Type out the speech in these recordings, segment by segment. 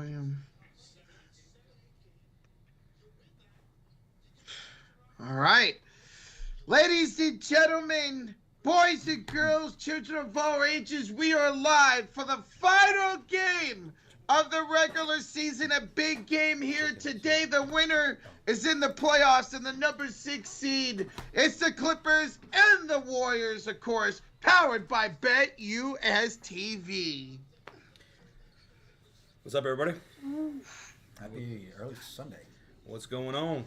volume. All right. Ladies and gentlemen, boys and girls, children of all ages, we are live for the final game of the regular season. A big game here today. The winner is in the playoffs and the number 6 seed. It's the Clippers and the Warriors, of course, powered by BetUSTV. What's up, everybody? Happy early Sunday. What's going on?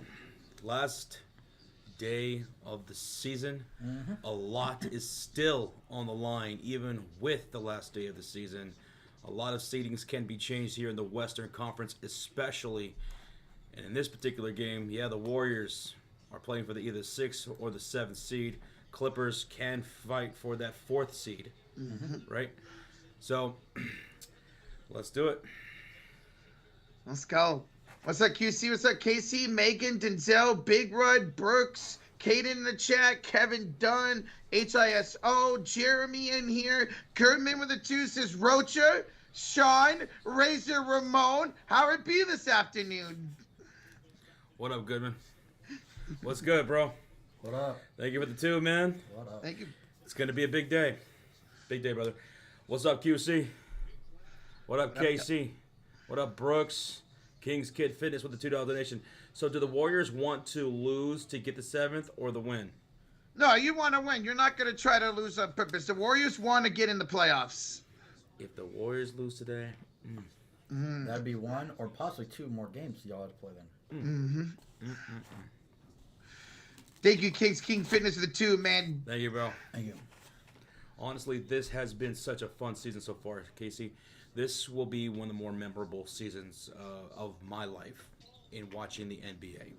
Last day of the season. A lot is still on the line, even with the last day of the season. A lot of seedings can be changed here in the Western Conference, especially. And in this particular game, the Warriors are playing for either the 6th or the 7th seed. Clippers can fight for that 4th seed, right? So, let's do it. Let's go. What's up, QC? What's up, KC? Megan, Denzel, Big Rud, Brooks, Kaden in the chat, Kevin Dunn, HISO, Jeremy in here, Goodman with the 2 says Rocha, Sean, Razor, Ramon. How it be this afternoon? What up, Goodman? What's good, bro? What up? Thank you for the 2, man. What up? Thank you. It's going to be a big day. Big day, brother. What's up, QC? What up, KC? What up, Brooks? King's Kid Fitness with the $2 donation. So do the Warriors want to lose to get the 7th or the win? No, you want to win. You're not going to try to lose on purpose. The Warriors want to get in the playoffs. If the Warriors lose today, That'd be 1 or possibly 2 more games y'all have to play then. Thank you, King's King Fitness for the 2, man. thank you, bro. Thank you. Honestly, this has been such a fun season so far, Casey. This will be one of the more memorable seasons of my life in watching the NBA.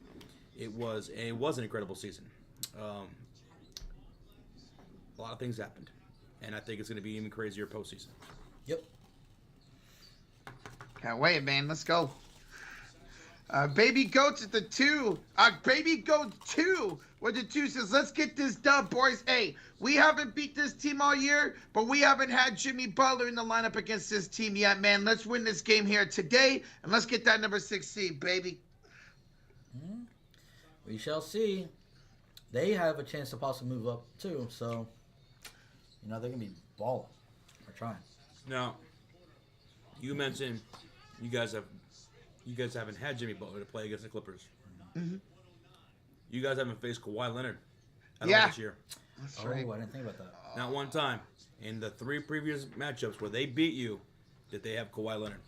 It was an incredible season. A lot of things happened, and I think it's going to be even crazier postseason. Yep. Can't wait, man. Let's go. Baby Goats at the 2. Baby Goat 2 with the 2 says, let's get this dub, boys. Hey, we haven't beat this team all year, but we haven't had Jimmy Butler in the lineup against this team yet, man. Let's win this game here today, and let's get that number 6 seed, baby. We shall see. They have a chance to possibly move up too, so they're gonna be balling or trying. Now, you mentioned you guys haven't had Jimmy Butler to play against the Clippers. You guys haven't faced Kawhi Leonard at all this year. That's Oh, right. I didn't think about that. Not one time. In the 3 previous matchups where they beat you, did they have Kawhi Leonard?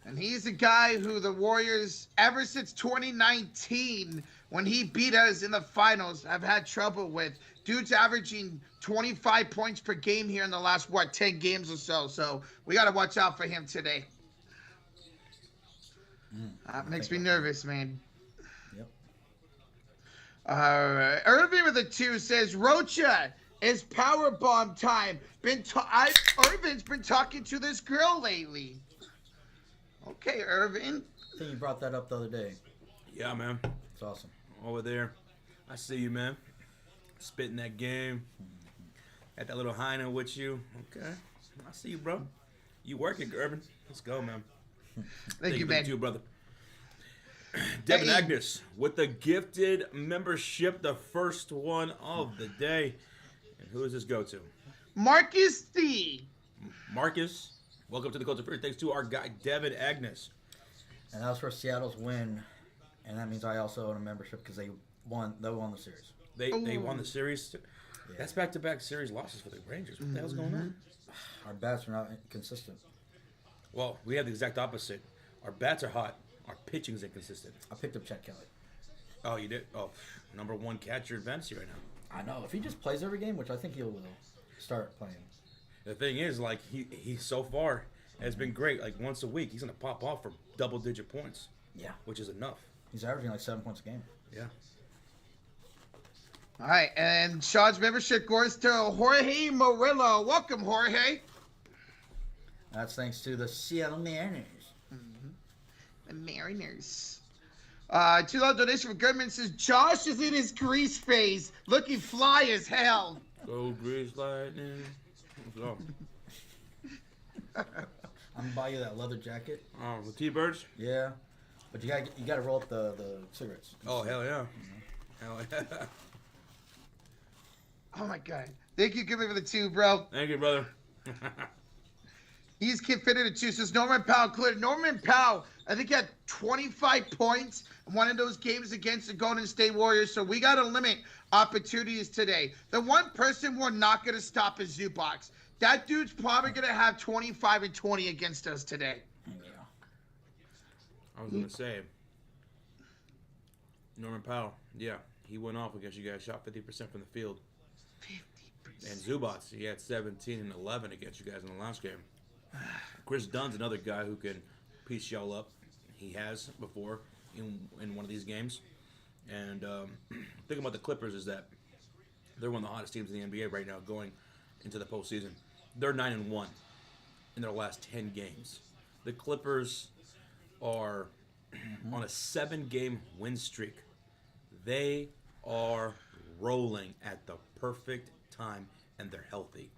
And he's a guy who the Warriors, ever since 2019, when he beat us in the finals, have had trouble with. Dude's averaging 25 points per game here in the last, 10 games or so. So we got to watch out for him today. That makes me nervous, man. Yep. Irving with a 2 says, Rocha, it's power bomb time. Irvin's been talking to this girl lately. Okay, Irvin. I think you brought that up the other day. Yeah, man. It's awesome. Over there. I see you, man. Spitting that game. Got that little hyena with you. Okay. I see you, bro. You working, Irvin. Let's go, man. Thank you, man. You, brother. Devin Hey. Agnes with the gifted membership, the first one of the day. And who does this go to? Marcus D. Marcus. Welcome to the Culture Fear. Thanks to our guy, Devin Agnes. And that was for Seattle's win, and that means I also own a membership because they won the series. They won the series. Yeah. That's back-to-back series losses for the Rangers. What the hell's going on? Our bats are not consistent. Well, we have the exact opposite. Our bats are hot. Our pitching's inconsistent. I picked up Chet Kelly. Oh, you did? Oh, number 1 catcher in fantasy right now. I know. If he just plays every game, which I think he'll start playing. The thing is, like, he so far has been great. Like, once a week, he's going to pop off for double-digit points. Yeah. Which is enough. He's averaging like 7 points a game. Yeah. All right, and Sean's membership goes to Jorge Murillo. Welcome, Jorge. That's thanks to the Seattle Mariners. The Mariners. $2 donation from Goodman says, Josh is in his grease phase, looking fly as hell. Go Grease Lightning. Let's go. I'm gonna buy you that leather jacket. Oh, the T-Birds? Yeah, but you gotta roll up the cigarettes. Oh, hell yeah. Hell yeah. Oh my God! Thank you, Gibby, for the 2, bro. Thank you, brother. He's fitted to 2. So Norman Powell cleared. Norman Powell, I think, had 25 points in one of those games against the Golden State Warriors. So we got to limit opportunities today. The one person we're not going to stop is Zubox. That dude's probably going to have 25 and 20 against us today. Yeah. I was going to say, Norman Powell, yeah, he went off against you guys, shot 50% from the field. 50%. And Zubac, he had 17 and 11 against you guys in the last game. Chris Dunn's another guy who can piece y'all up. He has before in one of these games. And thing about the Clippers is that they're one of the hottest teams in the NBA right now going into the postseason. They're 9-1 in their last 10 games. The Clippers are on a 7-game win streak. They are rolling at the perfect time, and they're healthy.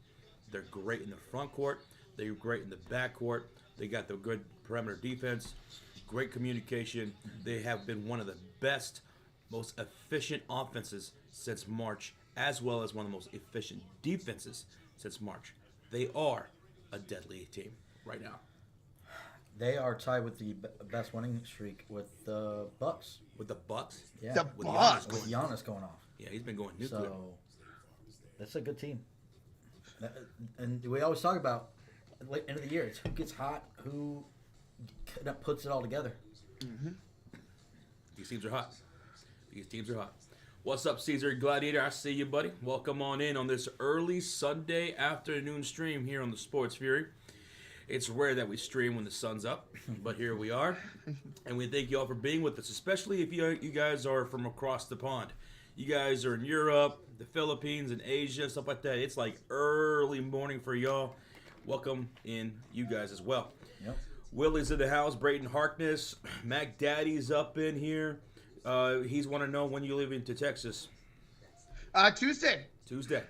They're great in the front court. They're great in the back court. They got the good perimeter defense, great communication. They have been one of the best, most efficient offenses since March, as well as one of the most efficient defenses since March. They are a deadly team right now. They are tied with the best winning streak with the Bucks. With the Bucks? Yeah. The With Bucks. With Giannis going off. Yeah, he's been going nuclear. So that's a good team. And we always talk about at the end of the year, it's who gets hot, who puts it all together. Mm-hmm. These teams are hot. These teams are hot. What's up, Caesar Gladiator? I see you, buddy. Welcome on in on this early Sunday afternoon stream here on the Sports Fury. It's rare that we stream when the sun's up, but here we are. And we thank you all for being with us, especially if you guys are from across the pond. You guys are in Europe, the Philippines, and Asia, stuff like that. It's like early morning for y'all. Welcome in, you guys as well. Yep. Willie's in the house. Brayden Harkness. Mac Daddy's up in here. He's want to know when you leave into Texas. Tuesday. Tuesday. Here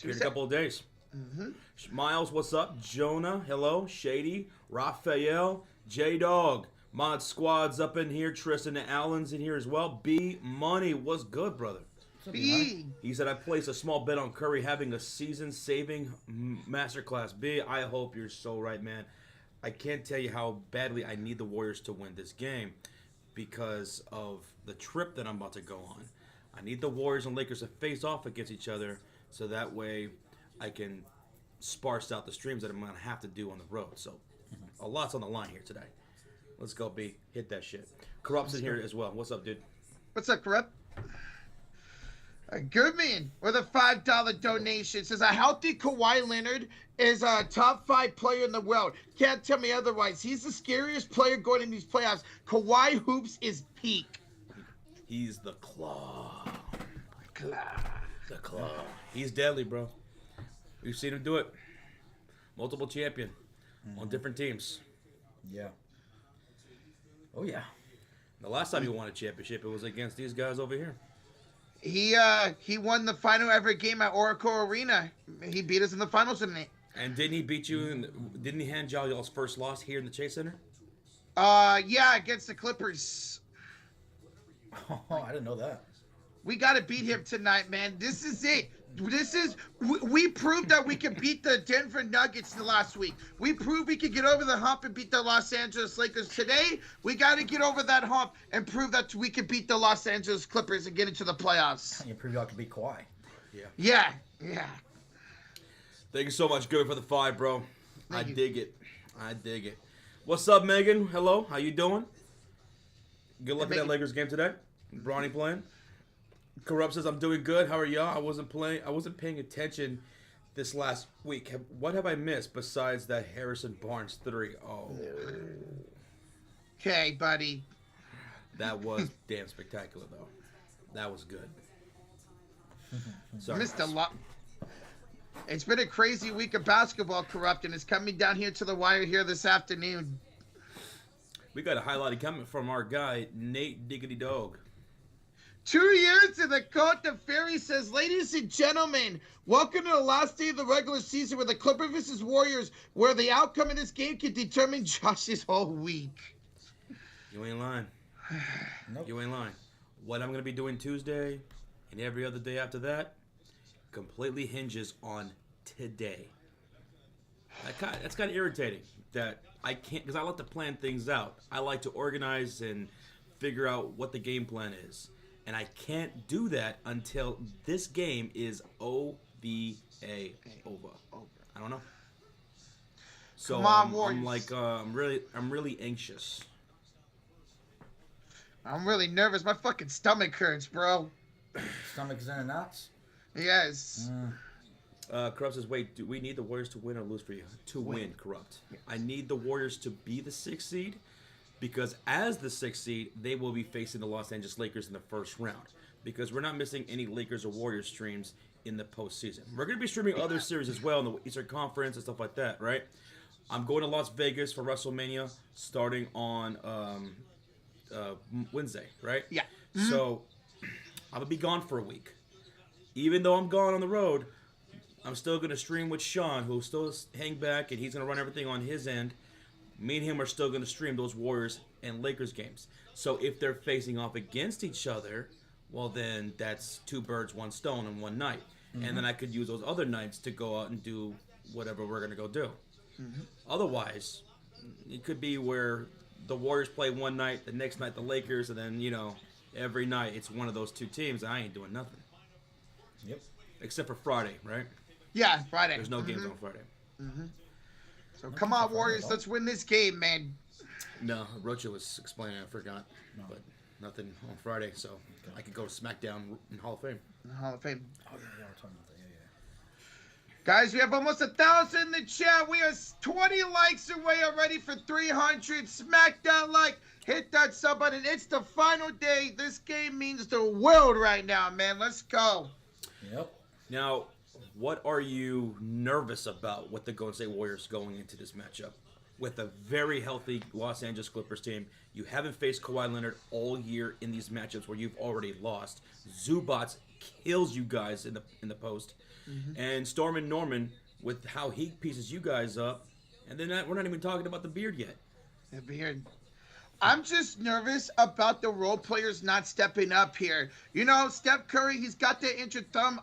in a Tuesday. couple of days. Mm-hmm. Miles, what's up? Jonah, hello. Shady, Raphael, J-Dog. Mod Squad's up in here. Tristan Allen's in here as well. B Money, what's good, brother? B. He said, I placed a small bet on Curry having a season-saving masterclass. B, I hope you're so right, man. I can't tell you how badly I need the Warriors to win this game because of the trip that I'm about to go on. I need the Warriors and Lakers to face off against each other so that way I can sparse out the streams that I'm going to have to do on the road. So a lot's on the line here today. Let's go, B. Hit that shit. Corrupt's in here as well. What's up, dude? What's up, Corrupt? Goodman with a $5 donation says a healthy Kawhi Leonard is a top 5 player in the world. Can't tell me otherwise. He's the scariest player going in these playoffs. Kawhi hoops is peak. He's the claw. Claw. The claw. He's deadly, bro. We've seen him do it. Multiple champion on different teams. Yeah. Oh, yeah. The last time he won a championship, it was against these guys over here. He won the final ever game at Oracle Arena. He beat us in the finals tonight. And didn't he beat you? Didn't he hand y'all's first loss here in the Chase Center? Yeah, against the Clippers. Oh, I didn't know that. We got to beat him tonight, man. This is it. We proved that we could beat the Denver Nuggets the last week. We proved we could get over the hump and beat the Los Angeles Lakers. Today, we got to get over that hump and prove that we could beat the Los Angeles Clippers and get into the playoffs. You prove y'all could beat Kawhi. Yeah. Thank you so much, good for the 5, bro. Thank you. Dig it. I dig it. What's up, Megan? Hello. How you doing? Good luck in that Lakers game today. Bronny playing. Corrupt says, I'm doing good. How are y'all? I wasn't paying attention this last week. What have I missed besides that Harrison Barnes 3? Oh. Okay, buddy. That was damn spectacular, though. That was good. Sorry. Missed a lot. It's been a crazy week of basketball, Corrupt, and it's coming down here to the wire here this afternoon. We got a highlighted comment from our guy, Nate Diggity Dog. 2 years in the Cote de Ferry says, ladies and gentlemen, welcome to the last day of the regular season with the Clippers vs. Warriors, where the outcome of this game can determine Josh's whole week. You ain't lying. Nope. You ain't lying. What I'm going to be doing Tuesday and every other day after that completely hinges on today. That's kind of irritating that I can't, because I like to plan things out. I like to organize and figure out what the game plan is. And I can't do that until this game is OVA over. I don't know. So Come on, I'm Warriors. like I'm really anxious. I'm really nervous. My fucking stomach hurts, bro. Stomach's in knots. Yes. Corrupt says, wait, do we need the Warriors to win or lose for you? To win, Corrupt. Yes. I need the Warriors to be the 6th seed, because as the 6th seed, they will be facing the Los Angeles Lakers in the first round. Because we're not missing any Lakers or Warriors streams in the postseason. We're going to be streaming other series as well in the Eastern Conference and stuff like that, right? I'm going to Las Vegas for WrestleMania starting on Wednesday, right? Yeah. So I'm going to be gone for a week. Even though I'm gone on the road, I'm still going to stream with Sean, who'll still hang back, and he's going to run everything on his end. Me and him are still going to stream those Warriors and Lakers games. So if they're facing off against each other, well, then that's 2 birds, 1 stone in one night. Mm-hmm. And then I could use those other nights to go out and do whatever we're going to go do. Mm-hmm. Otherwise, it could be where the Warriors play one night, the next night the Lakers, and then, every night it's one of those 2 teams. I ain't doing nothing. Yep. Except for Friday, right? Yeah, Friday. There's no games on Friday. Mm-hmm. So come on, Warriors. Let's win this game, man. No, Rocha was explaining. I forgot. No. But nothing on Friday, so I could go to SmackDown in Hall of Fame. Hall of Fame. Oh, yeah, we're talking about that. Yeah. Guys, we have almost 1,000 in the chat. We are 20 likes away already for 300. Smack that like. Hit that sub button. It's the final day. This game means the world right now, man. Let's go. Yep. Now, what are you nervous about with the Golden State Warriors going into this matchup? With a very healthy Los Angeles Clippers team. You haven't faced Kawhi Leonard all year in these matchups where you've already lost. Zubats kills you guys in the post. Mm-hmm. And Storm and Norman, with how he pieces you guys up. And then we're not even talking about the beard yet. The beard. I'm just nervous about the role players not stepping up here. Steph Curry, he's got that injured thumb.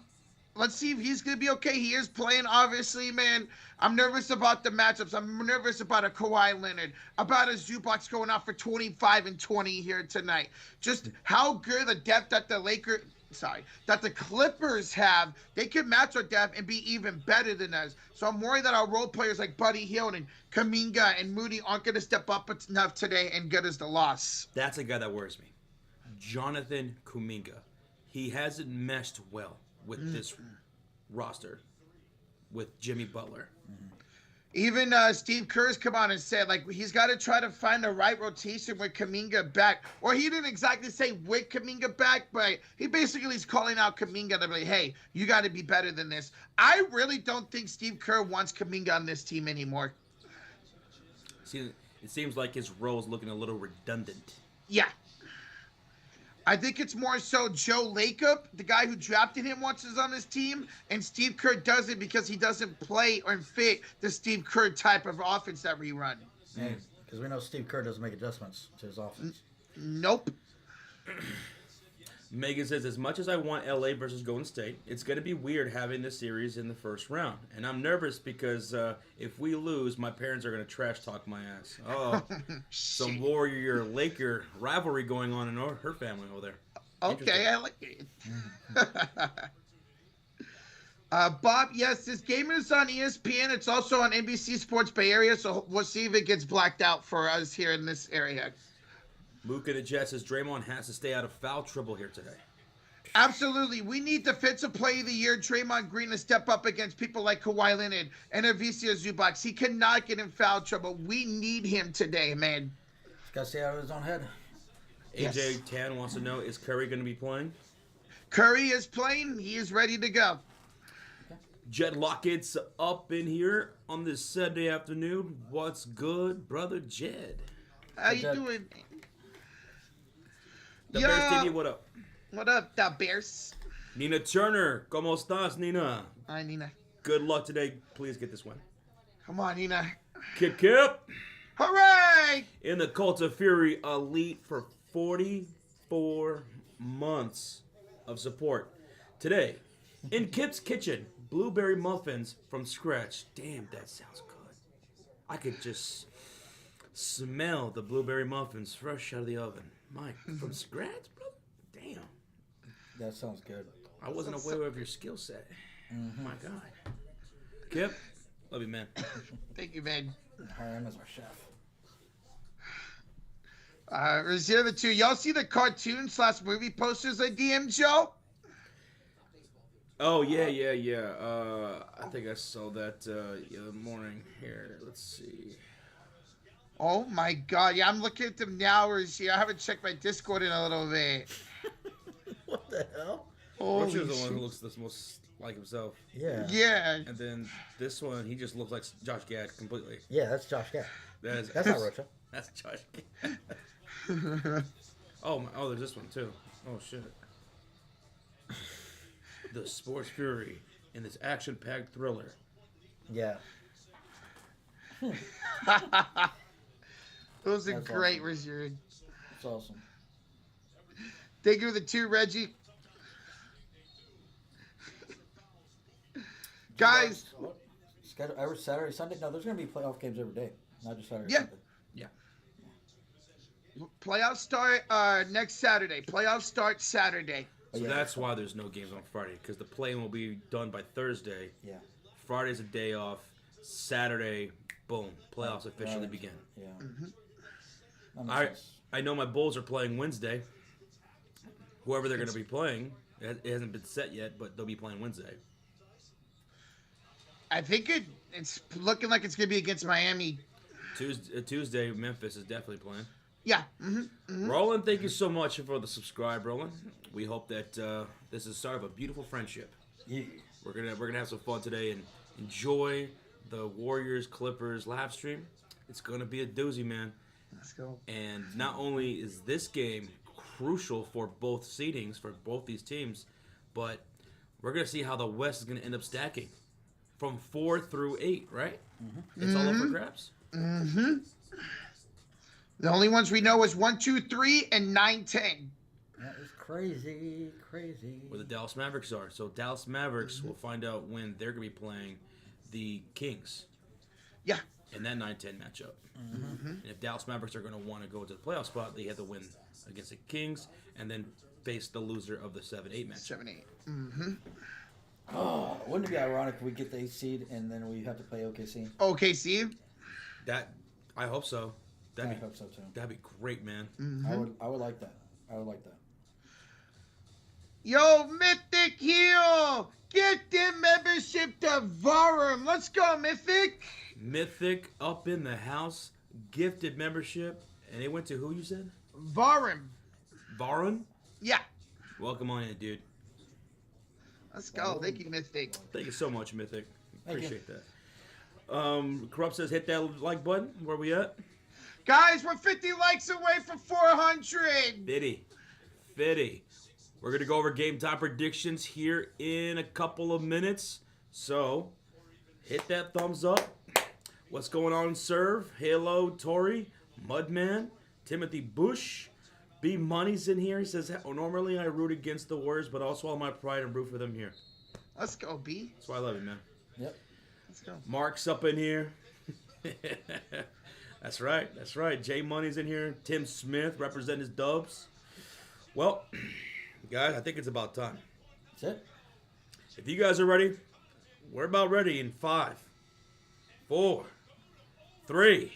Let's see if he's going to be okay. He is playing, obviously, man. I'm nervous about the matchups. I'm nervous about a Kawhi Leonard, about a Zubac going out for 25 and 20 here tonight. Just how good the depth that the Clippers have. They can match our depth and be even better than us. So I'm worried that our role players like Buddy Hield and Kuminga and Moody aren't going to step up enough today and get us the loss. That's a guy that worries me. Jonathan Kuminga. He hasn't meshed well with this roster with Jimmy Butler. Even Steve Kerr's come on and said, he's got to try to find the right rotation with Kuminga back. Or he didn't exactly say with Kuminga back, but he basically is calling out Kuminga to be, hey, you got to be better than this. I really don't think Steve Kerr wants Kuminga on this team anymore. See, it seems like his role is looking a little redundant. Yeah. I think it's more so Joe Lacob, the guy who drafted him, once is on his team, and Steve Kerr does it because he doesn't play or fit the Steve Kerr type of offense that we run. Yeah, because we know Steve Kerr doesn't make adjustments to his offense. Nope. Megan says, as much as I want LA versus Golden State, it's going to be weird having this series in the first round. And I'm nervous because if we lose, my parents are going to trash talk my ass. Oh, some Warrior-Laker rivalry going on in her family over there. Okay, I like it. Bob, yes, this game is on ESPN. It's also on NBC Sports Bay Area, so we'll see if it gets blacked out for us here in this area. Luke in the Jet says Draymond has to stay out of foul trouble here today. Absolutely. We need Defensive Player of the Year, Draymond Green, to step up against people like Kawhi Leonard and Ivica Zubac. He cannot get in foul trouble. We need him today, man. He's got to stay out of his own head. AJ Tan wants to know, is Curry going to be playing? Curry is playing. He is ready to go. Jed Lockett's up in here on this Saturday afternoon. What's good, brother Jed? How you doing? The Bears TV, what up? What up, the Bears? Nina Turner, ¿cómo estás, Nina? Hi, Nina. Good luck today. Please get this win. Come on, Nina. Kip Kip. Hooray! In the Cult of Fury Elite for 44 months of support. Today, in Kip's kitchen, blueberry muffins from scratch. Damn, that sounds good. I could just smell the blueberry muffins fresh out of the oven. Mike, from scratch, bro? Damn. That sounds good. I wasn't aware of your skill set. My God. Kip, love you, man. Thank you, man. Hire him as our chef. Reserve the two. Y'all see the cartoon/movie posters I DM'd Joe? Oh, yeah. I think I saw that the other morning. Here, let's see. Oh my God! Yeah, I'm looking at them now. I haven't checked my Discord in a little bit. What the hell? Holy Roger's the one shit. who looks the most like himself. Yeah. Yeah. And then this one, he just looks like Josh Gad completely. Yeah, that's Josh Gad. That's not Rocha. That's Josh Gad. Oh, there's this one too. Oh, shit. The Sports Fury in this action-packed thriller. Yeah. Those are That's great, awesome. Reserve. It's awesome. Thank you for the two, Reggie. Guys, What? Schedule every Saturday, Sunday? No, there's going to be playoff games every day, not just Saturday, Yeah. Sunday. playoffs start next Saturday. Playoffs start Saturday. But So yeah, that's why there's no games on Friday, because the play-in will be done by Thursday. Yeah. Friday's a day off. Saturday, boom, playoffs officially Right. begin. Yeah. Mm-hmm. That makes I sense. I know my Bulls are playing Wednesday. Whoever they're going to be playing, it hasn't been set yet, but they'll be playing Wednesday. I think it's looking like it's going to be against Miami. Tuesday, Memphis is definitely playing. Yeah. Mm-hmm. Roland, thank you so much for the subscribe, Roland. We hope that this is sort of a beautiful friendship. Yeah. We're gonna have some fun today and enjoy the Warriors Clippers live stream. It's gonna be a doozy, man. Let's go. And not only is this game crucial for both seedings for both these teams, but we're gonna see how the West is gonna end up stacking from 4 through 8. Right? It's all up for grabs. Mm-hmm. The only ones we know is 1, 2, 3, and 9, 10. That is crazy, crazy. Where the Dallas Mavericks are. So Dallas Mavericks will find out when they're going to be playing the Kings Yeah. in that 9-10 matchup. And if Dallas Mavericks are going to want to go to the playoff spot, they have to win against the Kings and then face the loser of the 7-8 matchup. 7, 8. Mm-hmm. Oh, wouldn't it be ironic if we get the 8th seed and then we have to play OKC? OKC. I hope so. I hope so too. That'd be great, man. I would like that. I would like that. Yo, Mythic Heel! Get them membership to Vorum. Let's go, Mythic. Mythic up in the house, gifted membership, and they went to who you said? Vorum. Varun? Yeah. Welcome on in, dude. Let's go. Thank you, Mythic. Thank you so much, Mythic. Thank you. Appreciate that. Corrupt says hit that like button. Where we at? Guys, we're 50 likes away from 400. Fitty. We're going to go over game time predictions here in a couple of minutes. So, hit that thumbs up. What's going on, Serve? Halo, Tori, Mudman, Timothy Bush. B Money's in here. He says, normally I root against the Warriors, but also all my pride and root for them here. Let's go, B. That's why I love you, man. Yep. Let's go. Mark's up in here. That's right. Jay Money's in here. Tim Smith representing his Dubs. Well, guys, I think it's about time. That's it. If you guys are ready, we're about ready in 5, 4, 3,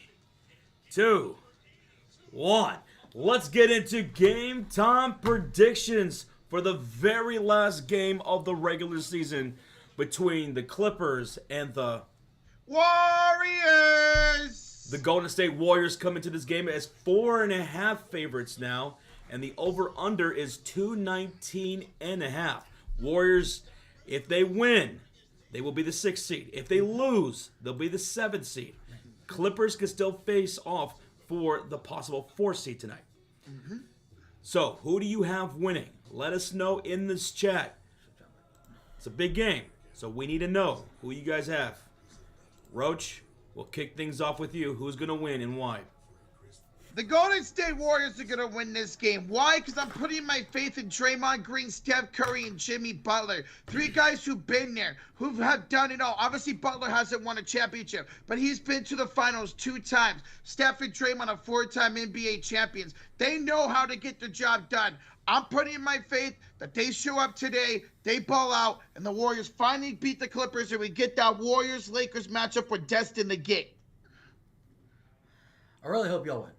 2, 1. Let's get into game time predictions for the very last game of the regular season between the Clippers and the Warriors. The Golden State Warriors come into this game as 4.5 favorites now, and the over-under is 219.5. Warriors, if they win, they will be the 6th seed. If they lose, they'll be the 7th seed. Clippers can still face off for the possible 4th seed tonight. So, who do you have winning? Let us know in this chat. It's a big game, so we need to know who you guys have. Roach, we'll kick things off with you. Who's going to win and why? The Golden State Warriors are going to win this game. Why? Because I'm putting my faith in Draymond Green, Steph Curry, and Jimmy Butler. 3 guys who've been there, who have done it all. Obviously, Butler hasn't won a championship, but he's been to the finals 2 times. Steph and Draymond are 4-time NBA champions. They know how to get the job done. I'm putting in my faith that they show up today, they ball out, and the Warriors finally beat the Clippers, and we get that Warriors-Lakers matchup we're destined to get. I really hope y'all win.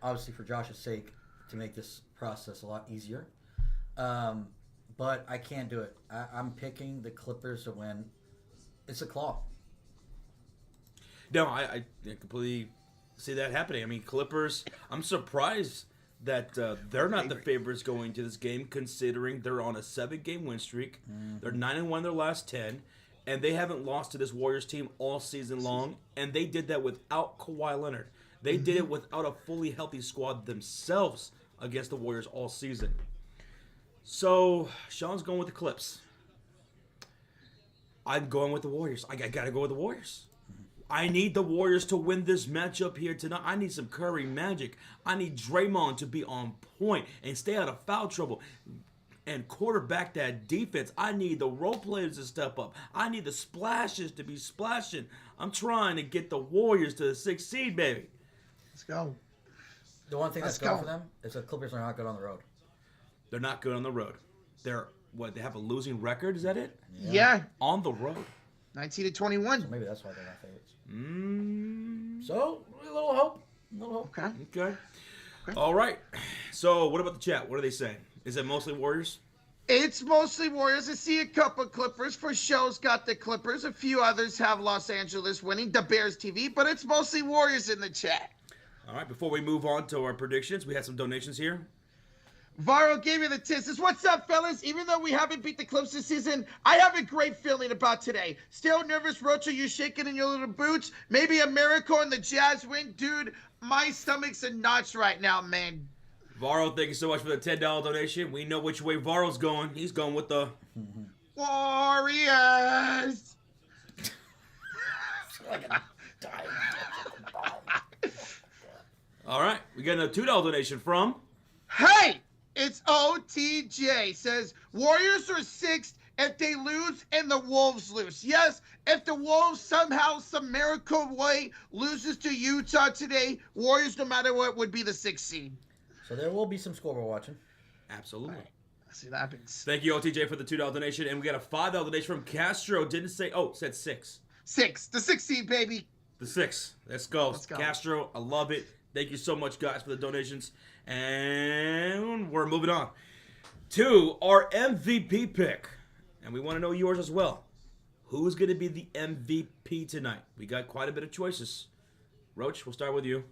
Obviously, for Josh's sake, to make this process a lot easier. But I can't do it. I'm picking the Clippers to win. It's a claw. No, I completely see that happening. I mean, Clippers, I'm surprised that they're not the favorites going to this game, considering they're on a 7-game win streak. Mm-hmm. They're 9-1 their last 10, and they haven't lost to this Warriors team all season long, and they did that without Kawhi Leonard. They did it without a fully healthy squad themselves against the Warriors all season. So, Sean's going with the Clips. I'm going with the Warriors. I got to go with the Warriors. I need the Warriors to win this matchup here tonight. I need some Curry magic. I need Draymond to be on point and stay out of foul trouble and quarterback that defense. I need the role players to step up. I need the splashes to be splashing. I'm trying to get the Warriors to the 6th seed, baby. Let's go. The one thing that's going for them is the Clippers are not good on the road. They're not good on the road. They're, they have a losing record? Is that it? Yeah. On the road. 19-21. So maybe that's why they're not favorites. So, a little hope. Okay. All right. So, what about the chat? What are they saying? Is it mostly Warriors? It's mostly Warriors. I see a couple Clippers. For show's got the Clippers. A few others have Los Angeles winning. The Bears TV. But it's mostly Warriors in the chat. All right. Before we move on to our predictions, we had some donations here. Varro gave me the tisses. What's up, fellas? Even though we haven't beat the Clips this season, I have a great feeling about today. Still nervous, Roach? Are you shaking in your little boots? Maybe a miracle and the Jazz win? Dude, my stomach's in knots right now, man. Varro, thank you so much for the $10 donation. We know which way Varro's going. He's going with the Warriors. All right. We got a $2 donation from... Hey! It's OTJ. Says, Warriors are 6th if they lose and the Wolves lose. Yes, if the Wolves somehow, some miracle way, loses to Utah today, Warriors, no matter what, would be the 6th seed. So there will be some scoreboard watching. Absolutely. Right. Let's see what happens. Thank you, OTJ, for the $2 donation. And we got a $5 donation from Castro. Didn't say... Oh, said 6. 6. The 6th seed, baby. The 6. Let's go. Let's go. Castro, I love it. Thank you so much, guys, for the donations. And we're moving on to our MVP pick. And we want to know yours as well. Who's going to be the MVP tonight? We got quite a bit of choices. Roach, we'll start with you.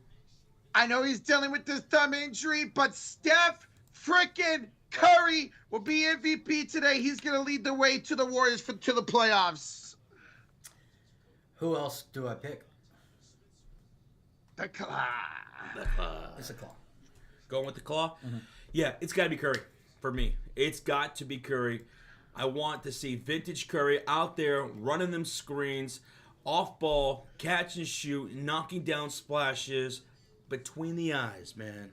I know he's dealing with this thumb injury, but Steph frickin' Curry will be MVP today. He's going to lead the way to the Warriors to the playoffs. Who else do I pick? The Claw. It's a claw. Going with the claw? Mm-hmm. Yeah, it's got to be Curry for me. It's got to be Curry. I want to see vintage Curry out there running them screens, off ball, catch and shoot, knocking down splashes between the eyes, man.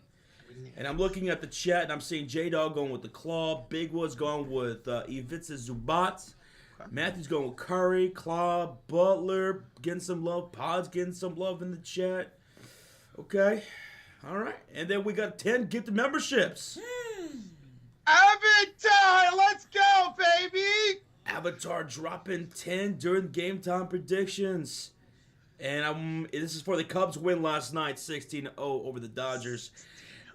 And I'm looking at the chat, and I'm seeing J-Dog going with the claw. Big Woods going with Ivica Zubac. Matthew's going with Curry, Claw, Butler, getting some love. Pod's getting some love in the chat. Okay. All right. And then we got 10 gifted memberships. Avatar, let's go, baby. Avatar dropping 10 during game time predictions. And this is for the Cubs win last night, 16-0 over the Dodgers.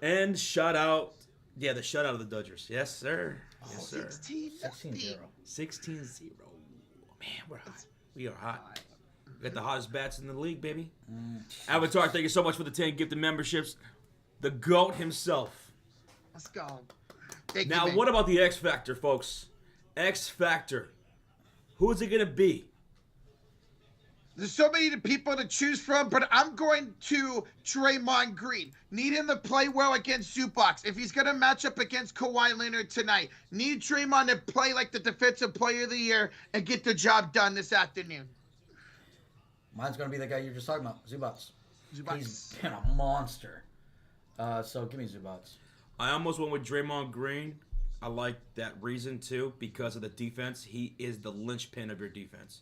And shutout. Yeah, the shutout of the Dodgers. Yes, sir. Yes, sir. 16-0. 16-0. Man, we're hot. We are hot. We got the hottest bats in the league, baby. Avatar, thank you so much for the 10 gifted memberships. The GOAT himself. Let's go. Now, what about the X Factor, folks? X Factor. Who is it going to be? There's so many people to choose from, but I'm going to Draymond Green. Need him to play well against Zubac. If he's going to match up against Kawhi Leonard tonight, need Draymond to play like the Defensive Player of the Year and get the job done this afternoon. Mine's going to be the guy you're just talking about, Zubac. Zubac. He's been a monster. So give me Zubac. I almost went with Draymond Green. I like that reason, too, because of the defense. He is the linchpin of your defense.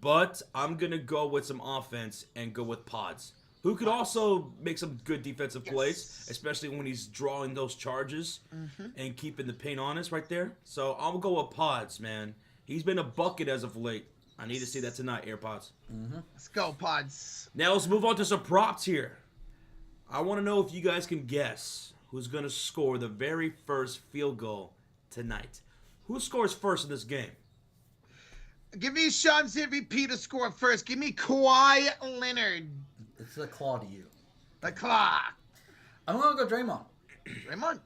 But I'm going to go with some offense and go with Pods, who could also make some good defensive plays, especially when he's drawing those charges and keeping the paint honest right there. So I'll go with Pods, man. He's been a bucket as of late. I need to see that tonight, AirPods. Let's go, Pods. Now let's move on to some props here. I want to know if you guys can guess who's going to score the very first field goal tonight. Who scores first in this game? Give me Sean's MVP to score first. Give me Kawhi Leonard. It's the claw to you. The clock. I'm going to go Draymond. Draymond.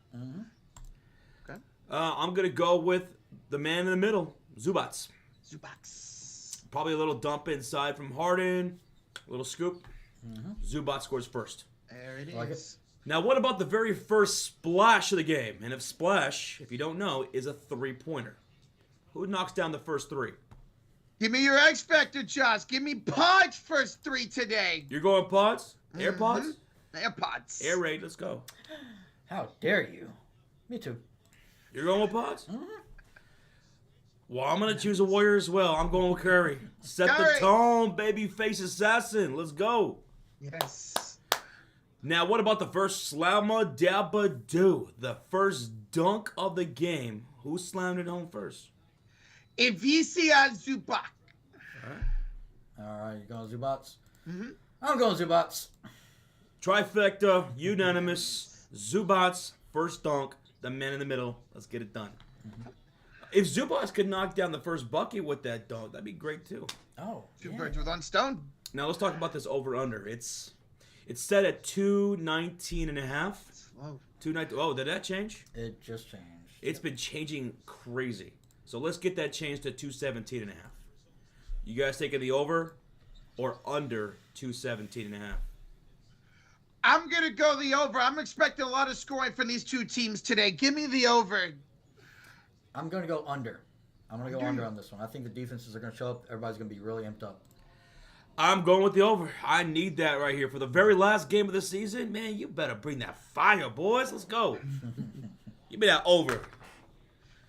Okay. I'm going to go with the man in the middle, Zubac. Zubac. Probably a little dump inside from Harden. A little scoop. Zubac scores first. There it Like is. Now, what about the very first splash of the game? And if splash, if you don't know, is a three-pointer. Who knocks down the first three? Give me your X Factor, Josh. Give me Pods first three today. You're going Pods? AirPods? AirPods. Air raid, let's go. How dare you? Me too. You're going with Pods? Well, I'm going to choose a Warrior as well. I'm going with Curry. Set the tone, baby face assassin. Let's go. Yes. Now, what about the first slamma dabba do? The first dunk of the game. Who slammed it home first? Ivica Zubac. All right, you going Zubac? I'm going Zubac. Trifecta, unanimous. Zubac, first dunk. The man in the middle. Let's get it done. If Zubac could knock down the first bucket with that dunk, that'd be great too. Oh, Two birds with one stone. Now let's talk about this over/under. It's set at 219 and a half. Slow. 219. Oh, did that change? It just changed. It's been changing crazy. So let's get that changed to 217 and a half. You guys taking the over or under 217 and a half? I'm going to go the over. I'm expecting a lot of scoring from these two teams today. Give me the over. I'm going to go under. I'm going to go under on this one. I think the defenses are going to show up. Everybody's going to be really amped up. I'm going with the over. I need that right here for the very last game of the season. Man, you better bring that fire, boys. Let's go. Give me that over.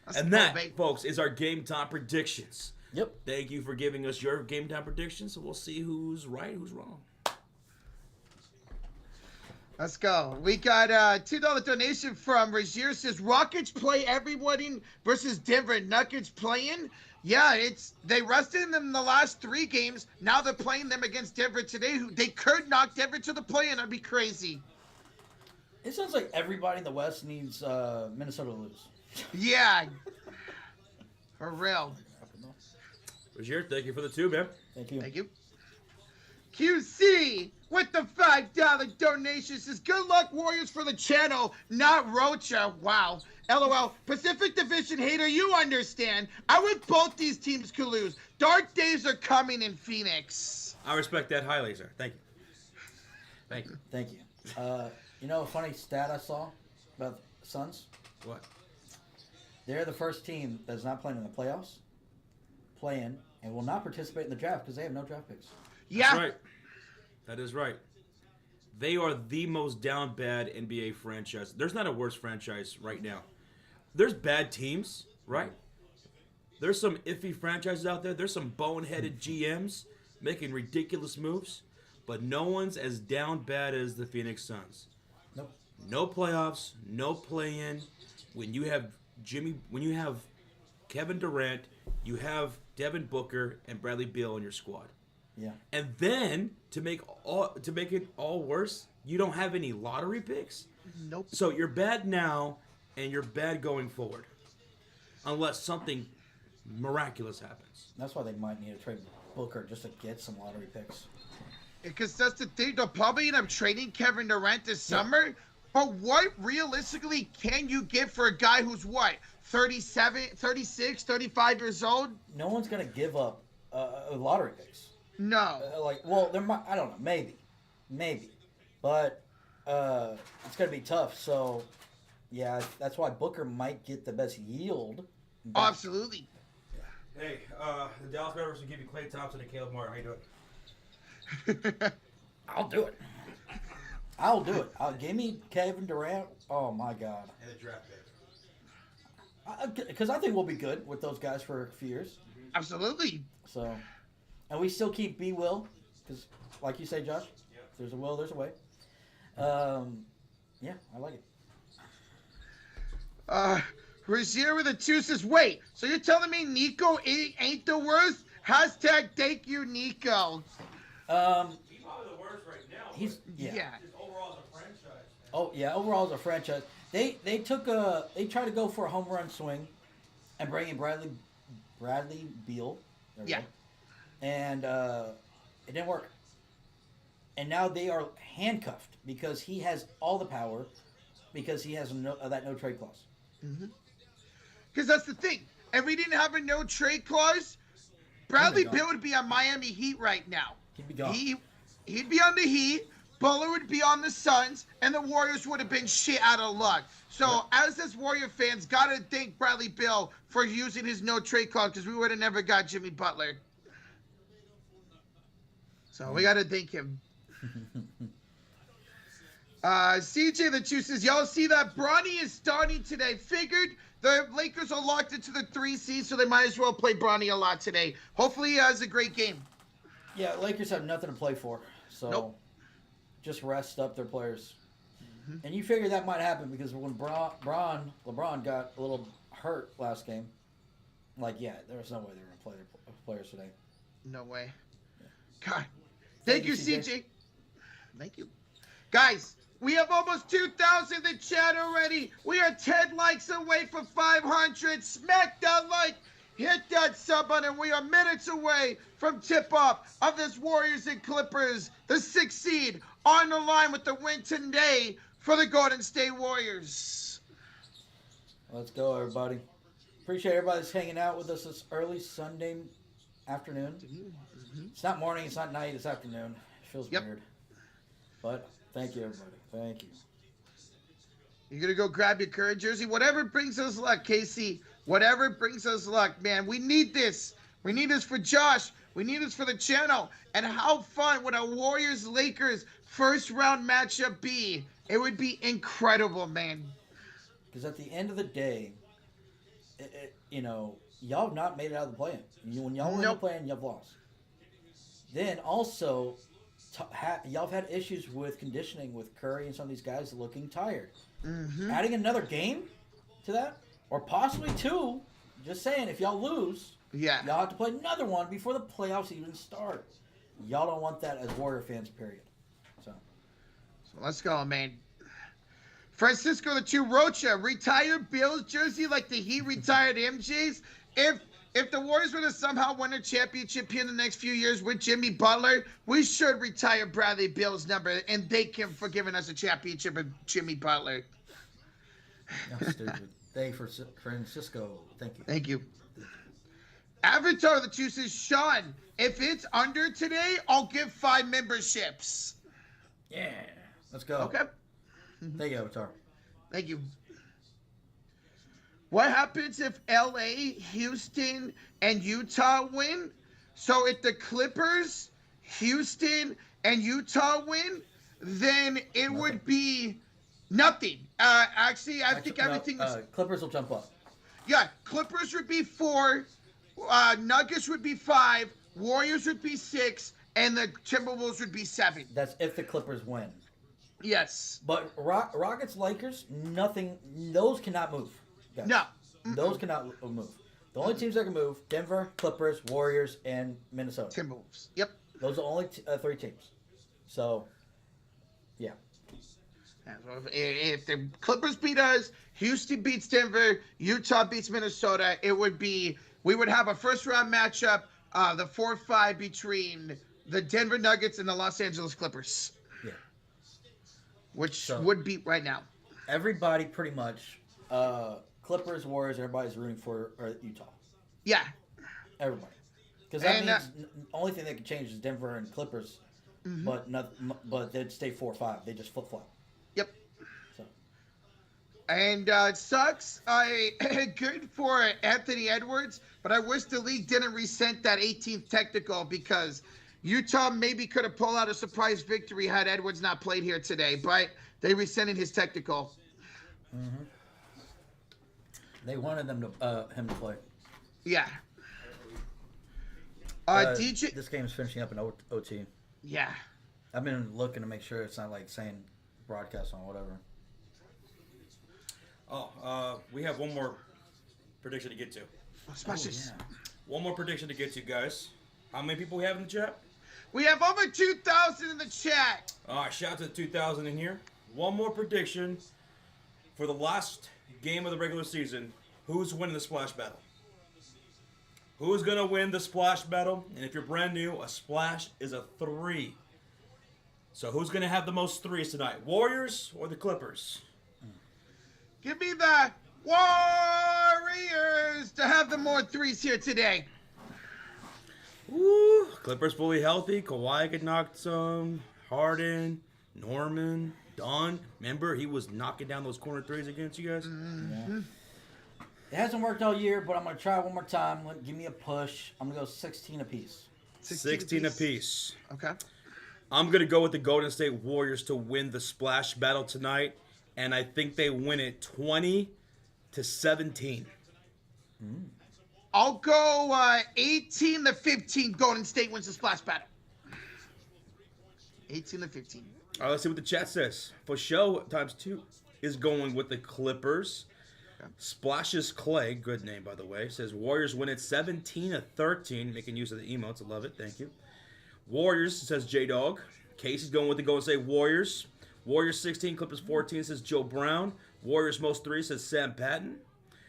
That's And that, folks, is our game time predictions. Yep. Thank you for giving us your game time predictions. So we'll see who's right, who's wrong. Let's go. We got a $2 donation from Razier. Says Rockets play everybody versus Denver. Nuggets playing. Yeah, they rested them in the last 3 games. Now they're playing them against Denver today. They could knock Denver to the play-in. That'd be crazy. It sounds like everybody in the West needs Minnesota to lose. Yeah. For real. Rozier, thank you for the 2, man. Thank you. Thank you. QC with the $5 donation says, good luck, Warriors, for the channel, not Rocha. Wow. LOL. Pacific Division hater, you understand. I would both these teams could lose. Dark days are coming in Phoenix. I respect that highly, sir. Thank you. Thank you. Thank you. You know a funny stat I saw about the Suns? What? They're the first team that's not playing in the playoffs, and will not participate in the draft because they have no draft picks. Yeah. That's right. That is right. They are the most down bad NBA franchise. There's not a worse franchise right now. There's bad teams, right? There's some iffy franchises out there. There's some boneheaded GMs making ridiculous moves, but no one's as down bad as the Phoenix Suns. Nope. No playoffs, no play-in. When you have Kevin Durant, you have Devin Booker and Bradley Beal on your squad. Yeah. And then to make it all worse, you don't have any lottery picks. Nope. So you're bad now and you're bad going forward. Unless something miraculous happens. That's why they might need to trade Booker just to get some lottery picks. Because that's the thing. They'll probably end up trading Kevin Durant this summer. But what realistically can you get for a guy who's what? 37, 36, 35 years old? No one's going to give up lottery picks. No. There might. I don't know. Maybe, but it's gonna be tough. So, yeah, that's why Booker might get the best yield. Oh, absolutely. Hey, the Dallas Mavericks will give you Klay Thompson and Caleb Martin. How you doing? I'll do it. Give me Kevin Durant. Oh my God. And the draft pick. Because I think we'll be good with those guys for a few years. Absolutely. So, and we still keep B Will, because like you say, Josh, if there's a will, there's a way. Yeah, I like it. Razier with a 2 says, wait, so you're telling me Nico ain't the worst? Hashtag thank you, Nico. He's probably the worst right now. He's Yeah. Just overall as a franchise. Oh yeah, overall as a franchise, they tried to go for a home run swing, and bring in Bradley Beal. There we Yeah. go. And it didn't work. And now they are handcuffed because he has all the power, because he has that no trade clause. Because that's the thing. If we didn't have a no trade clause, Bradley Beal would be on Miami Heat right now. He'd be gone. He'd be on the Heat, Butler would be on the Suns, and the Warriors would have been shit out of luck. So, as this Warrior fans, gotta thank Bradley Beal for using his no trade clause, because we would have never got Jimmy Butler. So we gotta thank him. CJ the Chew says, y'all see that Bronny is starting today. Figured the Lakers are locked into the 3 seed, so they might as well play Bronny a lot today. Hopefully he has a great game. Yeah, Lakers have nothing to play for, so Nope. just rest up their players. And you figure that might happen because when LeBron got a little hurt last game, there's no way they're going to play their players today. No way. God. Thank you, CJ. Thank you. Guys, we have almost 2,000 in the chat already. We are 10 likes away from 500. Smack that like. Hit that sub button. We are minutes away from tip-off of this Warriors and Clippers, the 6th seed, on the line with the win today for the Golden State Warriors. Let's go, everybody. Appreciate everybody that's hanging out with us this early Sunday afternoon. It's not morning, it's not night, it's afternoon. It feels weird. But thank you, everybody. Thank you. You're going to go grab your Curry jersey. Whatever brings us luck, Casey. Whatever brings us luck, man. We need this. We need this for Josh. We need this for the channel. And how fun would a Warriors-Lakers first-round matchup be? It would be incredible, man. Because at the end of the day, y'all have not made it out of the play-in. When y'all were in the play-in, you've lost. Then also, y'all have had issues with conditioning with Curry and some of these guys looking tired. Adding another game to that, or possibly 2, just saying, if y'all lose, y'all have to play another one before the playoffs even start. Y'all don't want that as Warrior fans, period. So let's go, man. Francisco the Two Rocha, retire Bill's jersey like the Heat retired MJ's. If the Warriors were to somehow win a championship here in the next few years with Jimmy Butler, we should retire Bradley Beal's number and thank him for giving us a championship with Jimmy Butler. No, stupid. Thank you, Francisco. Thank you. Thank you. Avatar the Two says, Sean, if it's under today, I'll give 5 memberships. Yeah. Let's go. Okay. Thank you, Avatar. Thank you. What happens if LA, Houston, and Utah win? So if the Clippers, Houston, and Utah win, then it would be nothing. Actually, I think everything is... Clippers will jump up. Yeah, Clippers would be 4, Nuggets would be 5, Warriors would be 6, and the Timberwolves would be 7. That's if the Clippers win. Yes. But Rockets, Lakers, nothing. Those cannot move. Guys. No. Those cannot move. The only teams that can move: Denver, Clippers, Warriors, and Minnesota. Timberwolves. Yep. Those are the only 3 teams. So, yeah. If the Clippers beat us, Houston beats Denver, Utah beats Minnesota, we would have a first-round matchup, the 4-5 between the Denver Nuggets and the Los Angeles Clippers. Yeah. Which would beat right now. Everybody pretty much, Clippers, Warriors, everybody's rooting for Utah. Yeah. Everybody. Because that means only thing that can change is Denver and Clippers, but they'd stay 4-5. They just flip flop. Yep. So. And it sucks. Good for Anthony Edwards, but I wish the league didn't resent that 18th technical because Utah maybe could have pulled out a surprise victory had Edwards not played here today, but they resented his technical. Mm-hmm. They wanted him to play. Yeah. DJ. This game is finishing up in OT. Yeah. I've been looking to make sure it's not like saying broadcast on whatever. Oh, we have one more prediction to get to. One more prediction to get to, guys. How many people we have in the chat? We have over 2,000 in the chat. All right, shout out to the 2,000 in here. One more prediction for the last game of the regular season. Who's winning the splash battle? Who's going to win the splash battle? And if you're brand new, a splash is a 3. So who's going to have the most 3s tonight? Warriors or the Clippers? Give me the Warriors to have the more 3s here today. Woo! Clippers fully healthy. Kawhi could knock some. Harden, Norman, Don. Remember, he was knocking down those corner 3s against you guys? Mm-hmm. It hasn't worked all year, but I'm going to try one more time. Give me a push. I'm going to go 16 apiece. 16 apiece. Okay. I'm going to go with the Golden State Warriors to win the splash battle tonight, and I think they win it 20-17. I'll go 18-15. Golden State wins the splash battle. 18-15. All right, let's see what the chat says. For show ×2 is going with the Clippers. Splashes Clay, good name by the way, says Warriors win it 17-13, making use of the emotes. I love it. Thank you. Warriors, says J-Dog. Casey's going with the Golden State Warriors. Warriors 16, Clippers 14, says Joe Brown. Warriors most 3, says Sam Patton.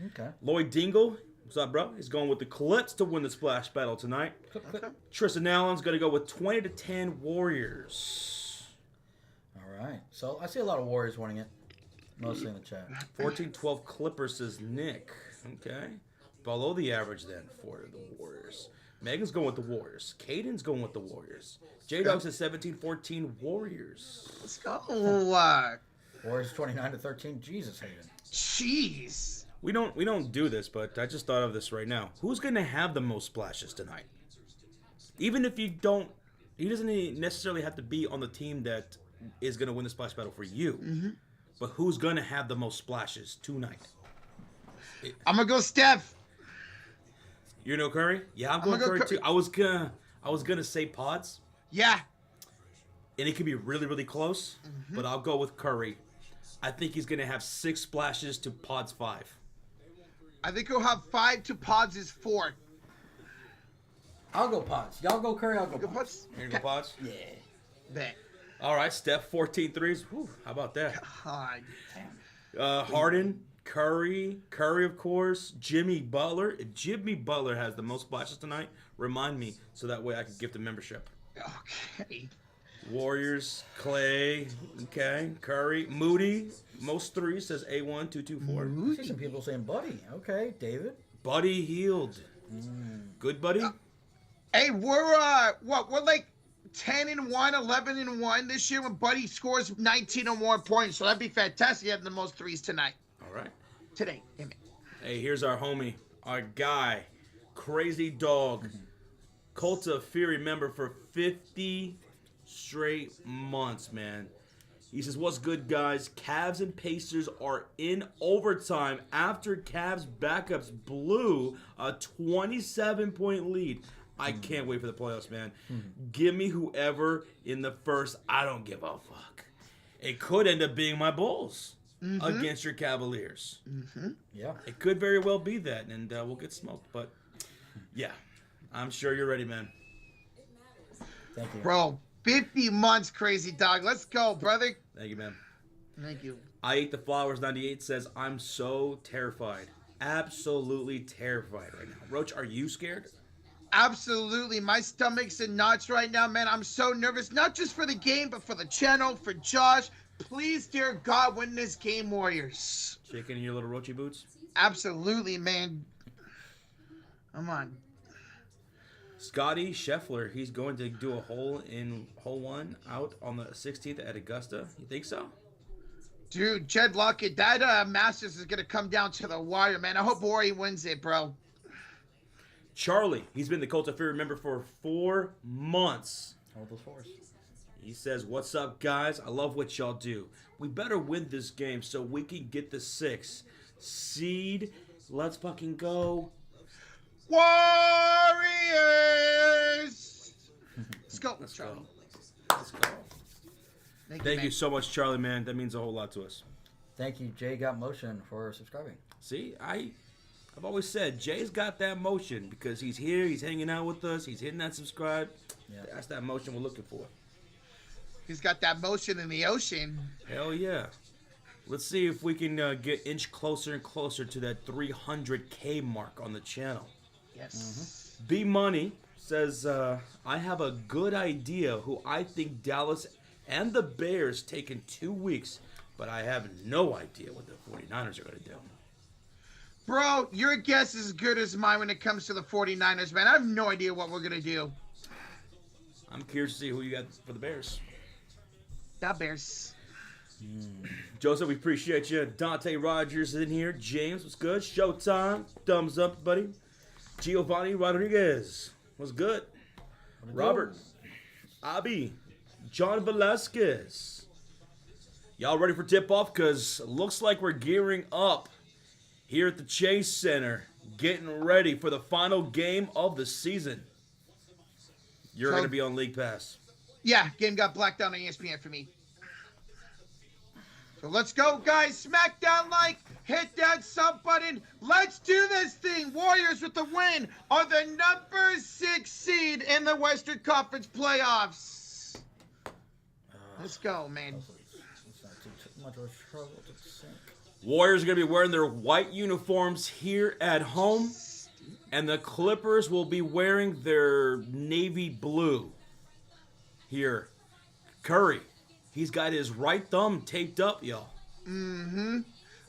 Okay. Lloyd Dingle, what's up, bro? He's going with the Clips to win the splash battle tonight. Okay. Tristan Allen's going to go with 20-10 Warriors. All right. So I see a lot of Warriors winning it. Mostly in the chat. 14-12 Clippers, says Nick. Okay. Below the average then for the Warriors. Megan's going with the Warriors. Caden's going with the Warriors. J-Dog says 17-14 Warriors. Let's go. Warriors 29-13. Jesus, Hayden. Jeez. We don't do this, but I just thought of this right now. Who's going to have the most splashes tonight? Even if you don't, he doesn't necessarily have to be on the team that is going to win the splash battle for you. Mm-hmm. But who's going to have the most splashes tonight? I'm going to go Steph. You know Curry? Yeah, I'm going Curry too. I was gonna say Pods. Yeah. And it could be really, really close, but I'll go with Curry. I think he's going to have 6 splashes to Pods 5. I think he'll have 5 to Pods' 4. I'll go Pods. Y'all go Curry, I'll go Pods. You're going to go Pods? Yeah. Bet. All right, Steph, 14 threes. Whew, how about that? God. Harden, Curry, of course, Jimmy Butler. If Jimmy Butler has the most splashes tonight, remind me so that way I can gift a membership. Okay. Warriors, Clay, okay, Curry, Moody, most 3s, says A1224. I see some people saying Buddy. Okay, David. Buddy Healed. Good Buddy? Hey, we're like 10-1, 11-1 this year when Buddy scores 19 or more points. So that'd be fantastic. Having the most 3s tonight. All right. Today. Damn it. Hey, here's our homie, our guy, Crazy Dog, Cult of Fury member for 50 straight months, man. He says, what's good, guys? Cavs and Pacers are in overtime after Cavs backups blew a 27-point lead. I can't wait for the playoffs, man. Give me whoever in the first. I don't give a fuck. It could end up being my Bulls against your Cavaliers. Yeah. It could very well be that, and we'll get smoked. But, yeah, I'm sure you're ready, man. Thank you. Bro, 50 months, Crazy Dog. Let's go, brother. Thank you, man. Thank you. I Ate the Flowers 98 says, I'm so terrified. Absolutely terrified right now. Roach, are you scared? Absolutely. My stomach's in knots right now, man. I'm so nervous, not just for the game, but for the channel, for Josh. Please, dear God, win this game, Warriors. Shaking in your little roachy boots? Absolutely, man. Come on. Scotty Scheffler, he's going to do a hole one out on the 16th at Augusta. You think so? Dude, Jed Lockett, that Masters is going to come down to the wire, man. I hope Rory wins it, bro. Charlie, he's been the Colts affiliate member for 4 months. Hold those fours. He says, what's up, guys? I love what y'all do. We better win this game so we can get the 6 seed. Let's fucking go. Warriors! Let's go. Let's Charlie. go. Let's go. Thank you so much, Charlie, man. That means a whole lot to us. Thank you, Jay Got Motion, for subscribing. See, I've always said Jay's got that motion because he's here, he's hanging out with us, he's hitting that subscribe. Yeah. That's that motion we're looking for. He's got that motion in the ocean. Hell yeah. Let's see if we can get inch closer and closer to that 300K mark on the channel. Yes. B Money says, I have a good idea who I think Dallas and the Bears take in 2 weeks, but I have no idea what the 49ers are going to do. Bro, your guess is as good as mine when it comes to the 49ers, man. I have no idea what we're going to do. I'm curious to see who you got for the Bears. The Bears. Joseph, we appreciate you. Dante Rogers is in here. James, what's good? Showtime. Thumbs up, buddy. Giovanni Rodriguez, what's good? Robert. Abby. John Velasquez. Y'all ready for tip-off? Because looks like we're gearing up here at the Chase Center, getting ready for the final game of the season. You're going to be on League Pass. Yeah, game got blacked out on ESPN for me. So let's go, guys. Smack that like, hit that sub button. Let's do this thing. Warriors with the win are the number 6 seed in the Western Conference playoffs. Let's go, man. It's not too much of a struggle to sink. Warriors are going to be wearing their white uniforms here at home, and the Clippers will be wearing their navy blue here. Curry, he's got his right thumb taped up, y'all. Mm-hmm.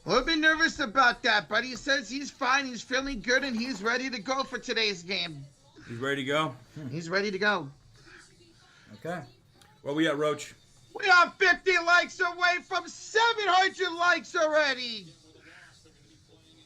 A little bit nervous about that, but he says he's fine, he's feeling good, and he's ready to go for today's game. He's ready to go? He's ready to go. Okay. Where we at, Roach? We are 50 likes away from 700 likes already.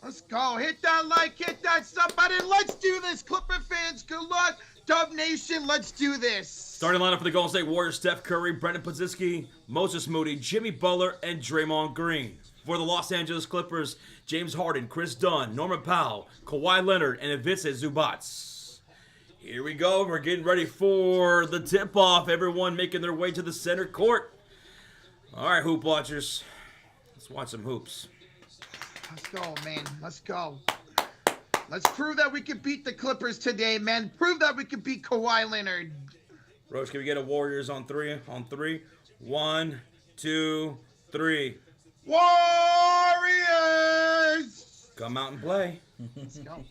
Let's go. Hit that like, hit that sub button. Let's do this, Clipper fans. Good luck. Dub Nation, let's do this. Starting lineup for the Golden State Warriors: Steph Curry, Brendan Podziemski, Moses Moody, Jimmy Butler, and Draymond Green. For the Los Angeles Clippers, James Harden, Chris Dunn, Norman Powell, Kawhi Leonard, and Ivica Zubac. Here we go. We're getting ready for the tip-off. Everyone making their way to the center court. All right, hoop watchers. Let's watch some hoops. Let's go, man. Let's go. Let's prove that we can beat the Clippers today, man. Prove that we can beat Kawhi Leonard. Roach, can we get a Warriors on three? On three. 1, 2, 3. Warriors! Come out and play. Let's go.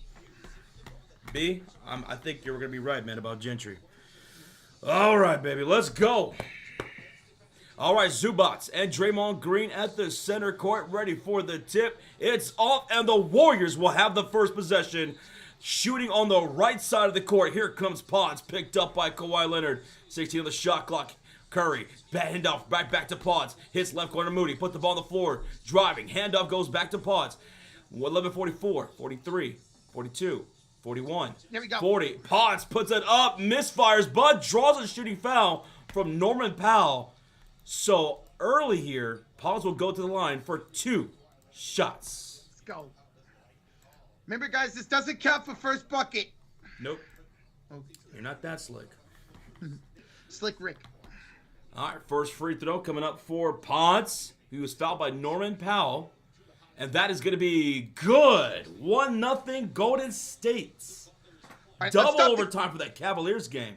B, I think you're going to be right, man, about Gentry. All right, baby, let's go. All right, Zubac and Draymond Green at the center court, ready for the tip. It's off, and the Warriors will have the first possession. Shooting on the right side of the court. Here comes Pods, picked up by Kawhi Leonard. 16 on the shot clock. Curry, handoff, back to Pods. Hits left corner Moody, put the ball on the floor. Driving, handoff goes back to Pods. 11:44, 43, 42. 41. There we go. 40. Potts puts it up. Misfires. Bud draws a shooting foul from Norman Powell. So early here, Potts will go to the line for 2 shots. Let's go. Remember, guys, this doesn't count for first bucket. Nope. Oh, You're not that slick. Slick Rick. All right, first free throw coming up for Potts. He was fouled by Norman Powell. And that is going to be good. 1-0 Golden State. Right, Double overtime for that Cavaliers game.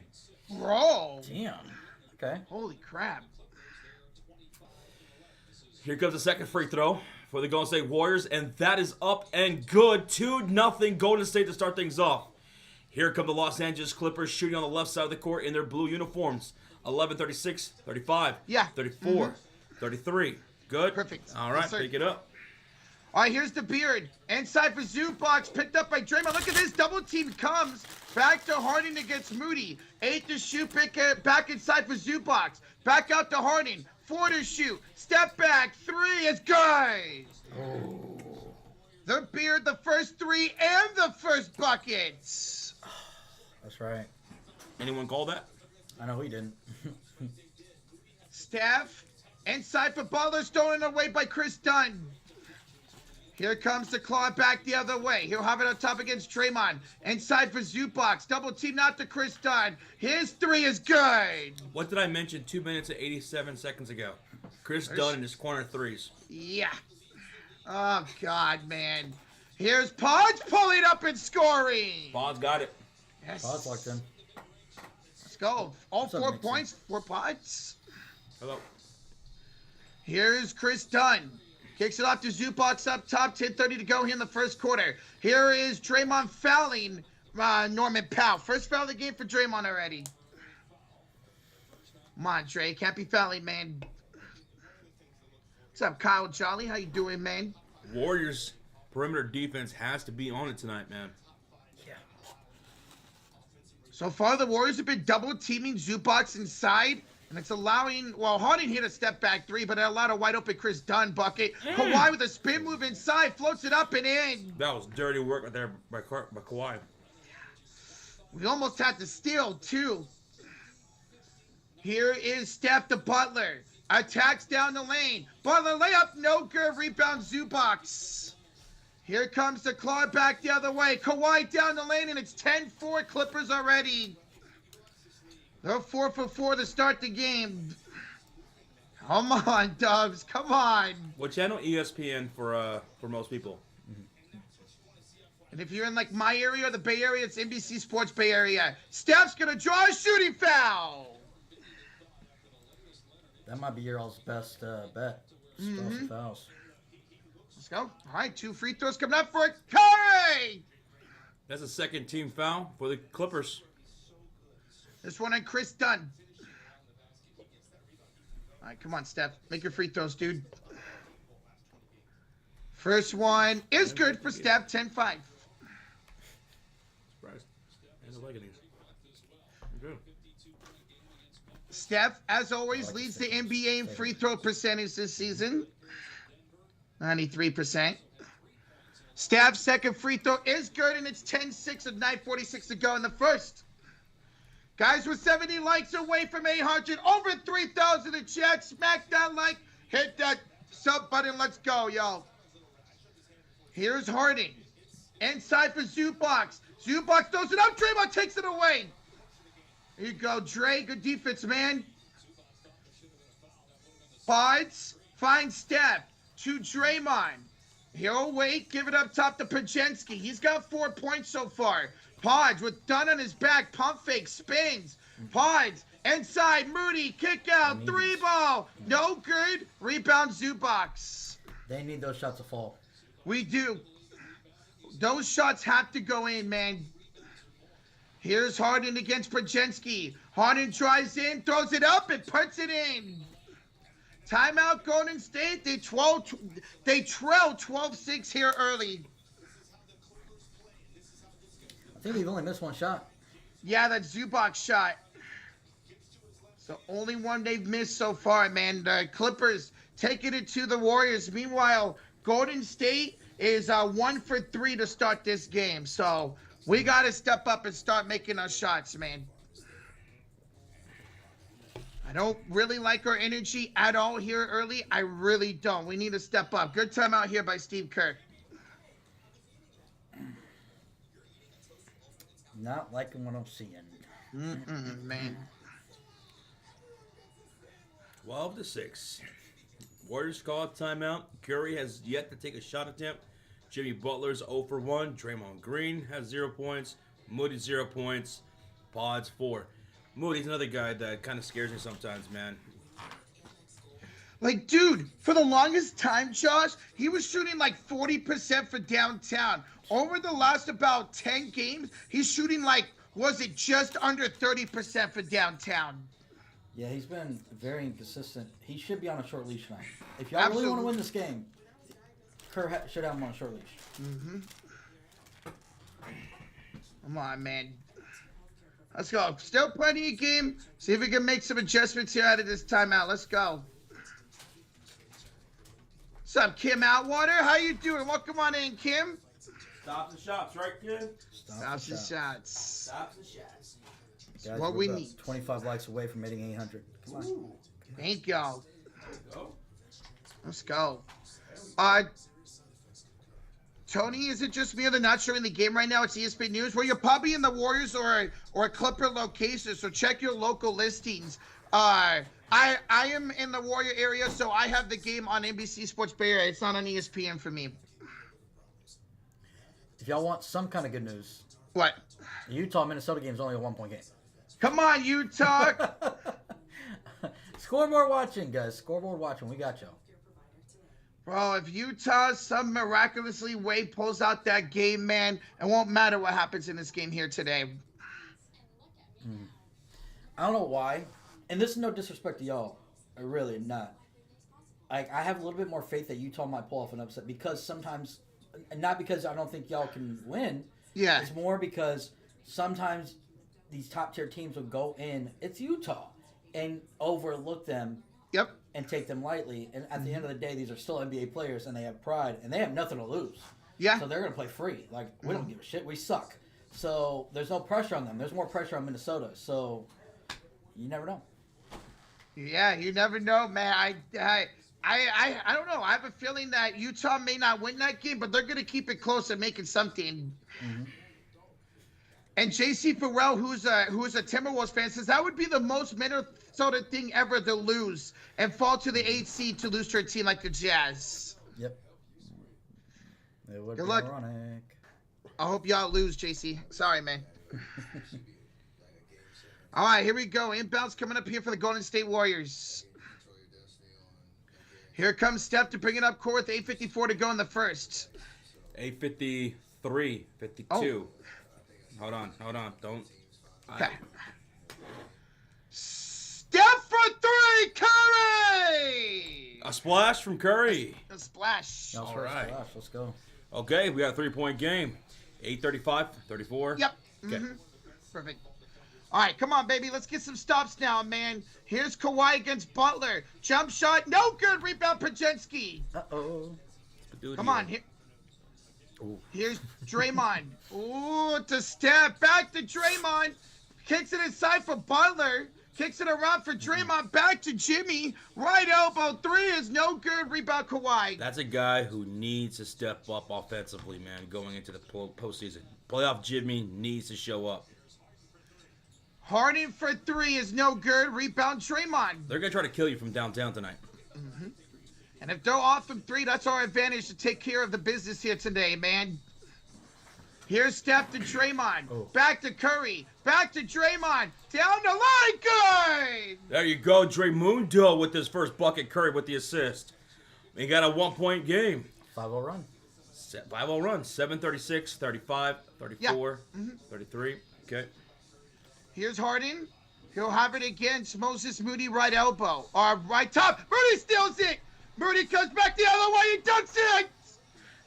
Bro. Damn. Okay. Holy crap. Here comes the second free throw for the Golden State Warriors, and that is up and good. 2-0 Golden State to start things off. Here come the Los Angeles Clippers shooting on the left side of the court in their blue uniforms. 11:36, 35, Yeah. 34, 33. Good. Perfect. All right, Yes, sir. pick it up. All right, here's the beard. Inside for Zubox, picked up by Draymond. Look at this, double team comes. Back to Harding against Moody. 8 to shoot, back inside for Zubox. Back out to Harding. 4 to shoot. Step back, 3 is good. Oh. The beard, the first 3 and the first buckets. That's right. Anyone call that? I know he didn't. Steph, inside for Butler, stolen away by Chris Dunn. Here comes the claw back the other way. He'll have it on top against Draymond. Inside for Zubox. Double team out to Chris Dunn. His 3 is good. What did I mention 2 minutes and 87 seconds ago? Chris Dunn in his corner threes. Yeah. Oh, God, man. Here's Podge pulling up and scoring. Pod's got it. Yes. Pod's locked in. Let's go. All What's up, 4 Nixon? points for Podge. Hello. Here's Chris Dunn. Kicks it off to Zubox up top. 10:30 to go here in the first quarter. Here is Draymond fouling Norman Powell. First foul of the game for Draymond already. Come on, Dre. Can't be fouling, man. What's up, Kyle Jolly? How you doing, man? Warriors perimeter defense has to be on it tonight, man. Yeah. So far, the Warriors have been double teaming Zubox inside. And it's allowing, well, Harding hit a step back 3, but it allowed a wide open Chris Dunn bucket. Kawhi with a spin move inside, floats it up and in. That was dirty work right there by Kawhi. We almost had to steal, too. Here is Steph the Butler. Attacks down the lane. Butler layup, no good. Rebound Zubox. Here comes the claw back the other way. Kawhi down the lane, and it's 10-4 Clippers already. They're 4 for 4 to start the game. Come on, Dubs. Come on. What channel? ESPN for most people. And if you're in like my area or the Bay Area, it's NBC Sports Bay Area. Steph's gonna draw a shooting foul. That might be your all's best bet. Some fouls. Let's go. All right, 2 free throws coming up for Curry. That's a second team foul for the Clippers. This one on Chris Dunn. All right, come on, Steph. Make your free throws, dude. First one is good for Steph, 10-5. Surprised. And the Legacies. Good. Steph, as always, leads the NBA in free throw percentage this season. 93%. Steph's second free throw is good, and it's 10-6 with 9:46 to go in the first. Guys, we're 70 likes away from 800. Over 3,000 in chat. Smack that like. Hit that sub button. Let's go, yo. Here's Harding. Inside for Zubox. Zubox throws it up. Draymond takes it away. Here you go, Dre. Good defense, man. Pods finds Steph to Draymond. He'll wait. Give it up top to Pregame. He's got 4 points so far. Pods with Dunn on his back, pump fake, spins. Pods inside, Moody, kick out, 3 ball, no good. Rebound Zubox. They need those shots to fall. We do. Those shots have to go in, man. Here's Harden against Pregame. Harden drives in, throws it up, and puts it in. Timeout, Golden State. They trail 12-6 here early. I think they've only missed 1 shot. Yeah, that Zubox shot. It's the only one they've missed so far, man. The Clippers taking it to the Warriors. Meanwhile, Golden State is 1 for 3 to start this game. So we got to step up and start making our shots, man. I don't really like our energy at all here early. I really don't. We need to step up. Good timeout here by Steve Kerr. Not liking what I'm seeing. Man. 12-6. Warriors call a timeout. Curry has yet to take a shot attempt. Jimmy Butler's 0 for 1. Draymond Green has 0 points. Moody 0 points. Pods 4. Moody's another guy that kind of scares me sometimes, man. Like, dude, for the longest time, Josh, he was shooting like 40% for downtown. Over the last about 10 games, he's shooting like, was it just under 30% for downtown? Yeah, he's been very inconsistent. He should be on a short leash now. If y'all really want to win this game, Kerr should have him on a short leash. Mm-hmm. Come on, man. Let's go. Still plenty of game. See if we can make some adjustments here out of this timeout. Let's go. What's up, Kim Outwater? How you doing? Welcome on in, Kim. Stops and shots, right, kid? Stops and shots. Stops and shots. Guys, What we're we about need. 25 likes away from hitting 800. Come on. Ooh. Thank y'all. There we go. Let's go. Tony, is it just me or they're not showing the game right now? It's ESPN News. Well, you're probably in the Warriors or a Clipper location, so check your local listings. I am in the Warrior area, so I have the game on NBC Sports Bay Area. It's not on ESPN for me. If y'all want some kind of good news, What? the Utah-Minnesota game is only a 1-point game. Come on, Utah. Scoreboard watching, guys. Scoreboard watching. We got y'all. Bro, if Utah some miraculously way pulls out that game, man, it won't matter what happens in this game here today. I don't know why, and this is no disrespect to y'all. Really not. I have a little bit more faith that Utah might pull off an upset because sometimes, not because I don't think y'all can win. Yeah. It's more because sometimes these top tier teams will go in. It's Utah, and overlook them. Yep. And take them lightly. And at the end of the day, these are still NBA players, and they have pride, and they have nothing to lose. Yeah. So they're going to play free. Like, we don't give a shit. We suck. So there's no pressure on them. There's more pressure on Minnesota. So you never know. Yeah, you never know, man. I don't know. I have a feeling that Utah may not win that game, but they're going to keep it close and make it something. Mm-hmm. And JC Farrell, who's a Timberwolves fan, says that would be the most Minnesota thing ever to lose and fall to the 8th seed to lose to a team like the Jazz. Yep. It would Good be luck. ironic. I hope y'all lose, JC. Sorry, man. All right, here we go. Inbounds coming up here for the Golden State Warriors. Here comes Steph to bring it up court with 8:54 to go in the first. 8:53, 52. Oh. Hold on. Don't. Okay. Steph for three, Curry! A splash from Curry. A splash. That was All first right. splash. Let's go. Okay, we got a 3-point game. 8:35, 34. Yep. Okay. Mm-hmm. Perfect. All right, come on, baby. Let's get some stops now, man. Here's Kawhi against Butler. Jump shot, no good. Rebound, Pajensky. Uh-oh. Come on. Here. Ooh. Here's Draymond. Ooh, to Steph. Back to Draymond. Kicks it inside for Butler. Kicks it around for Draymond. Back to Jimmy. Right elbow. Three is no good. Rebound, Kawhi. That's a guy who needs to step up offensively, man, going into the postseason. Playoff Jimmy needs to show up. Harden for three is no good. Rebound, Draymond. They're going to try to kill you from downtown tonight. Mm-hmm. And if they're off from three, that's our advantage to take care of the business here today, man. Here's Steph to Draymond. Oh. Back to Curry. Back to Draymond. Down the line, good! There you go, Draymundo with his first bucket. Curry with the assist. We got a 1-point game. 5-0 run. 5-0 run. 7:36, 35, 34, Yeah. Mm-hmm. 33. Okay. Here's Harden. He'll have it against Moses Moody, right elbow. Right top. Moody steals it. Moody comes back the other way. He dunks it.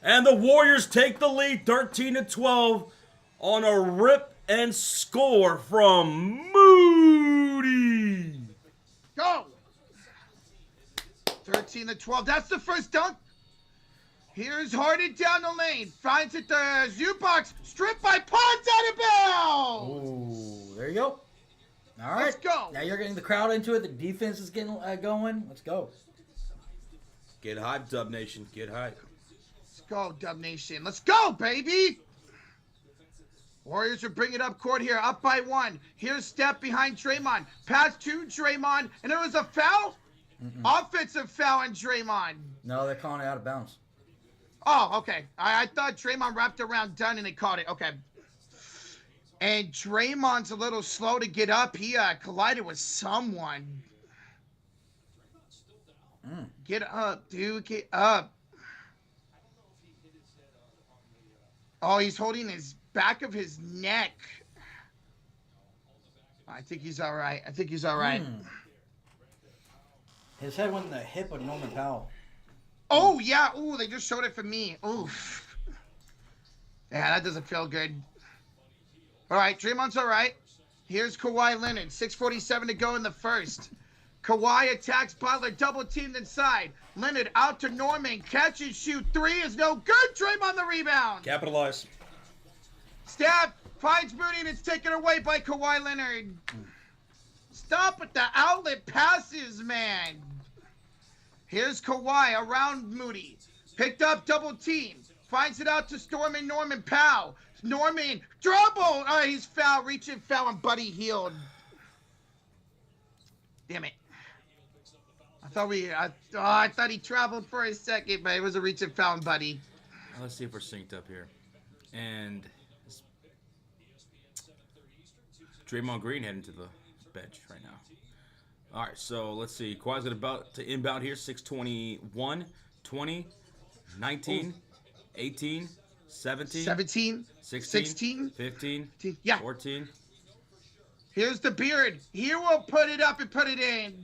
And the Warriors take the lead 13-12 on a rip and score from Moody. Go. 13-12. That's the first dunk. Here's Harden down the lane. Finds it to Zubac. Stripped by Pons out of bounds. Ooh, there you go. All right. Let's go. Now you're getting the crowd into it. The defense is getting going. Let's go. Get hyped, Dub Nation. Get hyped. Let's go, Dub Nation. Let's go, baby. Warriors are bringing up court here, up by one. Here's Steph behind Draymond. Pass to Draymond, and there was a foul? Offensive foul on Draymond. No, they're calling it out of bounds. Oh, okay. I thought Draymond wrapped around done and they caught it. Okay. And Draymond's a little slow to get up. He collided with someone. Get up, dude. Get up. Oh, he's holding his back of his neck. I think he's all right. His head went in the hip of Norman Powell. Oh, yeah. Ooh, they just showed it for me. Oof. Yeah, that doesn't feel good. All right, Draymond's all right. Here's Kawhi Leonard. 6:47 to go in the first. Kawhi attacks Butler, double teamed inside. Leonard out to Norman. Catch and shoot. Three is no good. Draymond the rebound. Capitalize. Steph finds Moody and it's taken away by Kawhi Leonard. Stop with the outlet passes, man. Here's Kawhi around Moody. Picked up, double team. Finds it out to Storm and Norman Powell. Norman, dribble. Oh, he's foul. Reaching foul and Buddy Hield. Damn it. I thought he traveled for a second, but it was a reaching foul and Buddy. Let's see if we're synced up here. And Draymond Green heading to the bench right now. All right, so let's see. Kawhi's about to inbound here. 6:21, 20, 19, 18, 17, 16, 15, yeah. 14. Here's the beard. He will put it up and put it in.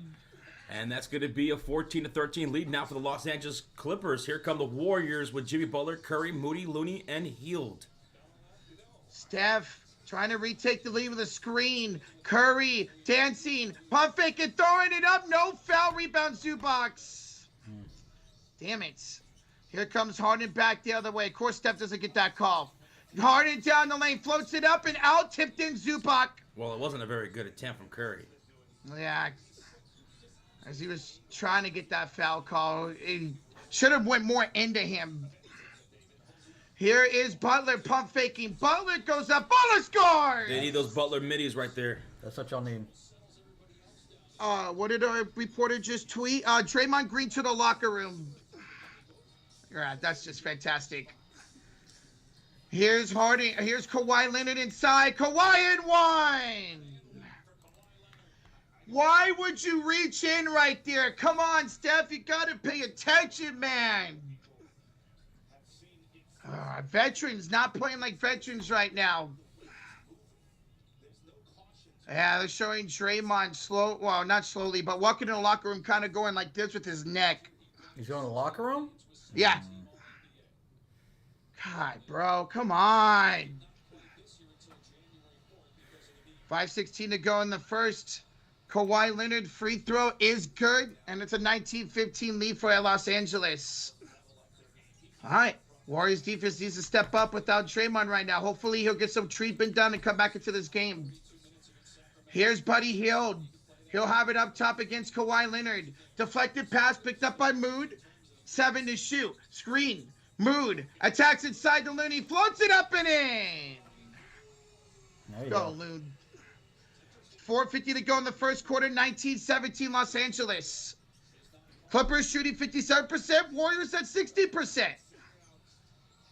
And that's going to be a 14-13 lead now for the Los Angeles Clippers. Here come the Warriors with Jimmy Butler, Curry, Moody, Looney, and Hield. Steph trying to retake the lead with a screen. Curry dancing, pump fake and throwing it up. No foul, rebound Zubac. Damn it. Here comes Harden back the other way. Of course, Steph doesn't get that call. Harden down the lane, floats it up and out, tipped in Zubac. Well, it wasn't a very good attempt from Curry. Yeah. As he was trying to get that foul call, he should have went more into him. Here is Butler pump faking. Butler goes up. Butler scores! They need those Butler middies right there. That's what y'all need. What did our reporter just tweet? Draymond Green to the locker room. Yeah, that's just fantastic. Here's Harden. Here's Kawhi Leonard inside. Kawhi in one. Why would you reach in right there? Come on, Steph. You got to pay attention, man. Veterans not playing like veterans right now. Yeah, they're showing Draymond slow. Well, not slowly, but walking in the locker room kind of going like this with his neck. He's going to the locker room? Yeah. God, bro. Come on. 5:16 to go in the first. Kawhi Leonard free throw is good, and it's a 19-15 lead for Los Angeles. All right. Warriors defense needs to step up without Draymond right now. Hopefully he'll get some treatment done and come back into this game. Here's Buddy Hield. He'll have it up top against Kawhi Leonard. Deflected pass picked up by Mood. 7 to shoot. Screen. Mood attacks inside the Looney. Floats it up and in. Go, Loon. 4:50 to go in the first quarter. 19-17 Los Angeles. Clippers shooting 57%. Warriors at 60%.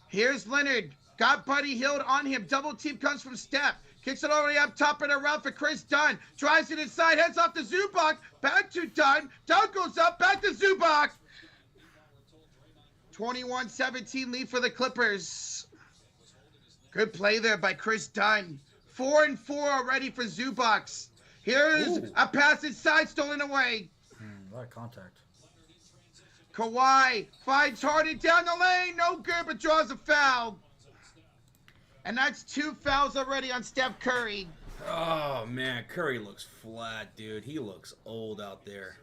Here's Leonard. Got Buddy Hield on him. Double team comes from Steph. Kicks it all the way up top and around for Chris Dunn. Drives it inside. Heads off to Zubac. Back to Dunn. Dunn goes up. Back to Zubac. 21-17 lead for the Clippers. Good play there by Chris Dunn. 4 and 4 already for Zubac. Here's a pass inside, stolen away. A lot of contact. Kawhi finds Harden down the lane. No good, but draws a foul. And that's 2 fouls already on Steph Curry. Oh, man. Curry looks flat, dude. He looks old out there.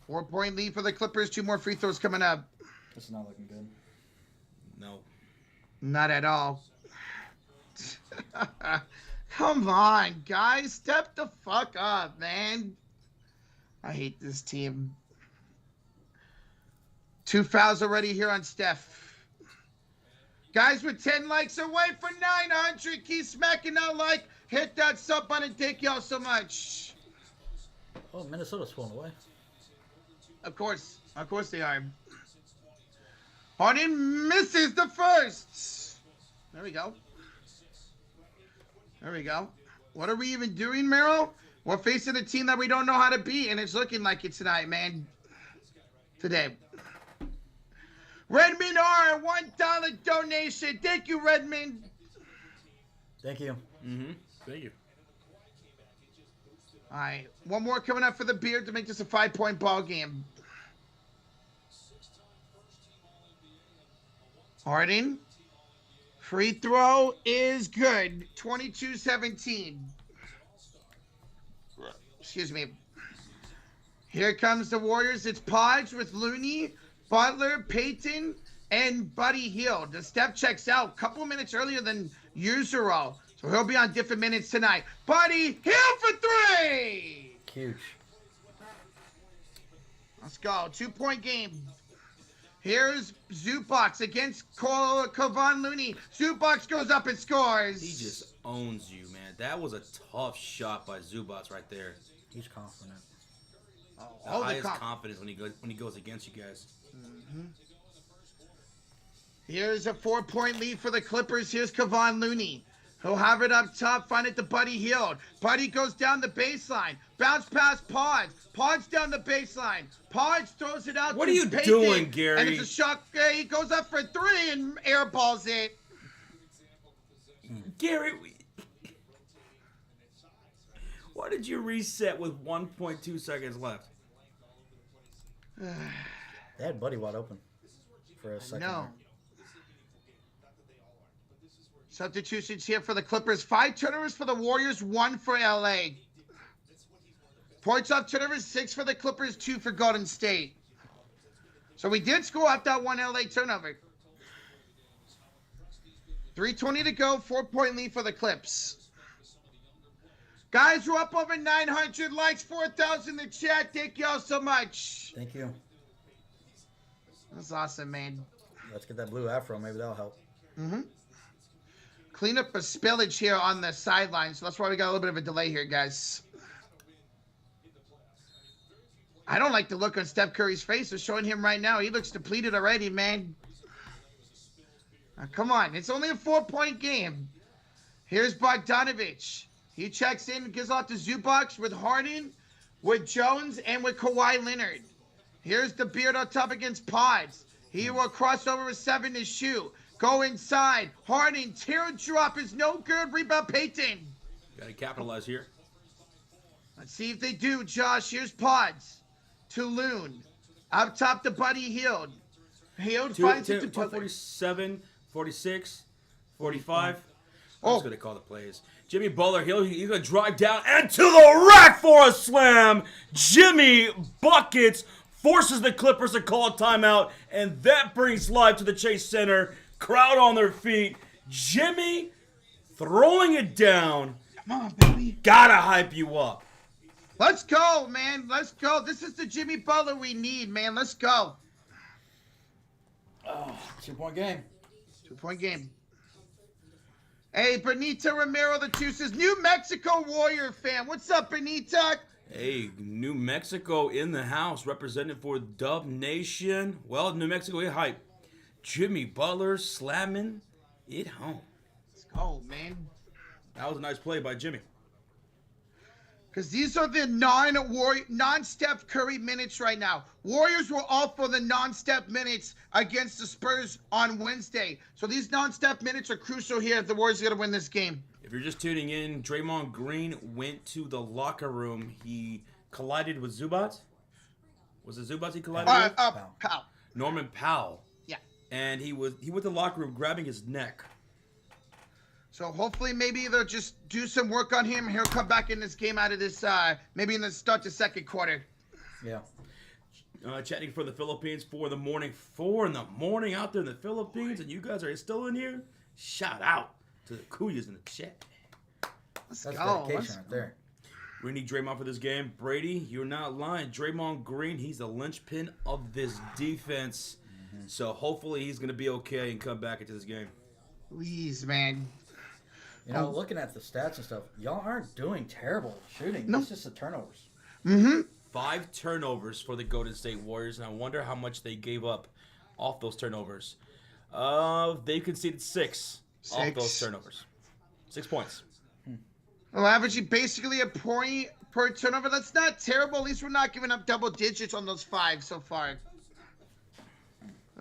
4-point lead for the Clippers. 2 more free throws coming up. This is not looking good. No. Not at all. Come on, guys. Step the fuck up, man. I hate this team. 2 fouls already here on Steph. Guys, we're 10 likes away for 900. Keep smacking that like. Hit that sub button. Thank y'all so much. Oh, Minnesota's pulling away. Of course they are. Harden misses the first. There we go. There we go. What are we even doing, Merrill? We're facing a team that we don't know how to beat, and it's looking like it tonight, man. Today. Redmond R, $1 donation. Thank you, Redmond. Thank you. Thank you. All right, one more coming up for the beard to make this a 5-point ball game. Harden. Free throw is good. 22-17. Excuse me. Here comes the Warriors. It's Podge with Looney, Butler, Payton, and Buddy Hield. The step checks out a couple minutes earlier than usual. So he'll be on different minutes tonight. Buddy Hield for 3! Huge. Let's go. 2-point game. Here's Zubac against Kevon Looney. Zubac goes up and scores. He just owns you, man. That was a tough shot by Zubac right there. He's confident. The highest confidence when he goes against you guys. Mm-hmm. Here's a 4-point lead for the Clippers. Here's Kevon Looney. He'll have it up top, find it to Buddy Hield. Buddy goes down the baseline. Bounce past Podge. Podge down the baseline. Podge throws it out. What to are you Payton, doing, Gary? And it's a shot. He goes up for 3 and airballs it. Gary, why did you reset with 1.2 seconds left? They had Buddy wide open for a second. No. Substitutions here for the Clippers. 5 turnovers for the Warriors, 1 for LA. Points off turnovers, 6 for the Clippers, 2 for Golden State. So we did score off that 1 LA turnover. 3:20 to go, 4-point lead for the Clips. Guys, we're up over 900 likes, 4,000 in the chat. Thank you all so much. Thank you. That's awesome, man. Let's get that blue afro. Maybe that'll help. Mm-hmm. Clean up a spillage here on the sideline, so that's why we got a little bit of a delay here, guys. I don't like the look on Steph Curry's face. They're showing him right now. He looks depleted already, man. Now, come on. It's only a 4-point game. Here's Bogdanovich. He checks in, gives off to Zubac with Harden, with Jones, and with Kawhi Leonard. Here's the beard on top against Pods. He will cross over with 7 to shoot. Go inside. Harden, teardrop is no good. Rebound Payton. Got to capitalize here. Let's see if they do, Josh. Here's Pods. To Loon. Up top to Buddy Hield. Hield finds it to 247, 46, 45. Oh. That's going to call the plays. Jimmy Butler, he's going to drive down and to the rack for a slam. Jimmy buckets, forces the Clippers to call a timeout, and that brings life to the Chase Center. Crowd on their feet. Jimmy throwing it down. Come on, baby. Gotta hype you up. Let's go, man. Let's go. This is the Jimmy Butler we need, man. Let's go. Oh, 2-point game. 2-point game. Hey, Benito Romero, the Juices, New Mexico Warrior fan. What's up, Benito? Hey, New Mexico in the house, represented for Dub Nation. Well, New Mexico, you hype. Jimmy Butler slamming it home. Let's go, man. That was a nice play by Jimmy. Because these are the non-Steph Curry minutes right now. Warriors were all for the non-Steph minutes against the Spurs on Wednesday. So these non-Steph minutes are crucial here if the Warriors are going to win this game. If you're just tuning in, Draymond Green went to the locker room. He collided with Zubac. Was it Zubac he collided with? Powell. Norman Powell. Yeah. And he went to the locker room grabbing his neck. So hopefully maybe they'll just do some work on him. He'll come back in this game out of this, maybe in the start the second quarter. Yeah. Chatting for the Philippines, 4 in the morning. 4 in the morning out there in the Philippines, and you guys are still in here? Shout out to the Kuyas in the chat. That's dedication right there. We need Draymond for this game. Brady, you're not lying. Draymond Green, he's the linchpin of this defense. Mm-hmm. So hopefully he's going to be okay and come back into this game. Please, man. You know, looking at the stats and stuff, y'all aren't doing terrible shooting. No. It's just the turnovers. Mm-hmm. 5 turnovers for the Golden State Warriors, and I wonder how much they gave up off those turnovers. They conceded 6 off those turnovers. 6 points. Well, averaging basically a point per turnover. That's not terrible. At least we're not giving up double digits on those 5 so far.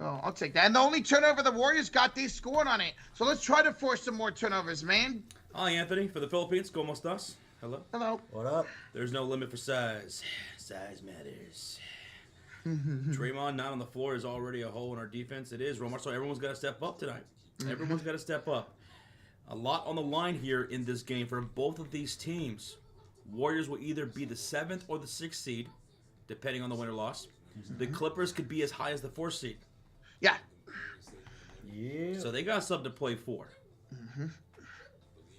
Oh, I'll take that. And the only turnover the Warriors got, they scored on it. So let's try to force some more turnovers, man. Hi, Anthony, for the Philippines. ¿Cómo estás? Hello? Hello. What up? There's no limit for size. Size matters. Draymond not on the floor is already a hole in our defense. It is, Romar, so everyone's got to step up tonight. Everyone's got to step up. A lot on the line here in this game for both of these teams. Warriors will either be the 7th or the 6th seed, depending on the win or loss. The Clippers could be as high as the 4th seed. Yeah. Yeah. So they got something to play for.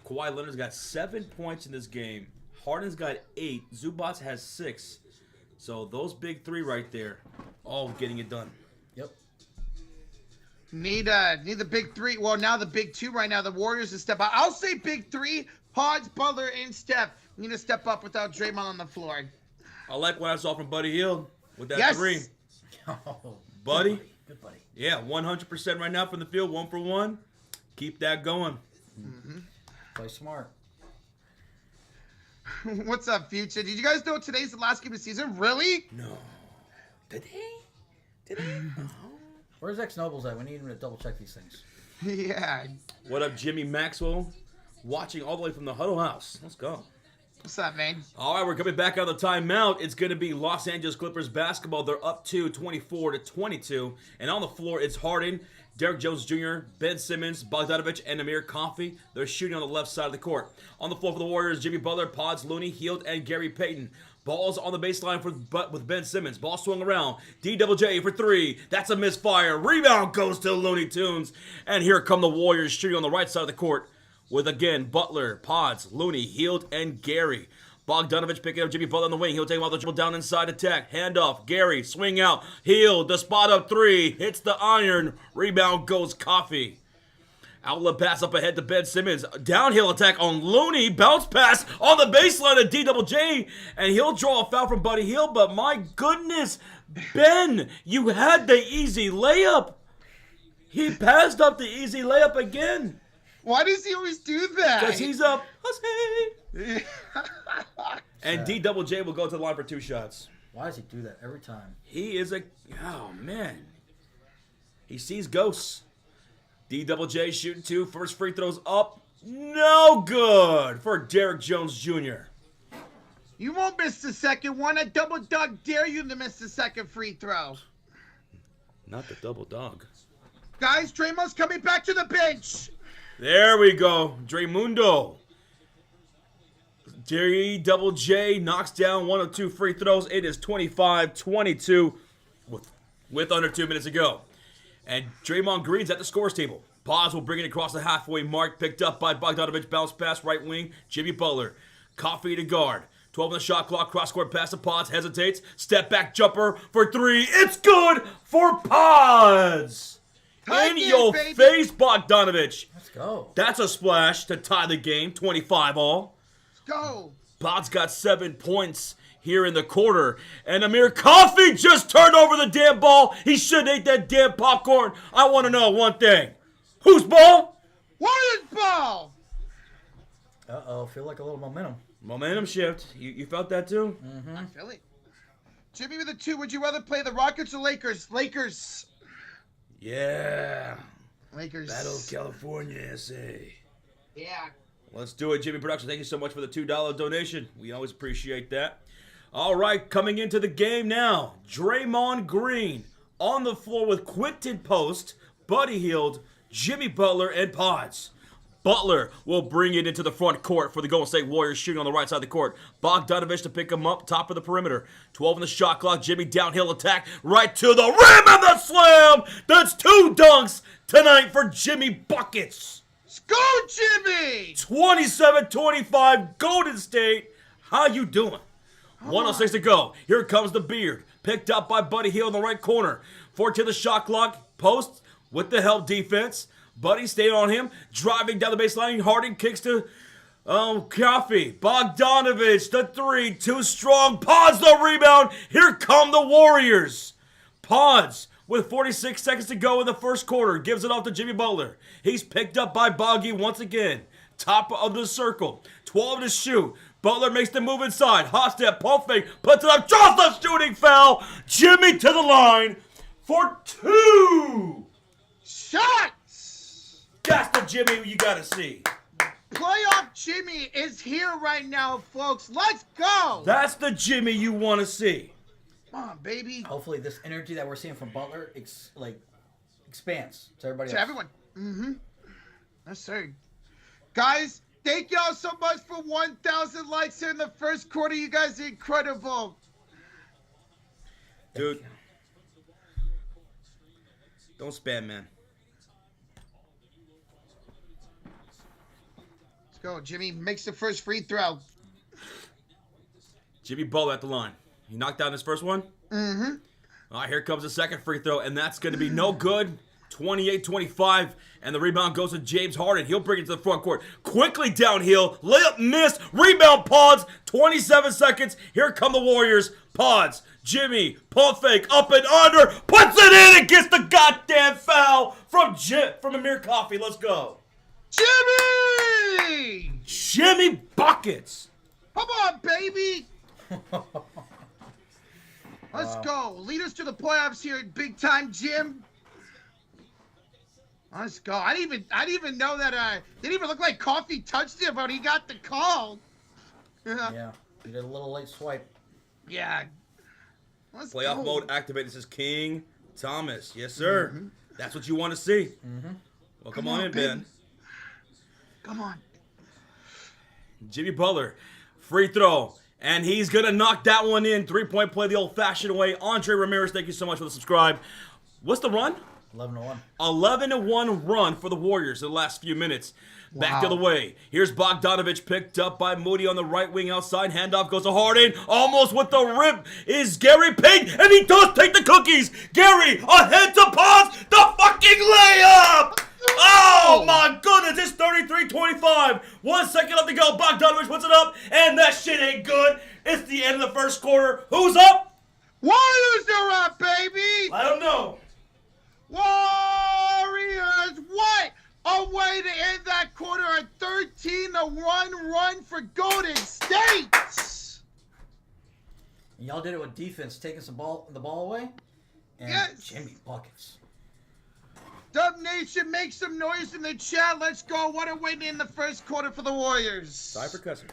Kawhi Leonard's got 7 points in this game. Harden's got 8. Zubats has 6. So those big 3 right there, all getting it done. Yep. Need the big 3. Well, now the big 2 right now. The Warriors to step out. I'll say big 3. Pods, Butler, and Steph need to step up without Draymond on the floor. I like what I saw from Buddy Hield with that Yes. 3. Oh, Buddy? Good buddy. Yeah, 100% right now from the field, 1 for 1. Keep that going. Play smart. What's up, Future? Did you guys know today's the last game of the season? Really? No. Did they? Where's X Nobles at? We need him to double check these things. Yeah. What up, Jimmy Maxwell? Watching all the way from the Huddle House. Let's go. What's up, man? All right, we're coming back out of the timeout. It's going to be Los Angeles Clippers basketball. They're up 24-22. And on the floor, it's Harden, Derek Jones Jr., Ben Simmons, Bogdanovich, and Amir Coffey. They're shooting on the left side of the court. On the floor for the Warriors, Jimmy Butler, Pods, Looney, Hield, and Gary Payton. Ball's on the baseline with Ben Simmons. Ball swung around. DJJ for 3. That's a misfire. Rebound goes to Looney Tunes. And here come the Warriors shooting on the right side of the court with, again, Butler, Pods, Looney, Hield, and Gary. Bogdanovich picking up Jimmy Butler on the wing. He'll take him off the dribble down inside attack. Handoff. Gary. Swing out. Hield. The spot up 3. Hits the iron. Rebound goes Coffey. Outlet pass up ahead to Ben Simmons. Downhill attack on Looney. Bounce pass on the baseline of DJJ. And he'll draw a foul from Buddy Hield. But my goodness, Ben, you had the easy layup. He passed up the easy layup again. Why does he always do that? Because he's up. And DJJ will go to the line for 2 shots. Why does he do that every time? He is oh man. He sees ghosts. DJJ shooting 2. First free throws up. No good for Derek Jones Jr. You won't miss the second one. I double dog dare you to miss the second free throw. Not the double dog. Guys, Draymond's coming back to the bench. There we go. Draymundo. DJJ knocks down 1 of 2 free throws. It is 25-22 with under 2 minutes to go. And Draymond Green's at the scores table. Paz will bring it across the halfway mark. Picked up by Bogdanovich. Bounce pass right wing. Jimmy Butler. Coffey to guard. 12 on the shot clock. Cross-court pass to Paz. Hesitates. Step back jumper for 3. It's good for Paz. In your face, Bogdanovich. Let's go. That's a splash to tie the game. 25 all. Let's go. Paz got 7 points here in the quarter. And Amir Coffey just turned over the damn ball. He should have ate that damn popcorn. I want to know one thing. Whose ball? Warriors ball. Uh-oh. Feel like a little momentum. Momentum shift. You felt that too? I feel it. Jimmy with a 2. Would you rather play the Rockets or Lakers? Lakers. Yeah. Lakers. Battle of California, SA. Yeah. Let's do it, Jimmy Production. Thank you so much for the $2 donation. We always appreciate that. All right, coming into the game now. Draymond Green on the floor with Quentin Post, Buddy Hield, Jimmy Butler, and Pods. Butler will bring it into the front court for the Golden State Warriors, shooting on the right side of the court. Bogdanovich to pick him up, top of the perimeter. 12 on the shot clock. Jimmy downhill attack, right to the rim and the slam. That's 2 dunks tonight for Jimmy Buckets. Let's go, Jimmy. 27-25, Golden State. How you doing? 106 to go. Here comes the beard. Picked up by Buddy Hield in the right corner. 14 the shot clock. Post with the help defense. Buddy stayed on him. Driving down the baseline. Harden kicks to Coffey. Bogdanovich, the 3. Too strong. Pods the rebound. Here come the Warriors. Pods with 46 seconds to go in the first quarter. Gives it off to Jimmy Butler. He's picked up by Boggy once again. Top of the circle. 12 to shoot. Butler makes the move inside. Hot step, pump fake, puts it up, draws the shooting foul. Jimmy to the line for 2. Shots. That's the Jimmy you gotta see. playoff Jimmy is here right now, folks. Let's go. That's the Jimmy you want to see. Come on, baby. Hopefully, this energy that we're seeing from Butler expands to everybody else. To everyone. Mm-hmm. Yes, sir. Guys, thank y'all so much for 1,000 likes here in the first quarter. You guys are incredible. Dude. Don't spam, man. Let's go. Jimmy makes the first free throw. Jimmy Butler at the line. He knocked down his first one. Mm-hmm. All right, here comes the second free throw, and that's going to be no good. 28-25, and the rebound goes to James Harden. He'll bring it to the front court. Quickly downhill. Layup missed. Rebound pods. 27 seconds. Here come the Warriors. Pods. Jimmy. Pump fake. Up and under. Puts it in and gets the goddamn foul from Amir Coffey. Let's go. Jimmy! Jimmy buckets. Come on, baby. Let's go. Lead us to the playoffs here at Big Time Jim. Let's go. I didn't even know that didn't even look like Coffee touched it, but he got the call. Yeah. He did a little late swipe. Yeah. Let's Playoff go. mode activated. This is King Thomas. Yes, sir. Mm-hmm. That's what you want to see. Mm-hmm. Well, come on in, baby. Ben. Come on. Jimmy Butler, free throw. And he's going to knock that one in. 3-point play the old-fashioned way. Andre Ramirez, thank you so much for the subscribe. What's the run? 11-1. 11-1 run for the Warriors in the last few minutes. Back to the way. Here's Bogdanovich picked up by Moody on the right wing outside. Handoff goes to Harden. Almost with the rip is Gary Payton. And he does take the cookies. Gary ahead to Pons. The fucking layup. Oh my goodness. It's 33-25. 1 second left to go. Bogdanovich puts it up. And that shit ain't good. It's the end of the first quarter. Who's up? Warriors are up, baby. I don't know. Warriors, what a way to end that quarter, a 13-1 run for Golden State. Y'all did it with defense, taking the ball away, and Yes. Jimmy buckets. Dub Nation, make some noise in the chat. Let's go. What a way to end the first quarter for the Warriors. Sorry for cussing.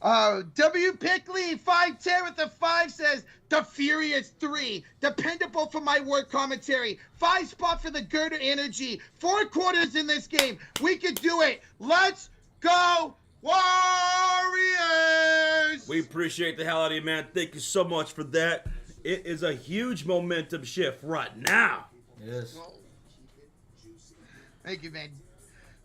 W. Pickley, 510 with the 5 says, the Furious 3, dependable for my work commentary. 5 spot for the Girder energy. 4 quarters in this game. We can do it. Let's go, Warriors! We appreciate the hell out of you, man. Thank you so much for that. It is a huge momentum shift right now. It is. Thank you, man.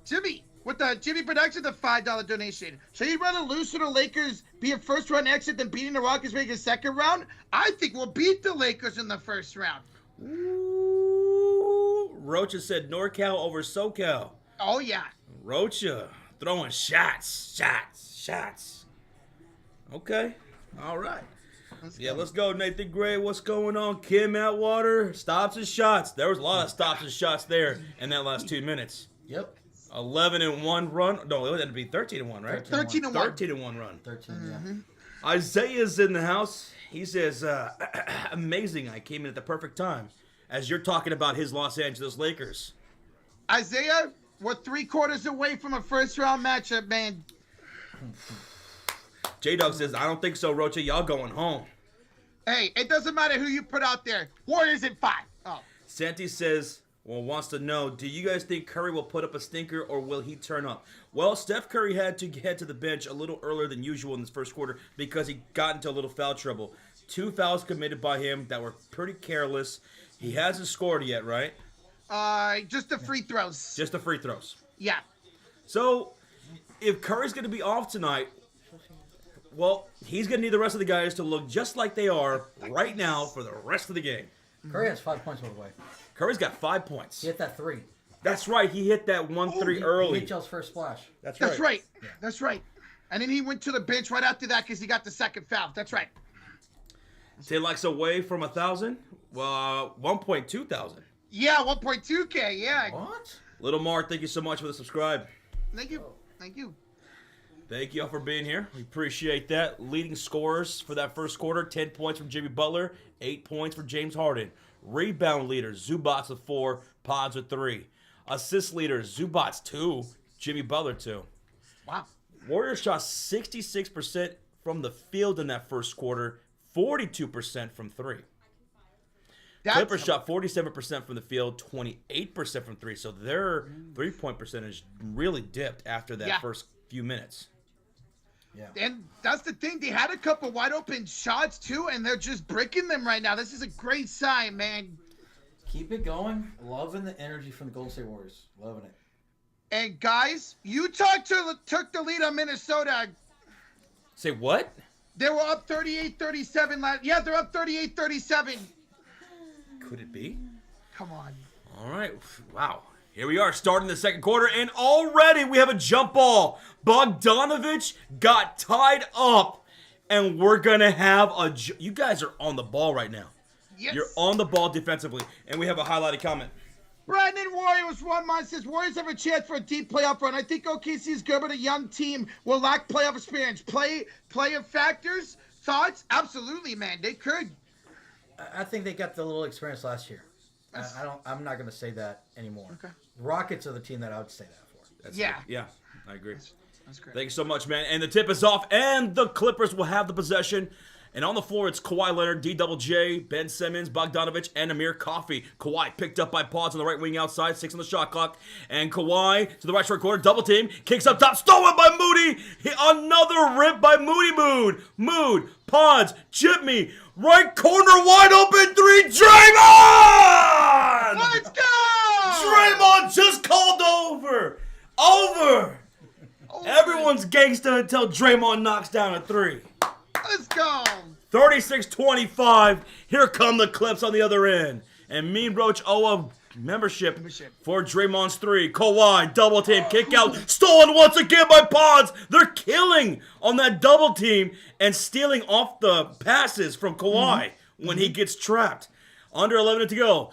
Jimmy, with the Jimmy Production, the $5 donation. Should you rather lose to the Lakers, be a first-round exit, than beating the Rockets making a second round? I think we'll beat the Lakers in the first round. Ooh. Rocha said NorCal over SoCal. Oh, yeah. Rocha throwing shots. Okay. All right. Let's go. Nathan Gray, what's going on? Kim Atwater, stops and shots. There was a lot of stops and shots there in that last 2 minutes. Yep. 11-1 run. No, it would be 13-1, right? 13-1. 13-1 run. 13, Mm-hmm. yeah. Isaiah's in the house. He says, amazing. I came in at the perfect time as you're talking about his Los Angeles Lakers. Isaiah, we're 3 quarters away from a first-round matchup, man. J-Dog says, I don't think so, Rocha. Y'all going home. Hey, it doesn't matter who you put out there. Warriors in 5. Oh. Santi says, wants to know, do you guys think Curry will put up a stinker or will he turn up? Well, Steph Curry had to head to the bench a little earlier than usual in this first quarter because he got into a little foul trouble. 2 fouls committed by him that were pretty careless. He hasn't scored yet, right? Just the free throws. Just the free throws. Yeah. So, if Curry's going to be off tonight, well, he's going to need the rest of the guys to look just like they are right now for the rest of the game. Curry has 5 points, by the way. Curry's got 5 points. He hit that 3. That's right. He hit that 1-3 early. He hit y'all's first splash. That's right. Yeah. That's right. And then he went to the bench right after that because he got the second foul. That's right. 10 likes away from 1,000. Well, 1.2 thousand. Yeah, 1.2K. Yeah. What? Little Mark, thank you so much for the subscribe. Thank you. Thank you. Thank you all for being here. We appreciate that. Leading scorers for that first quarter, 10 points from Jimmy Butler, 8 points for James Harden. Rebound leaders, Zubats with 4, Pods with 3. Assist leader, Zubats 2, Jimmy Butler 2. Wow. Warriors shot 66% from the field in that first quarter, 42% from 3. Clippers shot 47% from the field, 28% from 3. So their 3-point percentage really dipped after that first few minutes. Yeah. And that's the thing. They had a couple wide open shots too, and they're just breaking them right now. This is a great sign, man. Keep it going. Loving the energy from the Golden State Warriors. Loving it. And guys, Utah took the lead on Minnesota. Say what? They were up 38-37 last. Yeah, they're up 38-37. Could it be? Come on. All right. Wow. Here we are starting the second quarter, and already we have a jump ball. Bogdanovich got tied up, and we're going to have a... You guys are on the ball right now. Yes. You're on the ball defensively, and we have a highlighted comment. Brandon Warriors 1 month says Warriors have a chance for a deep playoff run. I think OKC is good, but a young team will lack playoff experience. Player factors, thoughts? Absolutely, man. They could. I think they got the little experience last year. I'm not going to say that anymore. Okay. Rockets are the team that I would say that for. Yeah. Yeah, I agree. That's great. Thank you so much, man. And the tip is off, and the Clippers will have the possession. And on the floor, it's Kawhi Leonard, DJJ, Ben Simmons, Bogdanovich, and Amir Coffey. Kawhi picked up by Pods on the right wing outside, 6 on the shot clock. And Kawhi to the right short corner, double team, kicks up top, stolen by Moody. Another rip by Moody. Mood, Pods, Jimmy, right corner, wide open 3, Draymond! Let's go! Draymond just called over. Everyone's gangsta until Draymond knocks down a 3. Let's go. 36-25. Here come the Clips on the other end. And Mean Roach owe a membership for Draymond's 3. Kawhi, double team, kick out. Stolen once again by Pods. They're killing on that double team and stealing off the passes from Kawhi when he gets trapped. Under 11 to go.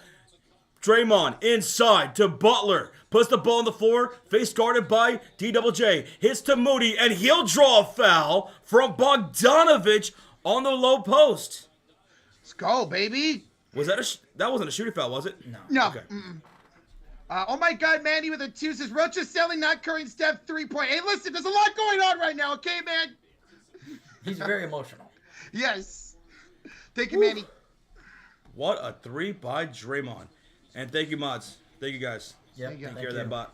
Draymond inside to Butler. Puts the ball on the floor. Face guarded by DJJ. Hits to Moody, and he'll draw a foul from Bogdanovich on the low post. Let's go, baby. Was that that wasn't a shooting foul, was it? No. Okay. Oh my God, Manny with a 2 says Roach is selling, not Curry and Steph 3-point. Hey, listen, there's a lot going on right now, okay, man? He's very emotional. Yes. Thank you, Manny. What a 3 by Draymond. And thank you, mods. Thank you, guys. Yep, Take care of that bot.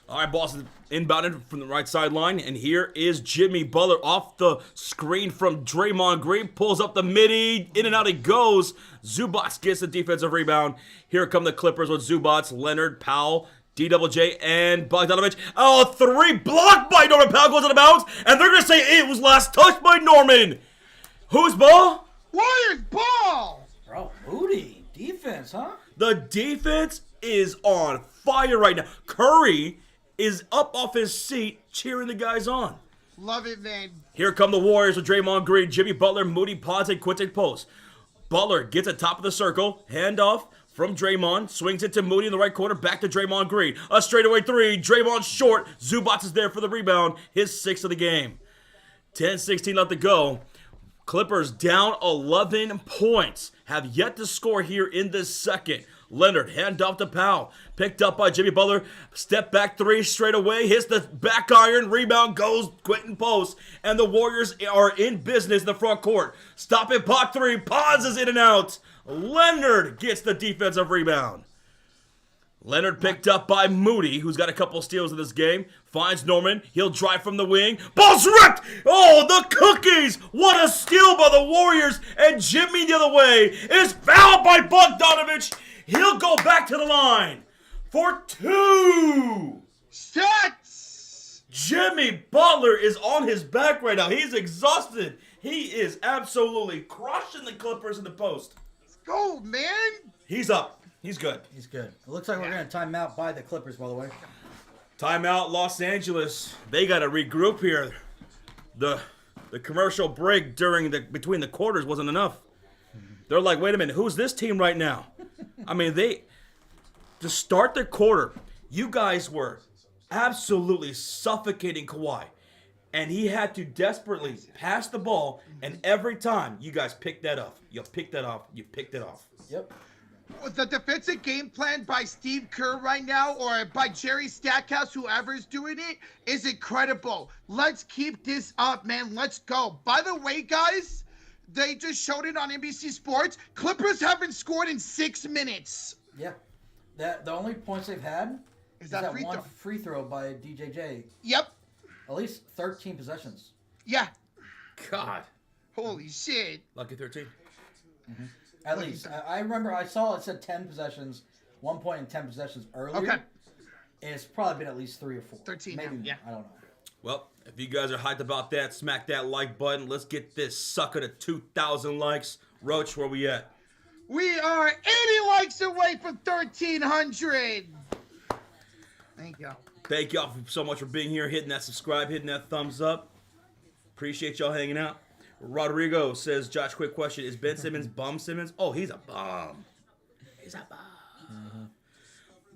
All right, Boston inbounded from the right sideline, and here is Jimmy Butler off the screen from Draymond Green. Pulls up the midi, in and out he goes. Zubats gets the defensive rebound. Here come the Clippers with Zubats, Leonard, Powell, DJJ, and Bogdanovich. Oh, 3 blocked by Norman. Powell goes out of bounds, and they're going to say it was last touched by Norman. Whose ball? Warriors ball. Bro, Moody. Defense, huh? The defense is on fire right now. Curry is up off his seat cheering the guys on. Love it, man. Here come the Warriors with Draymond Green, Jimmy Butler, Moody, Pods, and Quinton Post. Butler gets at top of the circle, handoff from Draymond, swings it to Moody in the right corner, back to Draymond Green. A straightaway 3, Draymond short. Zubats is there for the rebound, his 6th of the game. 10-16 left to go. Clippers down 11 points. Have yet to score here in this second. Leonard, handoff to Powell. Picked up by Jimmy Butler. Step back 3 straight away. Hits the back iron. Rebound goes Quinton Post. And the Warriors are in business in the front court. Stop it, Pac 3. Pauses in and out. Leonard gets the defensive rebound. Leonard picked up by Moody, who's got a couple steals in this game. Finds Norman. He'll drive from the wing. Ball's ripped! Oh, the cookies! What a steal by the Warriors! And Jimmy the other way is fouled by Bogdanovich. He'll go back to the line for 2. Shots! Jimmy Butler is on his back right now. He's exhausted. He is absolutely crushing the Clippers in the post. Let's go, man. He's up. He's good. He's good. It looks like we're going to time out by the Clippers, by the way. Timeout, Los Angeles. They got to regroup here. The commercial break between the quarters wasn't enough. They're like, wait a minute, who's this team right now? I mean, to start the quarter, you guys were absolutely suffocating Kawhi. And he had to desperately pass the ball, and every time you guys picked that up. You picked that off. You picked it off. Yep. The defensive game plan by Steve Kerr right now, or by Jerry Stackhouse, whoever's doing it, is incredible. Let's keep this up, man. Let's go. By the way, guys, they just showed it on NBC Sports. Clippers haven't scored in 6 minutes. Yeah. The only points they've had is that one free throw by DJJ. Yep. At least 13 possessions. Yeah. God. Holy shit. Lucky 13. Mm-hmm. At least. I remember I saw it said 10 possessions, 1 point and 10 possessions earlier. Okay. And it's probably been at least 3 or 4. 13 maybe now, yeah. I don't know. Well, if you guys are hyped about that, smack that like button. Let's get this sucker to 2,000 likes. Roach, where we at? We are 80 likes away from 1,300. Thank y'all. Thank y'all so much for being here, hitting that subscribe, hitting that thumbs up. Appreciate y'all hanging out. Rodrigo says, Josh, quick question. Is Ben Simmons bum Simmons? Oh, he's a bum. He's a bum. Mm-hmm.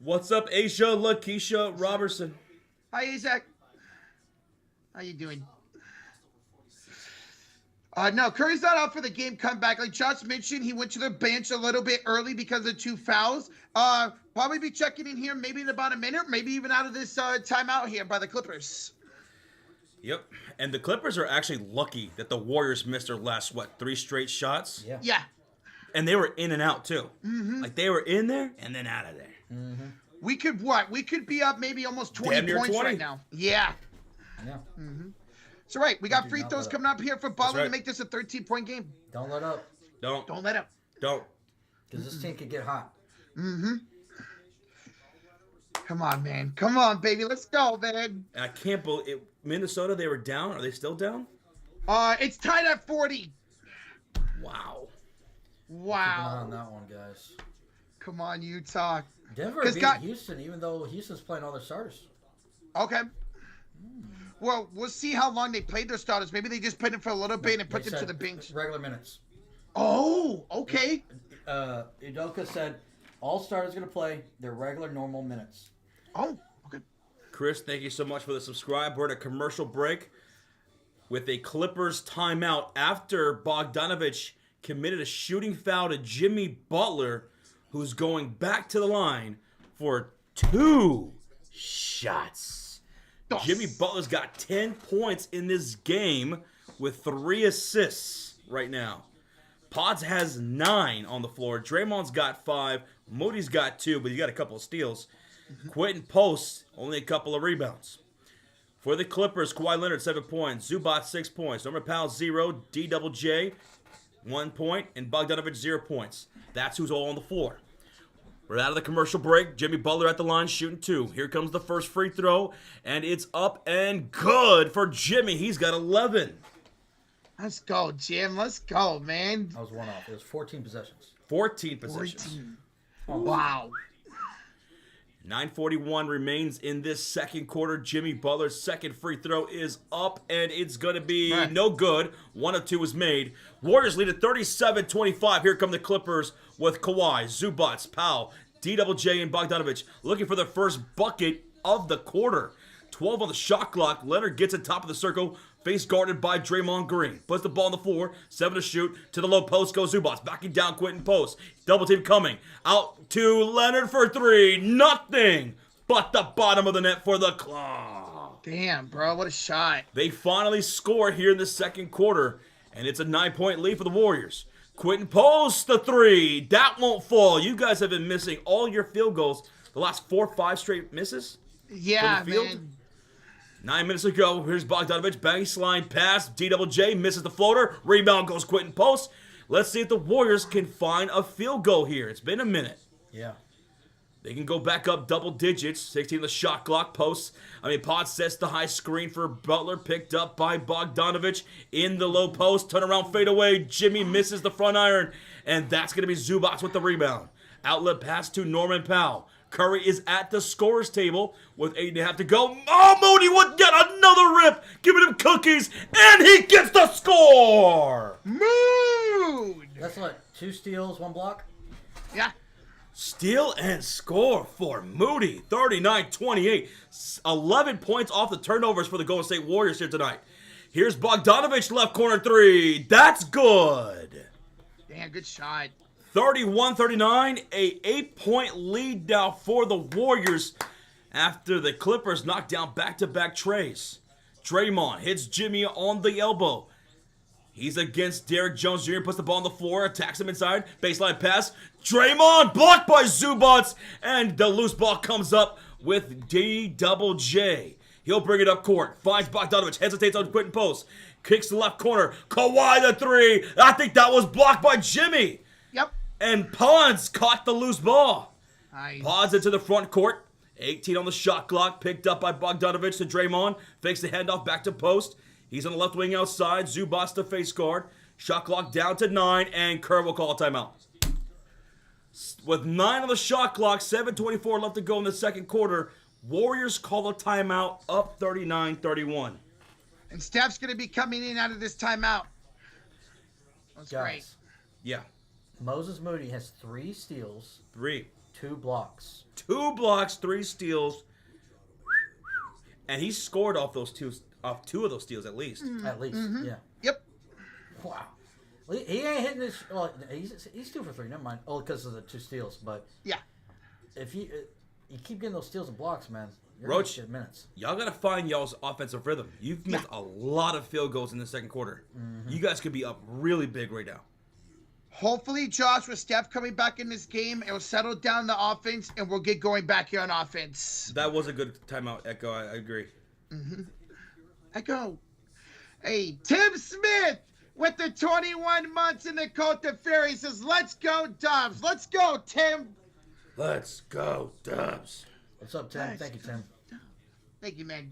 What's up, Aisha Lakeisha Robertson? Hi, Isaac. How you doing? No, Curry's not out for the game comeback. Like Josh mentioned, he went to the bench a little bit early because of 2 fouls. Probably be checking in here maybe in about a minute, maybe even out of this timeout here by the Clippers. Yep. And the Clippers are actually lucky that the Warriors missed their last, 3 straight shots? Yeah. And they were in and out, too. Mm-hmm. Like, they were in there and then out of there. Mm-hmm. We could be up maybe almost 20 points 20. Right now. Yeah. Yeah. Mm-hmm. So, right, we got free throws coming up here for Butler to make this a 13-point game. Don't let up. Don't let up. Don't. Because this team could get hot. Mm-hmm. Come on, man. Come on, baby. Let's go, man. And I can't believe it. Minnesota, they were down. Are they still down? It's tied at 40. Wow. Keep an eye on that one, guys. Come on, Utah. Denver beat Houston, even though Houston's playing all their starters. Okay. Well, we'll see how long they played their starters. Maybe they just played them for a little bit and put them to the bench. Regular minutes. Oh, okay. Udoka said all starters going to play their regular, normal minutes. Oh, okay. Chris, thank you so much for the subscribe. We're at a commercial break with a Clippers timeout after Bogdanovich committed a shooting foul to Jimmy Butler, who's going back to the line for 2 shots. Jimmy Butler's got 10 points in this game with 3 assists right now. Pods has 9 on the floor. Draymond's got 5. Moody's got 2, but he got a couple of steals. Quentin Post, only a couple of rebounds. For the Clippers, Kawhi Leonard, 7 points. Zubac, 6 points. Norman Powell, 0. DJJ, 1 point. And Bogdanovich, 0 points. That's who's all on the floor. We're out of the commercial break. Jimmy Butler at the line shooting 2. Here comes the first free throw, and it's up and good for Jimmy. He's got 11. Let's go, Jim. Let's go, man. That was 1 off. It was 14 possessions. 14 possessions. 14. Oh, wow. 9:41 remains in this second quarter. Jimmy Butler's second free throw is up, and it's going to be no good. 1 of 2 is made. Warriors lead at 37-25. Here come the Clippers with Kawhi, Zubac, Powell, DJJ, and Bogdanovich looking for their first bucket of the quarter. 12 on the shot clock. Leonard gets at top of the circle. Face guarded by Draymond Green. Puts the ball on the floor. 7 to shoot. To the low post goes Zubac. Backing down Quentin Post. Double team coming. Out to Leonard for 3. Nothing but the bottom of the net for the Claw. Damn, bro. What a shot. They finally score here in the second quarter. And it's a 9-point lead for the Warriors. Quentin Post, the 3. That won't fall. You guys have been missing all your field goals the last 4 or 5 straight misses. Yeah, man. 9 minutes ago, here's Bogdanovich, baseline pass, DJJ misses the floater, rebound goes Quentin Post. Let's see if the Warriors can find a field goal here. It's been a minute. Yeah. They can go back up double digits, 16 the shot clock, Pod sets the high screen for Butler, picked up by Bogdanovich in the low post, turnaround fade away, Jimmy misses the front iron, and that's going to be Zubac with the rebound. Outlet pass to Norman Powell. Curry is at the scorer's table with 8.5 to go. Oh, Moody with yet another rip, giving him cookies, and he gets the score! Mood! That's like 2 steals, 1 block? Yeah. Steal and score for Moody, 39-28. 11 points off the turnovers for the Golden State Warriors here tonight. Here's Bogdanovich, left corner 3. That's good. Damn, good shot. 31-39, a 8-point lead now for the Warriors after the Clippers knocked down back-to-back trays. Draymond hits Jimmy on the elbow. He's against Derrick Jones Jr., puts the ball on the floor, attacks him inside, baseline pass. Draymond blocked by Zubats, and the loose ball comes up with D-double-J. He'll bring it up court, finds Bogdanovich, hesitates on Quentin Post, kicks to the left corner, Kawhi the three. I think that was blocked by Jimmy. Yep. And Pons caught the loose ball. Nice. Pons into the front court. 18 on the shot clock, picked up by Bogdanovich to Draymond. Fakes the handoff back to Post. He's on the left wing outside. Zubats the face guard. Shot clock down to 9, and Kerr will call a timeout. With 9 on the shot clock, 7:24 left to go in the second quarter, Warriors call a timeout, up 39-31. And Steph's going to be coming in out of this timeout. That's great. Yeah. Moses Moody has 3 steals, 3. 2 blocks. 2 blocks, 3 steals. And he scored off two of those steals at least. At least, yeah. Yep. Wow. Well, he ain't hitting this. Well, he's 2 for 3. Never mind. Oh, because of the 2 steals. But Yeah. if you keep getting those steals and blocks, man, you're Roach, gonna get minutes. y'all got to find y'all's offensive rhythm. You've missed a lot of field goals in the second quarter. You guys could be up really big right now. Hopefully, Josh, with Steph coming back in this game, it will settle down the offense, and we'll get going back here on offense. That was a good timeout, Echo. I agree. Echo. Hey, Tim Smith with the 21 months in the Cote de Ferry says, let's go, Dubs. Let's go, Tim. Let's go, Dubs. What's up, Tim? Nice. Thank you, Tim. Thank you, man.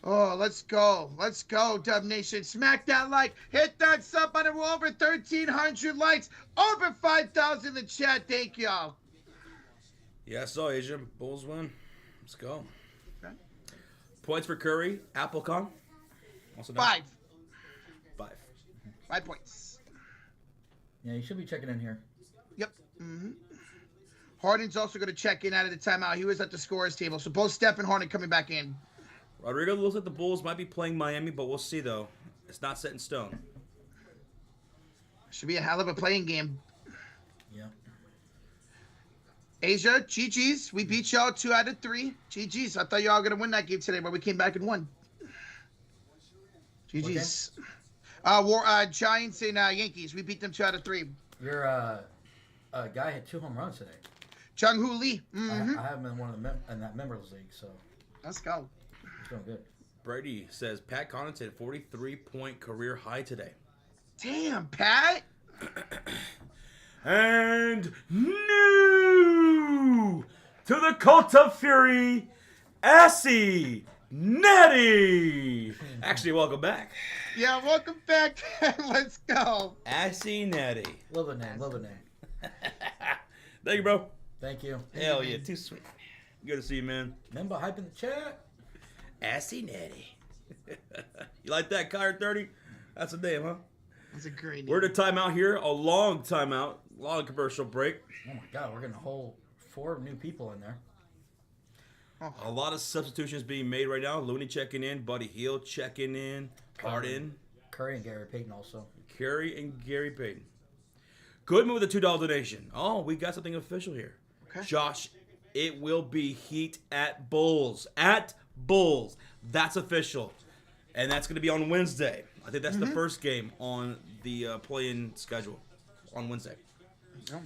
Oh, let's go. Let's go, Dub Nation. Smack that like. Hit that sub button. We're over 1,300 likes. Over 5,000 in the chat. Thank y'all. Yeah, I saw Asian Bulls win. Let's go. Okay. Points for Curry. Applecom. Also done. 5. 5. 5 points. Yeah, you should be checking in here. Yep. Harden's also going to check in out of the timeout. He was at the scorers table. So both Steph and Harden coming back in. Rodrigo looks like the Bulls might be playing Miami, but we'll see, though. It's not set in stone. Should be a hell of a playing game. Yeah. Asia, GG's. We beat y'all 2 out of 3. GG's. I thought y'all were going to win that game today, but we came back and won. GG's. Giants and Yankees. We beat them 2 out of 3. Your guy had 2 home runs today. Chung Hoo Lee. I have him in one of in that members league, so Let's go. he's doing good. Brady says Pat Connaughton 43-point career high today. Damn, Pat. And new to the Cult of Fury, Assy Nettie. Actually, welcome back. Yeah, welcome back. Let's go. Assy Nettie. Love a name. Love a name. Thank you, bro. Thank you. Hell yeah, too sweet. Good to see you, man. Remember hype in the chat. Assy Nettie. You like that, Kyrie 30? That's a name, huh? That's a great name. We're at a timeout here, a long timeout, long commercial break. Oh my God, we're getting a whole 4 new people in there. A lot of substitutions being made right now. Looney checking in, Buddy Hield checking in, Harden, Curry and Gary Payton also. Curry, and Gary Payton. Good move with the $2 donation. Oh, we got something official here. Okay. Josh, it will be Heat at Bulls. At Bulls. That's official. And that's going to be on Wednesday. I think that's the first game on the play-in schedule on Wednesday. Yeah.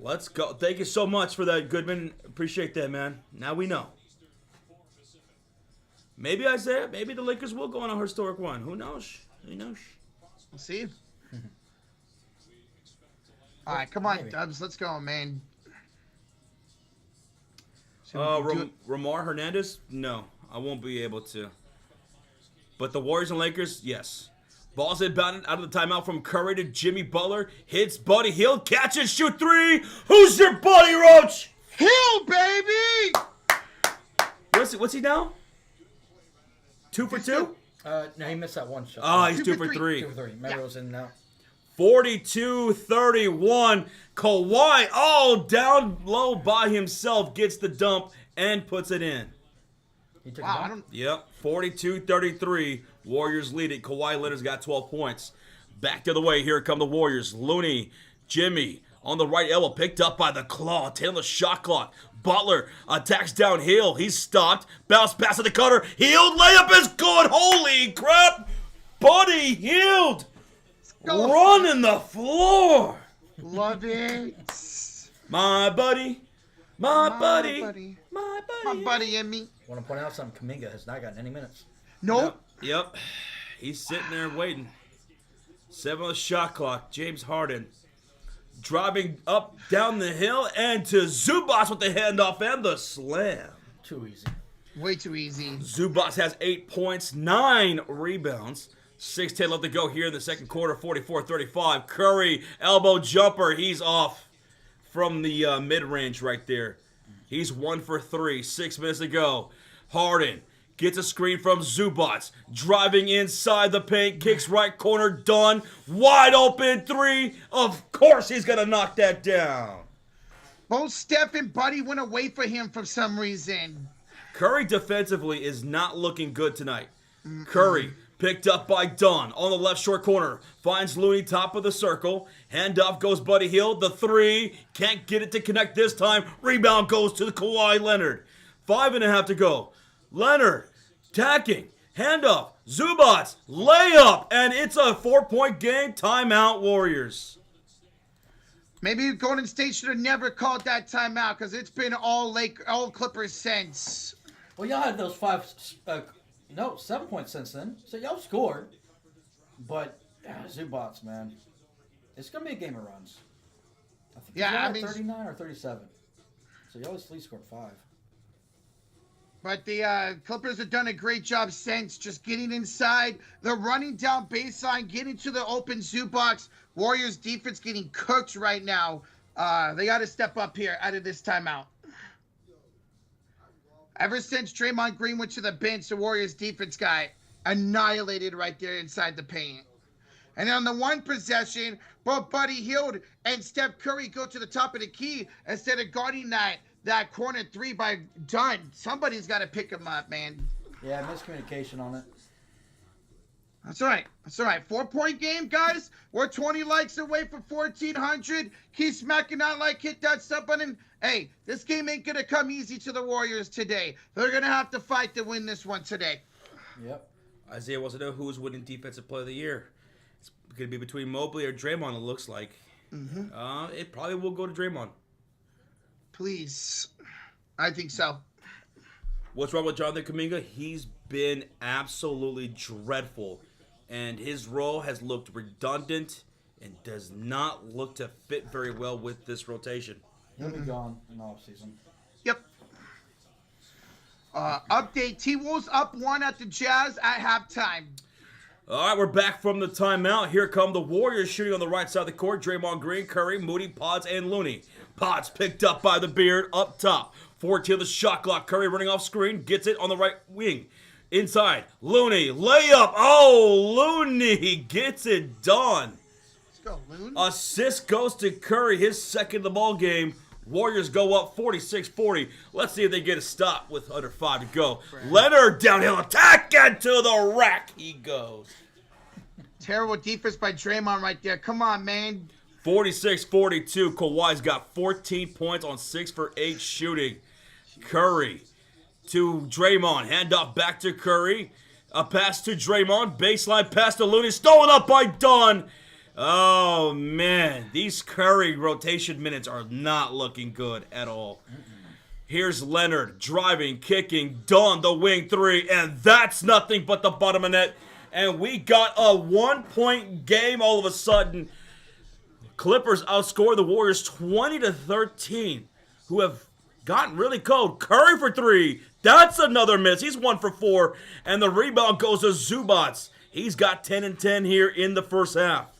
Let's go. Thank you so much for that, Goodman. Appreciate that, man. Now we know. Maybe Isaiah, maybe the Lakers will go on a historic one. Who knows? Who knows? We'll see. All right, come on, Dubs. Let's go, man. Ramar Hernandez? No, I won't be able to. But the Warriors and Lakers, yes. Ball's inbounded out of the timeout from Curry to Jimmy Butler. Hits Buddy Hield. Catch and shoot 3. Who's your buddy, Roach? Hill, baby! What's he now? 2 for 2? No, he missed that one shot. Oh, he's 2 for for 3. 2 for 3. Remember, it was in now. 42-31. Kawhi all down low by himself gets the dump and puts it in. He took Wow, it I back. don't. Yep, 42-33. Warriors lead it. Kawhi Leonard's got 12 points. Back the other way. Here come the Warriors. Looney, Jimmy on the right elbow. Picked up by the claw. Tail the shot clock. Butler attacks downhill. He's stopped. Bounce pass to the cutter. Hield. Layup is good. Holy crap. Buddy Hield. Running the floor. Love it. My buddy. My buddy. My buddy. My buddy and me. I want to point out something. Kuminga has not gotten any minutes. Nope. Yep. He's sitting there waiting. 7 on the shot clock. James Harden driving up down the hill and to Zubac with the handoff and the slam. Too easy. Way too easy. Zubac has 8 points, 9 rebounds. 6:10 left to go here in the second quarter, 44-35. Curry, elbow jumper. He's off from the mid-range right there. He's 1 for 3. 6 minutes to go. Harden gets a screen from Zubac. Driving inside the paint. Kicks right corner. Done. Wide open 3. Of course he's going to knock that down. Both Steph and Buddy went away for him for some reason. Curry defensively is not looking good tonight. Curry picked up by Dunn on the left short corner. Finds Looney top of the circle. Handoff goes Buddy Hield. The 3. Can't get it to connect this time. Rebound goes to Kawhi Leonard. 5.5 to go. Leonard tacking. Handoff. Zubac. Layup. And it's a 4-point game. Timeout Warriors. Maybe Golden State should have never called that timeout because it's been all Clippers since. Well, y'all had those 7 points since then. So y'all scored. But Zubac, man. It's going to be a game of runs. I think Yeah, I mean 39 or 37. So y'all at least scored 5. But the Clippers have done a great job since just getting inside. They're running down baseline, getting to the open Zubac. Warriors defense getting cooked right now. They got to step up here out of this timeout. Ever since Draymond Green went to the bench, the Warriors defense got annihilated right there inside the paint. And on the one possession, both Buddy Hield and Steph Curry go to the top of the key instead of guarding that corner 3 by Dunn. Somebody's got to pick him up, man. Yeah, miscommunication on it. That's all right. That's all right. 4-point game, guys. We're 20 likes away from 1,400. Keep smacking that like, hit that sub button. Hey, this game ain't going to come easy to the Warriors today. They're going to have to fight to win this one today. Yep. Isaiah wants to know who's winning Defensive Player of the Year. It's going to be between Mobley or Draymond, it looks like. It probably will go to Draymond. Please. I think so. What's wrong with Jonathan Kuminga? He's been absolutely dreadful. And his role has looked redundant and does not look to fit very well with this rotation. He'll be gone in the offseason. Yep. Update. T-Wolves up 1 at the Jazz at halftime. All right, we're back from the timeout. Here come the Warriors shooting on the right side of the court. Draymond Green, Curry, Moody, Potts, and Looney. Potts picked up by the beard up top. 14 the shot clock. Curry running off screen. Gets it on the right wing. Inside. Looney. Layup. Oh, Looney gets it done. Let's go, Loon. Assist goes to Curry. His second of the ball game. Warriors go up 46-40. Let's see if they get a stop with under 5 to go. Leonard downhill attack and to the rack he goes. Terrible defense by Draymond right there. Come on, man. 46-42. Kawhi's got 14 points on 6 for 8 shooting. Curry to Draymond. Handoff back to Curry. A pass to Draymond. Baseline pass to Looney. Stolen up by Dunn. Oh, man. These Curry rotation minutes are not looking good at all. Here's Leonard driving, kicking. Dunn, the wing 3. And that's nothing but the bottom of net. And we got a 1-point game all of a sudden. Clippers outscore the Warriors 20-13, who have gotten really cold. Curry for 3. That's another miss. He's 1 for 4. And the rebound goes to Zubac. He's got 10 and 10 here in the first half.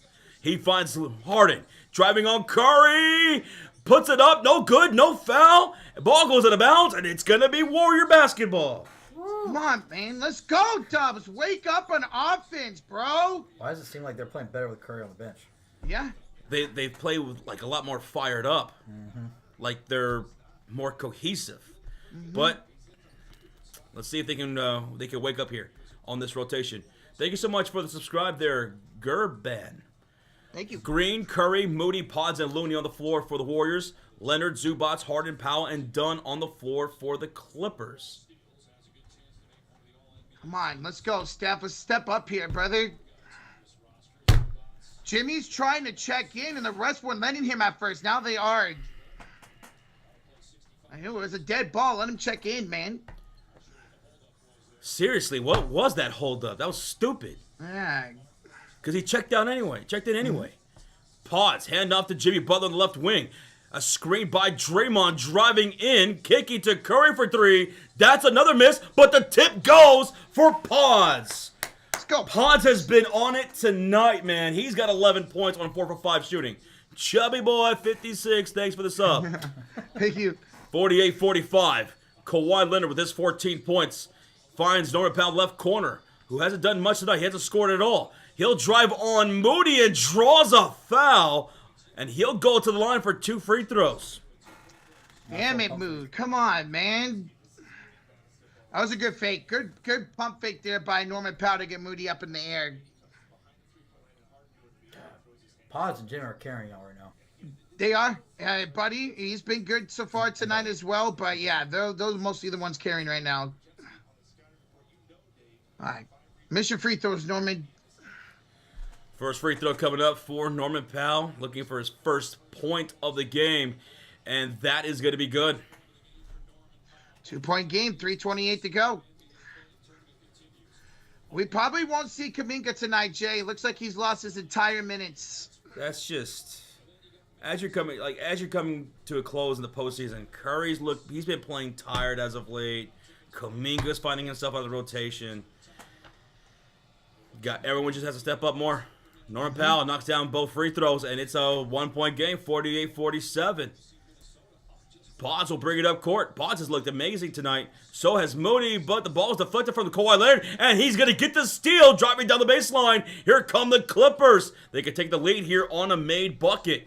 He finds Harden driving on Curry. Puts it up. No good. No foul. Ball goes out of bounds, and it's going to be Warrior basketball. Come on, man. Let's go, Dubs. Wake up on offense, bro. Why does it seem like they're playing better with Curry on the bench? Yeah. They play with like a lot more fired up. Like they're more cohesive. But let's see if they can wake up here on this rotation. Thank you so much for the subscribe there, Gerban. Thank you. Green, Curry, Moody, Pods, and Looney on the floor for the Warriors. Leonard, Zubats, Harden, Powell, and Dunn on the floor for the Clippers. Come on, let's go, Steph. Let's step up here, brother. Jimmy's trying to check in, and the rest weren't letting him at first. Now they are. I know it was a dead ball. Let him check in, man. Seriously, what was that holdup? That was stupid. Yeah. Because he checked in anyway. Pods, hand off to Jimmy Butler on the left wing. A screen by Draymond driving in, kicking to Curry for three. That's another miss, but the tip goes for Pods. Let's go. Pods has been on it tonight, man. He's got 11 points on 4 for 5 shooting. Chubby boy, 56. Thanks for the sub. Thank you. 48-45. Kawhi Leonard with his 14 points finds Norman Powell left corner, who hasn't done much tonight. He hasn't scored at all. He'll drive on Moody and draws a foul, and he'll go to the line for 2 free throws. Damn it, Mood. Come on, man. That was a good fake. Good pump fake there by Norman Powell to get Moody up in the air. Pods and Jimmy are carrying y'all right now. They are. Buddy, he's been good so far tonight as well. But, yeah, those are mostly the ones carrying right now. All right. Mission free throws, Norman. First free throw coming up for Norman Powell, looking for his first point of the game, and that is going to be good. 2-point game, 3:28 to go. We probably won't see Kuminga tonight, Jay. Looks like he's lost his entire minutes. That's just as you're coming to a close in the postseason. He's been playing tired as of late. Kuminga's finding himself out of the rotation. Everyone just has to step up more. Norman Powell knocks down both free throws, and it's a 1-point game, 48-47. Pods will bring it up court. Pods has looked amazing tonight. So has Moody, but the ball is deflected from the Kawhi Leonard, and he's going to get the steal, driving down the baseline. Here come the Clippers. They can take the lead here on a made bucket.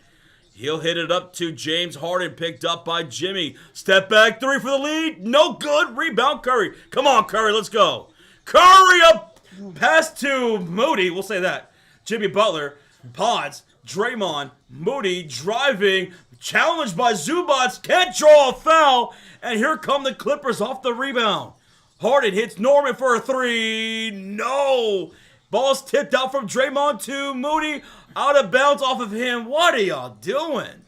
He'll hit it up to James Harden, picked up by Jimmy. Step back three for the lead. No good. Rebound, Curry. Come on, Curry, let's go. Curry up. Pass to Moody. We'll say that. Jimmy Butler, Pods, Draymond, Moody driving, challenged by Zubats, can't draw a foul, and here come the Clippers off the rebound. Harden hits Norman for a three, no. Ball's tipped out from Draymond to Moody, out of bounds off of him. What are y'all doing?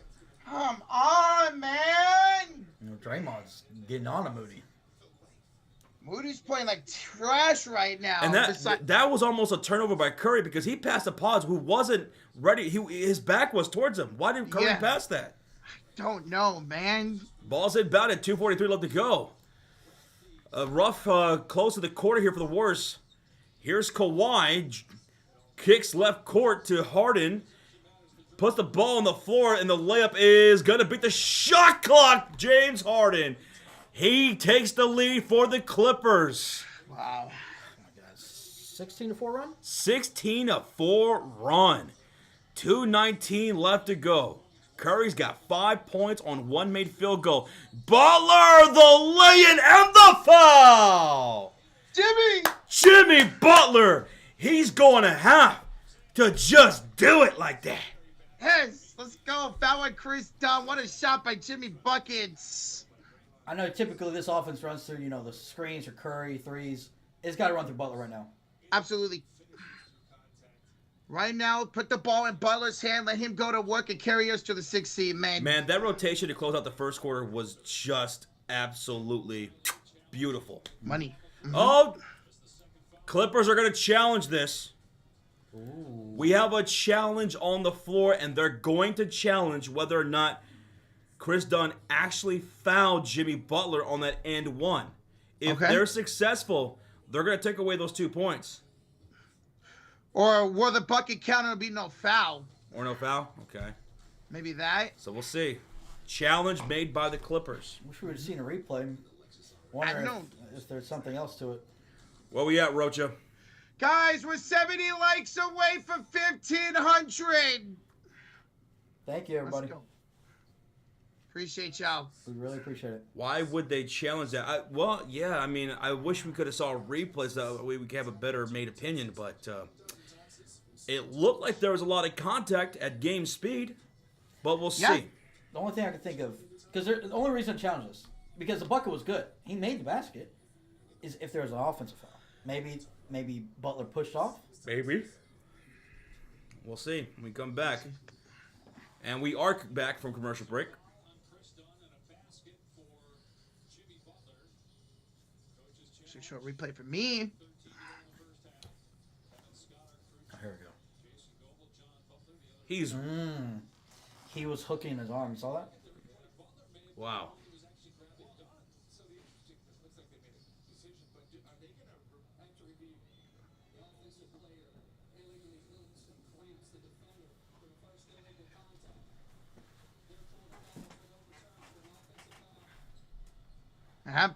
Come on, man. Draymond's getting on to Moody. Moody's playing like trash right now. And that was almost a turnover by Curry because he passed to Pods who wasn't ready. His back was towards him. Why didn't Curry pass that? Don't know, man. Ball's inbounded, 2:43 left to go. A rough close to the quarter here for the Warriors. Here's Kawhi, kicks left court to Harden, puts the ball on the floor, and the layup is going to beat the shot clock, James Harden. He takes the lead for the Clippers. Wow. Oh my God. 16-4 run? 16-4 run. 2:19 left to go. Curry's got 5 points on one made field goal. Butler, the lay-in and the foul. Jimmy Butler. He's going to have to just do it like that. Yes, let's go. Foul on Chris Dunn. What a shot by Jimmy Buckets. I know typically this offense runs through, the screens or Curry, threes. It's got to run through Butler right now. Absolutely. Right now, put the ball in Butler's hand. Let him go to work and carry us to the 6th seed, man. Man, that rotation to close out the first quarter was just absolutely beautiful. Money. Mm-hmm. Oh, Clippers are going to challenge this. Ooh. We have a challenge on the floor, and they're going to challenge whether or not Chris Dunn actually fouled Jimmy Butler on that and one. If they're successful, they're going to take away those 2 points. Or will the bucket counter be no foul? Or no foul? Okay. Maybe that. So we'll see. Challenge made by the Clippers. Wish we would have seen a replay. Wonder if there's something else to it. Where we at, Rocha? Guys, we're 70 likes away from 1,500. Thank you, everybody. Let's go. Appreciate y'all. We really appreciate it. Why would they challenge that? I wish we could have saw replays so we could have a better made opinion, but It looked like there was a lot of contact at game speed, but we'll see. Yeah. The only thing I can think of, because the only reason I challenge this, because the bucket was good. He made the basket, is if there was an offensive foul. Maybe Butler pushed off. Maybe. We'll see when we come back. And we are back from commercial break. Short replay for me. Oh, here we go. He's... He was hooking his arm. You saw that? Wow.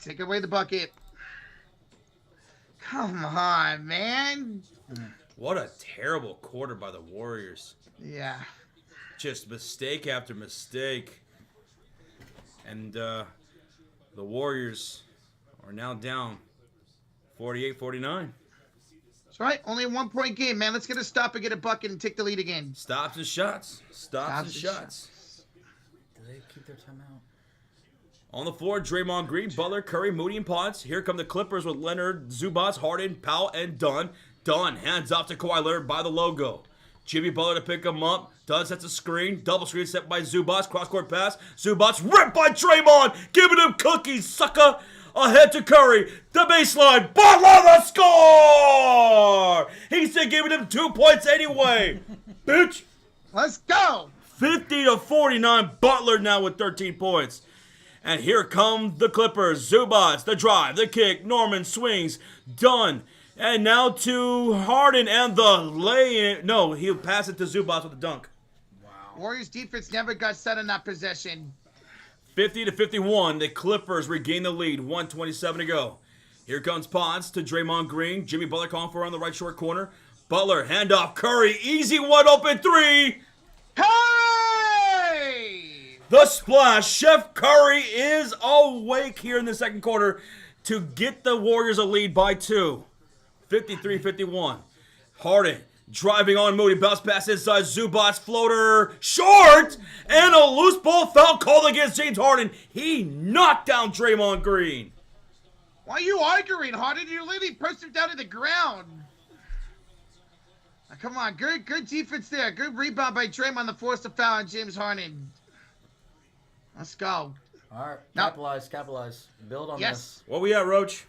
Take away the bucket. Come on, man. What a terrible quarter by the Warriors. Yeah. Just mistake after mistake. And the Warriors are now down 48-49. That's right. Only a 1-point game, man. Let's get a stop and get a bucket and take the lead again. Stops and shots. Stops and shots. Do they keep their timeout? On the floor, Draymond Green, Butler, Curry, Moody, and Potts. Here come the Clippers with Leonard, Zubac, Harden, Powell, and Dunn. Dunn hands off to Kawhi Leonard by the logo. Jimmy Butler to pick him up. Dunn sets a screen. Double screen set by Zubac. Cross-court pass. Zubac ripped by Draymond. Giving him cookies, sucker. Ahead to Curry. The baseline. Butler the score! He said giving him 2 points anyway. Bitch. Let's go. 50-49. Butler now with 13 points. And here come the Clippers. Zubac, the drive, the kick. Norman swings. Dunn. And now to Harden and the lay-in. No, he'll pass it to Zubac with a dunk. Wow. Warriors defense never got set in that possession. 50-51. The Clippers regain the lead. 1:27 to go. Here comes Potts to Draymond Green. Jimmy Butler calling for on the right short corner. Butler, handoff. Curry, easy one open three. Hey! The splash. Chef Curry is awake here in the second quarter to get the Warriors a lead by 2. 53-51. Harden driving on Moody. Bounce pass inside. Zubac floater. Short! And a loose ball foul called against James Harden. He knocked down Draymond Green. Why are you arguing, Harden? You literally pushed him down to the ground. Now, come on. Good defense there. Good rebound by Draymond to force the foul on James Harden. Let's go. All right. Now, Capitalize. Build on yes. this. Where we at, Roach?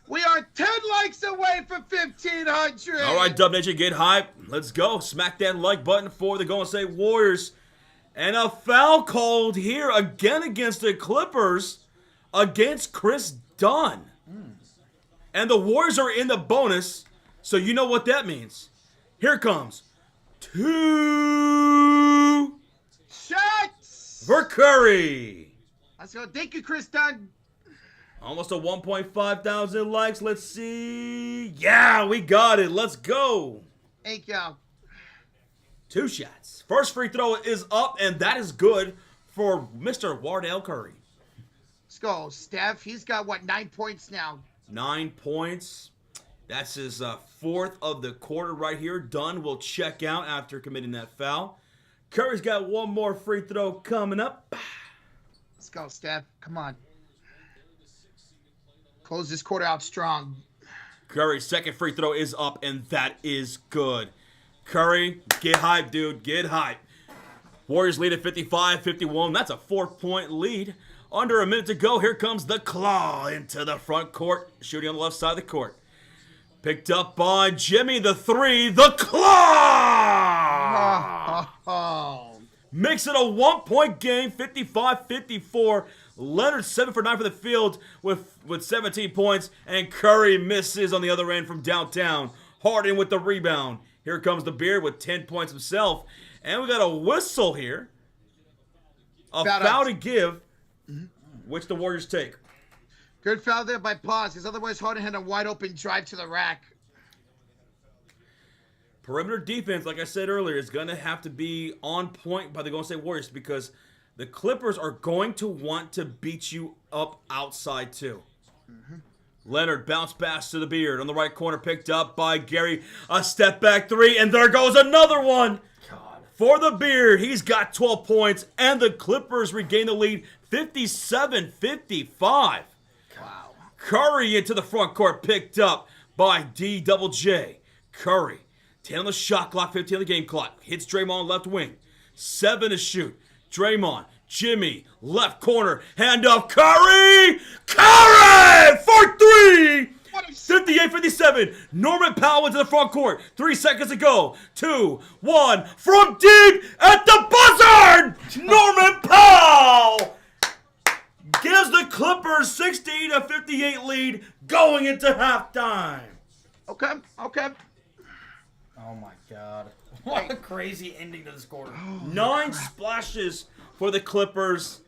We are 10 likes away from 1,500. All right, Dub Nation, get hype. Let's go. Smack that like button for the Golden State Warriors. And a foul called here again against the Clippers against Chris Dunn. And the Warriors are in the bonus, so you know what that means. Here comes 2 shots for Curry. Let's go. Thank you, Chris Dunn. Almost a 1.5 thousand likes. Let's see. Yeah, we got it. Let's go. Thank you. 2 shots. First free throw is up, and that is good for Mr. Wardell Curry. Let's go. Steph, he's got, 9 points now? 9 points. That's his 4th of the quarter right here. Dunn will check out after committing that foul. Curry's got one more free throw coming up. Let's go, Steph. Come on. Close this quarter out strong. Curry's second free throw is up, and that is good. Curry, get hyped, dude. Get hyped. Warriors lead at 55-51. That's a 4-point lead. Under a minute to go. Here comes the claw into the front court. Shooting on the left side of the court. Picked up by Jimmy, the 3. The claw! Makes it a 1-point game, 55-54. Leonard 7 for 9 for the field with 17 points. And Curry misses on the other end from downtown. Harden with the rebound. Here comes the Beard with 10 points himself. And we got a whistle here. A foul to give, which the Warriors take. Good foul there by Paz, because otherwise Harden had a wide open drive to the rack. Perimeter defense, like I said earlier, is going to have to be on point by the Golden State Warriors because the Clippers are going to want to beat you up outside too. Leonard bounce pass to the Beard on the right corner, picked up by Gary. A step back three, and there goes another one. God. For the Beard, he's got 12 points, and the Clippers regain the lead 57-55. Wow. Curry into the front court, picked up by D-Double-J. Curry, 10 on the shot clock, 15 on the game clock. Hits Draymond left wing. 7 to shoot. Draymond, Jimmy, left corner, hand off Curry! Curry! For 3! 58-57. Norman Powell into the front court. 3 seconds to go. 2, 1. From deep at the buzzer! Norman Powell gives the Clippers 60-58 lead going into halftime. Okay. Oh my God. What a crazy ending to this quarter. 9 splashes for the Clippers,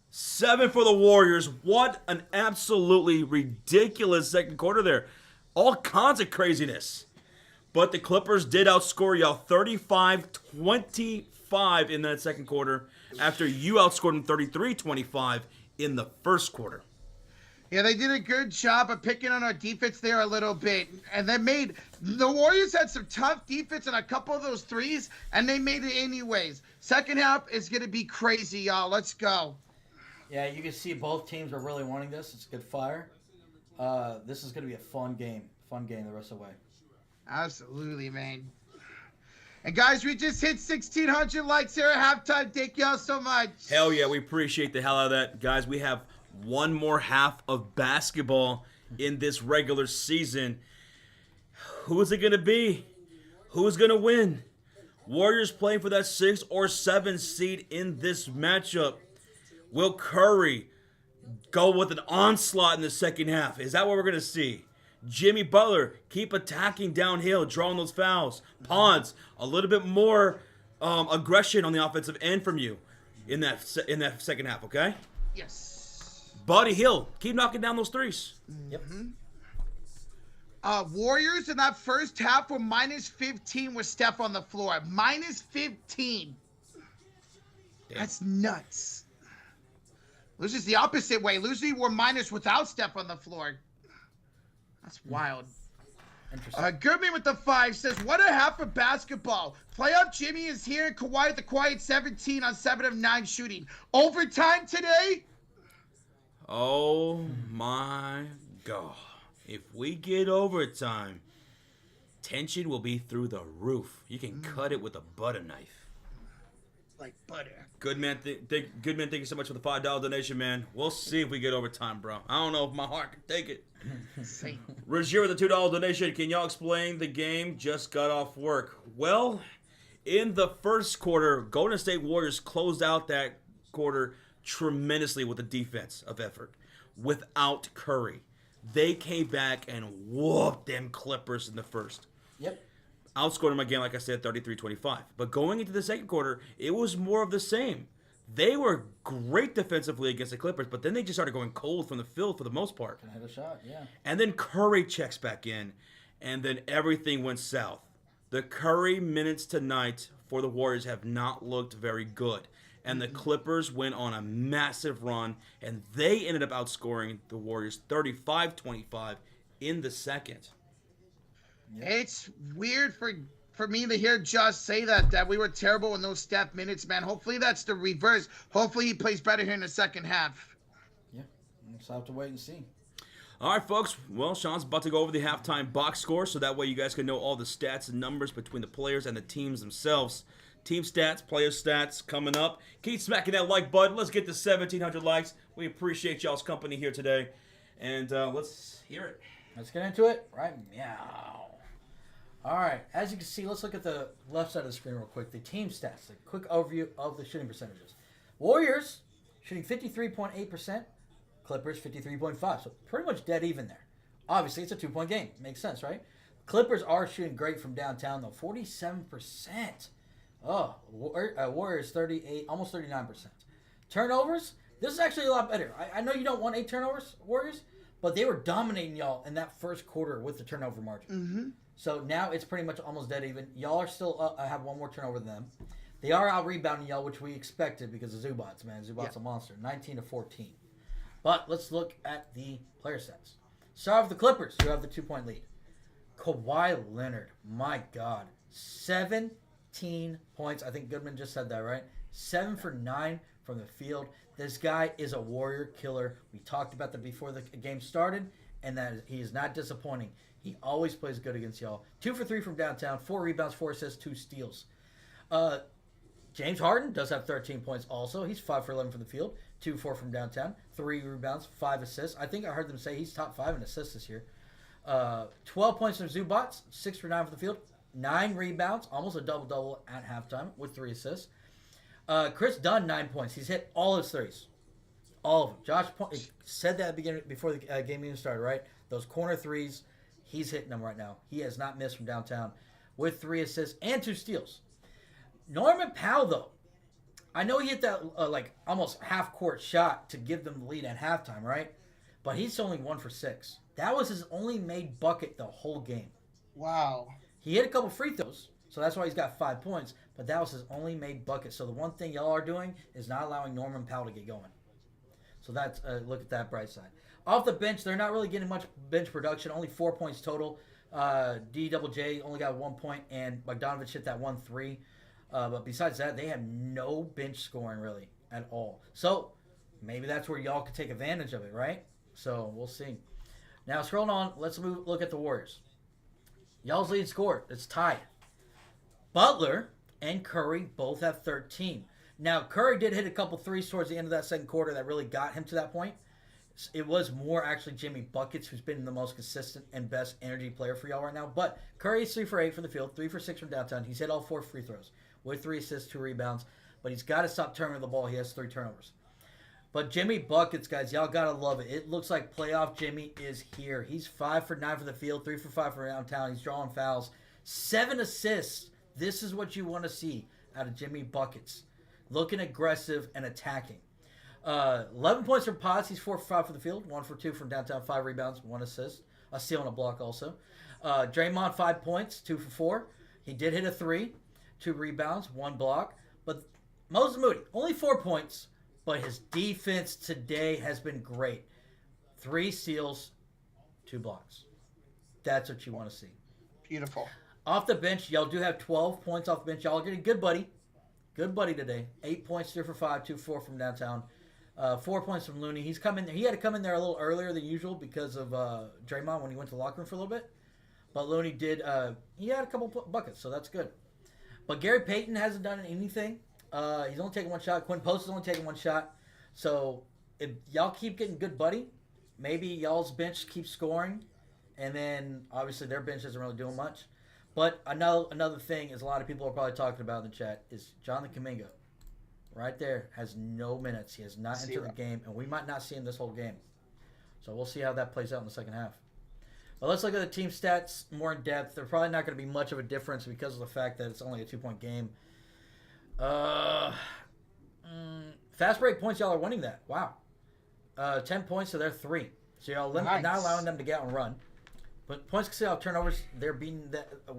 7 for the Warriors. What an absolutely ridiculous second quarter there. All kinds of craziness. But the Clippers did outscore y'all 35-25 in that second quarter after you outscored them 33-25 in the first quarter. Yeah, they did a good job of picking on our defense there a little bit. And the Warriors had some tough defense on a couple of those threes, and they made it anyways. Second half is going to be crazy, y'all. Let's go. Yeah, you can see both teams are really wanting this. It's good fire. This is going to be a fun game. Fun game the rest of the way. Absolutely, man. And guys, we just hit 1,600 likes here at halftime. Thank y'all so much. Hell yeah, we appreciate the hell out of that. Guys, we have one more half of basketball in this regular season. Who is it going to be? Who's going to win? Warriors playing for that 6 or 7 seed in this matchup. Will Curry go with an onslaught in the second half? Is that what we're going to see? Jimmy Butler keep attacking downhill, drawing those fouls. Ponds, a little bit more aggression on the offensive end from you in that second half, okay? Yes. Buddy Hill, keep knocking down those threes. Yep. Warriors in that first half were minus 15 with Steph on the floor. Minus 15. Damn. That's nuts. Loses the opposite way. Losing were minus without Steph on the floor. That's wild. Interesting. Goodman with the 5 says, what a half of basketball. Playoff Jimmy is here and Kawhi at the quiet 17 on 7 of 9 shooting. Overtime today? Oh my God. If we get overtime, tension will be through the roof. You can cut it with a butter knife. Like butter. Goodman, thank you so much for the $5 donation, man. We'll see if we get overtime, bro. I don't know if my heart can take it. Same. Rozier with a $2 donation. Can y'all explain the game? Just got off work. Well, in the first quarter, Golden State Warriors closed out that quarter tremendously with the defense of effort. Without Curry, they came back and whooped them Clippers in the first. Yep. Outscored them again, like I said, 33-25. But going into the second quarter, it was more of the same. They were great defensively against the Clippers, but then they just started going cold from the field for the most part. Can hit a shot, yeah. And then Curry checks back in, and then everything went south. The Curry minutes tonight for the Warriors have not looked very good. And the Clippers went on a massive run, and they ended up outscoring the Warriors 35-25 in the second. Yep. It's weird for me to hear Josh say that we were terrible in those Steph minutes, man. Hopefully that's the reverse. Hopefully he plays better here in the second half. Yeah, we'll just have to wait and see. All right, folks. Well, Sean's about to go over the halftime box score, so that way you guys can know all the stats and numbers between the players and the teams themselves. Team stats, player stats coming up. Keep smacking that like button. Let's get to 1,700 likes. We appreciate y'all's company here today. And let's hear it. Let's get into it. Right, meow. All right, as you can see, let's look at the left side of the screen real quick. The team stats, a quick overview of the shooting percentages. Warriors shooting 53.8%, Clippers 53.5%. So pretty much dead even there. Obviously, it's a 2-point game. Makes sense, right? Clippers are shooting great from downtown, though. 47%. Oh, Warriors 38, almost 39%. Turnovers, this is actually a lot better. I know you don't want 8 turnovers, Warriors, but they were dominating y'all in that first quarter with the turnover margin. Mm-hmm. So now it's pretty much almost dead even. Y'all are still have one more turnover than them. They are out rebounding y'all, which we expected because of Zubats, man. Zubats a monster, 19-14. But let's look at the player stats. Start with the Clippers, who have the 2-point lead. Kawhi Leonard, my God, 17 points. I think Goodman just said that, right? 7 for 9 from the field. This guy is a warrior killer. We talked about that before the game started, and that he is not disappointing. He always plays good against y'all. 2 for 3 from downtown, 4 rebounds, 4 assists, 2 steals. James Harden does have 13 points also. He's 5 for 11 from the field, 2-4 from downtown, 3 rebounds, 5 assists. I think I heard them say he's top 5 in assists this year. 12 points from Zubats, 6 for 9 from the field, 9 rebounds, almost a double-double at halftime with 3 assists. Chris Dunn, 9 points. He's hit all his threes. All of them. Josh said that at the beginning, before the game even started, right? Those corner threes, he's hitting them right now. He has not missed from downtown with 3 assists and 2 steals. Norman Powell, though, I know he hit that almost half-court shot to give them the lead at halftime, right? But he's only 1 for 6. That was his only made bucket the whole game. Wow. He hit a couple free throws, so that's why he's got 5 points. But that was his only made bucket. So the one thing y'all are doing is not allowing Norman Powell to get going. So that's look at that bright side. Off the bench, they're not really getting much bench production. Only 4 points total. DJJ only got 1 point, and Bogdanovich hit that 1-3. But besides that, they have no bench scoring really at all. So maybe that's where y'all could take advantage of it, right? So we'll see. Now scrolling on, let's look at the Warriors. Y'all's lead scorer, it's tied. Butler and Curry both have 13. Now Curry did hit a couple threes towards the end of that second quarter that really got him to that point. It was more actually Jimmy Buckets who's been the most consistent and best energy player for y'all right now. But Curry is 3 for 8 from the field, 3 for 6 from downtown. He's hit all 4 free throws with 3 assists, 2 rebounds. But he's got to stop turning the ball. He has 3 turnovers. But Jimmy Buckets, guys, y'all got to love it. It looks like playoff Jimmy is here. He's 5 for 9 from the field, 3 for 5 from downtown. He's drawing fouls. 7 assists. This is what you want to see out of Jimmy Buckets. Looking aggressive and attacking. 11 points from Potts. He's 4 for 5 from the field, 1 for 2 from downtown, 5 rebounds, 1 assist, a steal and a block also. Draymond, 5 points, 2 for 4. He did hit a 3, 2 rebounds, 1 block. But Moses Moody, only 4 points, but his defense today has been great. 3 steals, 2 blocks. That's what you want to see. Beautiful. Off the bench, y'all do have 12 points off the bench. Y'all are getting good buddy. Good buddy today. 8 points, 3 for 5, 2 for 4 from downtown. 4 points from Looney. He's come in there. He had to come in there a little earlier than usual because of Draymond when he went to the locker room for a little bit. But Looney did. He had a couple buckets, so that's good. But Gary Payton hasn't done anything. He's only taken 1 shot. Quinn Post is only taking 1 shot. So if y'all keep getting good buddy, maybe y'all's bench keeps scoring, and then obviously their bench isn't really doing much. But another thing is a lot of people are probably talking about in the chat is Jonathan Kuminga. Right there has no minutes. He has not entered the game, and we might not see him this whole game. So we'll see how that plays out in the second half. But let's look at the team stats more in depth. They're probably not going to be much of a difference because of the fact that it's only a 2-point game. Fast break points, y'all are winning that. Wow. 10 points to their 3. So y'all not allowing them to get out and run. But points considered off turnovers, they're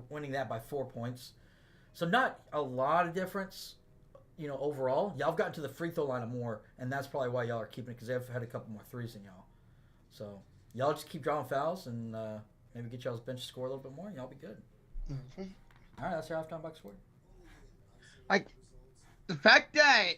winning that by 4 points. So not a lot of difference, overall. Y'all have gotten to the free throw line more, and that's probably why y'all are keeping it, because they've had a couple more threes than y'all. So y'all just keep drawing fouls and maybe get y'all's bench score a little bit more, and y'all be good. Mm-hmm. All right, that's our halftime box score. The fact that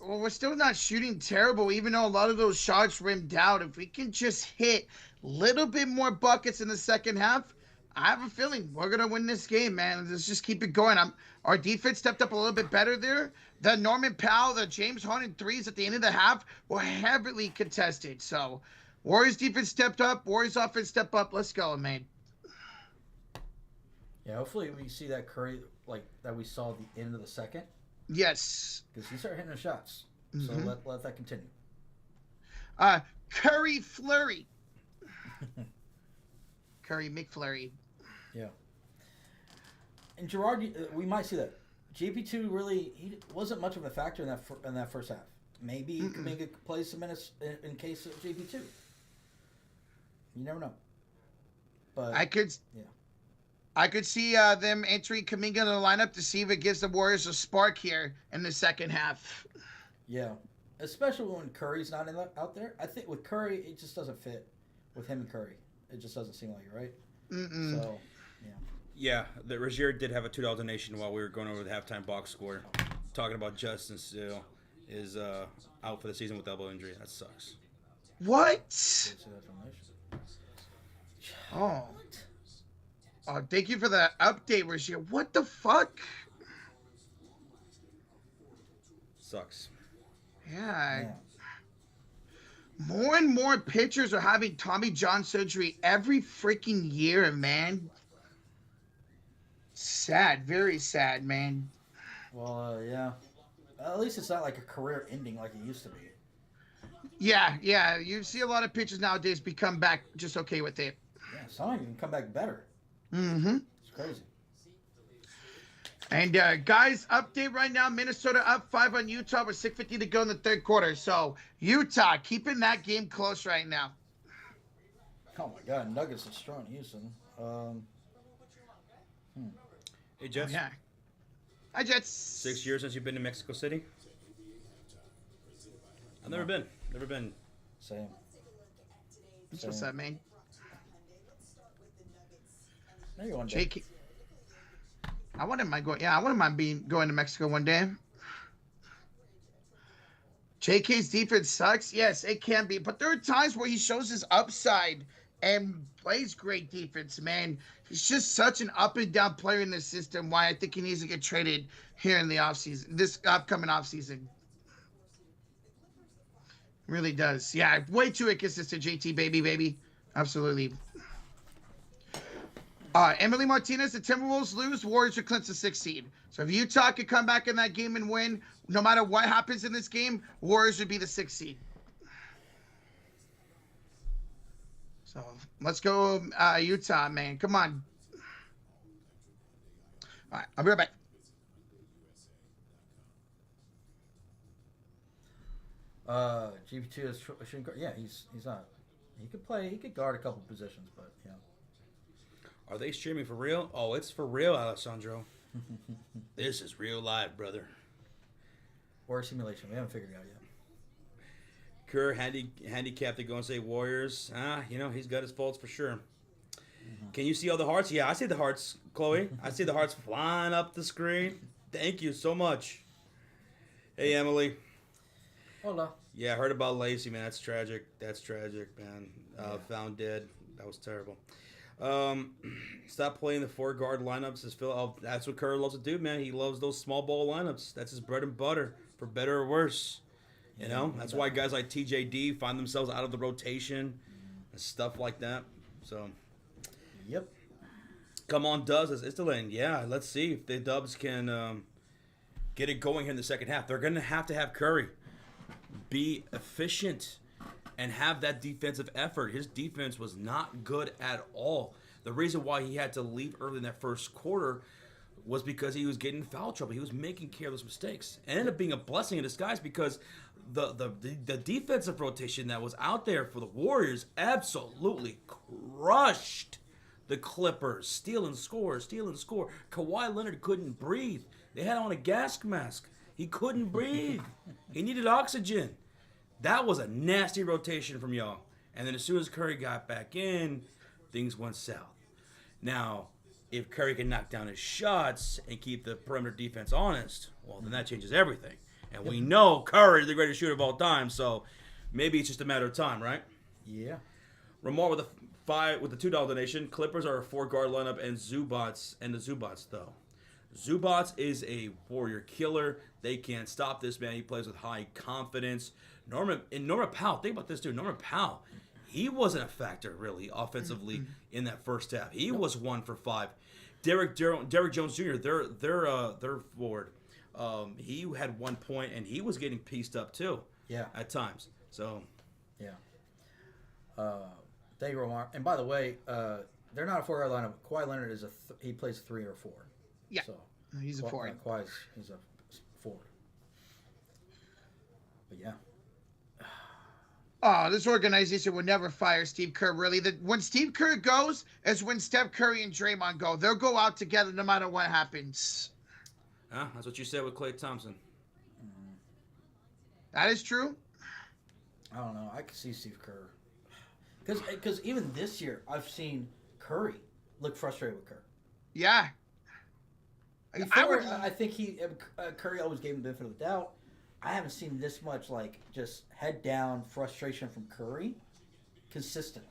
we're still not shooting terrible, even though a lot of those shots rimmed out. If we can just hit a little bit more buckets in the second half, I have a feeling we're going to win this game, man. Let's just keep it going. Our defense stepped up a little bit better there. The Norman Powell, the James Harden threes at the end of the half were heavily contested. So Warriors defense stepped up. Warriors offense stepped up. Let's go, man. Yeah, hopefully we see that Curry, that we saw at the end of the second. Yes. Because he started hitting the shots. Mm-hmm. So let that continue. Curry Flurry. Curry McFlurry. Yeah. And Gerard, we might see that. GP2 really, he wasn't much of a factor in that first half. Maybe Kuminga plays some minutes in case of GP2. You never know. But I could see them entering Kuminga in the lineup to see if it gives the Warriors a spark here in the second half. Yeah. Especially when Curry's not out there. I think with Curry, it just doesn't fit with him and Curry. it just doesn't seem like it, right? Mm-mm. So, yeah. Yeah, the Rozier did have a $2 donation while we were going over the halftime box score. Talking about Justin Steele is out for the season with elbow injury. That sucks. What? Didn't see that donation. Oh. Oh, thank you for the update, Rozier. What the fuck? Sucks. Yeah. Man. More and more pitchers are having Tommy John surgery every freaking year, man. Sad, very sad, man. Well, yeah. At least it's not like a career ending like it used to be. Yeah. You see a lot of pitchers nowadays become back just okay with it. Yeah, some even come back better. Mm-hmm. It's crazy. And guys, update right now: Minnesota up 5 on Utah with 6:50 to go in the third quarter. So Utah keeping that game close right now. Oh my God, Nuggets are strong, Houston. Hey, Jets. Yeah. Hi, Jets. 6 years since you've been to Mexico City? I've never been. Never been. Same. That's what's up, man. Maybe one day. JK. I wouldn't mind going. Yeah, I wouldn't mind going to Mexico one day. JK's defense sucks. Yes, it can be, but there are times where he shows his upside and plays great defense. Man, he's just such an up and down player in the system. Why I think he needs to get traded here in the offseason, this upcoming offseason. Really does. Yeah, way too inconsistent, JT, baby. Absolutely. Emily Martinez, the Timberwolves lose. Warriors are clinch the 6th seed. So if Utah could come back in that game and win, no matter what happens in this game, Warriors would be the 6th seed. So let's go, Utah, man. Come on. All right, I'll be right back. GP2 is shooting guard. Yeah, he's not. He could play. He could guard a couple positions, but yeah. Are they streaming for real? Oh, it's for real, Alessandro. This is real life, brother. Or a simulation. We haven't figured it out yet. Kerr handicapped the Golden State Warriors. He's got his faults for sure. Can you see all the hearts? Yeah, I see the hearts, Chloe. I see the hearts flying up the screen. Thank you so much. Hey, Emily. Hola. Yeah, I heard about Lacey, man. That's tragic, man. Found dead. That was terrible. Stop playing the 4-guard lineups. That's what Kerr loves to do, man. He loves those small ball lineups. That's his bread and butter, for better or worse. You know, that's why guys like TJD find themselves out of the rotation and stuff like that. So, yep. Come on, Dubs. It's the lane. Yeah, let's see if the Dubs can get it going here in the second half. They're going to have Curry be efficient and have that defensive effort. His defense was not good at all. The reason why he had to leave early in that first quarter was because he was getting in foul trouble. He was making careless mistakes. And it ended up being a blessing in disguise because the defensive rotation that was out there for the Warriors absolutely crushed the Clippers. Steal and score. Kawhi Leonard couldn't breathe. They had on a gas mask. He couldn't breathe. He needed oxygen. That was a nasty rotation from y'all. And then as soon as Curry got back in, things went south. Now, if Curry can knock down his shots and keep the perimeter defense honest, well, then that changes everything. And we know Curry is the greatest shooter of all time, so maybe it's just a matter of time, right? Yeah. Ramar with the $2 donation. Clippers are a 4-guard lineup and the Zubats though. Zubats is a Warrior killer. They can't stop this man. He plays with high confidence. Norman Powell, think about this dude. Norman Powell, he wasn't a factor really offensively in that first half. He was 1 for 5. Derek Jones Jr., their forward, he had 1 point and he was getting pieced up too. Yeah. At times. So. Yeah. Thank you, Romar. And by the way, they're not a 4-guard lineup. Kawhi Leonard is he plays 3 or 4. Yeah. So he's a forward. He's a forward. But yeah. Oh, this organization would never fire Steve Kerr, really. When Steve Kerr goes is when Steph Curry and Draymond go. They'll go out together no matter what happens. That's what you said with Klay Thompson. That is true. I don't know. I could see Steve Kerr. Because even this year, I've seen Curry look frustrated with Kerr. Yeah. I think Curry always gave him the benefit of the doubt. I haven't seen this much like just head down frustration from Curry consistently.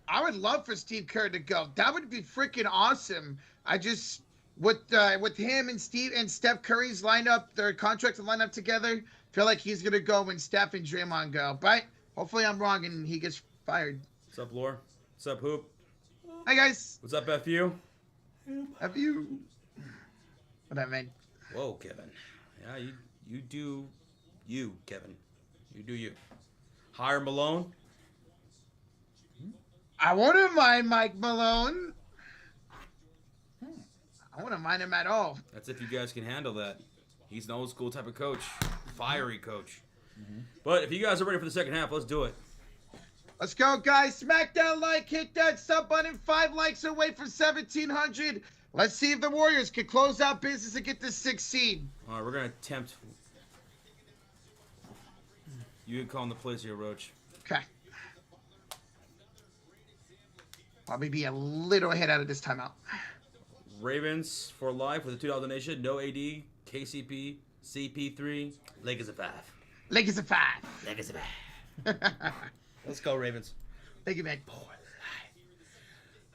I would love for Steve Kerr to go. That would be freaking awesome. I just with him and Steph Curry's lineup, their contracts line up together. Feel like he's gonna go when Steph and Draymond go. But hopefully I'm wrong and he gets fired. What's up, Lore? What's up, Hoop? Hi guys. What's up, FU? Have you? What I meant? Whoa, Kevin. Yeah, you do you, Kevin. You do you. Hire Malone. I wouldn't mind Mike Malone. I wouldn't mind him at all. That's if you guys can handle that. He's an old school type of coach. Fiery coach. But if you guys are ready for the second half, let's do it. Let's go, guys. Smack that like, hit that sub button. 5 likes away from 1,700. Let's see if the Warriors can close out business and get this 6th seed. All right, we're going to attempt. You can call in the plays here, Roach. Okay. Probably be a little ahead out of this timeout. Ravens for life with a $2 donation. No AD, KCP, CP3. Lakers at 5. Lakers at 5. Lakers at 5. Let's go, Ravens. Thank you, man.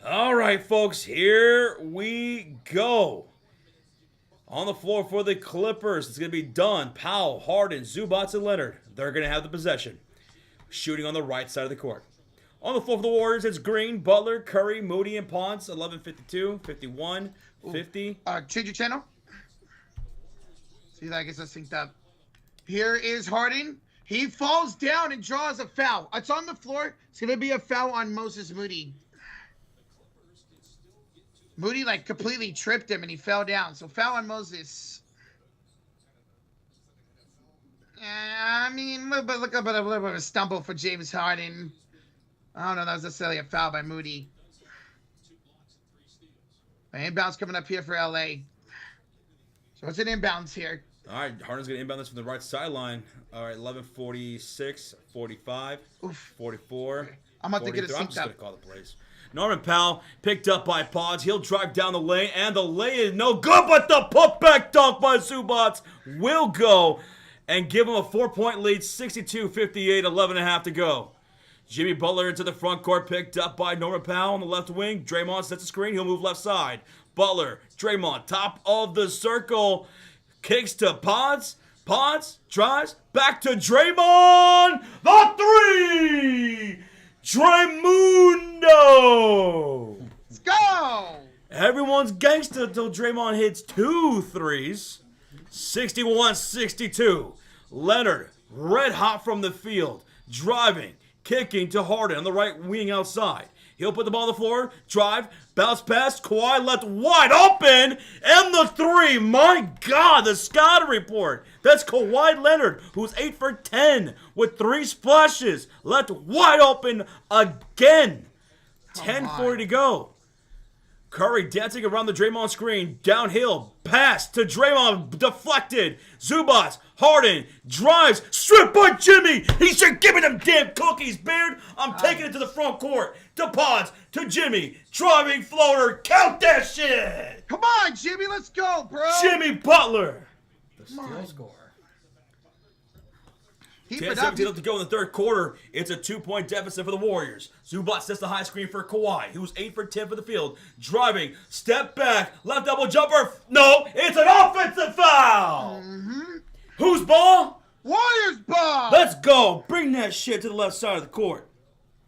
All right, folks, here we go. On the floor for the Clippers, it's going to be Dunn, Powell, Harden, Zubac, and Leonard. They're going to have the possession. Shooting on the right side of the court. On the floor for the Warriors, it's Green, Butler, Curry, Moody, and Ponce. 11:52, 51, 50. Change your channel. See, I guess that's synced up. Here is Harden. He falls down and draws a foul. It's on the floor. It's going to be a foul on Moses Moody. Moody, completely tripped him, and he fell down. So, foul on Moses. I mean, a little bit of a stumble for James Harden. I don't know. That was necessarily a foul by Moody. An inbounds coming up here for LA. So, it's an inbounds here. All right, Harden's going to inbound this from the right sideline. All right, 11:46, 45, 44. I'm about to get a I'm sync just up. going to call the plays. Norman Powell picked up by Pods. He'll drive down the lane, and the lane is no good, but the putback dunk by Zubac will go and give him a 4-point lead, 62-58, 11.5 to go. Jimmy Butler into the front court, picked up by Norman Powell on the left wing. Draymond sets the screen. He'll move left side. Butler, Draymond, top of the circle. Kicks to Pods. Pods drives back to Draymond. The three. Draymundo. Let's go. Everyone's gangster until Draymond hits 2 threes. 61-62. Leonard, red hot from the field. Driving, kicking to Harden on the right wing outside. He'll put the ball on the floor, drive, bounce pass, Kawhi left wide open, and the three. My God, the scouting report. That's Kawhi Leonard, who's 8 for 10 with 3 splashes. Left wide open again. 10:40 to go. Curry dancing around the Draymond screen. Downhill, pass to Draymond, deflected. Zubac, Harden, drives, stripped by Jimmy. He should give me them damn cookies, Beard. I'm taking it to the front court. To Pods, to Jimmy, driving floater. Count that shit. Come on, Jimmy, let's go, bro. Jimmy Butler. The steal score. Keep it up. 10-17 left to go in the third quarter. It's a 2-point deficit for the Warriors. Zubac sets the high screen for Kawhi, who's 8 for 10 for the field. Driving, step back, left double jumper. No, it's an offensive foul. Whose ball? Warriors ball. Let's go. Bring that shit to the left side of the court.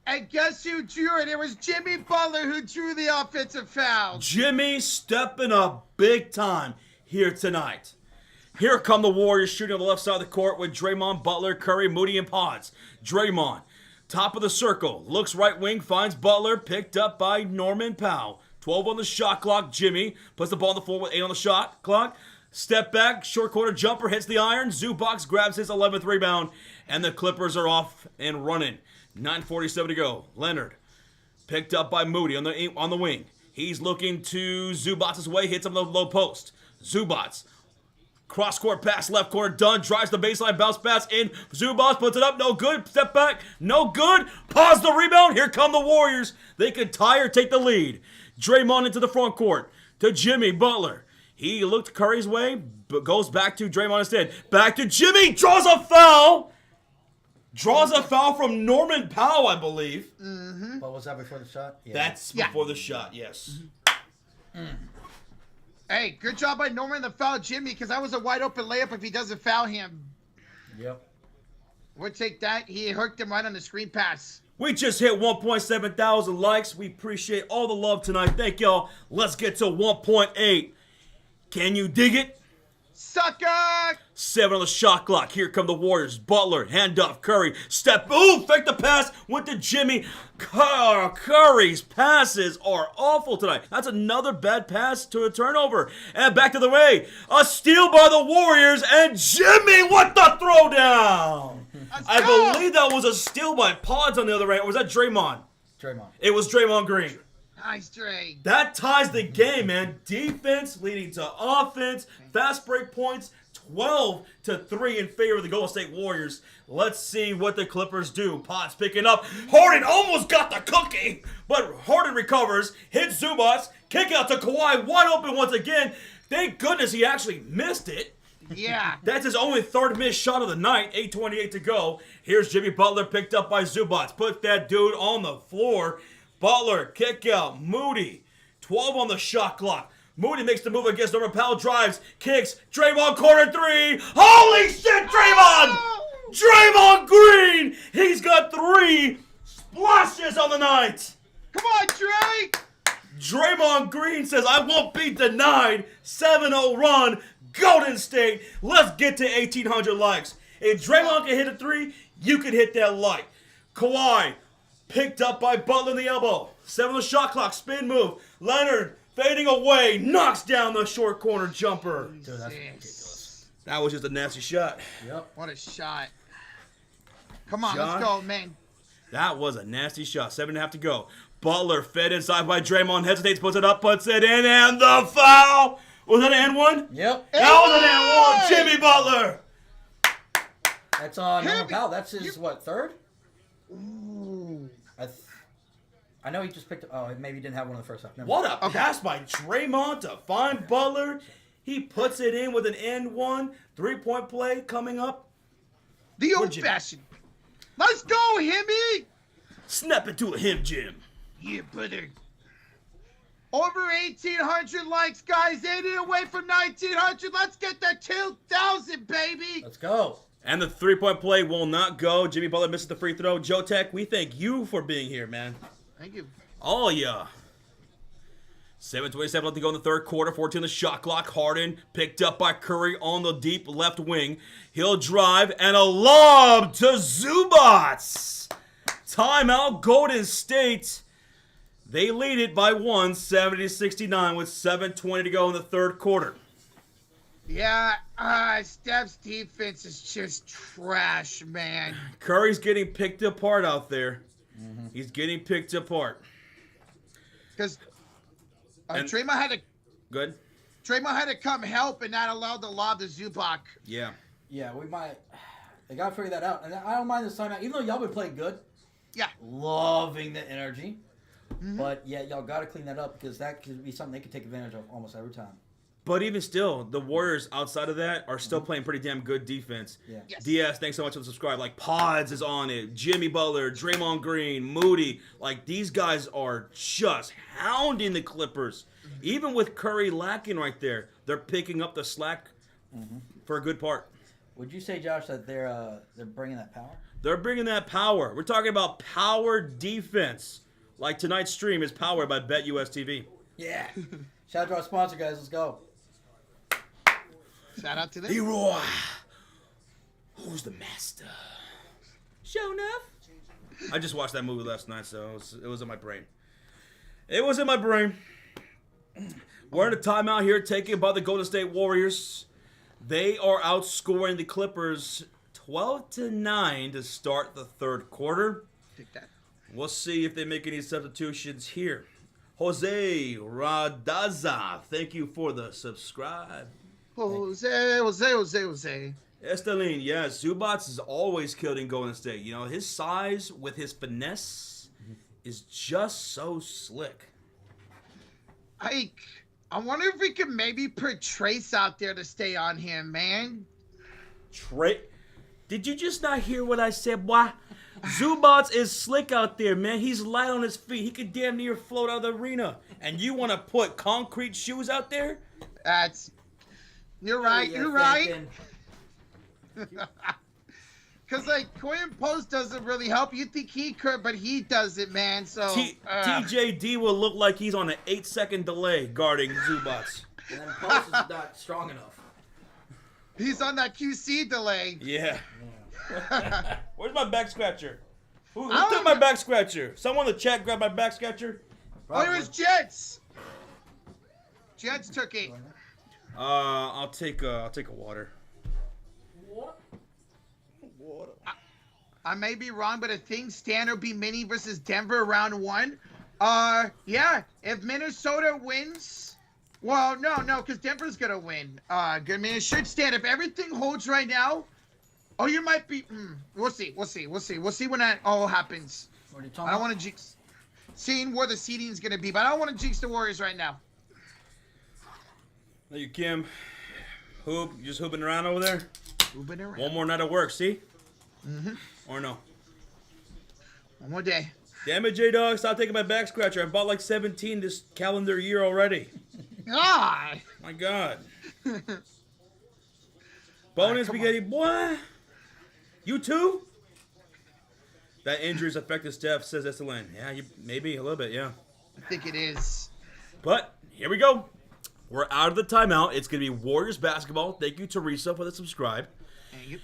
And guess who drew it? It was Jimmy Butler who drew the offensive foul. Jimmy stepping up big time here tonight. Here come the Warriors shooting on the left side of the court with Draymond, Butler, Curry, Moody, and Pods. Draymond, top of the circle, looks right wing, finds Butler, picked up by Norman Powell. 12 on the shot clock. Jimmy puts the ball on the floor with 8 on the shot clock. Step back, short corner jumper, hits the iron. Zubac grabs his 11th rebound, and the Clippers are off and running. 9:47 to go. Leonard, picked up by Moody on the wing. He's looking to Zubac's way, hits him on the low post. Zubac Cross-court pass, left corner, done. Drives the baseline, bounce pass in. Zubas puts it up, no good. Step back, no good. Pause the rebound. Here come the Warriors. They could tie or take the lead. Draymond into the front court to Jimmy Butler. He looked Curry's way, but goes back to Draymond instead. Back to Jimmy, draws a foul. Draws a foul from Norman Powell, I believe. Mm-hmm. What was that before the shot? Yeah. That's before the shot, yes. Hey, good job by Norman to foul Jimmy, because that was a wide open layup if he doesn't foul him. Yep. We'll take that. He hooked him right on the screen pass. We just hit 1.7 thousand likes. We appreciate all the love tonight. Thank y'all. Let's get to 1.8. Can you dig it? Sucker! 7 on the shot clock. Here come the Warriors. Butler, handoff, Curry, step, ooh, fake the pass, went to Jimmy. Curry's passes are awful tonight. That's another bad pass to a turnover. And back to the way. A steal by the Warriors, and Jimmy, what the throwdown! I believe that was a steal by Pods on the other end. Or was that Draymond? Draymond. It was Draymond Green. Nice, Dre. That ties the game, man. Defense leading to offense. Fast break points, 12-3 in favor of the Golden State Warriors. Let's see what the Clippers do. Potts picking up. Harden almost got the cookie, but Harden recovers. Hits Zubats. Kick out to Kawhi. Wide open once again. Thank goodness he actually missed it. Yeah. That's his only third missed shot of the night. 8:28 to go. Here's Jimmy Butler picked up by Zubats. Put that dude on the floor. Butler, kick out, Moody, 12 on the shot clock. Moody makes the move against Norman Powell, drives, kicks, Draymond corner 3. Holy shit, Draymond! Draymond Green! He's got 3 splashes on the night. Come on, Dre! Draymond Green says, I won't be denied. 7-0 run, Golden State. Let's get to 1,800 likes. If Draymond can hit a 3, you can hit that like. Kawhi, picked up by Butler in the elbow. 7 on the shot clock, spin move. Leonard fading away, knocks down the short corner jumper. Dude, that's ridiculous. That was just a nasty shot. Yep. What a shot. Come on, John? let's go, man. That was a nasty shot. 7.5 to go. Butler fed inside by Draymond, hesitates, puts it up, puts it in, and the foul. Was that an N1? Yep. That was an N1. Jimmy Butler. That's on Norman Powell. That's his, third? Ooh. I know he just picked up. Oh, maybe he didn't have one in the first half. Never What mind. a pass by Draymond to find Butler. He puts it in with an N1. 3-point play coming up. The old-fashioned. Let's go, Himmy! Snap it to him, Jim. Yeah, brother. Over 1,800 likes, guys. 80 away from 1,900. Let's get to 2,000, baby. Let's go. And the 3-point play will not go. Jimmy Butler misses the free throw. Joe Tech, we thank you for being here, man. Thank you. All ya. 7:27 left to go in the third quarter. 14 on the shot clock. Harden picked up by Curry on the deep left wing. He'll drive and a lob to Zubats. Timeout, Golden State. They lead it by 1, 70-69 with 7:20 to go in the third quarter. Yeah, Steph's defense is just trash, man. Curry's getting picked apart out there. He's getting picked apart. Because Draymond had to Good? Draymond had to come help and not allow the lob to Zubac. Yeah. Yeah, we might. They got to figure that out. And I don't mind this timeout. Even though y'all been playing good. Yeah. Loving the energy. But, yeah, y'all got to clean that up because that could be something they could take advantage of almost every time. But even still, the Warriors outside of that are still playing pretty damn good defense. Yeah. Yes. Diaz, thanks so much for the subscribe. Like Pods is on it. Jimmy Butler, Draymond Green, Moody. Like these guys are just hounding the Clippers. Even with Curry lacking right there, they're picking up the slack for a good part. Would you say, Josh, that they're bringing that power? They're bringing that power. We're talking about power defense. Like tonight's stream is powered by BetUS TV. Yeah. Shout out to our sponsor, guys. Let's go. Shout out to them. Leroy, who's the master? Show enough. I just watched that movie last night, so it was in my brain. It was in my brain. We're in a timeout here taken by the Golden State Warriors. They are outscoring the Clippers 12-9 to start the third quarter. Take that. We'll see if they make any substitutions here. Jose Radaza, thank you for the subscribe. Jose. Estelin, yeah, Zubats is always killed in Golden State. You know, his size with his finesse is just so slick. I wonder if we could maybe put Trace out there to stay on him, man. Did you just not hear what I said, boy? Zubats is slick out there, man. He's light on his feet. He could damn near float out of the arena. And you want to put concrete shoes out there? You're right. You're right. Because, like, Quinn Post doesn't really help. You think he could, but he doesn't, man. So TJD will look like he's on an 8-second delay guarding Zubats. And then Post is not strong enough. He's on that QC delay. Yeah. Where's my back scratcher? Who took my back scratcher? Someone in the chat grabbed my back scratcher? Oh, it was Jets. Jets took it. I'll take a water. I may be wrong, but I think Stan will be Mini versus Denver round 1. Yeah, if Minnesota wins, well, no, because Denver's gonna win. Good, I mean, it should stand. If everything holds right now, oh, you might be. We'll see when that all happens. What are you talking I don't want to jinx. Seeing where the seeding's gonna be, but I don't want to jinx the Warriors right now. Thank you, Kim. You just hooping around over there? Hooping around. One more night of work, see? Or no? One more day. Damn it, J-Dog. Stop taking my back scratcher. I bought like 17 this calendar year already. God. My God. Bonus spaghetti, boy. You too? That injury's affected Steph, says Estelin. Yeah, maybe a little bit, yeah. I think it is. But here we go. We're out of the timeout. It's going to be Warriors basketball. Thank you, Teresa, for the subscribe. Thank you.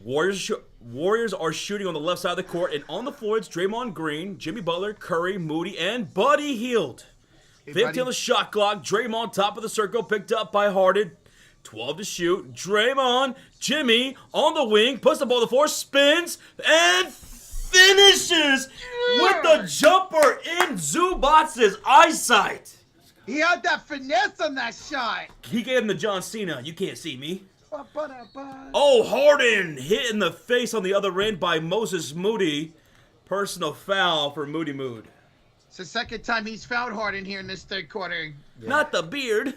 Warriors are shooting on the left side of the court, and on the floor it's Draymond Green, Jimmy Butler, Curry, Moody, and Buddy Hield. 15 on the shot clock. Draymond top of the circle, picked up by Harden. 12 to shoot. Draymond, Jimmy on the wing, puts the ball to the floor, spins, and finishes with the jumper in Zubats' eyesight. He had that finesse on that shot. He gave him the John Cena. You can't see me. Oh, Harden hit in the face on the other end by Moses Moody. Personal foul for Moody Mood. It's the second time he's fouled Harden here in this third quarter. Yeah. Not the beard.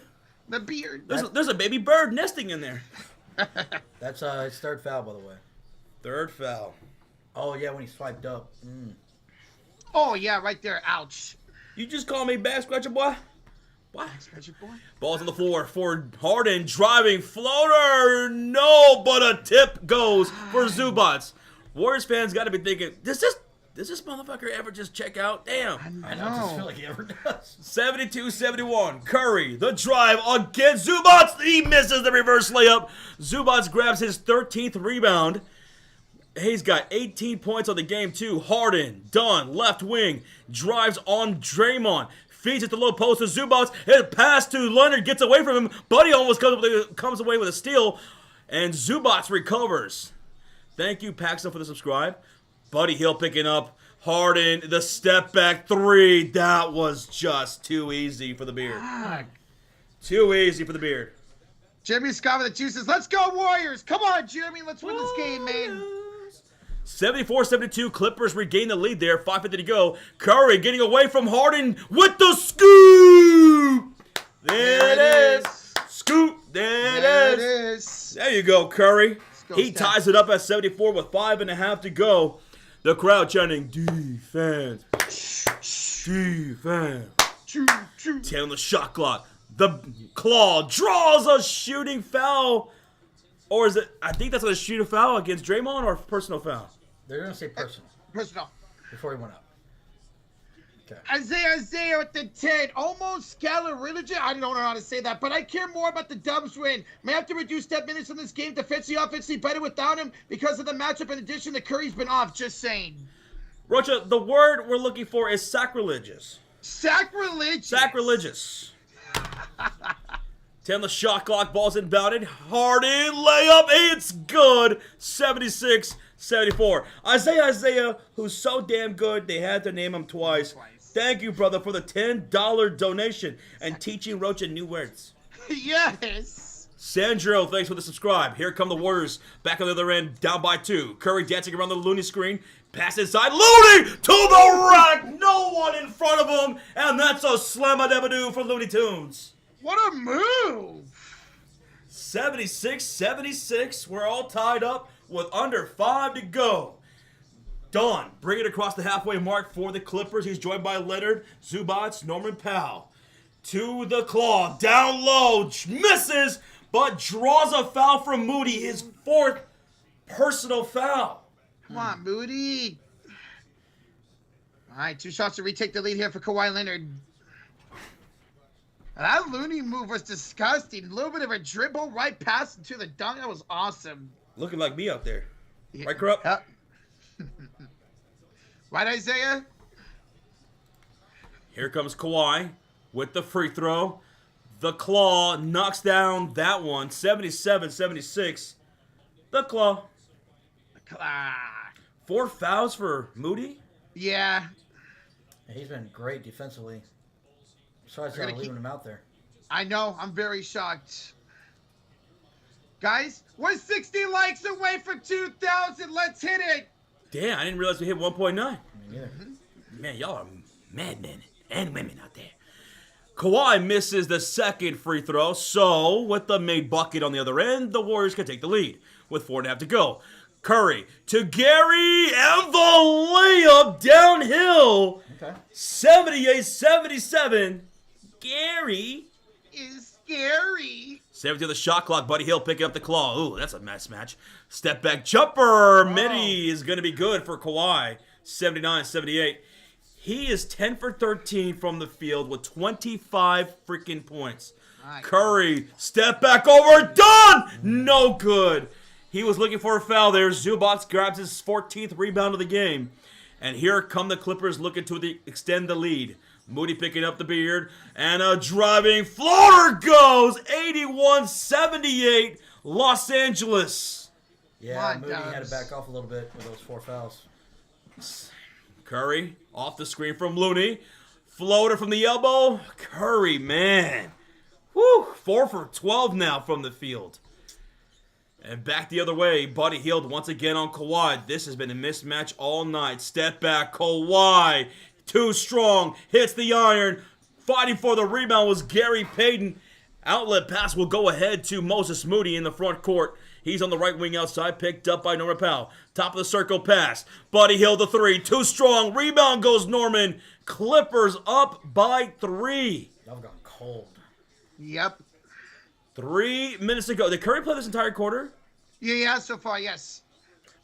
The beard. There's a baby bird nesting in there. That's his third foul, by the way. Third foul. Oh, yeah, when he swiped up. Oh, yeah, right there. Ouch. You just call me back scratcher, boy? What? Boy. Ball's on the floor for Harden, driving floater. No, but a tip goes for Zubats. Warriors fans got to be thinking, does this motherfucker ever just check out? Damn. I just feel like he ever does. 72-71. Curry, the drive against Zubats. He misses the reverse layup. Zubats grabs his 13th rebound. He's got 18 points on the game, too. Harden, done, left wing, drives on Draymond. Feeds it to the low post to Zubats. His pass to Leonard gets away from him. Buddy almost comes away with a steal. And Zubats recovers. Thank you, Paxton, for the subscribe. Buddy Hield picking up. Harden, the step back three. That was just too easy for the beard. Too easy for the beard. Jimmy Scott with the juices. Let's go, Warriors. Come on, Jimmy. Let's win this game, man. 74-72, Clippers regain the lead there. 5:50 to go. Curry getting away from Harden with the scoop. There it is. Scoop. There it is. There you go, Curry. He ties it up at 74 with 5.5 to go. The crowd chanting, defense. Defense. 10 on the shot clock. The Claw draws a shooting foul. Or is it, I think that's a shooting foul against Draymond or personal foul? They're going to say personal. Personal. Before he went up. Okay. Isaiah with the 10. Almost Scalarigic. I don't know how to say that, but I care more about the Dubs win. May have to reduce step minutes in this game. Defensively, offensively, better without him because of the matchup. In addition, the Curry's been off. Just saying. Rocha, the word we're looking for is sacrilegious. Sacrilegious. Sacrilegious. 10 on the shot clock, ball's inbounded. Harden layup, it's good. 76-74. Isaiah, who's so damn good, they had to name him twice. Thank you, brother, for the $10 donation and teaching Rocha new words. Yes. Sandro, thanks for the subscribe. Here come the Warriors back on the other end, down by 2. Curry dancing around the Looney screen. Pass inside. Looney to the rack. No one in front of him. And that's a slam-a-dab-a-doo for Looney Tunes. What a move! 76-76. We're all tied up with under 5 to go. Don, bring it across the halfway mark for the Clippers. He's joined by Leonard, Zubats, Norman Powell. To the claw. Down low. Misses, but draws a foul from Moody. His 4th personal foul. Come on, Moody. All right, 2 shots to retake the lead here for Kawhi Leonard. That Looney move was disgusting. A little bit of a dribble right past into the dunk. That was awesome. Looking like me out there. Yeah. Right, Krupp? Right, Isaiah? Here comes Kawhi with the free throw. The claw knocks down that one. 77-76. The claw. 4 fouls for Moody. Yeah. He's been great defensively. Besides leaving him out there. I know. I'm very shocked. Guys, we're 60 likes away from 2,000. Let's hit it. Damn, I didn't realize we hit 1.9. Me neither. Man, y'all are madmen and women out there. Kawhi misses the 2nd free throw, so with the made bucket on the other end, the Warriors can take the lead with 4.5 to go. Curry to Gary, and the layup downhill. Okay. 78-77. Gary Is scary. 7 to the shot clock. Buddy Hield picking up the claw. Ooh, that's a nice match. Step back jumper. Midi is going to be good for Kawhi. 79-78. He is 10 for 13 from the field with 25 freaking points. Nice. Curry, step back over. Done! No good. He was looking for a foul there. Zubac grabs his 14th rebound of the game. And here come the Clippers looking to extend the lead. Moody picking up the beard. And a driving floater goes. 81-78. Los Angeles. Yeah, Moody had to back off a little bit with those 4 fouls. Curry off the screen from Looney. Floater from the elbow. Curry, man. Woo, 4 for 12 now from the field. And back the other way, Buddy Hield once again on Kawhi. This has been a mismatch all night. Step back, Kawhi. Too strong. Hits the iron. Fighting for the rebound was Gary Payton. Outlet pass will go ahead to Moses Moody in the front court. He's on the right wing outside, picked up by Norman Powell. Top of the circle pass. Buddy Hield the 3. Too strong. Rebound goes Norman. Clippers up by 3. Y'all gone cold. Yep. 3 minutes to go. Did Curry play this entire quarter? Yeah, so far, yes.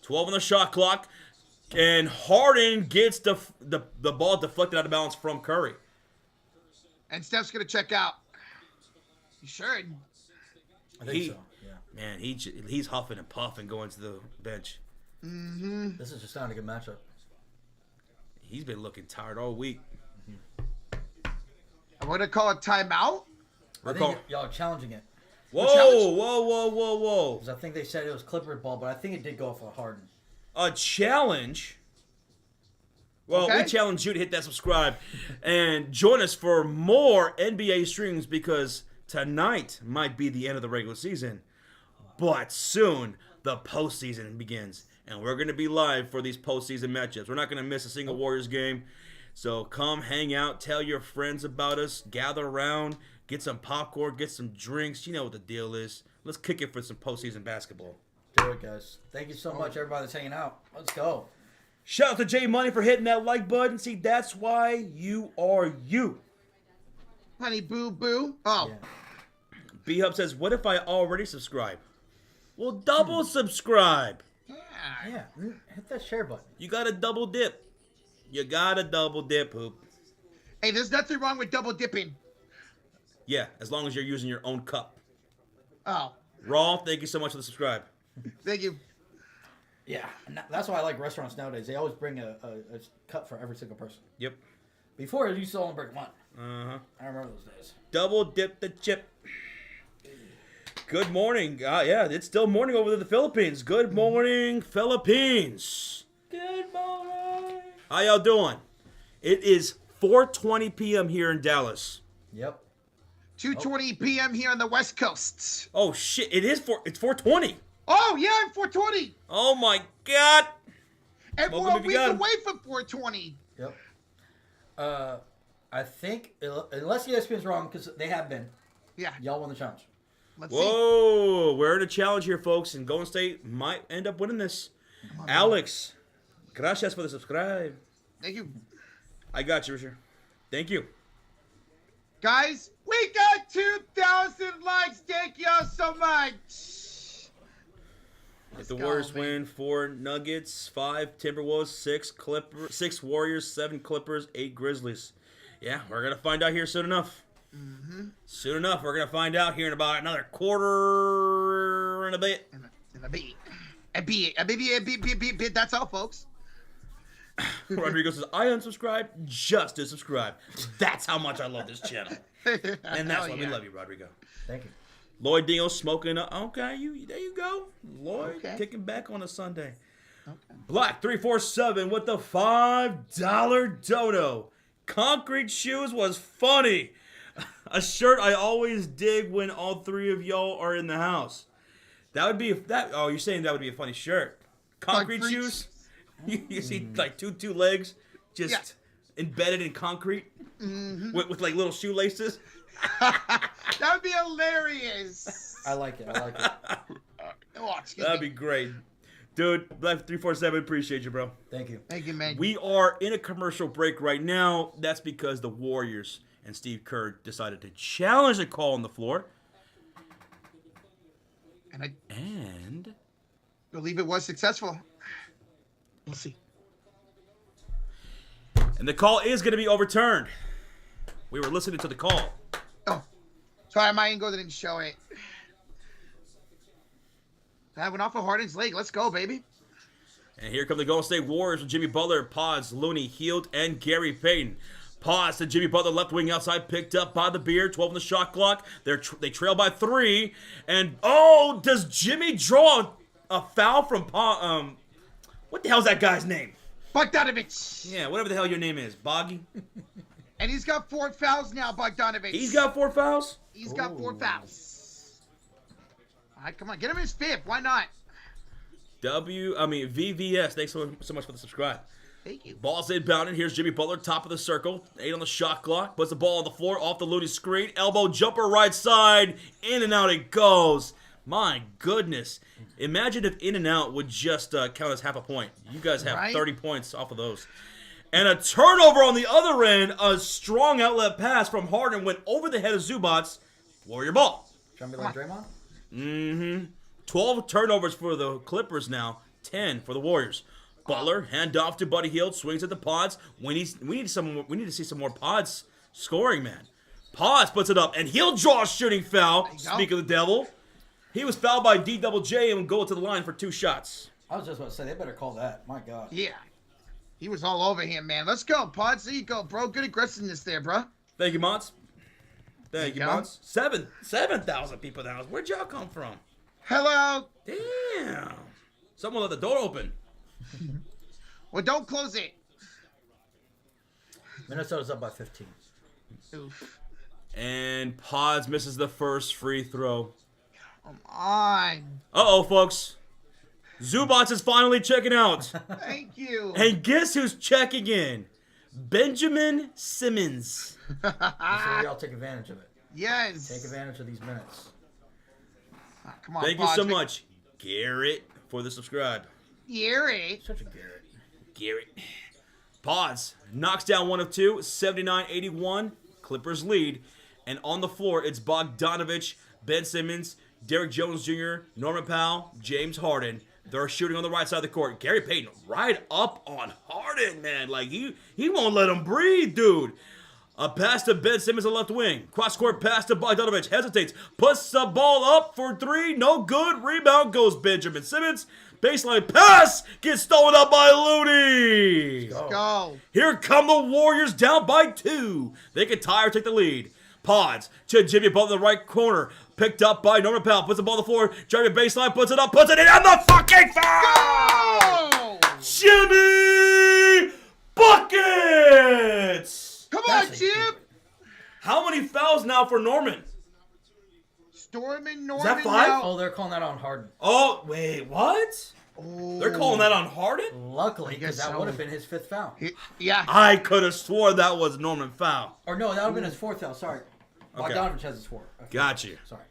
12 on the shot clock. And Harden gets the ball deflected out of bounds from Curry. And Steph's going to check out. You should. I think so, yeah. Man, he's huffing and puffing going to the bench. Mm-hmm. This is just not a good matchup. He's been looking tired all week. I'm going to call a timeout. I think y'all are challenging it. Whoa. Because I think they said it was Clipper ball, but I think it did go off of Harden. A challenge? Well, okay. We challenge you to hit that subscribe and join us for more NBA streams because tonight might be the end of the regular season. But soon, the postseason begins. And we're going to be live for these postseason matchups. We're not going to miss a single Warriors game. So come hang out, tell your friends about us, gather around, get some popcorn, get some drinks. You know what the deal is. Let's kick it for some postseason basketball. Do it, guys. Thank you so much, everybody that's hanging out. Let's go. Shout out to J Money for hitting that like button. See, that's why you are you. Honey boo boo. Oh. Yeah. B-Hub says, what if I already subscribe? Well, double subscribe. Yeah. Hit that share button. You got to double dip. Poop. Hey, there's nothing wrong with double dipping. Yeah, as long as you're using your own cup. Oh. Raw, thank you so much for the subscribe. Thank you. Yeah. And that's why I like restaurants nowadays. They always bring a cup for every single person. Yep. Before, you used to only bring one. Uh-huh. I remember those days. Double dip the chip. Good morning. Yeah, it's still morning over in the Philippines. Good morning, Philippines. Good morning. How y'all doing? It is 4:20 p.m. here in Dallas. Yep. 2:20 p.m. here on the West Coast. Oh shit! It's 4:20. Oh yeah, 4:20. Oh my god! And we're a week away from 4:20. Yep. I think unless ESPN's wrong, because they have been. Yeah. Y'all won the challenge. Let's see. Whoa, we're in a challenge here, folks, and Golden State might end up winning this. On, Alex, gracias for the subscribe. Thank you. I got you, Richard. Thank you. Guys, we got 2,000 likes. Thank y'all so much. If the Warriors win, 4 Nuggets, 5 Timberwolves, 6 Warriors, 7 Clippers, 8 Grizzlies. Yeah, we're going to find out here soon enough. Soon enough, we're going to find out here in about another quarter and a bit. A bit. That's all, folks. Rodrigo says, I unsubscribe just to subscribe. That's how much I love this channel. And that's why we love you, Rodrigo. Thank you. Lloyd Dingo smoking. Okay, there you go. Lloyd kicking back on a Sunday. Okay. Black 347 with the $5 dono. Concrete shoes was funny. A shirt I always dig when all 3 of y'all are in the house. That would be Oh, you're saying that would be a funny shirt? Concrete shoes. You see like two legs just embedded in concrete with like little shoelaces. That would be hilarious. I like it. That'd be great. Dude, Black 347, appreciate you, bro. Thank you. Thank you, man. We are in a commercial break right now. That's because the Warriors and Steve Kerr decided to challenge the call on the floor. And I believe it was successful. We'll see. And the call is going to be overturned. We were listening to the call. Oh, sorry, my angle didn't show it. That went off of Harden's leg. Let's go, baby. And here come the Golden State Warriors with Jimmy Butler, Pods, Looney, Hield, and Gary Payton. Pods to Jimmy Butler, left wing outside, picked up by the beard, 12 on the shot clock. They trail by 3. And, does Jimmy draw a foul from what the hell's that guy's name? Bogdanovich. Yeah, whatever the hell your name is. Boggy? And he's got 4 fouls now, Bogdanovich. He's got 4 fouls? He's got 4 fouls. All right, come on. Get him his 5th. Why not? VVS. Thanks so much for the subscribe. Thank you. Ball's inbounded. Here's Jimmy Butler, top of the circle. 8 on the shot clock. Puts the ball on the floor, off the Looney screen. Elbow jumper right side. In and out it goes. My goodness. Imagine if in and out would just count as half a point. You guys have 30 points off of those. And a turnover on the other end. A strong outlet pass from Harden went over the head of Zubats. Warrior ball. Trying to be like Draymond? 12 turnovers for the Clippers now. 10 for the Warriors. Butler, handoff to Buddy Hield, swings at the Pods. We need to see some more Pods scoring, man. Pods puts it up, and Hield draws shooting foul. Speak of the devil. He was fouled by D-double-J and go to the line for 2 shots. I was just about to say, they better call that. My God. Yeah. He was all over him, man. Let's go, Pods. There you go, bro. Good aggressiveness there, bro. Thank you, Mods. Thank you, Mods. 7,000 people in the house. Where'd y'all come from? Hello. Damn. Someone let the door open. Well, don't close it. Minnesota's up by 15. Oof. And Pods misses the first free throw. Come on. Uh-oh, folks. Zubats is finally checking out. Thank you. And guess who's checking in? Benjamin Simmons. So y'all take advantage of it. Yes. Take advantage of these minutes. Come on, Thank you so much, Garrett, for the subscribe. Garrett. Such a Garrett. Garrett. Pods knocks down 1 of 2, 79-81. Clippers lead. And on the floor, it's Bogdanovich, Ben Simmons, Derrick Jones Jr., Norman Powell, James Harden. They're shooting on the right side of the court. Gary Payton right up on Harden, man. Like, he won't let him breathe, dude. A pass to Ben Simmons on the left wing. Cross-court pass to Bogdanovich. Hesitates. Puts the ball up for 3. No good. Rebound goes Benjamin Simmons. Baseline pass gets stolen up by Looney. Let's go. Here come the Warriors down by 2. They can tie or take the lead. Pods to Jimmy Butler in the right corner. Picked up by Norman Powell. Puts the ball on the floor. Driving baseline. Puts it up. Puts it in. And the fucking foul! Go! Jimmy Buckets! Come on, Jim. How many fouls now for Norman? Stormin' Norman. that 5? now. Oh, they're calling that on Harden. Oh, wait, what? Oh. They're calling that on Harden? Luckily, I because guess that so. would have been his 5th foul. Yeah. I could have swore that was Norman foul. Or no, that would have been his 4th foul. Sorry. Okay. Bogdanovich has his 4. Okay. Got you. Sorry.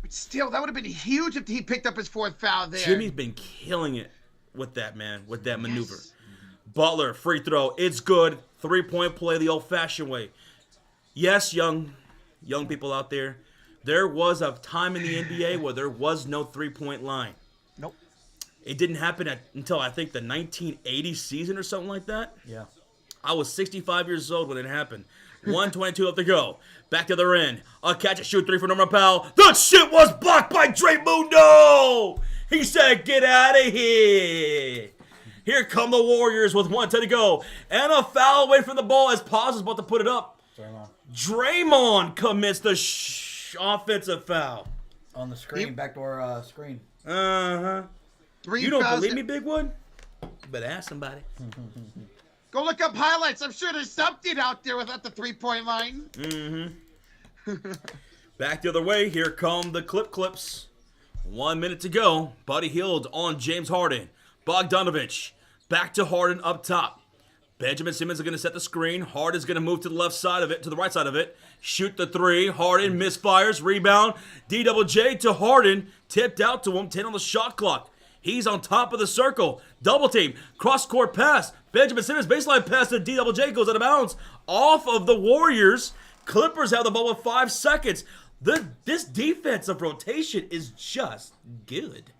But still, that would have been huge if he picked up his 4th foul there. Jimmy's been killing it with that, man, with that maneuver. Yes. Butler, free throw. It's good. 3-point play the old-fashioned way. Yes, young people out there, there was a time in the NBA where there was no 3-point line. Nope. It didn't happen until, I think, the 1980 season or something like that. Yeah. I was 65 years old when it happened. 1:22 left to go. Back to the end. A catch and shoot 3 for Norman Powell. That shit was blocked by Dre Mundo. He said, get out of here. Here come the Warriors with 1:10 to go. And a foul away from the ball as Paz is about to put it up. Draymond commits the offensive foul. On the screen, backdoor screen. Uh-huh. 3 You don't fouls. believe me, Big One? But ask somebody. Go look up highlights. I'm sure there's something out there without the 3-point line. Mm-hmm. Back the other way. Here come the clips. 1 minute to go. Buddy Hield on James Harden. Bogdanovich. Back to Harden up top. Benjamin Simmons is going to set the screen. Harden's going to move to the left side of it, to the right side of it. Shoot the 3. Harden misfires. Rebound. DJJ to Harden. Tipped out to him. 10 on the shot clock. He's on top of the circle. Double team. Cross-court pass. Benjamin Simmons baseline pass to DJJ goes out of bounds. Off of the Warriors. Clippers have the ball with 5 seconds. This defensive rotation is just good.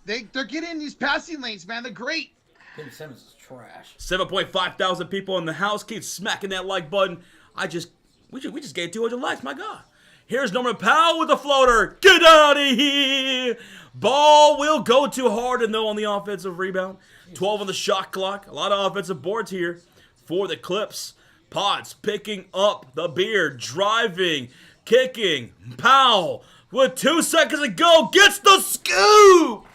They're getting these passing lanes, man. They're great. Ben Simmons is trash. 7.5 thousand people in the house. Keep smacking that like button. We just gave 200 likes. My God. Here's Norman Powell with the floater. Get out of here. Ball will go to Harden, though, on the offensive rebound. 12 on the shot clock. A lot of offensive boards here for the Clips. Pods picking up the beard. Driving. Kicking. Powell with 2 seconds to go. Gets the scoop.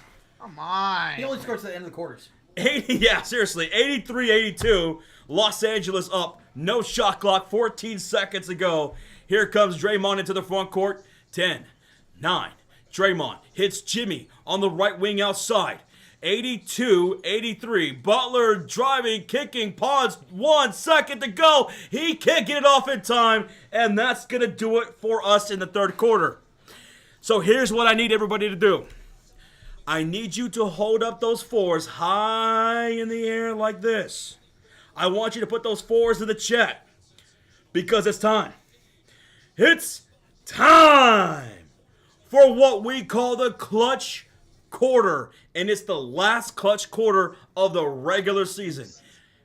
Come on. He only scores at the end of the quarters. 80, yeah, seriously. 83-82. Los Angeles up. No shot clock. 14 seconds to go. Here comes Draymond into the front court. 10, 9. Draymond hits Jimmy on the right wing outside. 82-83. Butler driving, kicking, Pods. 1 second to go. He can't get it off in time. And that's going to do it for us in the third quarter. So here's what I need everybody to do. I need you to hold up those 4s high in the air like this. I want you to put those 4s in the chat. Because it's time. It's time for what we call the clutch quarter. And it's the last clutch quarter of the regular season.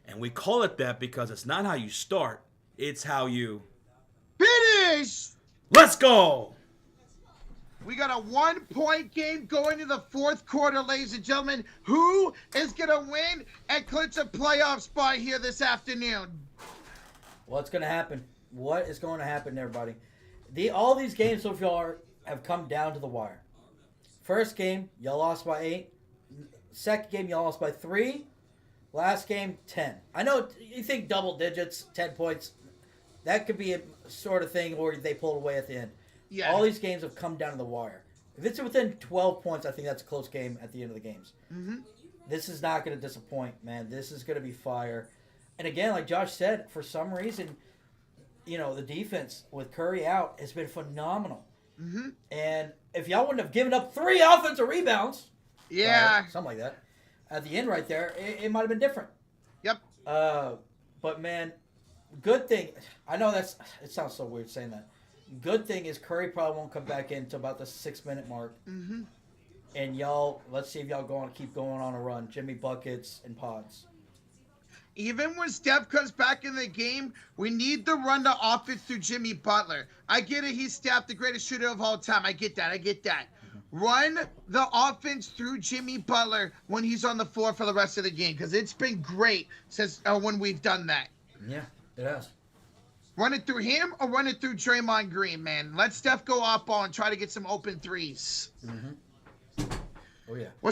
And we call it that because it's not how you start. It's how you Finish. Let's go. We got a 1-point game going to the 4th quarter, ladies and gentlemen. Who is going to win and clinch a playoff spot here this afternoon? What's going to happen? What is going to happen, everybody? All these games so far have come down to the wire. First game, y'all lost by 8. Second game, y'all lost by 3. Last game, 10. I know you think double digits, 10 points. That could be a sort of thing where they pulled away at the end. Yeah. All these games have come down to the wire. If it's within 12 points, I think that's a close game at the end of the games. Mm-hmm. This is not going to disappoint, man. This is going to be fire. And again, like Josh said, for some reason, the defense with Curry out has been phenomenal. Mm-hmm. And if y'all wouldn't have given up 3 offensive rebounds, Yeah. something like that, at the end right there, it might have been different. Yep. But man, good thing. I know it sounds so weird saying that. Good thing is Curry probably won't come back in until about the 6-minute mark. Mm-hmm. And let's see if y'all keep going on a run. Jimmy buckets and Pods. Even when Steph comes back in the game, we need to run the offense through Jimmy Butler. I get it. He's Steph, the greatest shooter of all time. I get that. Run the offense through Jimmy Butler when he's on the floor for the rest of the game, because it's been great since when we've done that. Yeah, it has. Run it through him or run it through Draymond Green, man. Let Steph go off ball and try to get some open threes. Mm-hmm. Oh, yeah.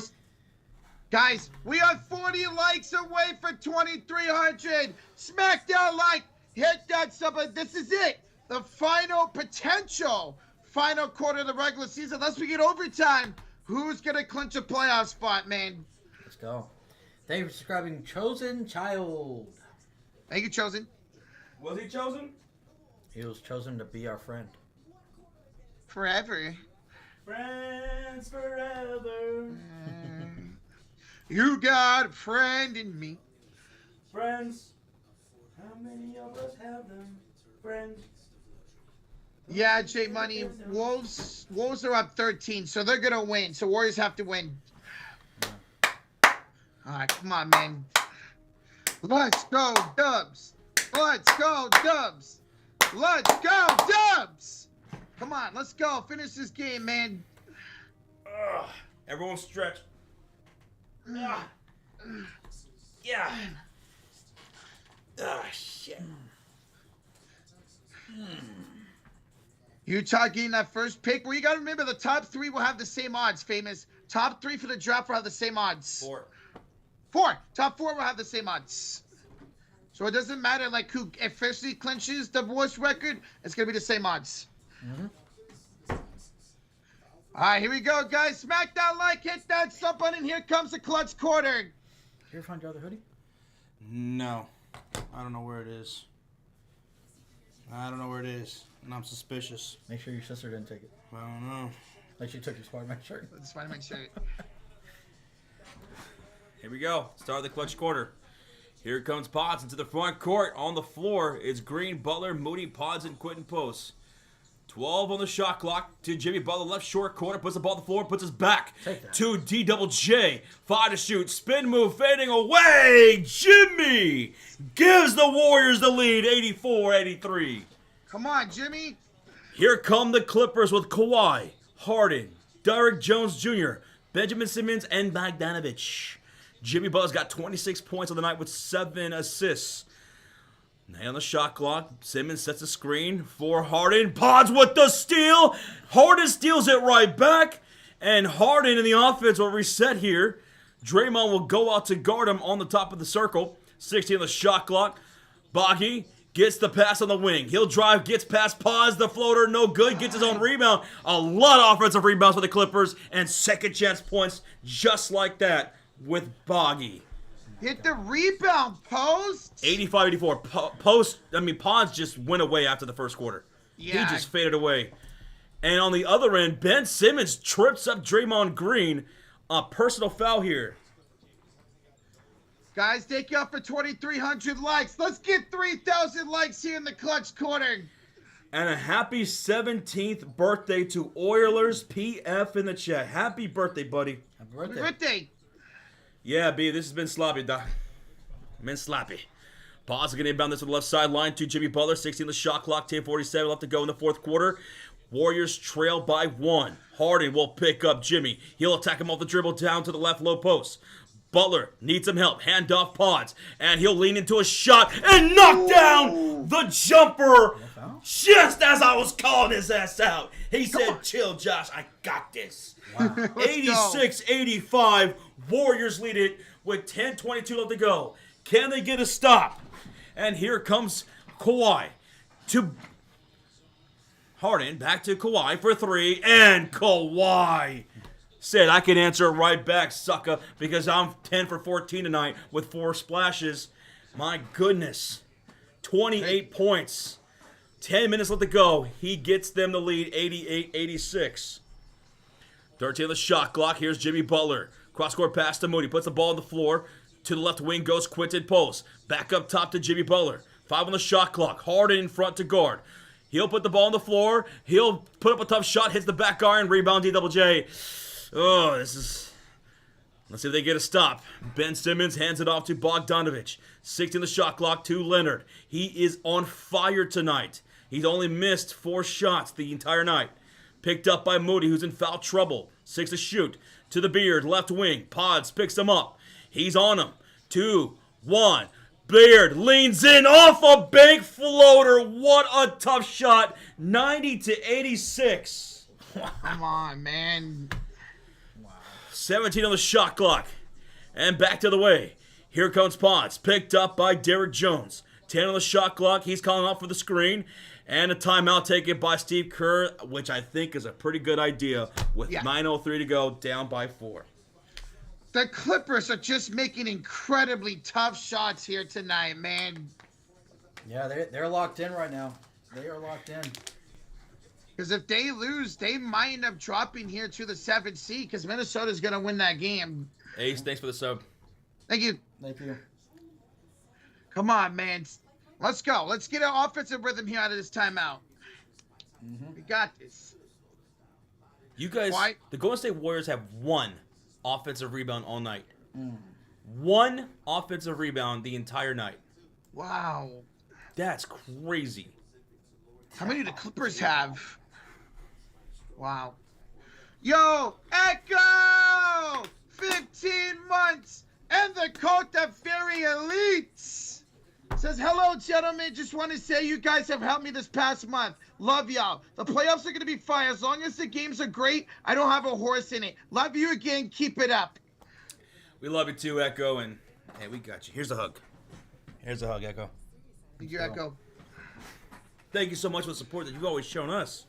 Guys, we are 40 likes away for 2,300. Smack that like. Hit that sub. This is it. The final potential final quarter of the regular season. Unless we get overtime, who's going to clinch a playoff spot, man? Let's go. Thank you for subscribing, Chosen Child. Thank you, Chosen. Was he chosen? He was chosen to be our friend. Forever. Friends forever. You got a friend in me. Friends. How many of us have them? Friends. Yeah, J Money. Wolves are up 13, so they're gonna win. So Warriors have to win. All right, come on, man. Let's go, Dubs. Let's go, Dubs. Let's go, Dubs. Come on, let's go. Finish this game, man. Everyone stretch. Yeah. Shit. Utah getting that first pick. Well, you got to remember the top 3 will have the same odds, Famous. Top 3 for the draft will have the same odds. 4. Top 4 will have the same odds. So it doesn't matter like who officially clinches the worst record. It's going to be the same odds. All right, here we go, guys. Smack that like, hit that sub button. Here comes the clutch quarter. You ever find your other hoodie? No. I don't know where it is. And I'm suspicious. Make sure your sister didn't take it. I don't know. Like she took your Spider-Man shirt. The Spider-Man shirt. Here we go. Start of the clutch quarter. Here comes Pods into the front court. On the floor is Green, Butler, Moody, Pods, and Quentin Post. 12 on the shot clock to Jimmy Butler. Left short corner. Puts the ball on the floor. Puts his back to D-double-J. 5 to shoot. Spin move. Fading away. Jimmy gives the Warriors the lead. 84-83. Come on, Jimmy. Here come the Clippers with Kawhi, Harden, Derrick Jones Jr., Benjamin Simmons, and Bogdanovich. Jimmy Butler's got 26 points on the night with 7 assists. Now on the shot clock, Simmons sets a screen for Harden. Pods with the steal. Harden steals it right back. And Harden in the offense will reset here. Draymond will go out to guard him on the top of the circle. 16 on the shot clock. Boggy gets the pass on the wing. He'll drive, gets past Pods, the floater, no good. Gets his own rebound. A lot of offensive rebounds for the Clippers. And second chance points just like that with Boggy. Hit the rebound, Post. 85-84. Pods just went away after the first quarter. Yeah. He just faded away. And on the other end, Ben Simmons trips up Draymond Green. A personal foul here. Guys, take you up for 2,300 likes. Let's get 3,000 likes here in the clutch quarter. And a happy 17th birthday to Oilers PF in the chat. Happy birthday, buddy. Happy birthday. Happy birthday. Yeah, B, this has been sloppy, Doc. Been sloppy. Pause going to inbound this to the left sideline to Jimmy Butler. 16 the shot clock, 10:47 left to go in the fourth quarter. Warriors trail by 1. Harden will pick up Jimmy. He'll attack him off the dribble down to the left low post. Butler needs some help. Hand off Pods. And he'll lean into a shot and knock down the jumper just as I was calling his ass out. He said, chill, Josh. I got this. Wow. 86-85. Warriors lead it with 10:22 left to go. Can they get a stop? And here comes Kawhi to Harden. Back to Kawhi for 3. And Kawhi said, I can answer it right back, sucker, because I'm 10 for 14 tonight with 4 splashes. My goodness. 28 points. 10 minutes left to go. He gets them the lead, 88-86. 13 on the shot clock. Here's Jimmy Butler. Cross-court pass to Moody. Puts the ball on the floor. To the left wing goes Quentin Post. Back up top to Jimmy Butler. 5 on the shot clock. Harden in front to guard. He'll put the ball on the floor. He'll put up a tough shot. Hits the back iron. Rebound D-double-J. Oh, this is... Let's see if they get a stop. Ben Simmons hands it off to Bogdanovich. 16 on the shot clock to Leonard. He is on fire tonight. He's only missed 4 shots the entire night. Picked up by Moody, who's in foul trouble. 6 to shoot. To the Beard, left wing. Pods picks him up. He's on him. 2, 1. Beard leans in off a bank floater. What a tough shot. 90-86. Come on, man. 17 on the shot clock. And back to the way. Here comes Pods. Picked up by Derrick Jones. 10 on the shot clock. He's calling off for the screen. And a timeout taken by Steve Kerr, which I think is a pretty good idea with 9:03 to go, down by 4. The Clippers are just making incredibly tough shots here tonight, man. Yeah, they're locked in right now. They are locked in. Because if they lose, they might end up dropping here to the 7th seed because Minnesota's going to win that game. Ace, thanks for the sub. Thank you. Thank you. Come on, man. Let's go. Let's get an offensive rhythm here out of this timeout. We got this. You guys, the Golden State Warriors have 1 offensive rebound all night. 1 offensive rebound the entire night. Wow. That's crazy. How many do the Clippers have? Wow. Yo, Echo! 15 months and the coat of very elites. Says, hello, gentlemen. Just want to say you guys have helped me this past month. Love y'all. The playoffs are going to be fire. As long as the games are great, I don't have a horse in it. Love you again. Keep it up. We love you too, Echo. And hey, we got you. Here's a hug. Here's a hug, Echo. Thank you, Echo. Thank you so much for the support that you've always shown us.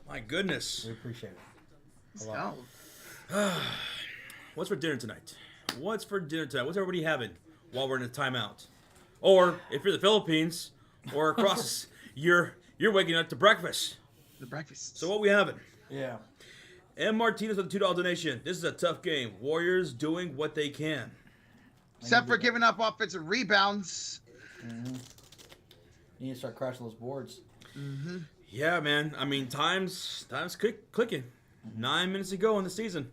My goodness. We appreciate it. A lot. What's for dinner tonight? What's for dinner tonight? What's everybody having while we're in a timeout? Or if you're the Philippines or across, you're waking up to breakfast. The breakfast. So what we having? Yeah. M. Martinez with a $2 donation. This is a tough game. Warriors doing what they can. Except for giving up offensive rebounds. You need to start crashing those boards. Yeah, man. I mean, time's clicking. 9 minutes to go in the season.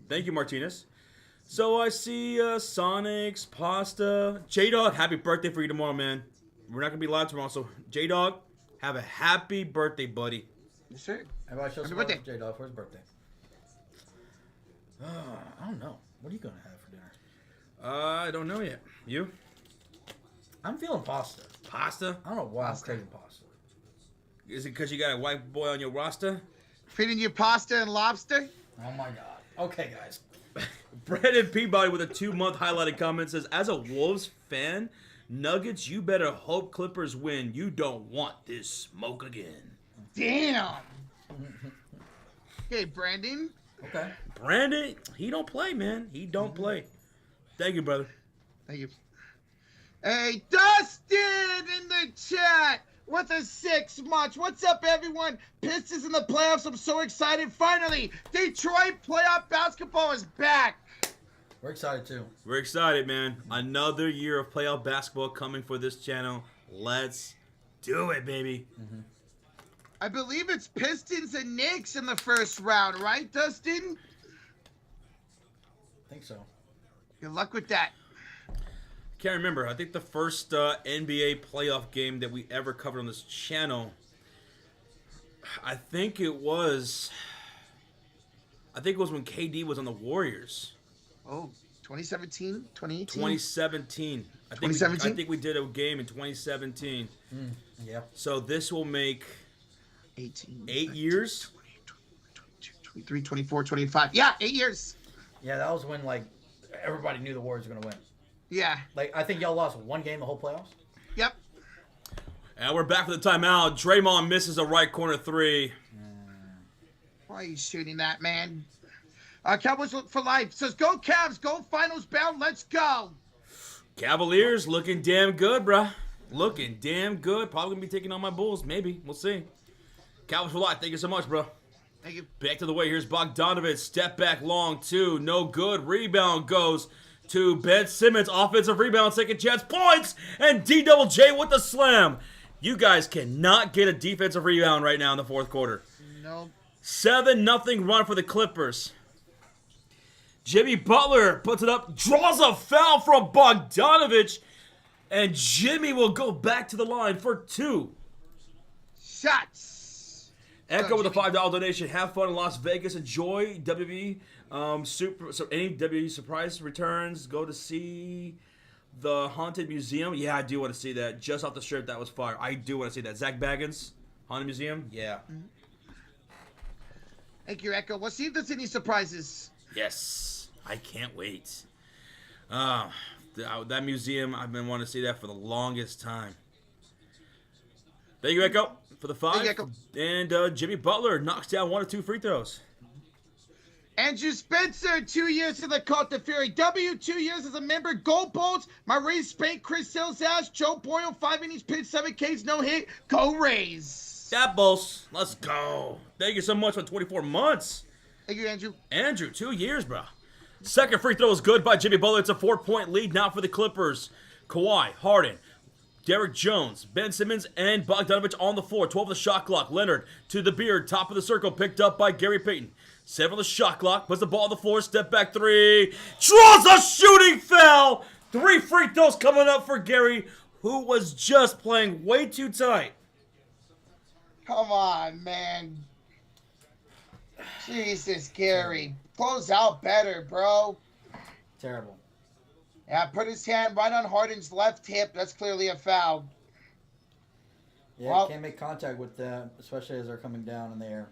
Thank you, Martinez. So I see Sonics, Pasta. J-Dog, happy birthday for you tomorrow, man. We're not going to be live tomorrow, so J-Dog, have a happy birthday, buddy. Yes, sir. Everybody show some love to J-Dog for his birthday. I don't know. What are you going to have for dinner? I don't know yet. You? I'm feeling pasta. Pasta? I don't know why I'm craving pasta. Is it because you got a white boy on your roster? Feeding you pasta and lobster? Oh, my God. Okay, guys. Brandon Peabody with a 2-month highlighted comment says, as a Wolves fan, Nuggets, you better hope Clippers win. You don't want this smoke again. Damn. Okay, Brandon. Okay. Brandon, he don't play, man. He don't play. Thank you, brother. Thank you. Hey, Dustin in the chat with a 6 months. What's up, everyone? Pistons in the playoffs. I'm so excited. Finally, Detroit playoff basketball is back. We're excited, too. We're excited, man. Another year of playoff basketball coming for this channel. Let's do it, baby. I believe it's Pistons and Knicks in the first round, right, Dustin? I think so. Good luck with that. Can't remember. I think the first NBA playoff game that we ever covered on this channel, I think it was when KD was on the Warriors. Oh, 2017, 2018? 2017. I think we did a game in 2017. Yeah. So this will make 18, 8 years. 22, 23, 24, 25. Yeah, 8 years. Yeah, that was when, like, everybody knew the Warriors were going to win. Yeah. Like, I think y'all lost 1 game the whole playoffs. Yep. And we're back for the timeout. Draymond misses a right corner 3. Why are you shooting that, man? Cowboys for life. Says, go Cavs, go finals bound, let's go. Cavaliers looking damn good, bruh. Looking damn good. Probably going to be taking on my Bulls. Maybe. We'll see. Cowboys for life. Thank you so much, bro. Thank you. Back to the way. Here's Bogdanovic. Step back long, 2. No good. Rebound goes to Ben Simmons. Offensive rebound. Second chance. Points. And D-double-J with the slam. You guys cannot get a defensive rebound right now in the fourth quarter. No. 7-0 run for the Clippers. Jimmy Butler puts it up. Draws a foul from Bogdanovic. And Jimmy will go back to the line for 2. Shots. Echo with a $5 donation. Have fun in Las Vegas. Enjoy WWE. Any WWE surprise returns. Go to see the Haunted Museum. Yeah, I do want to see that. Just off the strip, that was fire. I do want to see that. Zach Baggins, Haunted Museum. Yeah. Thank you, Echo. We'll see if there's any surprises. Yes. I can't wait. That museum, I've been wanting to see that for the longest time. Thank you, Echo, for the 5. Thank you, Echo. And Jimmy Butler knocks down 1 or 2 free throws. Andrew Spencer, 2 years in the Cult of Fury. W, 2 years as a member. Gold Bolts. My Rays Spank. Chris Sills Ash. Joe Boyle, 5 innings pitched, 7 Ks, no hit. Go Rays. That boss. Let's go. Thank you so much for 24 months. Thank you, Andrew. Andrew, 2 years, bro. Second free throw is good by Jimmy Butler. It's a 4-point lead now for the Clippers. Kawhi, Harden, Derek Jones, Ben Simmons, and Bogdanovich on the floor. 12 of the shot clock. Leonard to the beard. Top of the circle. Picked up by Gary Payton. 7 of the shot clock. Puts the ball on the floor. Step back 3. Draws a shooting foul. 3 free throws coming up for Gary, who was just playing way too tight. Come on, man. Jesus, Gary. Close out better, bro. Terrible. Yeah, put his hand right on Harden's left hip. That's clearly a foul. Yeah, Well, can't make contact with them, especially as they're coming down in the air.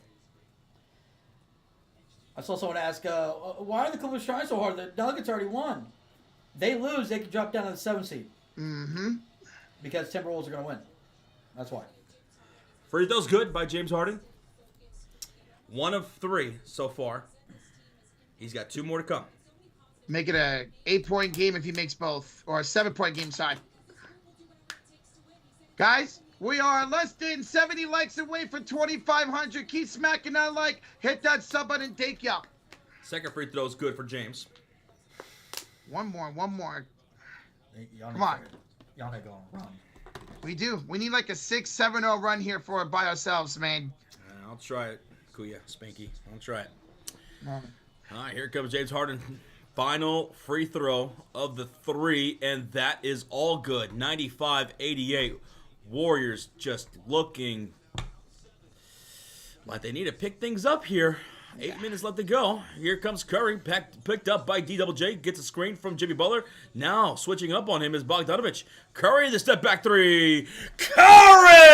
I saw someone ask, why are the Clippers trying so hard? The Nuggets already won. They lose, they can drop down to the 7th seed. Mm-hmm. Because Timberwolves are going to win. That's why. Free throws good by James Harden. 1 of 3 so far. He's got 2 more to come. Make it a 8-point game if he makes both. Or a 7-point game side. Guys, we are less than 70 likes away from 2,500. Keep smacking that like. Hit that sub button. Thank ya. Second free throw is good for James. One more. Y'all Come on. Y'all need to go on a run. We do. We need like a 6-7-0 run here for it by ourselves, man. I'll try it. Kuya, Spanky. I'll try it. No. All right, here comes James Harden. Final free throw of the 3, and that is all good. 95-88. Warriors just looking like they need to pick things up here. 8 minutes left to go. Here comes Curry, picked up by DJJ. Gets a screen from Jimmy Butler. Now switching up on him is Bogdanovich. Curry, the step back 3. Curry!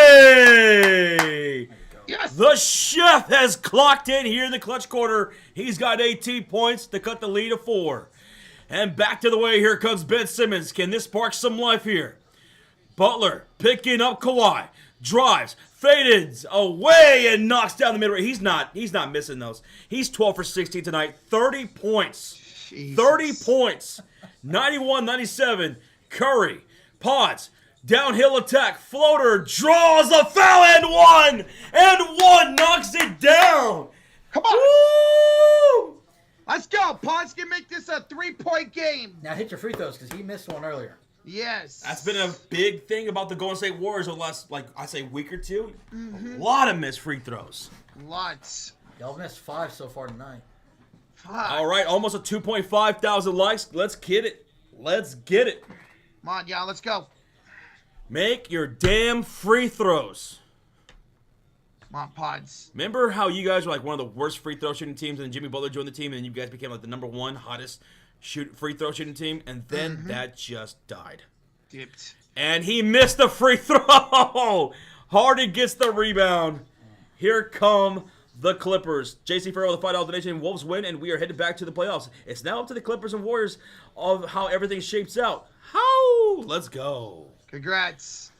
Yes. The chef has clocked in here in the clutch quarter. He's got 18 points to cut the lead to 4. And back to the way, here comes Ben Simmons. Can this spark some life here? Butler picking up Kawhi. Drives, fades away, and knocks down the middle. He's not missing those. He's 12 for 16 tonight. 30 points. Jesus. 30 points. 91-97. Curry. Pods. Downhill attack, floater, draws a foul, and one knocks it down. Come on. Woo! Let's go. Pods can make this a 3-point game. Now hit your free throws because he missed one earlier. Yes. That's been a big thing about the Golden State Warriors over the last, week or two. A lot of missed free throws. Lots. Y'all missed 5 so far tonight. Fuck. All right, almost a 2.5 thousand likes. Let's get it. Come on, y'all. Let's go. Make your damn free throws. Come on, Pods. Remember how you guys were like one of the worst free throw shooting teams, and then Jimmy Butler joined the team, and then you guys became like the number 1 hottest free throw shooting team, and then that just died. Dipped. And he missed the free throw. Harden gets the rebound. Here come the Clippers. JC Farrell with a $5 donation. Wolves win, and we are headed back to the playoffs. It's now up to the Clippers and Warriors of how everything shapes out. How? Let's go. Congrats.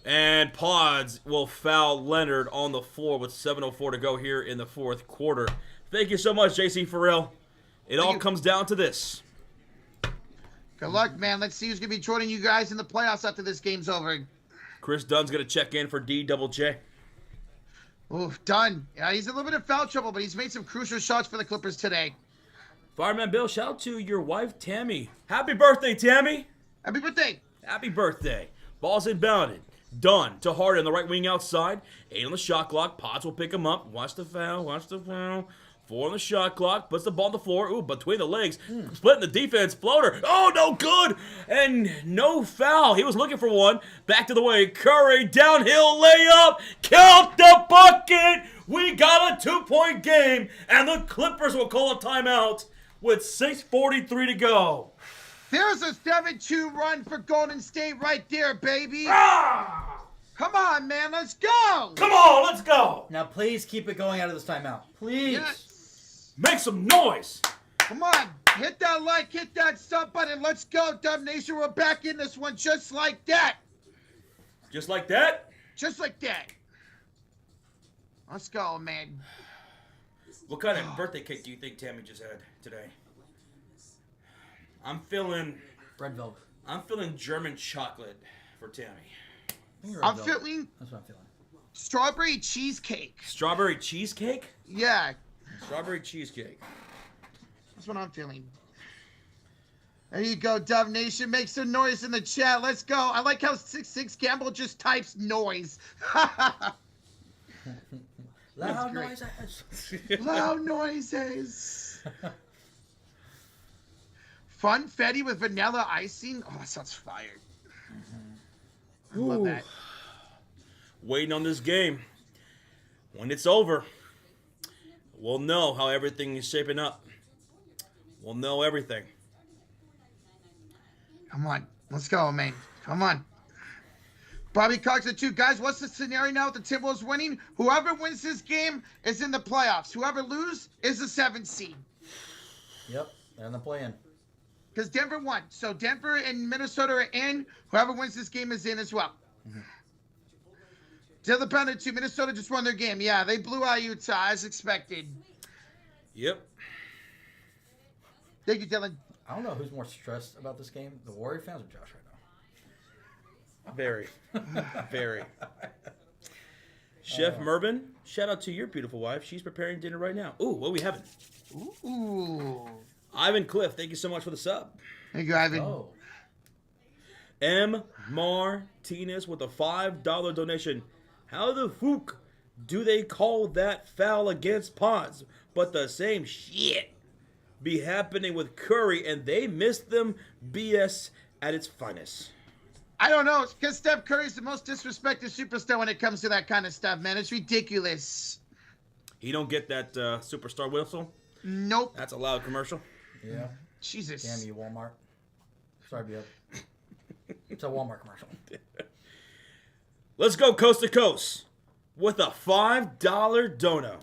And Pods will foul Leonard on the floor with 7:04 to go here in the 4th quarter. Thank you so much, JC Farrell. It all comes down to this. Good luck, man. Let's see who's going to be joining you guys in the playoffs after this game's over. Chris Dunn's going to check in for DJJ. Oof, done. Yeah, he's a little bit of foul trouble, but he's made some crucial shots for the Clippers today. Fireman Bill, shout out to your wife, Tammy. Happy birthday, Tammy. Happy birthday. Happy birthday. Ball's inbounded. Dunn to Harden on the right wing outside. 8 on the shot clock. Potts will pick him up. Watch the foul. 4 on the shot clock. Puts the ball on the floor. Ooh, between the legs. Splitting the defense. Floater. Oh, no good. And no foul. He was looking for one. Back to the way. Curry. Downhill layup. Count the bucket. We got a 2-point game. And the Clippers will call a timeout with 6:43 to go. There's a 7-2 run for Golden State right there, baby. Ah! Come on, man. Let's go. Come on, let's go. Now please keep it going out of this timeout. Please. Yes. Make some noise. Come on. Hit that like, hit that sub button. Let's go, Dub Nation. We're back in this one just like that. Just like that. Just like that. Let's go, man. What kind of birthday cake do you think Tammy just had today? I'm feeling Red velvet. I'm feeling German chocolate for Tammy. I'm feeling That's what I'm feeling. strawberry cheesecake. Strawberry cheesecake? Yeah, Strawberry cheesecake. that's what I'm feeling. There you go, Dove Nation. Make some noise in the chat. Let's go. I like how 66 Campbell just types noise. Loud great. noises. Loud noises. Funfetti with vanilla icing. Oh, that sounds fire. I love that. Waiting on this game. When it's over, we'll know how everything is shaping up. We'll know everything. Come on. Let's go, man. Come on. Bobby Cox at 2. Guys, what's the scenario now with the Timberwolves winning? Whoever wins this game is in the playoffs. Whoever loses is the 7th seed. Yep, they're in the play-in. Because Denver won. So Denver and Minnesota are in. Whoever wins this game is in as well. Mm-hmm. Dylan Pound 2. Minnesota just won their game. Yeah, they blew out Utah as expected. Yep. Thank you, Dylan. I don't know who's more stressed about this game, the Warrior fans or Josh right now. Very. Very. Chef Mervin, shout out to your beautiful wife. She's preparing dinner right now. Ooh, what are we having? Ooh. Ivan Cliff, thank you so much for the sub. Thank you, Ivan. Oh. M. Martinez with a $5 donation. How the fuck do they call that foul against Pods, but the same shit be happening with Curry and they missed them? BS at its finest. I don't know. It's because Steph Curry's the most disrespected superstar when it comes to that kind of stuff, man. It's ridiculous. He don't get that superstar whistle? Nope. That's a loud commercial. Yeah. Jesus. Damn you, Walmart. Sorry, Bill. It's a Walmart commercial. Let's go coast to coast with a $5 dono.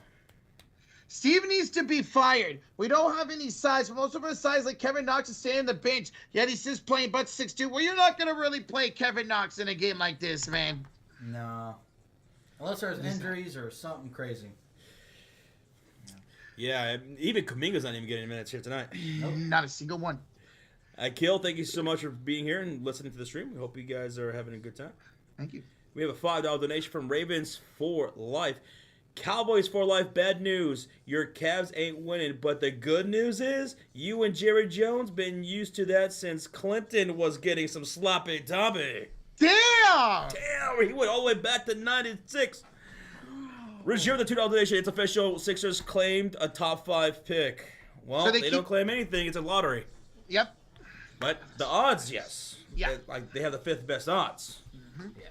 Steve needs to be fired. We don't have any size. But most of our size, like Kevin Knox, is staying on the bench. Yet he's just playing but 6'2". Well, you're not going to really play Kevin Knox in a game like this, man. No. Unless there's injuries or something crazy. Yeah, even Kuminga's not even getting minutes here tonight. Nope. Not a single one. Akil, thank you so much for being here and listening to the stream. We hope you guys are having a good time. Thank you. We have a $5 donation from Ravens for Life. Cowboys for life, bad news. Your Cavs ain't winning, but the good news is you and Jerry Jones been used to that since Clinton was getting some sloppy toppy. Damn! Damn, he went all the way back to 96. Reserve the $2 donation. It's official. Sixers claimed a top 5 pick. Well, So they don't claim anything. It's a lottery. Yep. But the odds, yes. Yeah. They have the 5th best odds. Mm-hmm. Yeah.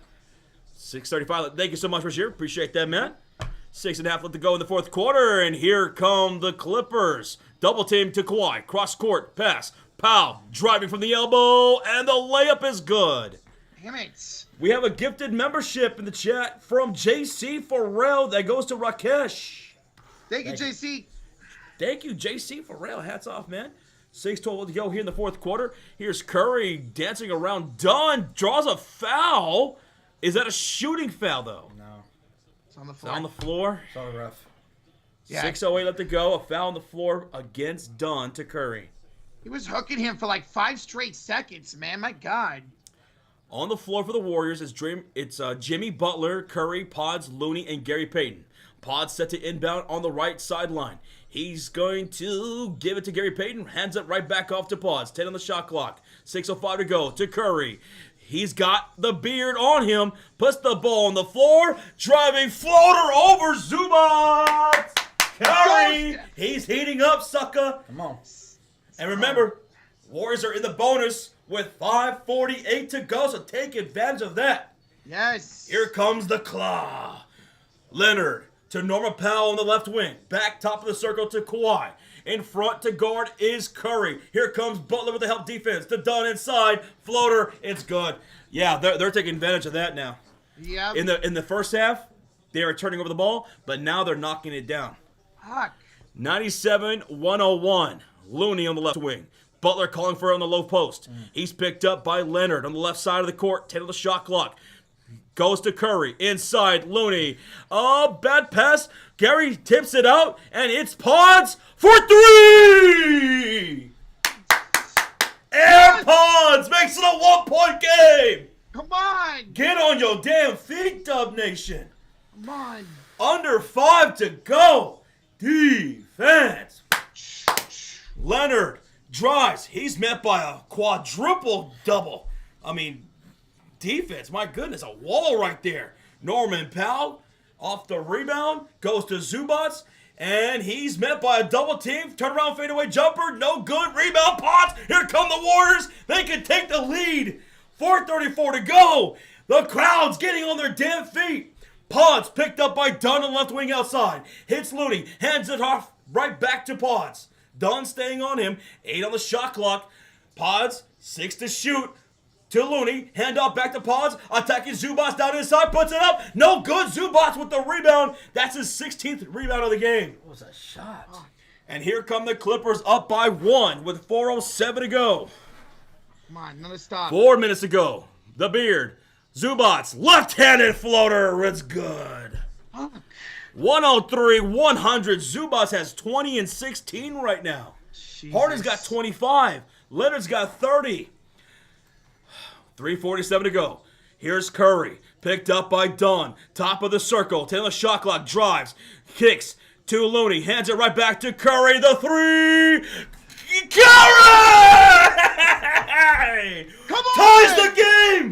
635. Thank you so much, Reserve. Appreciate that, man. 6.5 left to go in the 4th quarter, and here come the Clippers. Double team to Kawhi. Cross court, pass. Powell driving from the elbow, and the layup is good. Damn it. We have a gifted membership in the chat from JC Farrell that goes to Rakesh. Thank you, JC. Thank you, JC Farrell. Hats off, man. 6:12 to go here in the 4th quarter. Here's Curry dancing around. Dunn draws a foul. Is that a shooting foul, though? No. It's on the It's floor. on the floor. It's all rough. Yeah. 6:08 left to go. A foul on the floor against Dunn to Curry. He was hooking him for like 5 straight seconds, man. My God. On the floor for the Warriors is Jimmy Butler, Curry, Pods, Looney, and Gary Payton. Pods set to inbound on the right sideline. He's going to give it to Gary Payton. Hands it right back off to Pods. 10 on the shot clock. 6:05 to go to Curry. He's got the beard on him. Puts the ball on the floor. Driving floater over Zubac. Curry. He's heating up, sucker. Come on. And remember, Warriors are in the bonus with 5:48 to go, so take advantage of that. Yes. Here comes the claw. Leonard to Norman Powell on the left wing. Back top of the circle to Kawhi. In front to guard is Curry. Here comes Butler with the help defense. To Dunn inside. Floater. It's good. Yeah, they're taking advantage of that now. Yeah. In the first half, they were turning over the ball, but now they're knocking it down. Fuck. 97-101. Looney on the left wing. Butler calling for it on the low post. He's picked up by Leonard on the left side of the court. 10 on the shot clock. Goes to Curry. Inside, Looney. Oh, bad pass. Gary tips it out, and it's Pods for 3! And Pods makes it a 1-point game! Come on! Get on your damn feet, Dub Nation. Come on. Under 5 to go. Defense. Leonard drives. He's met by a quadruple double. I mean, defense, my goodness, a wall right there. Norman Powell off the rebound, goes to Zubats, and he's met by a double team. Turnaround fadeaway jumper, no good. Rebound Pods. Here come the Warriors. They can take the lead. 4:34 to go. The crowd's getting on their damn feet. Pods picked up by Dunn on left wing outside. Hits Looney, hands it off right back to Pods. Dunn staying on him. 8 on the shot clock. Pods, 6 to shoot. To Looney, hand off back to Pods, attacking Zubats down inside, puts it up, no good. Zubats with the rebound. That's his 16th rebound of the game. What was that shot? And here come the Clippers up by 1 with 4:07 to go. Come on, another stop. 4 minutes to go. The Beard, Zubats, left-handed floater, it's good. 103-100. Zubats has 20 and 16 right now. Jesus. Harden's got 25. Leonard's got 30. 3:47 to go. Here's Curry. Picked up by Dunn. Top of the circle. Taylor shot clock. Drives. Kicks to Looney. Hands it right back to Curry. The 3. Curry! Come on! Ties the game!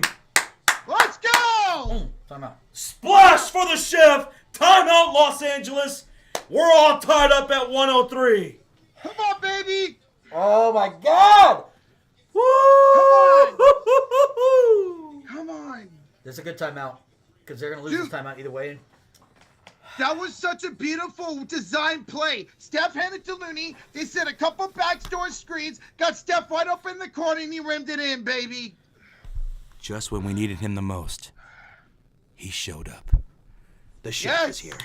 Let's go! Timeout. Splash for the chef. Timeout, Los Angeles. We're all tied up at 103. Come on, baby! Oh my God! Woo! Come on! This is a good timeout because they're gonna lose this timeout either way. That was such a beautiful design play. Steph handed to Looney. They set a couple backdoor screens, got Steph right up in the corner, and he rimmed it in, baby. Just when we needed him the most, he showed up. The chef Yes. is here.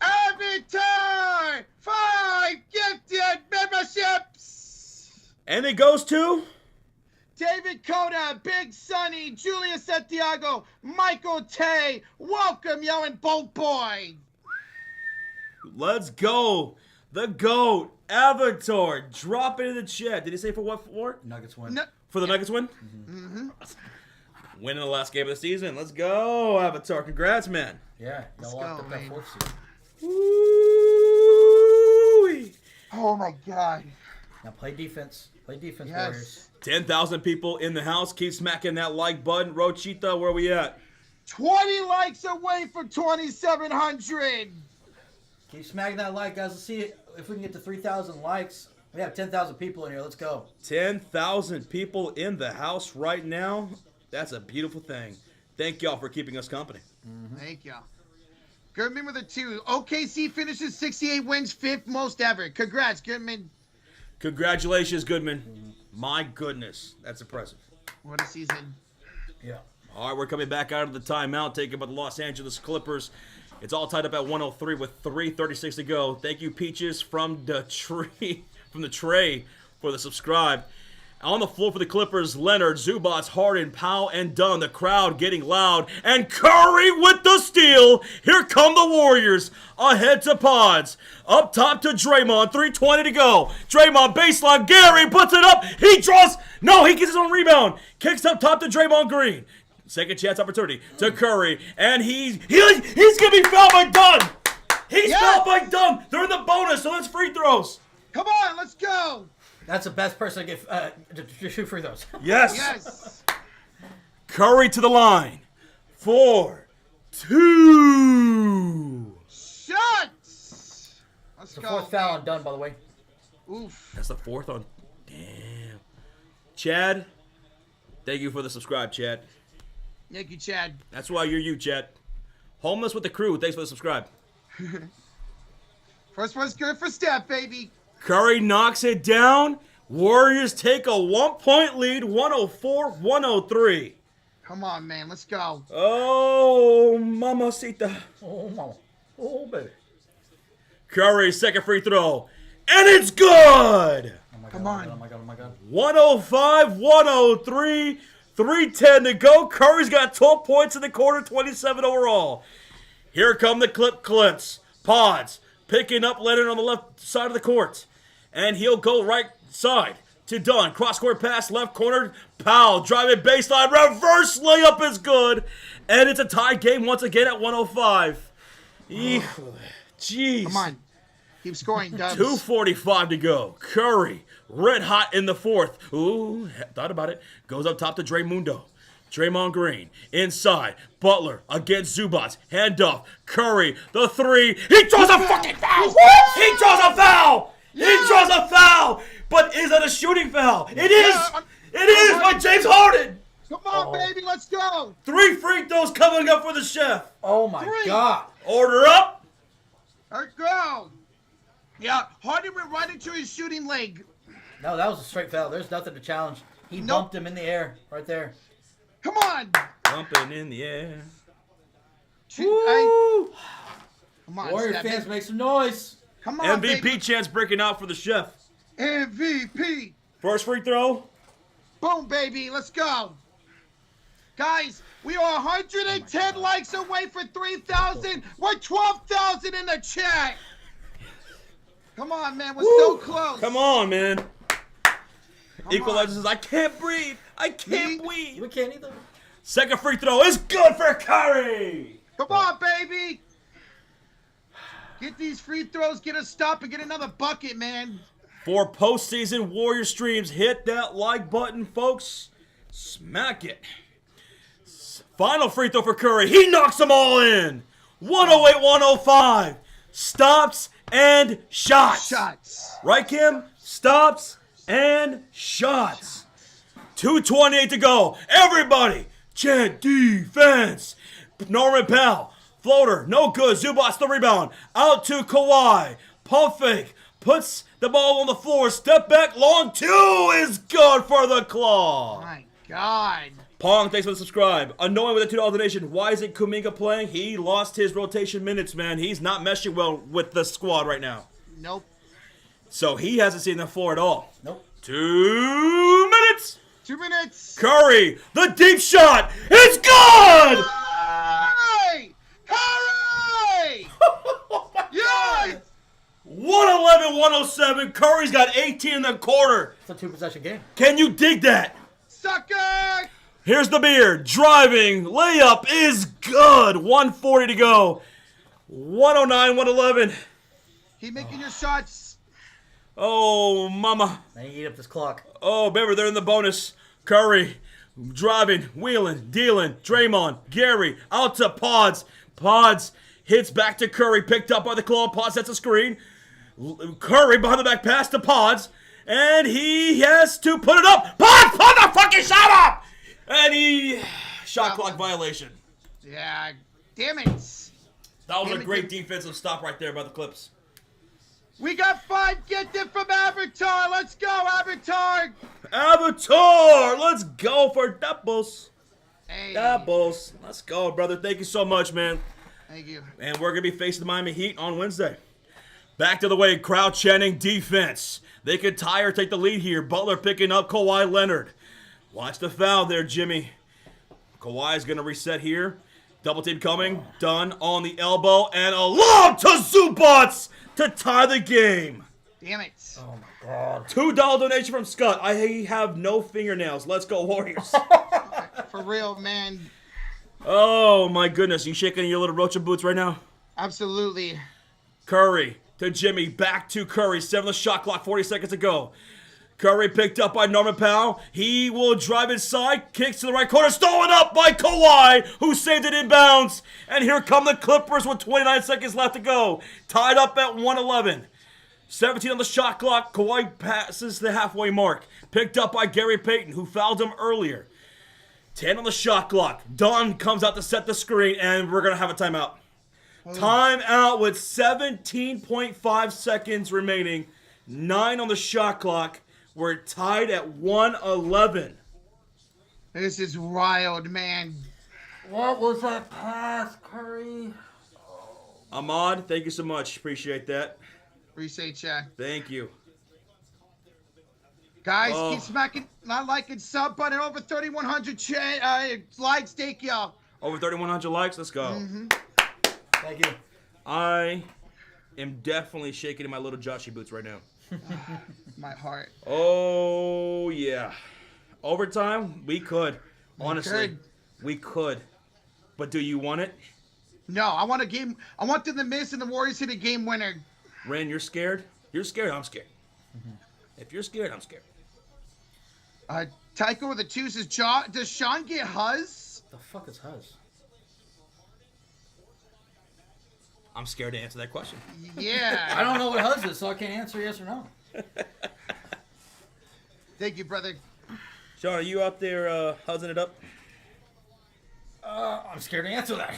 Avatar! 5 gifted memberships! And it goes to David Coda, Big Sonny, Julia Santiago, Michael Tay. Welcome, yo, and Boat Boy. Let's go. The GOAT, Avatar. Drop it in the chat. Did he say for what for? Nuggets win. No, For the Nuggets win? Mm-hmm. Winning the last game of the season. Let's go, Avatar. Congrats, man. Yeah, y'all locked go, up that man. 4th seed. Woo! oh, my God. Now play defense. Play defense, Yes. Warriors. 10,000 people in the house. Keep smacking that like button. Rochita, where we at? 20 likes away from 2,700. Keep smacking that like, guys. Let's see if we can get to 3,000 likes. We have 10,000 people in here. Let's go. 10,000 people in the house right now. That's a beautiful thing. Thank y'all for keeping us company. Thank you. Goodman with a 2. OKC finishes 68 wins, 5th most ever. Congrats, Goodman. Congratulations, Goodman. My goodness. That's impressive. What a season. Yeah. All right, we're coming back out of the timeout, taken by the Los Angeles Clippers. It's all tied up at 103 with 3:36 to go. Thank you, Peaches, from the tray for the subscribe. On the floor for the Clippers, Leonard, Zubats, Harden, Powell, and Dunn. The crowd getting loud. And Curry with the steal. Here come the Warriors. Ahead to Pods. Up top to Draymond. 3:20 to go. Draymond baseline. Gary puts it up. He draws. No, he gets his own rebound. Kicks up top to Draymond Green. Second chance opportunity to Curry. And he's going to be fouled by Dunn. He's fouled by Dunn. They're in the bonus, so that's free throws. Come on, let's go. That's the best person to get to shoot free throws. Yes. Yes. Curry to the line. 4-2. Shots. Let's The go. 4th foul on Dunn, by the way. Oof. That's the 4th on. Damn. Chad, thank you for the subscribe, Chad. Thank you, Chad. That's why you're you, Chad. Homeless with the crew. Thanks for the subscribe. First one's good for Steph, baby. Curry knocks it down. Warriors take a 1-point lead, 104-103. Come on, man. Let's go. Oh, mamacita. Oh, mama. Oh, baby. Curry, second free throw. And it's good! Oh, my God. Come oh on. my God. Oh, my God. 105-103. 3:10 to go. Curry's got 12 points in the quarter, 27 overall. Here come the clips. Pods picking up Leonard on the left side of the court. And he'll go right side to Dunn. Cross-court pass, left corner. Powell driving baseline. Reverse layup is good. And it's a tied game once again at 105. Jeez. Come on. Keep scoring, Dubs. 2:45 to go. Curry, red hot in the fourth. Ooh, thought about it. Goes up top to Draymond Green. Inside. Butler against Zubats. Handoff. Curry, the three. He draws a fucking foul! He draws a foul! He draws a foul! But is it a shooting foul? It is! It is by James Harden! Come on, baby, let's go! 3 free throws coming up for the chef. Oh, my God. Order up. Let's go! Yeah, Harden went right into his shooting leg. No, that was a straight foul. There's nothing to challenge. He bumped him in the air right there. Come on! Bumping in the air. Woo! Come on, Warrior fans, make some noise. Come on, MVP baby. chance breaking out for the chef. MVP. First free throw. Boom, baby. Let's go. Guys, we are 110 likes away for 3,000. We're 12,000 in the chat. Come on, man. We're so close. Come on, man. Equalizer on. says, I can't breathe. I can't breathe. We can't either. Second free throw is good for Curry. Come on, baby. Get these free throws, get a stop, and get another bucket, man. For postseason Warrior streams, hit that like button, folks. Smack it. Final free throw for Curry. He knocks them all in. 108-105. Stops and shots. Shots. Right, Kim? Stops and shots. 2:28 to go. Everybody, chant defense. Norman Powell, floater, no good. Zubats the rebound. Out to Kawhi. Pump fake. Puts the ball on the floor. Step back. Long two is good for the Claw. My God. Pong, thanks for the subscribe. Annoying with the $2 donation. Why isn't Kuminga playing? He lost his rotation minutes, man. He's not meshing well with the squad right now. Nope. So he hasn't seen the floor at all. Nope. 2 minutes. 2 minutes. Curry, the deep shot. It's good! Curry! Curry! Yes! 111-107. Curry's got 18 in the quarter. It's a 2-possession game. Can you dig that? Sucker! Here's the beard. Driving. Layup is good. 1:40 to go. 109-111. Keep making your shots. Oh, mama. Now you eat up this clock. Oh, remember, they're in the bonus. Curry, driving, wheeling, dealing. Draymond, Gary, out to Pods. Pods hits back to Curry, picked up by the Claw. Pods sets a screen. Curry behind the back pass to Pods. And he has to put it up. Pods, put the fucking shot up! And he... Shot clock violation. Yeah, damn it. That was a great defensive stop right there by the Clips. We got 5 gifted from Avatar. Let's go, Avatar. Avatar, let's go for doubles. Hey. Doubles. Let's go, brother. Thank you so much, man. Thank you. And we're going to be facing the Miami Heat on Wednesday. Back to the way, crowd chanting defense. They could tie or take the lead here. Butler picking up Kawhi Leonard. Watch the foul there, Jimmy. Kawhi's going to reset here. Double team coming. Done on the elbow. And a lob to Zubats to tie the game. Damn it. Oh, my God. $2 donation from Scott. I have no fingernails. Let's go, Warriors. For real, man. Oh, my goodness. You shaking your little rocha boots right now? Absolutely. Curry to Jimmy. Back to Curry. 7 the shot clock. 40 seconds to go. Curry picked up by Norman Powell. He will drive inside. Kicks to the right corner. Stolen up by Kawhi, who saved it inbounds. And here come the Clippers with 29 seconds left to go. Tied up at 111. 17 on the shot clock. Kawhi passes the halfway mark. Picked up by Gary Payton, who fouled him earlier. 10 on the shot clock. Dunn comes out to set the screen, and we're going to have a timeout. Timeout with 17.5 seconds remaining. 9 on the shot clock. We're tied at 111. This is wild, man. What was that pass, Curry? Ahmad, thank you so much. Appreciate that. Appreciate ya. Thank you. Guys, Oh. keep smacking, not liking sub button over 3,100 likes. Thank y'all. Over 3,100 likes. Let's go. Thank you. I am definitely shaking in my little Joshy boots right now. My heart. Oh, yeah. Overtime? We could. Honestly. We could. But do you want it? No, I want a game. I want them to miss and the Warriors hit a game winner. Ren, you're scared? You're scared, I'm scared. If you're scared, I'm scared. Tycho with a 2 says, does Sean get Huzz? The fuck is Huzz? I'm scared to answer that question. Yeah. I don't know what Huzz is, so I can't answer yes or no. Thank you, brother. Sean, are you out there huzzing it up? I'm scared to answer that.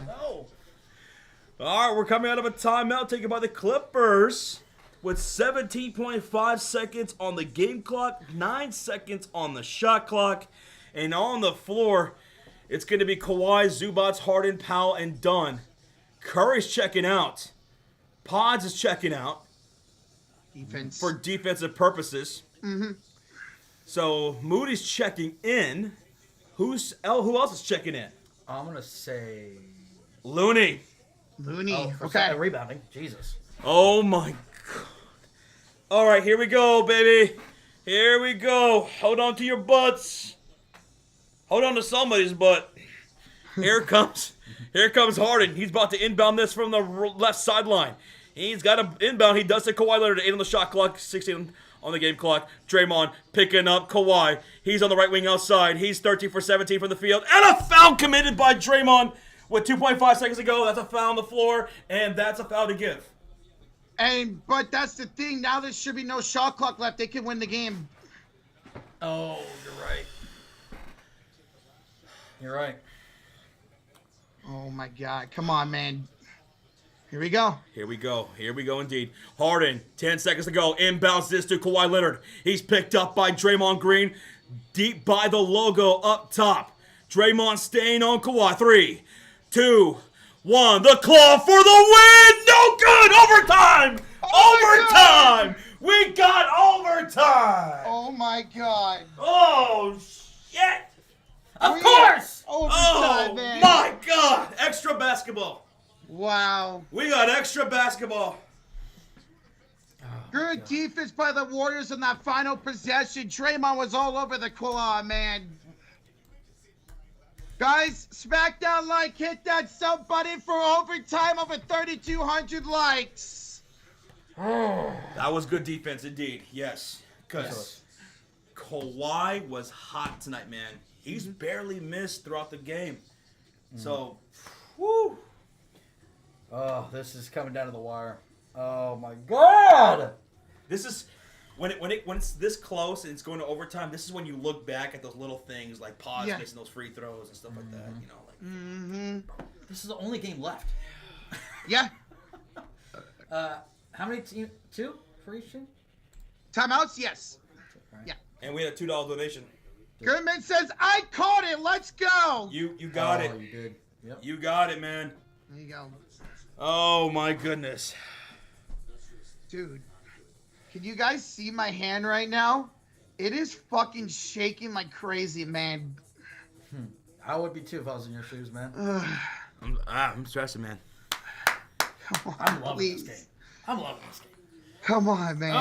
No. All right, we're coming out of a timeout taken by the Clippers with 17.5 seconds on the game clock, 9 seconds on the shot clock, and on the floor, it's going to be Kawhi, Zubats, Harden, Powell, and Dunn. Curry's checking out. Pods is checking out Defense. for defensive purposes. So Moody's checking in. Who else is checking in? I'm going to say... Looney. Looney. Oh, for okay. rebounding. Jesus. Oh my God. All right, here we go, baby. Here we go. Hold on to your butts. Hold on to somebody's butt. Here comes Harden. He's about to inbound this from the left sideline. He's got an inbound. He does to Kawhi Leonard. 8 on the shot clock, 16 on the game clock. Draymond picking up Kawhi. He's on the right wing outside. He's 13 for 17 from the field. And a foul committed by Draymond with 2.5 seconds to go. That's a foul on the floor, and that's a foul to give. But that's the thing. Now there should be no shot clock left. They can win the game. Oh, you're right. You're right. Oh my God. Come on, man. Here we go. Here we go. Here we go indeed. Harden, 10 seconds to go. Inbounds this to Kawhi Leonard. He's picked up by Draymond Green. Deep by the logo up top. Draymond staying on Kawhi. 3, 2, 1. The claw for the win. No good. Overtime. Overtime. We got overtime. Oh my God. Oh, shit. Of course! Overtime, Oh, man. my God. Extra basketball. Wow. We got extra basketball. Good defense by the Warriors in that final possession. Draymond was all over the claw, man. Guys, SmackDown like, hit that sub button for overtime over 3,200 likes. That was good defense indeed. Yes. Because Kawhi was hot tonight, man. He's barely missed throughout the game. So, whoo. Oh, this is coming down to the wire. Oh my God! This is when it's this close and it's going to overtime. This is when you look back at those little things like Pods missing those free throws and stuff like that. You know, like This is the only game left. Yeah. How many teams? 2 for each team? Timeouts? Yes. Yeah. and we had a $2 donation. Goodman says, I caught it. Let's go. You got it. You did. Yep. You got it, man. There you go. Oh my goodness. Dude, can you guys see my hand right now? It is fucking shaking like crazy, man. I would be too if I was in your shoes, man. I'm stressing, man. Come on, I'm loving please. this game. I'm loving this game. Come on, man.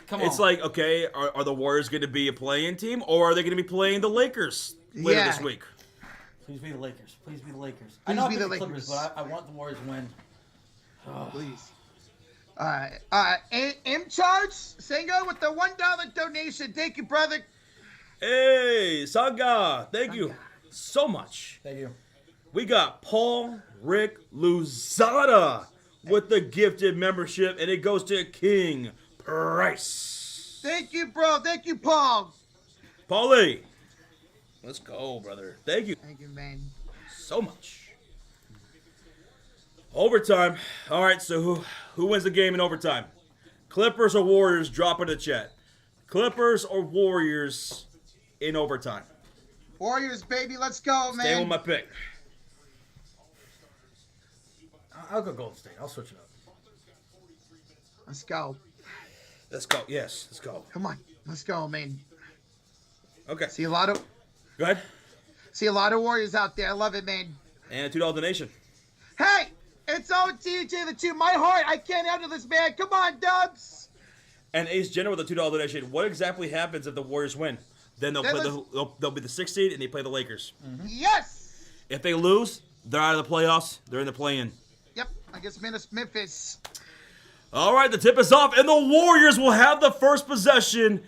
Come on. It's like, okay, are the Warriors going to be a play-in team, or are they going to be playing the Lakers later this week? Please be the Lakers. Please be the Lakers. Please I know be I the picked the Clippers, Lakers. but I want the Warriors to win. Please. M Charge Senga with the $1 donation. Thank you, brother. Hey, Sanga, thank you so much. Thank you. We got Paul Rick Luzada with the gifted membership, and it goes to King Price. Thank you, bro. Thank you, Paul. Paulie, let's go, brother. Thank you Thank you, man. so much. Overtime. All right, so who wins the game in overtime? Clippers or Warriors? Drop in the chat. Clippers or Warriors in overtime? Warriors, baby. Let's go, man. Stay with my pick. I'll go Golden State. I'll switch it up. Let's go. Let's go. Yes, let's go. Come on. Let's go, man. Okay. See a lot of Warriors out there. I love it, man. And a $2 donation. Hey, it's OTJ the 2. My heart, I can't handle this, man. Come on, Dubs. And Ace Jenner with a $2 donation. What exactly happens if the Warriors win? Then they'll be the 6th seed and they play the Lakers. Mm-hmm. Yes. If they lose, they're out of the playoffs. They're in the play-in. Yep, I guess Memphis. All right, the tip is off, and the Warriors will have the first possession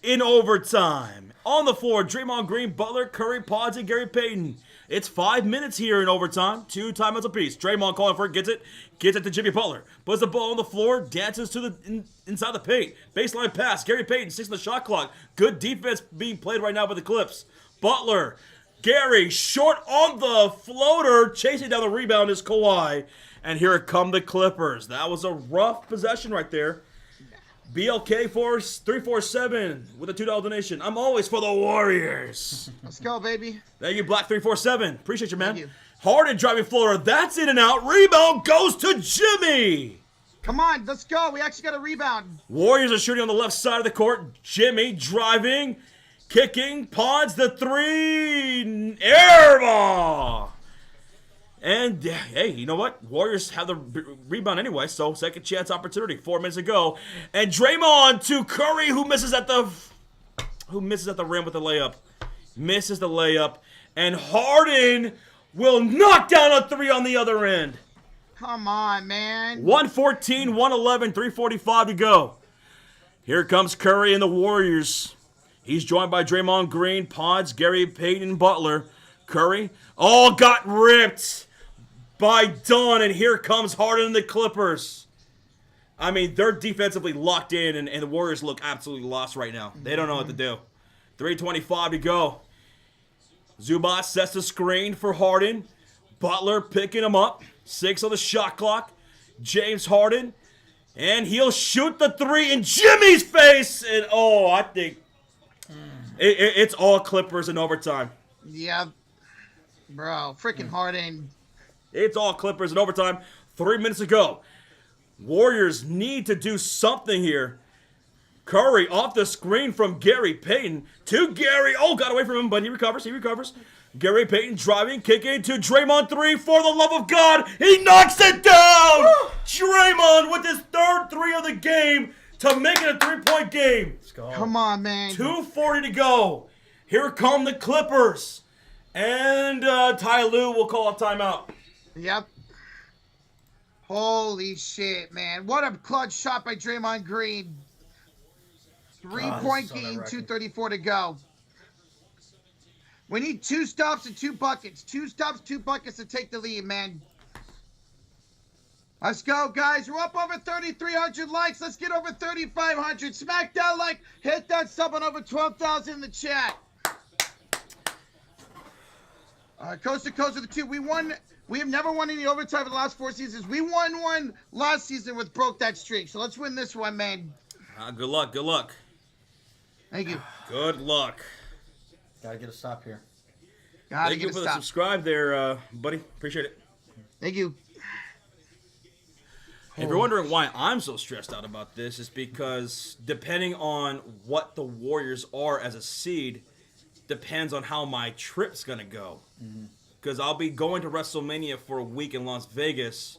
in overtime. On the floor, Draymond Green, Butler, Curry, Pods, and Gary Payton. It's 5 minutes here in overtime. 2 timeouts apiece. Draymond calling for it, gets it to Jimmy Butler. Puts the ball on the floor, dances to the inside the paint. Baseline pass, Gary Payton, 6 on the shot clock. Good defense being played right now by the Clips. Butler, Gary, short on the floater, chasing down the rebound is Kawhi. And here come the Clippers. That was a rough possession right there. BLK 347 with a $2 donation. I'm always for the Warriors. Let's go, baby. Thank you, Black 347. Appreciate you, man. Thank you. Harden driving floater. That's in and out. Rebound goes to Jimmy. Come on, let's go. We actually got a rebound. Warriors are shooting on the left side of the court. Jimmy driving, kicking, Pods the 3. Air ball. And, hey, you know what? Warriors have the rebound anyway, so second chance opportunity. 4 minutes ago. And Draymond to Curry, who misses at the rim with the layup. Misses the layup. And Harden will knock down a 3 on the other end. Come on, man. 114, 111, 3:45 to go. Here comes Curry and the Warriors. He's joined by Draymond Green, Pods, Gary Payton, and Butler. Curry, all got ripped by Dunn, and here comes Harden and the Clippers. I mean, they're defensively locked in, and the Warriors look absolutely lost right now. They don't know what to do. 3:25 to go. Zubac sets the screen for Harden. Butler picking him up. 6 on the shot clock. James Harden. And he'll shoot the 3 in Jimmy's face. And, I think it's all Clippers in overtime. Yeah. Bro, freaking Harden. It's all Clippers in overtime. 3 minutes ago. Warriors need to do something here. Curry off the screen from Gary Payton to Gary. Got away from him, but he recovers. Gary Payton driving, kicking to Draymond 3. For the love of God, he knocks it down! Draymond with his third 3 of the game to make it a 3-point game. Let's go. Come on, man. 2:40 to go. Here come the Clippers. And Ty Lue will call a timeout. Yep. Holy shit, man. What a clutch shot by Draymond Green. 3-point game, 2:34 to go. We need 2 stops and 2 buckets. 2 stops, 2 buckets to take the lead, man. Let's go, guys. We're up over 3,300 likes. Let's get over 3,500. Smack that like. Hit that sub on over 12,000 in the chat. Coast to coast with the 2. We won. We have never won any overtime in the last 4 seasons. We won one last season with broke that streak. So let's win this one, man. Good luck. Good luck. Thank you. Good luck. Gotta get a stop here. Gotta Thank you get for a the stop. subscribe there, buddy. Appreciate it. Thank you. If you're wondering why I'm so stressed out about this, is because depending on what the Warriors are as a seed, depends on how my trip's going to go. Because I'll be going to WrestleMania for a week in Las Vegas,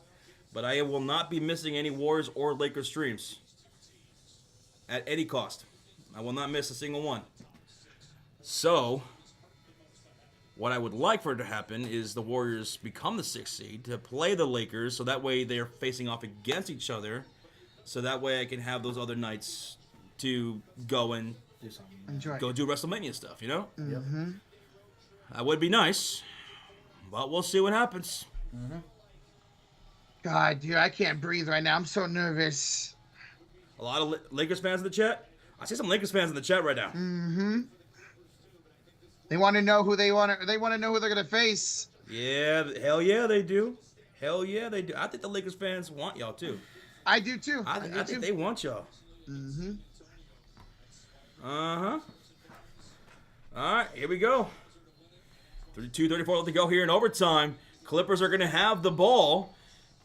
but I will not be missing any Warriors or Lakers streams at any cost. I will not miss a single one. So, what I would like for it to happen is the Warriors become the 6th seed to play the Lakers, so that way they're facing off against each other, so that way I can have those other nights to go and Do something. Enjoy. go do WrestleMania stuff, you know? Mm-hmm. That would be nice, but we'll see what happens. God, dude, I can't breathe right now. I'm so nervous. A lot of Lakers fans in the chat? I see some Lakers fans in the chat right now. Mm-hmm. They want to know who they want to know who they're gonna face. Yeah, hell yeah, they do. Hell yeah, they do. I think the Lakers fans want y'all too. I do too. I think they want y'all. Mm-hmm. Uh-huh. All right, here we go. 32-34 left to go here in overtime. Clippers are going to have the ball,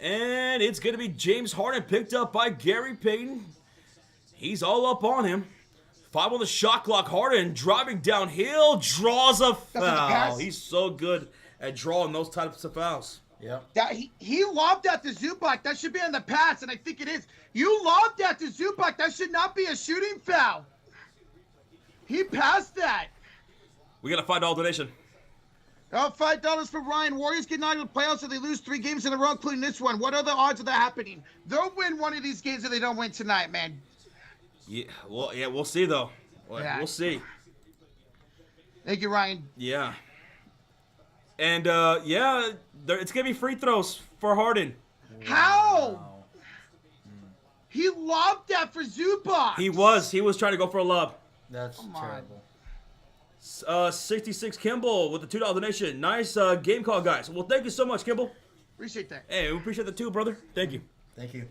and it's going to be James Harden picked up by Gary Payton. He's all up on him. 5 on the shot clock. Harden driving downhill, draws a foul. He's so good at drawing those types of fouls. Yeah. He lobbed that to Zubac. That should be on the pass, and I think it is. You lobbed that to Zubac. That should not be a shooting foul. He passed that. We got a $5 donation. Oh, $5 for Ryan. Warriors get out of the playoffs if they lose 3 games in a row, including this one. What are the odds of that happening? They'll win one of these games if they don't win tonight, man. Yeah, we'll see, though. Yeah. We'll see. Thank you, Ryan. Yeah. And, it's going to be free throws for Harden. How? Wow. He lobbed that for Zubac. He was trying to go for a lob. That's Come on. terrible. 66 Kimball with the $2 donation. Nice game call, guys. Well, thank you so much, Kimball. Appreciate that. Hey, we appreciate the $2, brother. Thank you. Thank you.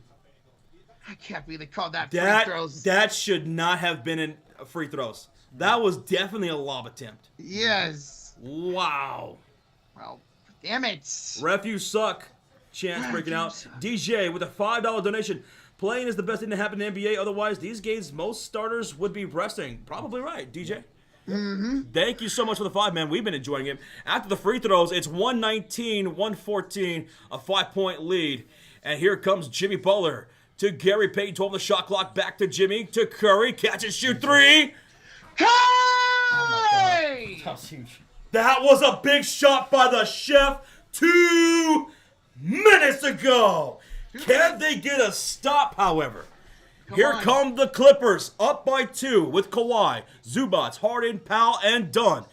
I can't believe they called that free throws. That should not have been in free throws. That was definitely a lob attempt. Yes. Wow. Well, damn it. Ref, you suck. Chance breaking out. DJ with a $5 donation. Playing is the best thing to happen in the NBA. Otherwise, these games, most starters would be resting. Probably right, DJ. Mm-hmm. Thank you so much for the 5, man. We've been enjoying it. After the free throws, it's 119-114, a 5-point lead. And here comes Jimmy Butler to Gary Payton, 12 on the shot clock. Back to Jimmy, to Curry. Catch and shoot 3. Hey! That was huge. That was a big shot by the chef 2 minutes ago. Can they get a stop, however? Here come the Clippers, up by 2 with Kawhi, Zubac, Harden, Powell, and Dunn.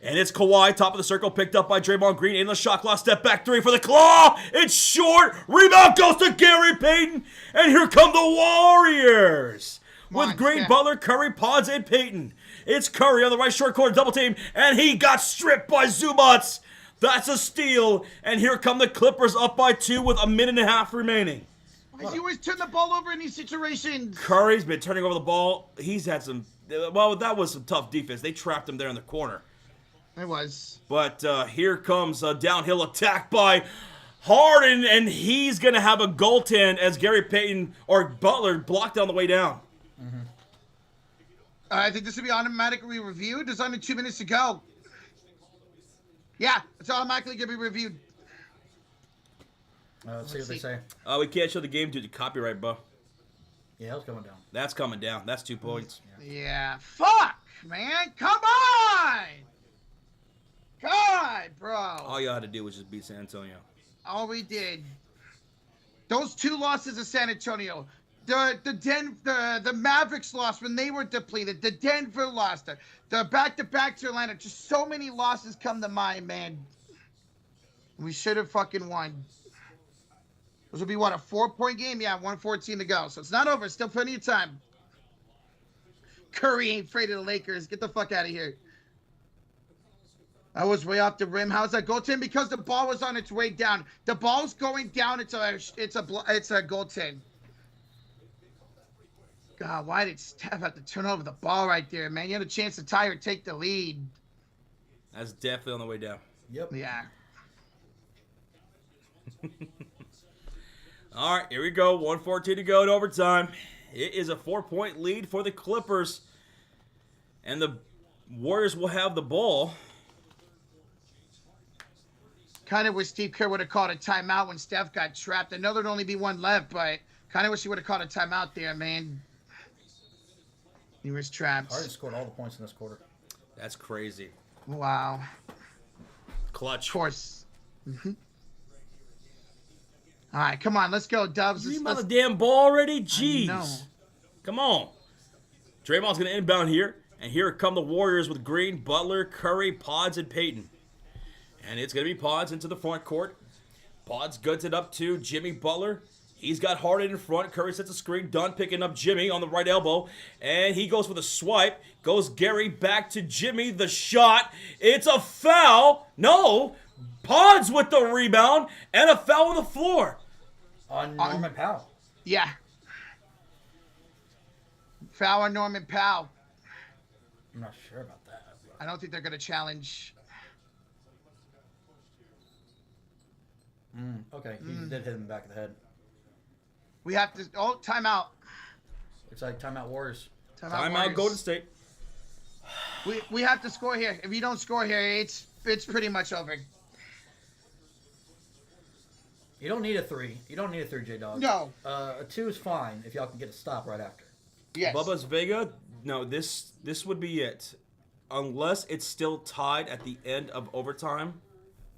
And it's Kawhi, top of the circle, picked up by Draymond Green in the shot clock. Step back 3 for the claw. It's short. Rebound goes to Gary Payton. And here come the Warriors with Green, Butler, Curry, Pods, and Payton. It's Curry on the right short corner, double team, and he got stripped by Zubac. That's a steal. And here come the Clippers up by 2 with a minute and a half remaining. Why does he always turn the ball over in these situations? Curry's been turning over the ball. He's had some, well, that was some tough defense. They trapped him there in the corner. It was. But here comes a downhill attack by Harden, and he's going to have a goaltend as Gary Payton or Butler blocked on the way down. Mm-hmm. I think this will be automatically reviewed. There's only 2 minutes to go. Yeah, it's automatically going to be reviewed. Let's see what they say. We can't show the game due to copyright, Bo. Yeah, it's coming down. That's coming down. That's 2 points. Yeah. Fuck, man. Come on. God, bro. All you had to do was just beat San Antonio. All we did. Those 2 losses of San Antonio. The Mavericks lost when they were depleted. The Denver lost. The back-to-back to Atlanta. Just so many losses come to mind, man. We should have fucking won. This will be, what, a 4-point game? Yeah, 1:14 to go. So it's not over. Still plenty of time. Curry ain't afraid of the Lakers. Get the fuck out of here. I was way off the rim. How's that goaltend? Because the ball was on its way down. The ball's going down. It's a goaltend. God, why did Steph have to turn over the ball right there, man? You had a chance to tie or take the lead. That's definitely on the way down. Yep. Yeah. All right, here we go. 1:14 to go in overtime. It is a 4-point lead for the Clippers. And the Warriors will have the ball. Kind of wish Steve Kerr would have called a timeout when Steph got trapped. I know there'd only be 1 left, but kind of wish he would have called a timeout there, man. He was trapped. Harden scored all the points in this quarter. That's crazy. Wow. Clutch. Of course. Mm-hmm. All right, come on, let's go, Dubs. You on the damn ball already? Jeez. I know. Come on. Draymond's going to inbound here. And here come the Warriors with Green, Butler, Curry, Pods, and Payton. And it's going to be Pods into the front court. Pods guts it up to Jimmy Butler. He's got Harden in front. Curry sets a screen. Dunn picking up Jimmy on the right elbow. And he goes with a swipe. Goes Gary back to Jimmy. The shot. It's a foul. No. Pods with the rebound. And a foul on the floor. On Norman Powell. Yeah. Foul on Norman Powell. I'm not sure about that. I don't think they're going to challenge. Okay, he did hit him in the back of the head. We have to... Oh, timeout. It's like timeout Warriors. Timeout Warriors. Golden State. We have to score here. If you don't score here, it's pretty much over. You don't need a 3. You don't need a 3, J-Dog. No. A 2 is fine if y'all can get a stop right after. Yes. Bubba's Vega. No, this would be it. Unless it's still tied at the end of overtime,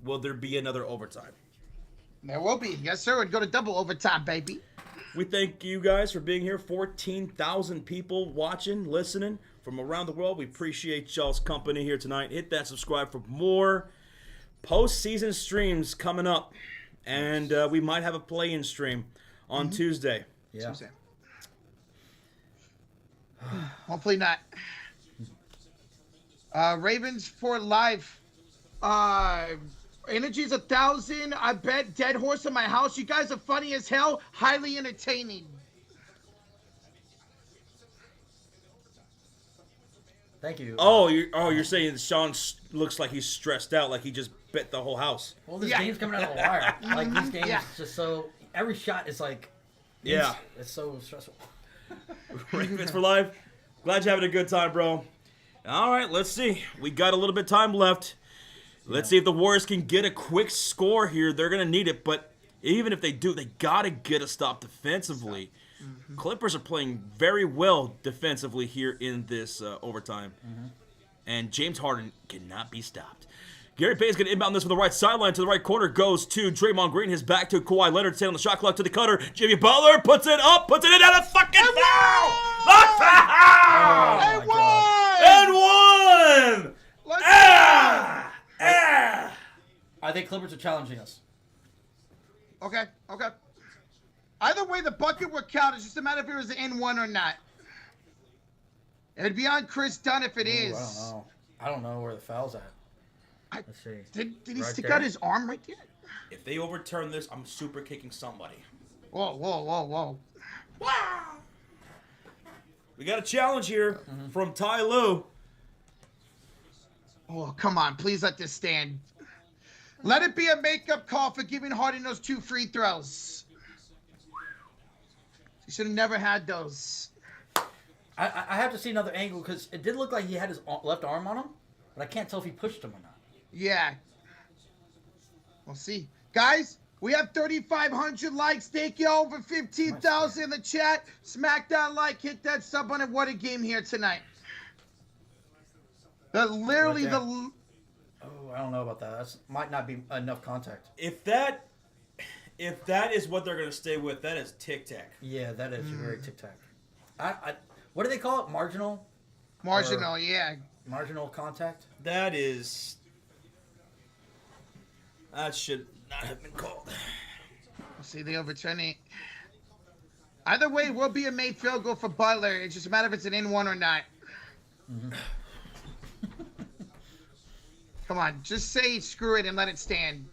will there be another overtime? There will be. Yes, sir. We'd go to double overtime, baby. We thank you guys for being here. 14,000 people watching, listening from around the world. We appreciate y'all's company here tonight. Hit that subscribe for more postseason streams coming up. And we might have a play-in stream on Tuesday. Yeah. Tuesday. Hopefully not. Ravens for life. Energy's 1,000. I bet dead horse in my house. You guys are funny as hell. Highly entertaining. Thank you. You're saying Sean looks like he's stressed out, like he just bet the whole house. Well, this Yeah. game's coming out of the wire. Like, this game is just so... Every shot is like... Yeah. It's so stressful. Ravens for life. Glad you're having a good time, bro. All right, let's see. We got a little bit of time left. Let's see if the Warriors can get a quick score here. They're going to need it, but even if they do, they got to get a stop defensively. Clippers are playing very well defensively here in this overtime. And James Harden cannot be stopped. Gary Payne's going to inbound this from the right sideline to the right corner. Goes to Draymond Green. His back to Kawhi Leonard. Staying on the shot clock to the cutter. Jimmy Butler puts it up. Puts it in. And a fucking foul! The foul! And And one! Let's Ah! Ah! I think Clippers are challenging us. Okay. Either way, the bucket would count. It's just a matter if it was an N1 or not. It'd be on Chris Dunn if it is. I don't know where the foul's at. Let's see. Did he Right stick there? out his arm right there? If they overturn this, I'm super kicking somebody. Whoa. We got a challenge here from Ty Lue. Oh, come on. Please let this stand. Let it be a makeup call for giving Harden those 2 free throws. He should have never had those. I have to see another angle because it did look like he had his left arm on him, but I can't tell if he pushed him or not. Yeah. We'll see. Guys, we have 3,500 likes. Thank you over 15,000 in the chat. Smack that like, hit that sub button. What a game here tonight. Literally the... Oh, I don't know about that. That might not be enough contact. If that is what they're gonna stay with, that is tic-tac. Yeah, that is very tic-tac. What do they call it? Marginal? Marginal, yeah. Marginal contact? That should not have been called. We'll see the overturning. Either way, it will be a made field goal for Butler. It's just a matter if it's an N1 or not. Come on, just say screw it and let it stand.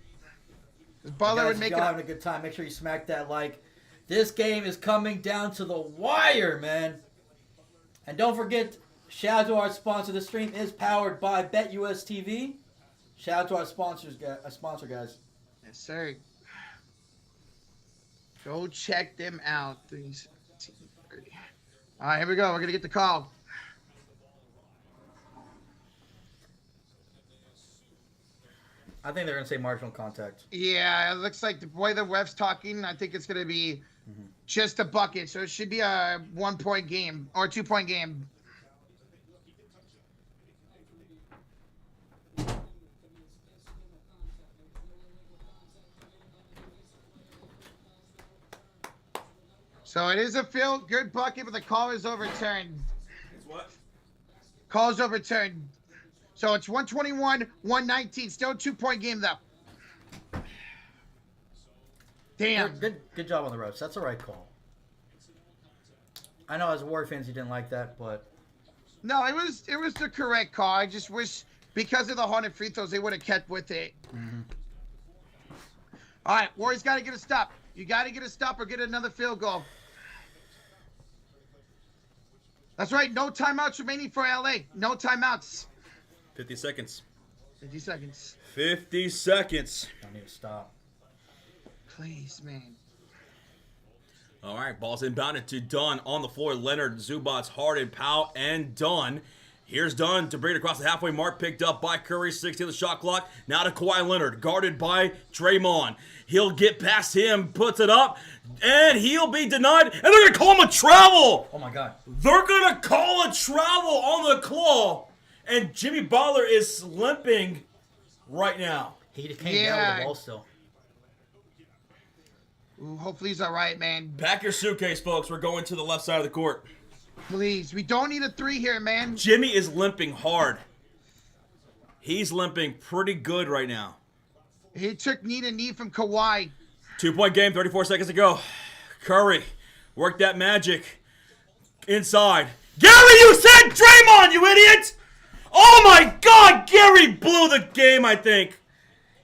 Butler would make it. it. Having a good time. Make sure you smack that like. This game is coming down to the wire, man. And don't forget, shout out to our sponsor. The stream is powered by BetUS TV. Shout out to our sponsor, guys. Yes, sir. Go check them out. 3:30. All right, here we go. We're gonna get the call. I think they're going to say marginal contact. Yeah, it looks like the way the ref's talking, I think it's going to be just a bucket. So it should be a 1-point game or a 2-point game. So it is a good bucket, but the call is overturned. It's what? Call is overturned. So it's 121-119. Still a 2-point game, though. Damn. Good job on the refs. That's the right call. I know as Warrior fans you didn't like that, but... No, it was the correct call. I just wish, because of the 100 free throws, they would have kept with it. All right, Warriors got to get a stop. You got to get a stop or get another field goal. That's right. No timeouts remaining for LA. No timeouts. 50 seconds. 50 seconds. 50 seconds. I need to stop. Please, man. All right, ball's inbounded to Dunn on the floor. Leonard, Zubats, Harden, Powell, and Dunn. Here's Dunn to bring it across the halfway mark, picked up by Curry, 60 on the shot clock. Now to Kawhi Leonard, guarded by Draymond. He'll get past him, puts it up, and he'll be denied. And they're going to call him a travel. Oh, my God. They're going to call a travel on the claw. And Jimmy Butler is limping right now. He came down with the ball still. Ooh, hopefully he's all right, man. Pack your suitcase, folks. We're going to the left side of the court. Please, we don't need a 3 here, man. Jimmy is limping hard. He's limping pretty good right now. He took knee to knee from Kawhi. 2-point game, 34 seconds to go. Curry, work that magic. Inside. Gary, you said Draymond, you idiot! Oh my God, Gary blew the game, I think.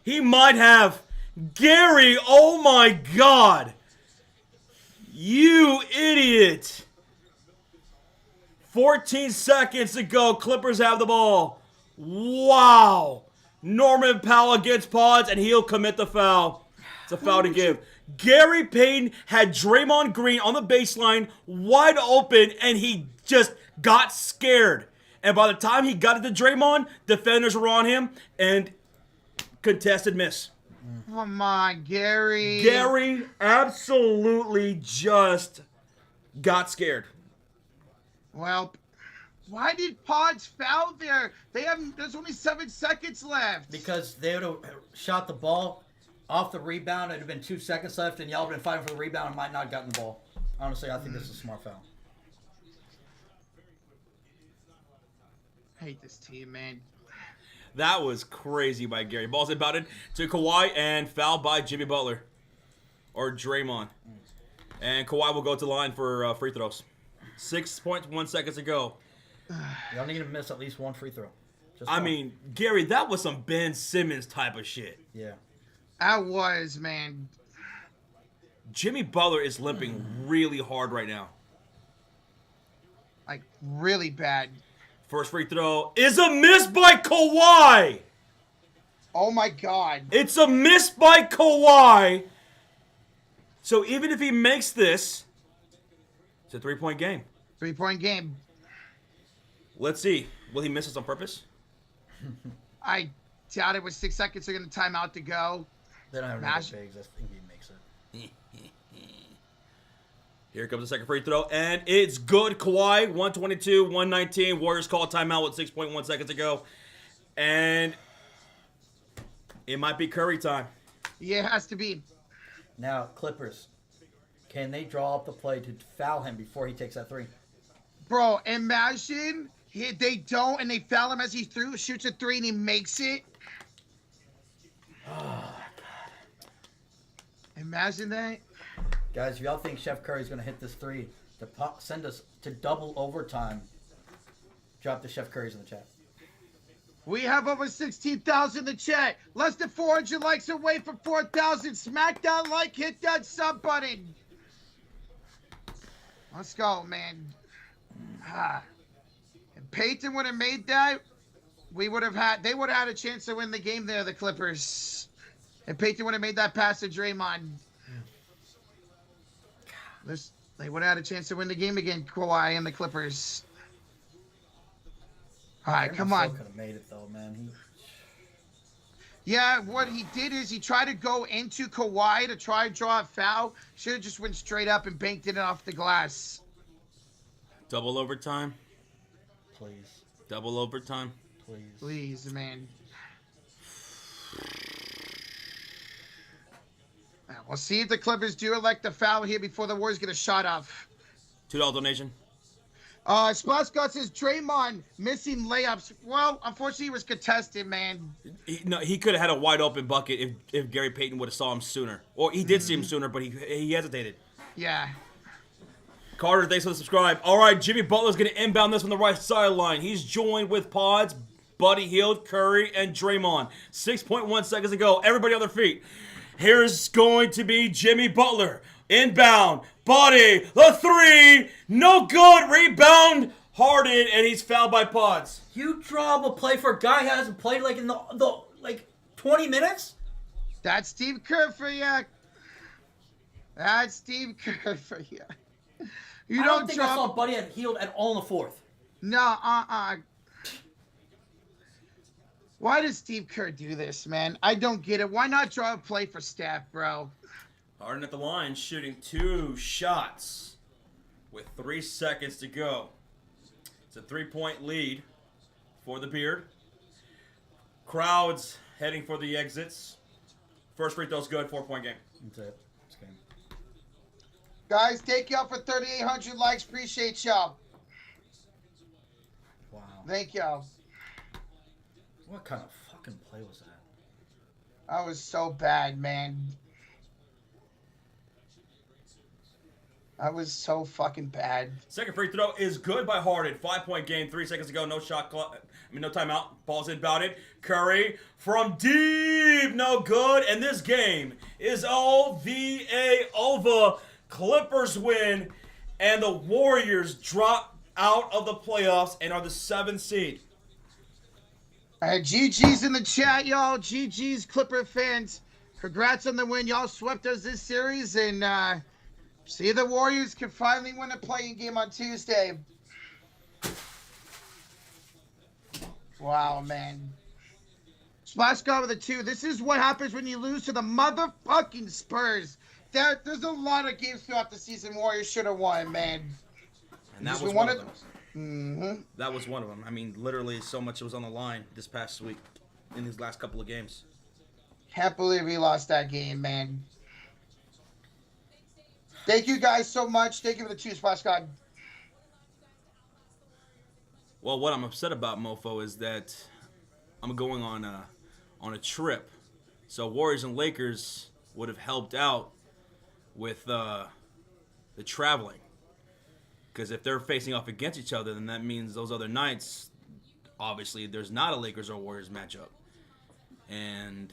He might have. Gary, oh my God. You idiot. 14 seconds to go. Clippers have the ball. Wow. Norman Powell against Pods, and he'll commit the foul. It's a foul to give. Gary Payton had Draymond Green on the baseline, wide open, and he just got scared. And by the time he got it to Draymond, defenders were on him, and contested miss. Come on, Gary. Gary absolutely just got scared. Well, why did Pods foul there? There's only 7 seconds left. Because they would have shot the ball off the rebound. It would have been 2 seconds left, and y'all would have been fighting for the rebound and might not have gotten the ball. Honestly, I think this is a smart foul. I hate this team, man. That was crazy by Gary. Ball's inbounded to Kawhi and fouled by Jimmy Butler. Or Draymond. And Kawhi will go to the line for free throws. 6.1 seconds to go. Y'all need to miss at least one free throw. Just I one. mean, Gary, that was some Ben Simmons type of shit. Yeah. That was, man. Jimmy Butler is limping really hard right now. Like, really bad. First free throw is a miss by Kawhi. Oh, my God. It's a miss by Kawhi. So even if he makes this, it's a 3-point game. 3-point game. Let's see. Will he miss this on purpose? I doubt it with 6 seconds. They're going to time out to go. They don't have enough bigs. I think he makes it. Here comes the second free throw, and it's good. Kawhi, 122-119. Warriors call a timeout with 6.1 seconds to go. And it might be Curry time. Yeah, it has to be. Now, Clippers, can they draw up the play to foul him before he takes that 3? Bro, imagine they don't, and they foul him as he shoots a 3, and he makes it. Oh, God. Imagine that. Guys, if y'all think Chef Curry's going to hit this 3 to send us to double overtime, drop the Chef Curry's in the chat. We have over 16,000 in the chat. Less than 400 likes away from 4,000. Smack that like, hit that sub button. Let's go, man. If Peyton would have made that, they would have had a chance to win the game there, the Clippers. If Peyton would have made that pass to Draymond. They would have had a chance to win the game again, Kawhi and the Clippers. All right, come on. Could have made it though, man. Yeah, what he did is he tried to go into Kawhi to try and draw a foul. Should have just went straight up and banked it off the glass. Double overtime. Please. Double overtime. Please. Please, man. We'll see if the Clippers do elect a foul here before the Warriors get a shot off. $2 donation. Splash God says Draymond missing layups. Well, unfortunately, he was contested, man. He could have had a wide open bucket if Gary Payton would have saw him sooner. Or he did see him sooner, but he hesitated. Yeah. Carter, thanks for the subscribe. All right, Jimmy Butler's going to inbound this from the right sideline. He's joined with Pods, Buddy Hield, Curry, and Draymond. 6.1 seconds to go. Everybody on their feet. Here's going to be Jimmy Butler. Inbound. Body. The 3. No good. Rebound. Harden. And he's fouled by Pods. You draw up a play for a guy who hasn't played like in the 20 minutes? That's Steve Kerr for you. That's Steve Kerr for you. You I don't think I saw drop. Buddy had healed at all in the fourth. No, Why does Steve Kerr do this, man? I don't get it. Why not draw a play for Steph, bro? Harden at the line, shooting 2 shots with 3 seconds to go. It's a 3-point lead for the Beard. Crowds heading for the exits. First free throw's good, 4-point game. That's it. This game. Guys, thank y'all for 3,800 likes. Appreciate y'all. Wow. Thank y'all. What kind of fucking play was that? That was so bad, man. That was so fucking bad. Second free throw is good by Harden. 5-point game, 3 seconds to go. No shot clock. No timeout. Ball's inbounded. Curry from deep. No good. And this game is OVA over. Clippers win. And the Warriors drop out of the playoffs and are the 7th seed. GG's in the chat, y'all. GG's Clipper fans. Congrats on the win. Y'all swept us this series. And see the Warriors can finally win a playing game on Tuesday. Wow, man. Splash God with a 2. This is what happens when you lose to the motherfucking Spurs. There's a lot of games throughout the season Warriors should have won, man. And that was one of them. Mm-hmm. That was one of them. I mean, literally so much was on the line this past week in these last couple of games. Can't believe we lost that game, man. Thank you guys so much. Thank you for the 2, Splash God. Well, what I'm upset about, Mofo, is that I'm going on a trip. So Warriors and Lakers would have helped out with the traveling. Because if they're facing off against each other, then that means those other nights, obviously, there's not a Lakers or Warriors matchup. And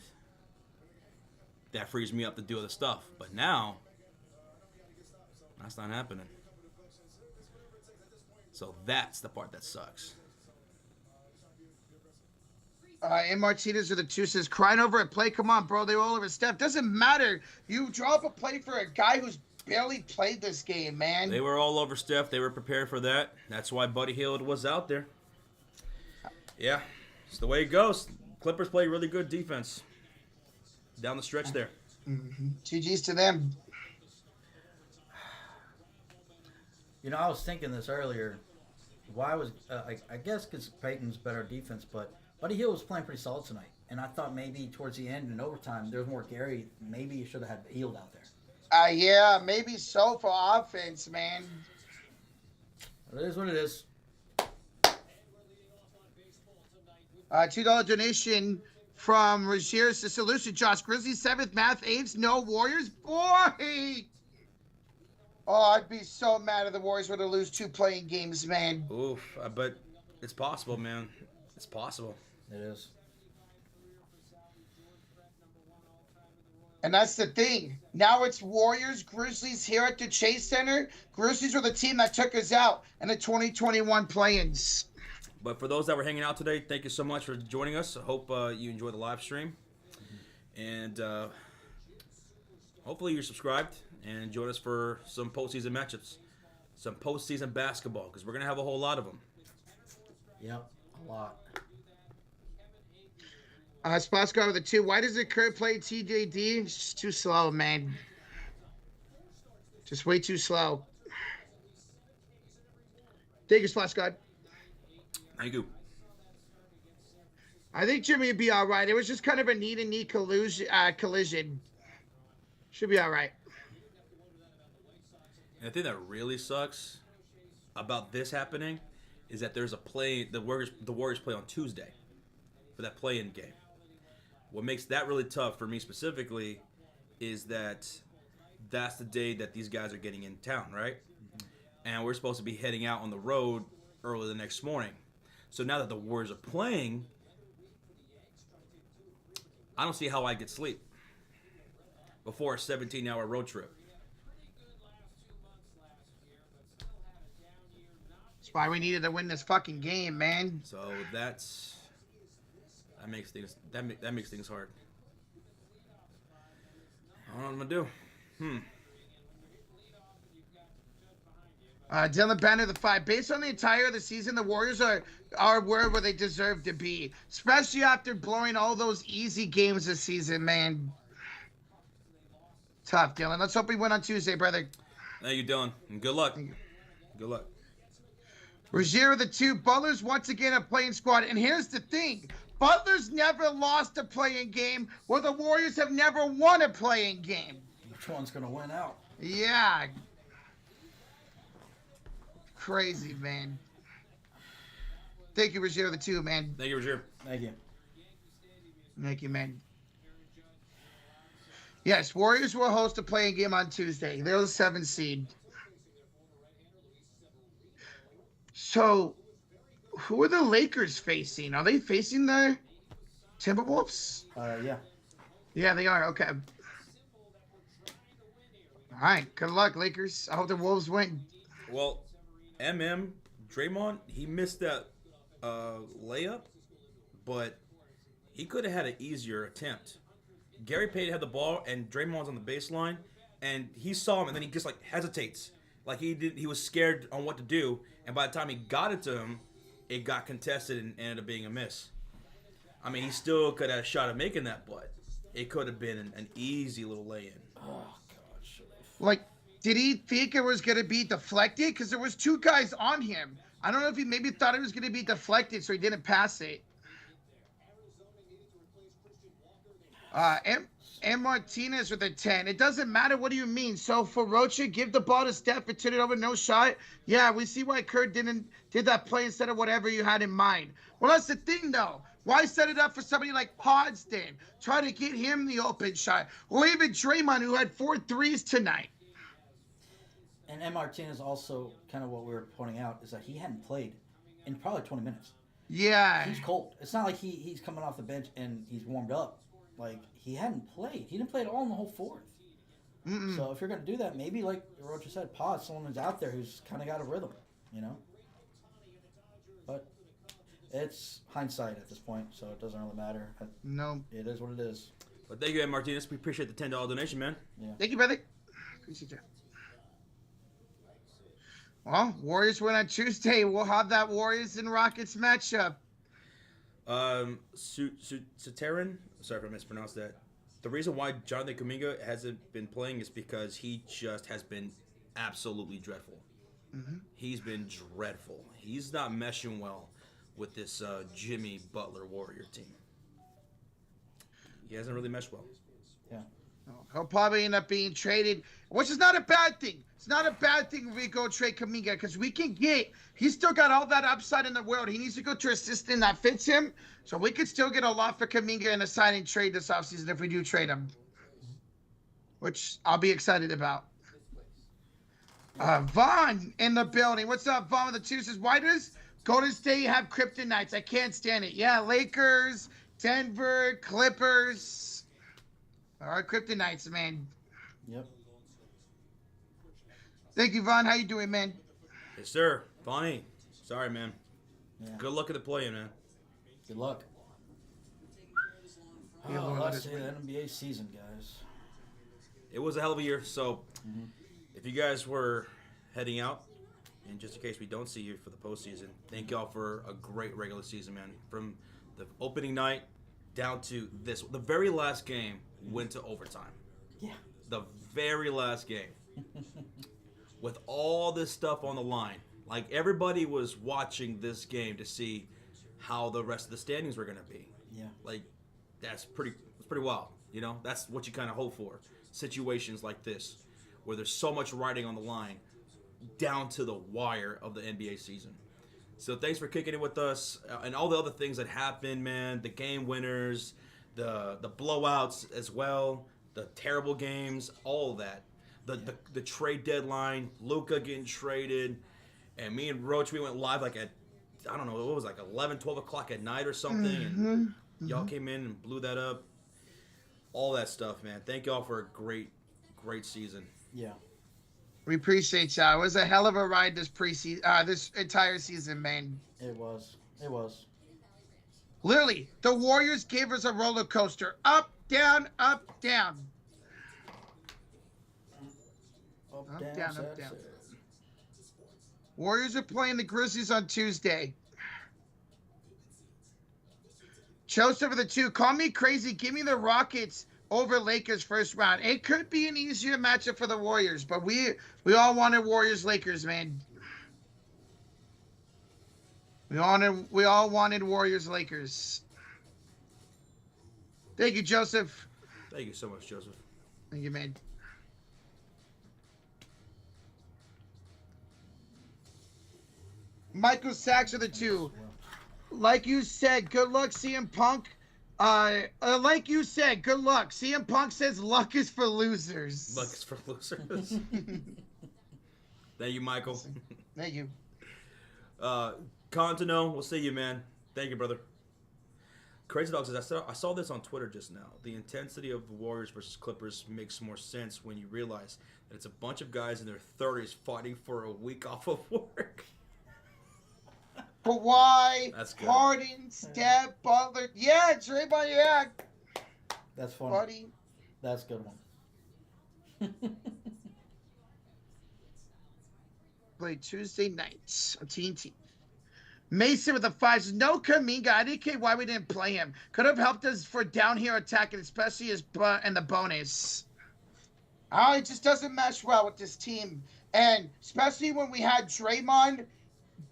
that frees me up to do other stuff. But now, that's not happening. So that's the part that sucks. And Martinez with the 2 says, crying over a play. Come on, bro. They were all over Steph. Doesn't matter. You draw up a play for a guy who's barely played this game, man. They were all over Steph. They were prepared for that. That's why Buddy Hield was out there. Yeah, it's the way it goes. Clippers play really good defense down the stretch there. Mm-hmm. GG's to them. You know, I was thinking this earlier. Why was I guess because Peyton's better defense, but Buddy Hield was playing pretty solid tonight, and I thought maybe towards the end in overtime there was more Gary. Maybe you should have had Hield out there. Yeah, maybe so for offense, man. It is what it is. $2 donation from Rozier to Solution. Josh Grizzlies 7th, Math 8th, no Warriors. Boy! Oh, I'd be so mad if the Warriors were to lose 2 playing games, man. Oof, but it's possible, man. It's possible. It is. And that's the thing. Now it's Warriors, Grizzlies here at the Chase Center. Grizzlies were the team that took us out in the 2021 play-ins. But for those that were hanging out today, thank you so much for joining us. I hope you enjoyed the live stream. And hopefully you're subscribed and join us for some postseason matchups. Some postseason basketball, because we're going to have a whole lot of them. Yep, a lot. Spots guard with a 2. Why does the Kerr play TJD? It's just too slow, man. Just way too slow. Thank you, Spots guard. Thank you. I think Jimmy would be all right. It was just kind of a knee-to-knee collision. Should be all right. And the thing that really sucks about this happening is that there's a play. The Warriors play on Tuesday for that play-in game. What makes that really tough for me specifically is that that's the day that these guys are getting in town, right? Mm-hmm. And we're supposed to be heading out on the road early the next morning. So now that the Warriors are playing, I don't see how I get sleep before a 17-hour road trip. That's why we needed to win this fucking game, man. So that makes things hard. I don't know what I'm gonna do. Dylan Banner, the 5. Based on the entire of the season, the Warriors are where they deserve to be, especially after blowing all those easy games this season, man. Tough, Dylan. Let's hope we win on Tuesday, brother. Thank you, Dylan. And good luck. Good luck. Rozier, the 2. Butler's once again a playing squad. And here's the thing. Butler's never lost a playing game, where the Warriors have never won a playing game. Which one's going to win out? Yeah. Crazy, man. Thank you, Rozier, the 2, man. Thank you, Rozier. Thank you. Thank you, man. Yes, Warriors will host a playing game on Tuesday. They're the 7 seed. So, who are the Lakers facing? Are they facing the Timberwolves? Yeah. Yeah, they are. Okay. All right. Good luck, Lakers. I hope the Wolves win. Well, Draymond, he missed that layup, but he could have had an easier attempt. Gary Payton had the ball, and Draymond's on the baseline, and he saw him, and then he just like hesitates, like he was scared on what to do, and by the time he got it to him, it got contested and ended up being a miss. I mean, he still could have a shot at making that, but it could have been an easy little lay-in. Oh gosh. Like, did he think it was going to be deflected? Because there was 2 guys on him. I don't know if he maybe thought it was going to be deflected, so he didn't pass it. And Martinez with a 10. It doesn't matter. What do you mean? So for Rocha, give the ball to Steph and turn it over, no shot. Yeah, we see why Kurt did that play instead of whatever you had in mind. Well, that's the thing, though. Why set it up for somebody like Podsden? Try to get him the open shot. Or even Draymond, who had 4 threes tonight. And M. Martinez also, kind of what we were pointing out, is that he hadn't played in probably 20 minutes. Yeah. He's cold. It's not like he's coming off the bench and he's warmed up. Like, he hadn't played. He didn't play at all in the whole 4th. Mm-mm. So if you're going to do that, maybe like Rocha said, someone who's out there who's kind of got a rhythm, you know? But it's hindsight at this point, so it doesn't really matter. No. It is what it is. But thank you, Ed Martinez. We appreciate the $10 donation, man. Yeah. Thank you, brother. Appreciate you. Well, Warriors win on Tuesday. We'll have that Warriors and Rockets matchup. Suterin, sorry if I mispronounced that. The reason why Jonathan Kuminga hasn't been playing is because he just has been absolutely dreadful. Mm-hmm. He's been dreadful. He's not meshing well with this Jimmy Butler Warrior team. He hasn't really meshed well. Yeah. He'll probably end up being traded, which is not a bad thing. It's not a bad thing if we go trade Kuminga, because he's still got all that upside in the world. He needs to go to a system that fits him, so we could still get a lot for Kuminga in a signing trade this offseason if we do trade him, which I'll be excited about. Vaughn in the building. What's up, Vaughn with the 2 says, why does Golden State have kryptonites? I can't stand it. Yeah, Lakers, Denver, Clippers. All right, kryptonites, man. Yep. Thank you, Vaughn. How you doing, man? Yes, sir. Bonnie. Sorry, man. Yeah. Good luck at the play-in, man. Good luck. Yeah, Oh, Lord, let's let see us the NBA season, guys. It was a hell of a year, so if you guys were heading out, and just in case we don't see you for the postseason, thank y'all for a great regular season, man. From the opening night down to this, the very last game went to overtime. Yeah. The very last game. With all this stuff on the line. Like, everybody was watching this game to see how the rest of the standings were going to be. Yeah. Like, that's pretty wild. You know, that's what you kind of hope for. Situations like this, where there's so much riding on the line, down to the wire of the NBA season. So thanks for kicking it with us, and all the other things that happened, man. The game winners, the blowouts as well, the terrible games, all of that. The trade deadline, Luka getting traded, and me and Roach, we went live like at, I don't know, what was it, like 11, 12 o'clock at night or something, and y'all came in and blew that up. All that stuff, man. Thank y'all for a great season. Yeah. We appreciate y'all. It was a hell of a ride this this entire season, man. It was. It was. Literally, the Warriors gave us a roller coaster. Up, down, up, down. Up, Up, down, down, sad, up, down. sad. Warriors are playing the Grizzlies on Tuesday. Joseph for the 2. Call me crazy. Give me the Rockets over Lakers first round. It could be an easier matchup for the Warriors, but we all wanted Warriors-Lakers, man. We all wanted Warriors-Lakers. Thank you, Joseph. Thank you so much, Joseph. Thank you, man. Michael Sachs are the 2. Like you said, good luck, CM Punk. Like you said, good luck. CM Punk says luck is for losers. Luck is for losers. Thank you, Michael. Thank you. Contino, we'll see you, man. Thank you, brother. Crazy Dog says, I saw this on Twitter just now. The intensity of the Warriors versus Clippers makes more sense when you realize that it's a bunch of guys in their 30s fighting for a week off of work. But why? That's good. Harden, Steph, Butler. Yeah, Trey Bayak. That's funny. Buddy. That's a good one. Play Tuesday nights on TNT. Mason with the 5 says, no Kaminga. I didn't care why we didn't play him. Could have helped us for down here attacking, especially his and the bonus. Oh, it just doesn't mesh well with this team. And especially when we had Draymond,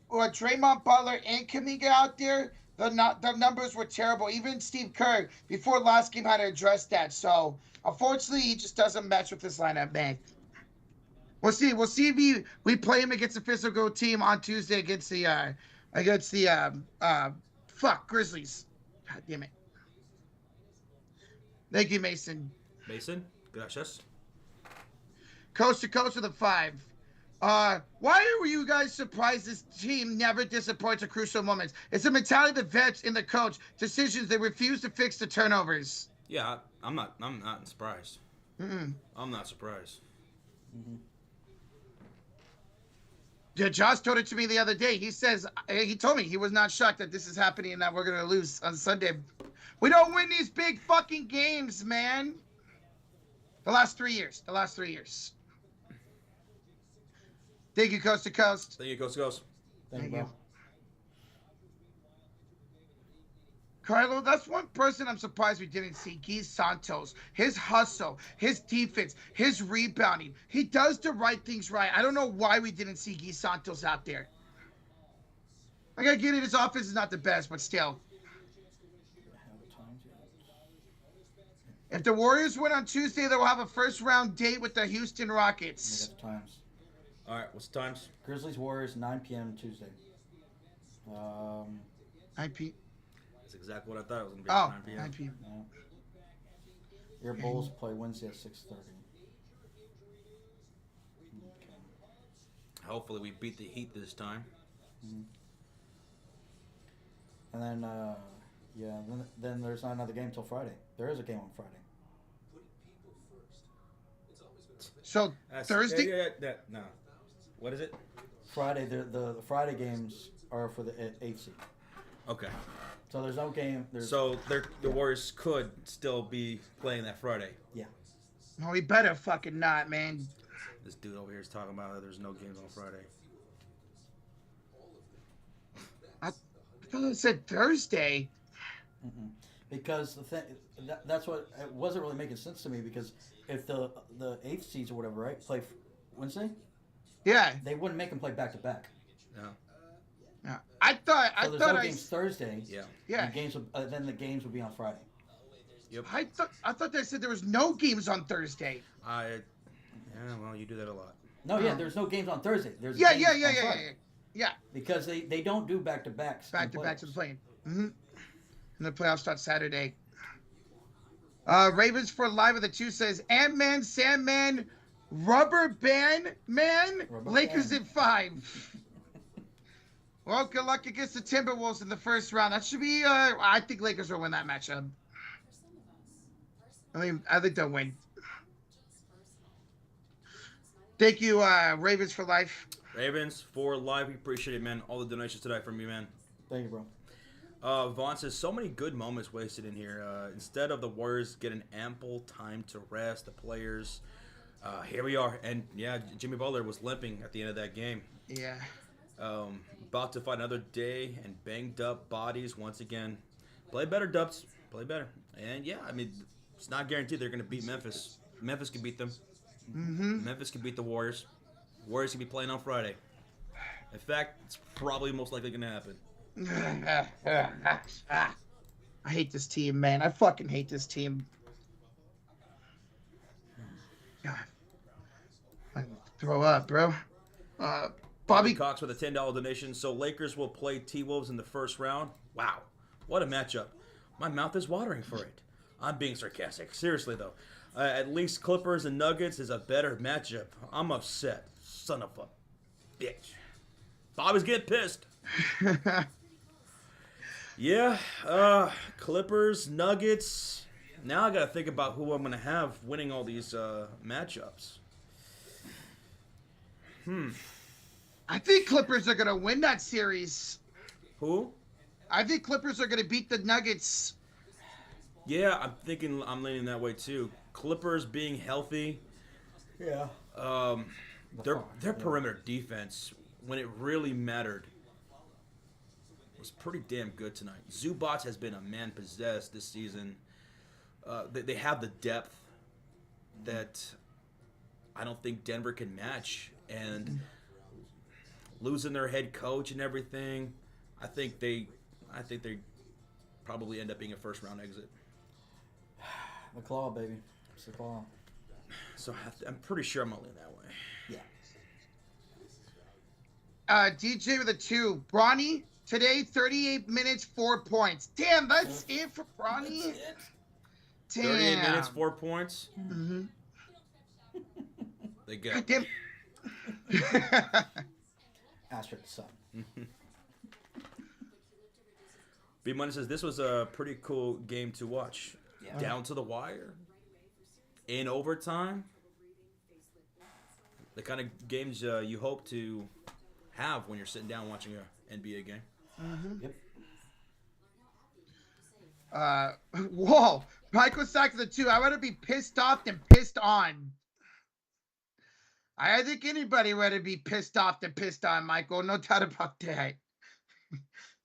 Butler, and Kaminga out there, the numbers were terrible. Even Steve Kerr, before last game, had to address that. So, unfortunately, he just doesn't match with this lineup, man. We'll see. We'll see if we play him against a physical team on Tuesday against the Grizzlies. God damn it. Thank you, Mason. Mason, gracias. Coast to coast with a 5. Why were you guys surprised this team never disappoints at crucial moments? It's the mentality of the vets and the coach. Decisions, they refuse to fix the turnovers. Yeah, I'm not surprised. Mm-mm. I'm not surprised. Mm-hmm. Yeah, Josh told it to me the other day. He told me he was not shocked that this is happening and that we're going to lose on Sunday. We don't win these big fucking games, man. The last 3 years. Thank you, Coast to Coast. Thank you, Coast to Coast. Thank you. Carlo, that's one person I'm surprised we didn't see. Guy Santos. His hustle, his defense, his rebounding. He does the right things right. I don't know why we didn't see Guy Santos out there. I gotta get it. His offense is not the best, but still. If the Warriors win on Tuesday, they will have a first-round date with the Houston Rockets. Times. All right, what's the times? Grizzlies Warriors 9 p.m. Tuesday. IP. That's exactly what I thought it was going to be. Oh, 9 p.m. 9 p.m. Yeah. Your Bulls play Wednesday at 6:30. Okay. Hopefully we beat the Heat this time. Mm-hmm. And then, then there's not another game until Friday. There is a game on Friday. So Thursday. No. What is it? Friday. The Friday games are for the 8th seed. Okay. So there's no game. So the Warriors could still be playing that Friday. Yeah. No, we better fucking not, man. This dude over here is talking about that there's no games on Friday. I thought it said Thursday. Mm-mm. Because the thing that's what it wasn't really making sense to me, because if the 8th seeds or whatever, right, play Wednesday, Yeah. they wouldn't make them play back to back. No. Yeah. I thought there's no games Thursday. Yeah. Yeah. Then the games would be on Friday. Yep. I thought they said there was no games on Thursday. Yeah, well, you do that a lot. No, yeah, there's no games on Thursday. There's Yeah. games on Friday. Yeah. Because they don't do back to backs. Back to the plane. Mm-hmm. And the playoffs start Saturday. Ravens for live with the 2 says Ant-Man, Sandman, Rubber Band Man, Lakers Band. at 5. Well, good luck against the Timberwolves in the first round. That should be. I think Lakers will win that matchup. I think they'll win. Thank you, Ravens for life. Ravens for life. We appreciate it, man. All the donations today from you, man. Thank you, bro. Vaughn says, so many good moments wasted in here. Instead of the Warriors getting ample time to rest the players, here we are. And, yeah, Jimmy Butler was limping at the end of that game. Yeah. About to fight another day and banged up bodies once again. Play better, Dubs. Play better. And yeah, I mean, it's not guaranteed they're going to beat Memphis. Memphis can beat them. Memphis can beat the Warriors. Warriors can be playing on Friday. In fact, it's probably most likely going to happen. I hate this team, man. I fucking hate this team. God. I throw up, bro. Bobby Cox with a $10 donation. So Lakers will play T-Wolves in the first round. Wow. What a matchup. My mouth is watering for it. I'm being sarcastic. Seriously, though. At least Clippers and Nuggets is a better matchup. I'm upset. Son of a bitch. Bobby's getting pissed. Yeah. Clippers, Nuggets. Now I got to think about who I'm going to have winning all these matchups. I think Clippers are going to win that series. Who? I think Clippers are going to beat the Nuggets. Yeah, I'm leaning that way too. Clippers being healthy. Yeah. Their perimeter defense, when it really mattered, was pretty damn good tonight. Zubac has been a man possessed this season. They have the depth that I don't think Denver can match, and losing their head coach and everything, I think they probably end up being a first round exit. The claw, baby. It's the claw. So I'm pretty sure I'm gonna lean that way. Yeah. DJ with a 2. Bronny, today, 38 minutes, 4 points. Damn, that's it for Bronny? Damn. 38 minutes, 4 points. Mm-hmm. They go. God damn. Asterisk son. B-Money says this was a pretty cool game to watch. Yeah. Down to the wire. In overtime. The kind of games you hope to have when you're sitting down watching an NBA game. Mm-hmm. Yep. Whoa. Michael Sachs with a 2. I'd rather be pissed off than pissed on. I think anybody would rather be pissed off than pissed on, Michael. No doubt about that.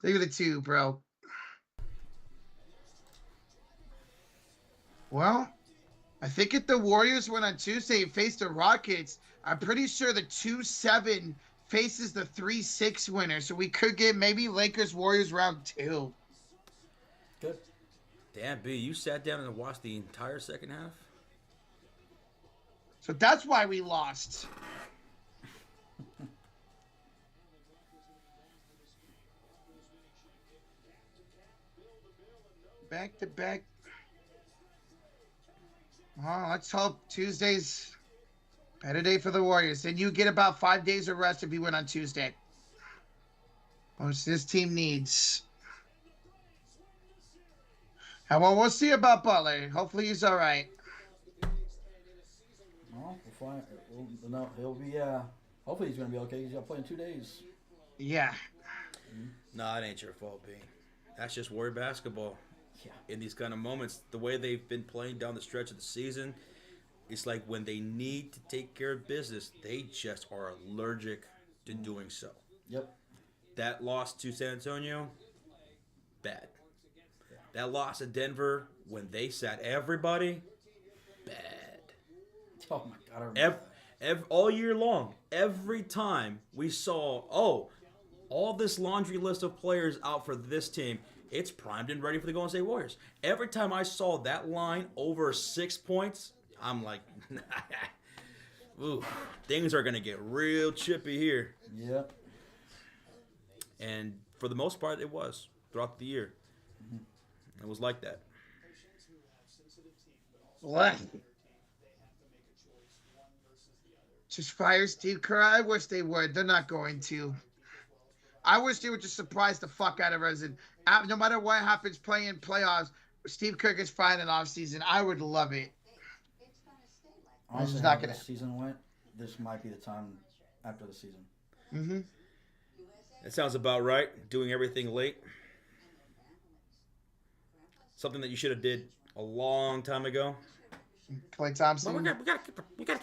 Look at the 2, bro. Well, I think if the Warriors went on Tuesday and faced the Rockets, I'm pretty sure the 2-7 faces the 3-6 winner. So we could get maybe Lakers-Warriors round 2. Good. Damn, B, you sat down and watched the entire second half? So that's why we lost. Back to back. Well, let's hope Tuesday's better day for the Warriors. Then you get about 5 days of rest if you win on Tuesday, which this team needs. And well, we'll see about Butler. Hopefully he's all right. Well, we'll find. No, he'll be. Hopefully he's gonna be okay. He's got to play in 2 days. Yeah. Nah, it ain't your fault, B. That's just Warrior basketball. Yeah. In these kind of moments, the way they've been playing down the stretch of the season, it's like when they need to take care of business, they just are allergic to doing so. Yep. That loss to San Antonio, bad. That loss to Denver, when they sat everybody, bad. Oh my God. I remember All year long, every time we saw, all this laundry list of players out for this team, it's primed and ready for the Golden State Warriors. Every time I saw that line over 6 points, I'm like, ooh, things are going to get real chippy here. Yep. And for the most part, it was throughout the year. It was like that. What? Just fire Steve Kerr. I wish they would. They're not going to. I wish they would just surprise the fuck out of us. And no matter what happens playing playoffs, Steve Kerr gets fired in offseason. I would love it. Honestly, It's not how gonna- this season went, this might be the time after the season. Mm-hmm. That sounds about right. Doing everything late. Something that you should have did a long time ago. Clay But Thompson. we gotta get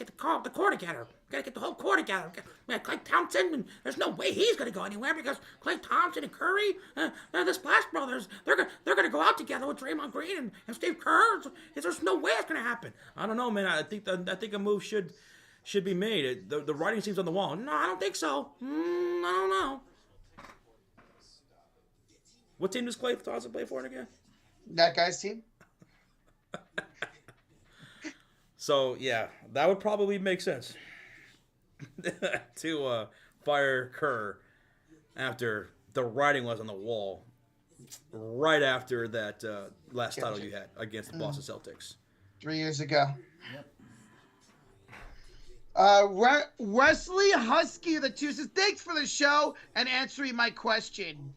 the core together. We gotta get the whole core together. We got Clay Thompson, and there's no way he's gonna go anywhere because Clay Thompson and Curry, they're the Splash Brothers. They're gonna go out together with Draymond Green and Steve Kerr. There's no way it's gonna happen. I don't know, man. I think a move should be made. The writing seems on the wall. No, I don't think so. I don't know. What team does Clay Thompson play for again? That guy's team. So yeah, that would probably make sense to fire Kerr after the writing was on the wall, right after that last title you had against the Boston Celtics 3 years ago. Yep. Wesley Husky of the Two says, thanks for the show and answering my question.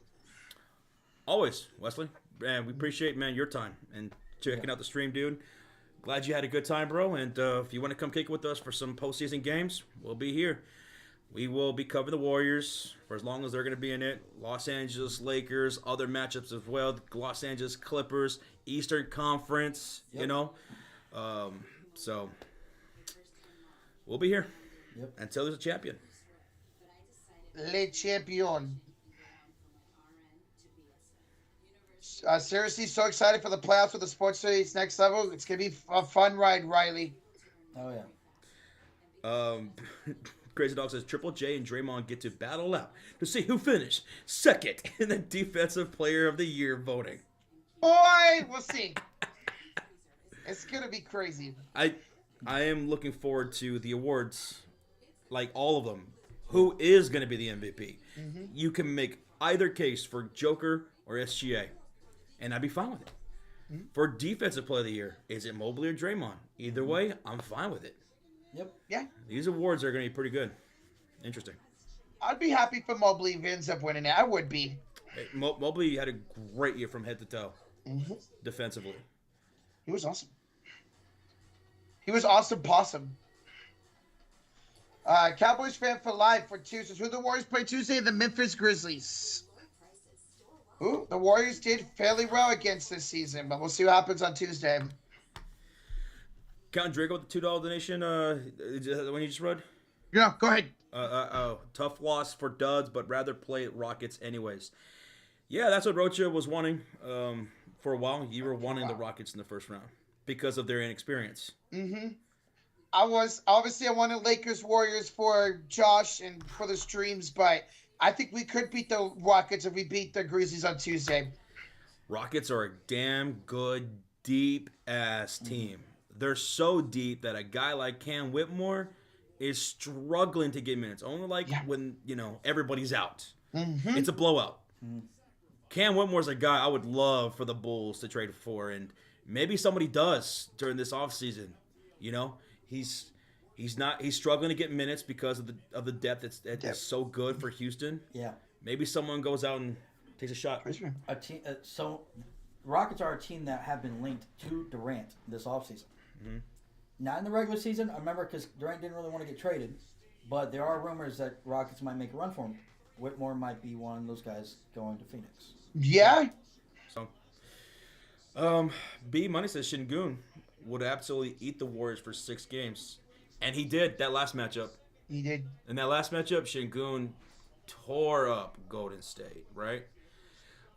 Always, Wesley. And we appreciate, man, your time and checking out the stream, dude. Glad you had a good time, bro. And if you want to come kick it with us for some postseason games, we'll be here. We will be covering the Warriors for as long as they're going to be in it. Los Angeles Lakers, other matchups as well. Los Angeles Clippers, Eastern Conference, you know. So we'll be here until there's a champion. Le champion. Seriously, so excited for the playoffs with the Sports Series next level. It's going to be a fun ride, Riley. Oh, yeah. Crazy Dog says Triple J and Draymond get to battle out to see who finished second in the Defensive Player of the Year voting. Boy, we'll see. It's going to be crazy. I am looking forward to the awards, like all of them. Who is going to be the MVP? Mm-hmm. You can make either case for Joker or SGA. And I'd be fine with it. Mm-hmm. For Defensive Player of the Year, is it Mobley or Draymond? Either way, I'm fine with it. Yep. Yeah. These awards are going to be pretty good. Interesting. I'd be happy for Mobley if he ends up winning it. I would be. Hey, Mobley had a great year from head to toe, defensively. He was awesome. He was awesome possum. Cowboys fan for life for Tuesdays. Who the Warriors play Tuesday? The Memphis Grizzlies. Ooh, the Warriors did fairly well against this season, but we'll see what happens on Tuesday. Count Draco with the $2 donation. Is that the one you just read? Yeah, go ahead. Tough loss for duds, but rather play Rockets anyways. Yeah, that's what Rocha was wanting for a while. You were wanting the Rockets in the first round because of their inexperience. Mm-hmm. I wanted Lakers Warriors for Josh and for the streams, but I think we could beat the Rockets if we beat the Grizzlies on Tuesday. Rockets are a damn good, deep-ass team. They're so deep that a guy like Cam Whitmore is struggling to get minutes. Only when, everybody's out. Mm-hmm. It's a blowout. Mm-hmm. Cam Whitmore's a guy I would love for the Bulls to trade for, and maybe somebody does during this offseason. He's struggling to get minutes because of the depth that's so good for Houston. Yeah. Maybe someone goes out and takes a shot. A team, so Rockets are a team that have been linked to Durant this offseason. Mm-hmm. Not in the regular season. I remember because Durant didn't really want to get traded, but there are rumors that Rockets might make a run for him. Whitmore might be one of those guys going to Phoenix. Yeah. So, B Money says Şengün would absolutely eat the Warriors for 6 games. And he did that last matchup. He did. In that last matchup, Şengün tore up Golden State, right?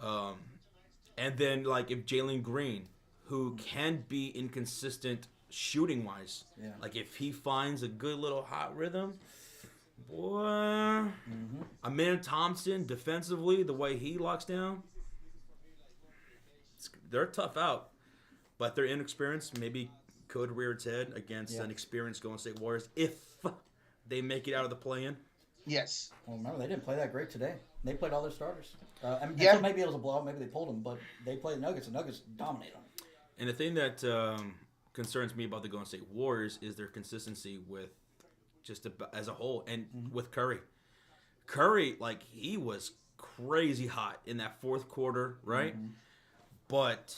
And then, if Jalen Green, who can be inconsistent shooting-wise, if he finds a good little hot rhythm, boy, Amin Thompson, defensively, the way he locks down, they're tough out. But their inexperience maybe could rear its head against an experienced Golden State Warriors if they make it out of the play-in. Yes. Well, remember, they didn't play that great today. They played all their starters. So maybe it was a blowout. Maybe they pulled them, but they played the Nuggets. The Nuggets dominated them. And the thing that concerns me about the Golden State Warriors is their consistency with as a whole and with Curry. Curry, he was crazy hot in that fourth quarter, right? Mm-hmm. But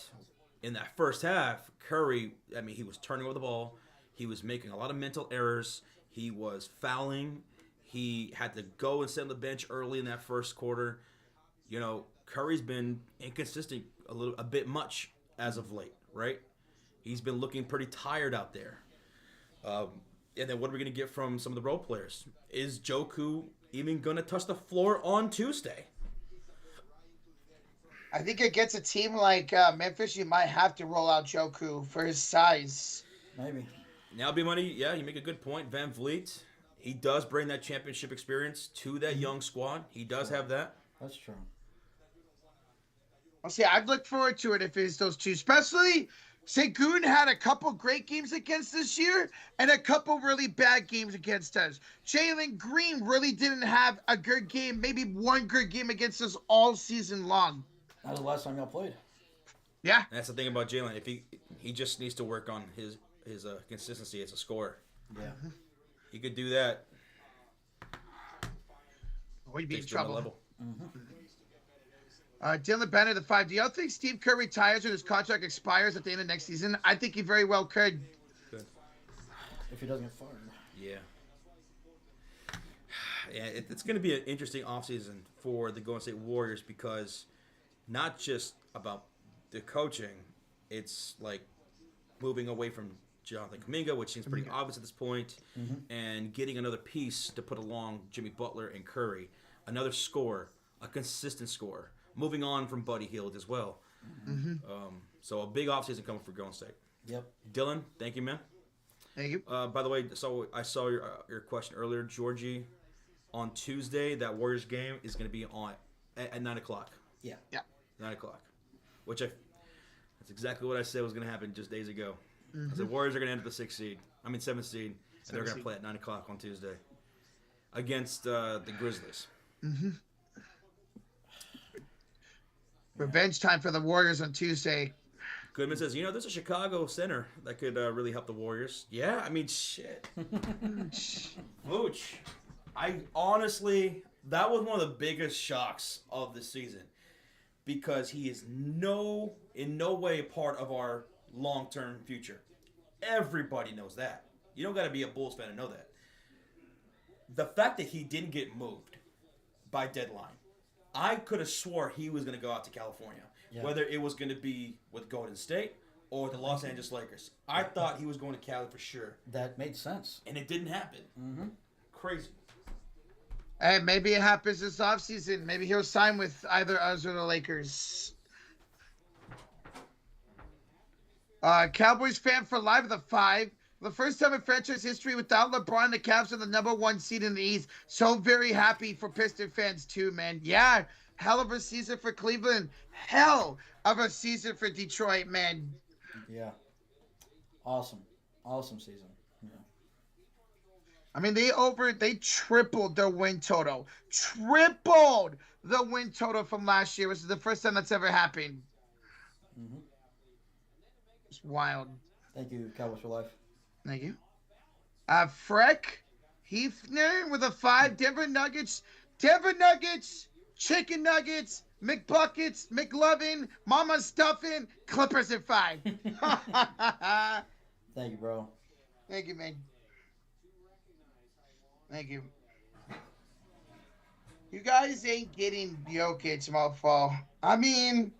in that first half, Curry, he was turning over the ball. He was making a lot of mental errors. He was fouling. He had to go and sit on the bench early in that first quarter. Curry's been inconsistent a bit much as of late, right? He's been looking pretty tired out there. And then what are we going to get from some of the role players? Is Joku even going to touch the floor on Tuesday? I think against a team like Memphis, you might have to roll out Joku for his size. Maybe. Now, B-Money, yeah, you make a good point. Van Vliet, he does bring that championship experience to that young squad. He does have that. That's true. I'll see. I'd look forward to it if it's those two, especially Sengun had a couple great games against this year and a couple really bad games against us. Jalen Green really didn't have a good game, maybe one good game against us all season long. That was the last time y'all played. Yeah. That's the thing about Jalen. If he just needs to work on his consistency as a scorer. Yeah. He could do that. We'd be in Takes to another trouble. level. Dylan Bennett, the 5. Do y'all think Steve Kerr retires when his contract expires at the end of next season? I think he very well could. Good. If he doesn't get fired. Yeah. Yeah, it's going to be an interesting offseason for the Golden State Warriors because not just about the coaching, it's like moving away from Jonathan Kuminga, which seems pretty obvious at this point, and getting another piece to put along Jimmy Butler and Curry, another scorer, a consistent scorer, moving on from Buddy Hield as well. So a big offseason coming for Golden State. Yep. Dylan, thank you, man. Thank you. By the way, so I saw your question earlier, Georgie. On Tuesday, that Warriors game is going to be on at 9 o'clock. Yeah. 9 o'clock. That's exactly what I said was going to happen just days ago. I said Warriors are going to end up the 7th seed, and they're going to play at 9 o'clock on Tuesday against the Grizzlies. Revenge time for the Warriors on Tuesday. Goodman says, there's a Chicago center that could really help the Warriors. Yeah, I mean, shit. Vooch. That was one of the biggest shocks of the season because he is in no way part of our long-term future. Everybody knows that. You don't got to be a Bulls fan to know that. The fact that he didn't get moved by deadline, I could have swore he was going to go out to California, whether it was going to be with Golden State or the Los Angeles Lakers. I thought he was going to Cali for sure. That made sense. And it didn't happen. Crazy. Hey, maybe it happens this offseason. Maybe he'll sign with either us or the Lakers. Cowboys fan for life of the 5. The first time in franchise history without LeBron, the Cavs are the #1 seed in the East. So very happy for Piston fans too, man. Yeah, hell of a season for Cleveland. Hell of a season for Detroit, man. Yeah. Awesome season. Yeah. I mean, they tripled their win total. Tripled the win total from last year, which is the first time that's ever happened. It's wild. Thank you, Cowboys for life. Thank you. Freck Hefner with a 5. Denver Nuggets, Chicken Nuggets, McBuckets, McLovin, Mama Stuffin, Clippers at 5. Thank you, bro. Thank you, man. Thank you. You guys ain't getting Jokic, mofo. I mean,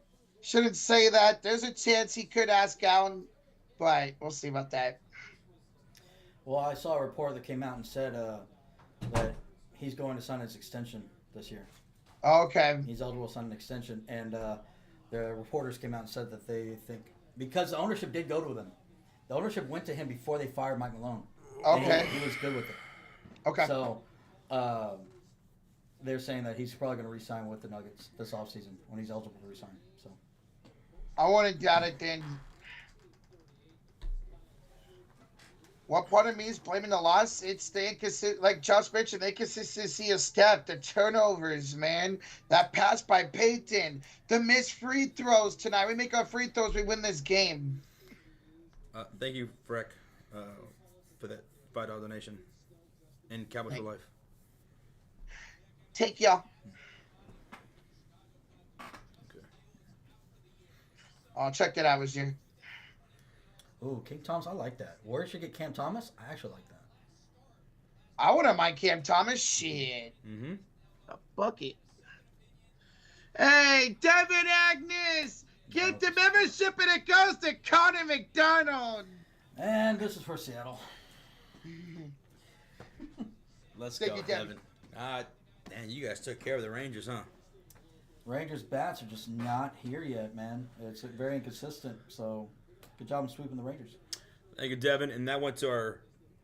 shouldn't say that. There's a chance he could ask out, but we'll see about that. Well, I saw a report that came out and said that he's going to sign his extension this year. Okay. He's eligible to sign an extension, and the reporters came out and said that they think because the ownership did go to them. The ownership went to him before they fired Mike Malone. Okay. He was good with it. Okay. So they're saying that he's probably going to re-sign with the Nuggets this offseason when he's eligible to re-sign. So I want to doubt it then. What part of me is blaming the loss? It's the like Josh mentioned, the inconsistency of Steph, the turnovers, man. That pass by Peyton, the missed free throws tonight. We make our free throws, we win this game. Thank you, Freck, for that $5 donation. And Cowboys for life. Take y'all. Okay. Oh, check that out, was you. Ooh, King Thomas, I like that. Warriors should get Cam Thomas. I actually like that. I wouldn't mind Cam Thomas. Shit. A bucket. Hey, Devin Agnes. Get the membership and it goes to Connor McDonald. And this is for Seattle. Let's Thank go, you, Devin. Devin. Man, you guys took care of the Rangers, huh? Rangers bats are just not here yet, man. It's very inconsistent. So, good job in sweeping the Rangers. Thank you, Devin. And that went to our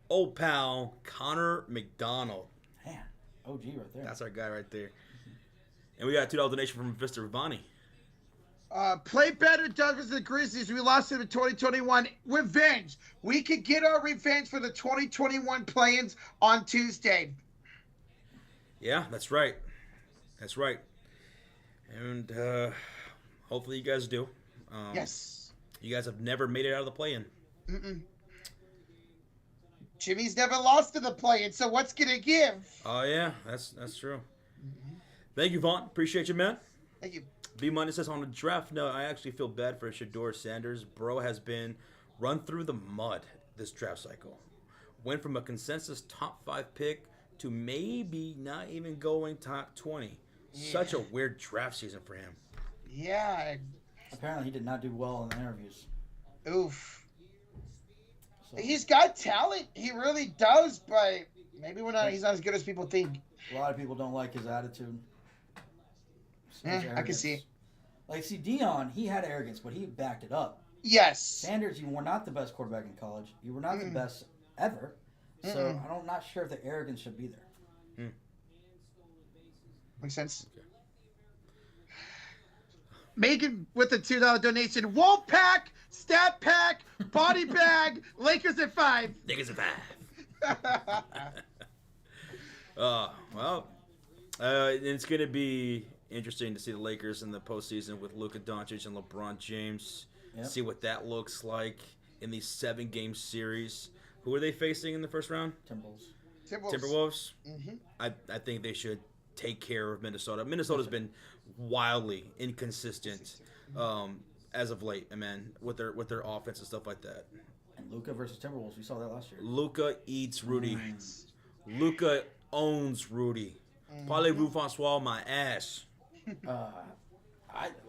old pal, Connor McDonald. Man, OG right there. That's our guy right there. And we got a $2 donation from Mr. Vani. Play better, Douglas and the Grizzlies. We lost in the 2021. Revenge. We could get our revenge for the 2021 play-ins on Tuesday. Yeah, that's right. That's right. And hopefully you guys do. Yes. You guys have never made it out of the play-in. Jimmy's never lost to the play-in, so what's going to give? Oh, yeah. That's true. Thank you, Vaughn. Appreciate you, man. Thank you. B Money says on the draft note, I actually feel bad for Shador Sanders. Bro has been run through the mud this draft cycle. Went from a consensus top 5 pick to maybe not even going top 20. Yeah. Such a weird draft season for him. Yeah. Apparently, he did not do well in the interviews. Oof. So, He's got talent. He really does, but maybe he's not as good as people think. a lot of people don't like his attitude. So Yeah, his I can arrogance. see. Like, see, Dion, he had arrogance, but he backed it up. Yes. Sanders, you were not the best quarterback in college. You were not the best ever. So I'm not sure if the arrogance should be there. Makes sense. Okay. Megan with a $2 donation. Wolf Pack, Stat Pack, Body Bag, Lakers at 5. Niggas at 5. Well, it's going to be interesting to see the Lakers in the postseason with Luka Doncic and LeBron James. Yep. See what that looks like in these 7-game series. Who are they facing in the first round? Timberwolves. I think they should take care of Minnesota. Minnesota's been wildly inconsistent as of late, man, with their offense and stuff like that. And Luka versus Timberwolves, we saw that last year. Luka eats Rudy. Luka owns Rudy. Parlez-vous, Francois, my ass.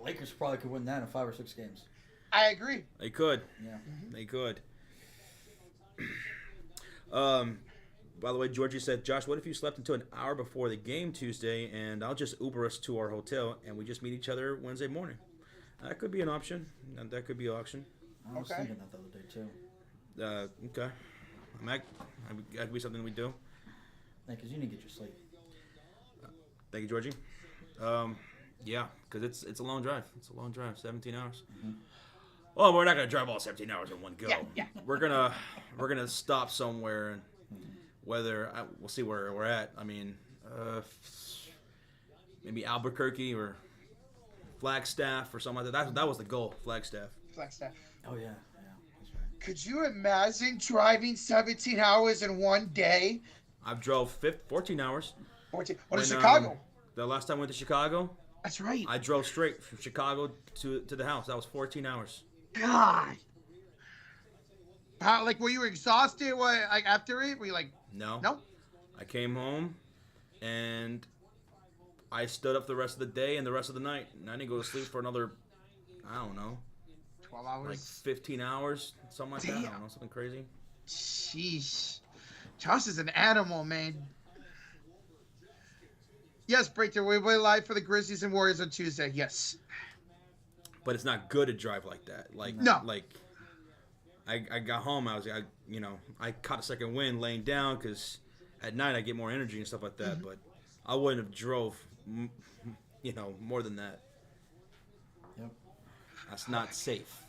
Lakers probably could win that in 5 or 6 games. I agree. They could. Yeah. They could. By the way, Georgie said, Josh, what if you slept until an hour before the game Tuesday, and I'll just Uber us to our hotel, and we just meet each other Wednesday morning? That could be an option. That could be an option. I was thinking that the other day, too. Okay. That could be something we do. Yeah, because you need to get your sleep. Thank you, Georgie. Yeah, because it's a long drive. It's a long drive, 17 hours. Well, we're not gonna drive all 17 hours in one go. Yeah. We're gonna stop somewhere, and we'll see where we're at. I mean, maybe Albuquerque or Flagstaff or something like that. That was the goal, Flagstaff. Flagstaff. Oh, yeah. Yeah, that's right. Could you imagine driving 17 hours in one day? I've drove 14 hours. 14. When, to Chicago. The last time I went to Chicago, That's right. I drove straight from Chicago to the house. That was 14 hours. God. How, were you exhausted after it? Were you like, No. no? I came home, and I stood up the rest of the day and the rest of the night. And I didn't go to sleep for another, I don't know, 12 hours? like 15 hours, something like that. I don't know, something crazy. Sheesh. Josh is an animal, man. Yes, Breakthrough. We're live for the Grizzlies and Warriors on Tuesday. Yes. But it's not good to drive like that. No. I got home. I caught a second wind laying down because at night I get more energy and stuff like that. But I wouldn't have drove, more than that. Yep. That's not safe.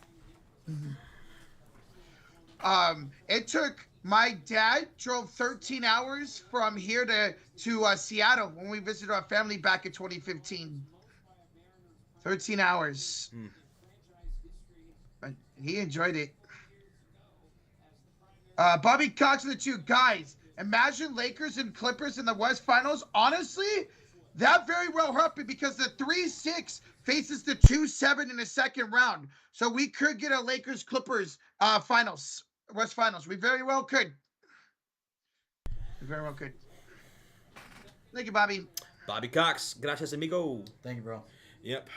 It took my dad drove 13 hours from here to Seattle when we visited our family back in 2015. 13 hours. But he enjoyed it. Bobby Cox and the 2 guys. Imagine Lakers and Clippers in the West Finals. Honestly, that very well happened because the 3-6 faces the 2-7 in the second round. So we could get a Lakers Clippers finals. West Finals. We very well could. We very well could. Thank you, Bobby. Bobby Cox. Gracias, amigo. Thank you, bro. Yep.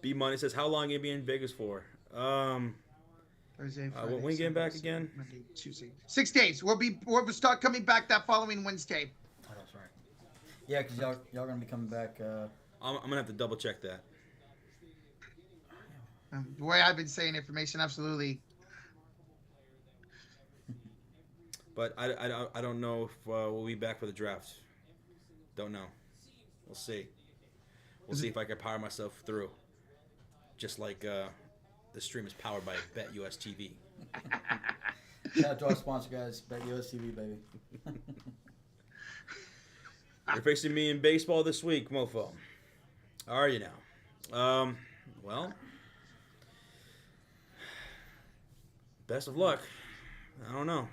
B Money says, how long are you be in Vegas for? Thursday, When we getting back again? Monday, Tuesday. 6 days. We'll start coming back that following Wednesday. Oh, that's right. Yeah, because y'all gonna be coming back. I'm gonna have to double check that. The way I've been saying information, absolutely. But I don't know if we'll be back for the draft. Don't know. We'll see. We'll see if I can power myself through. Just like the stream is powered by BetUS TV. Shout out to our sponsor, guys. BetUS TV, baby. You're facing me in baseball this week, mofo. Are you now? Well, best of luck. I don't know.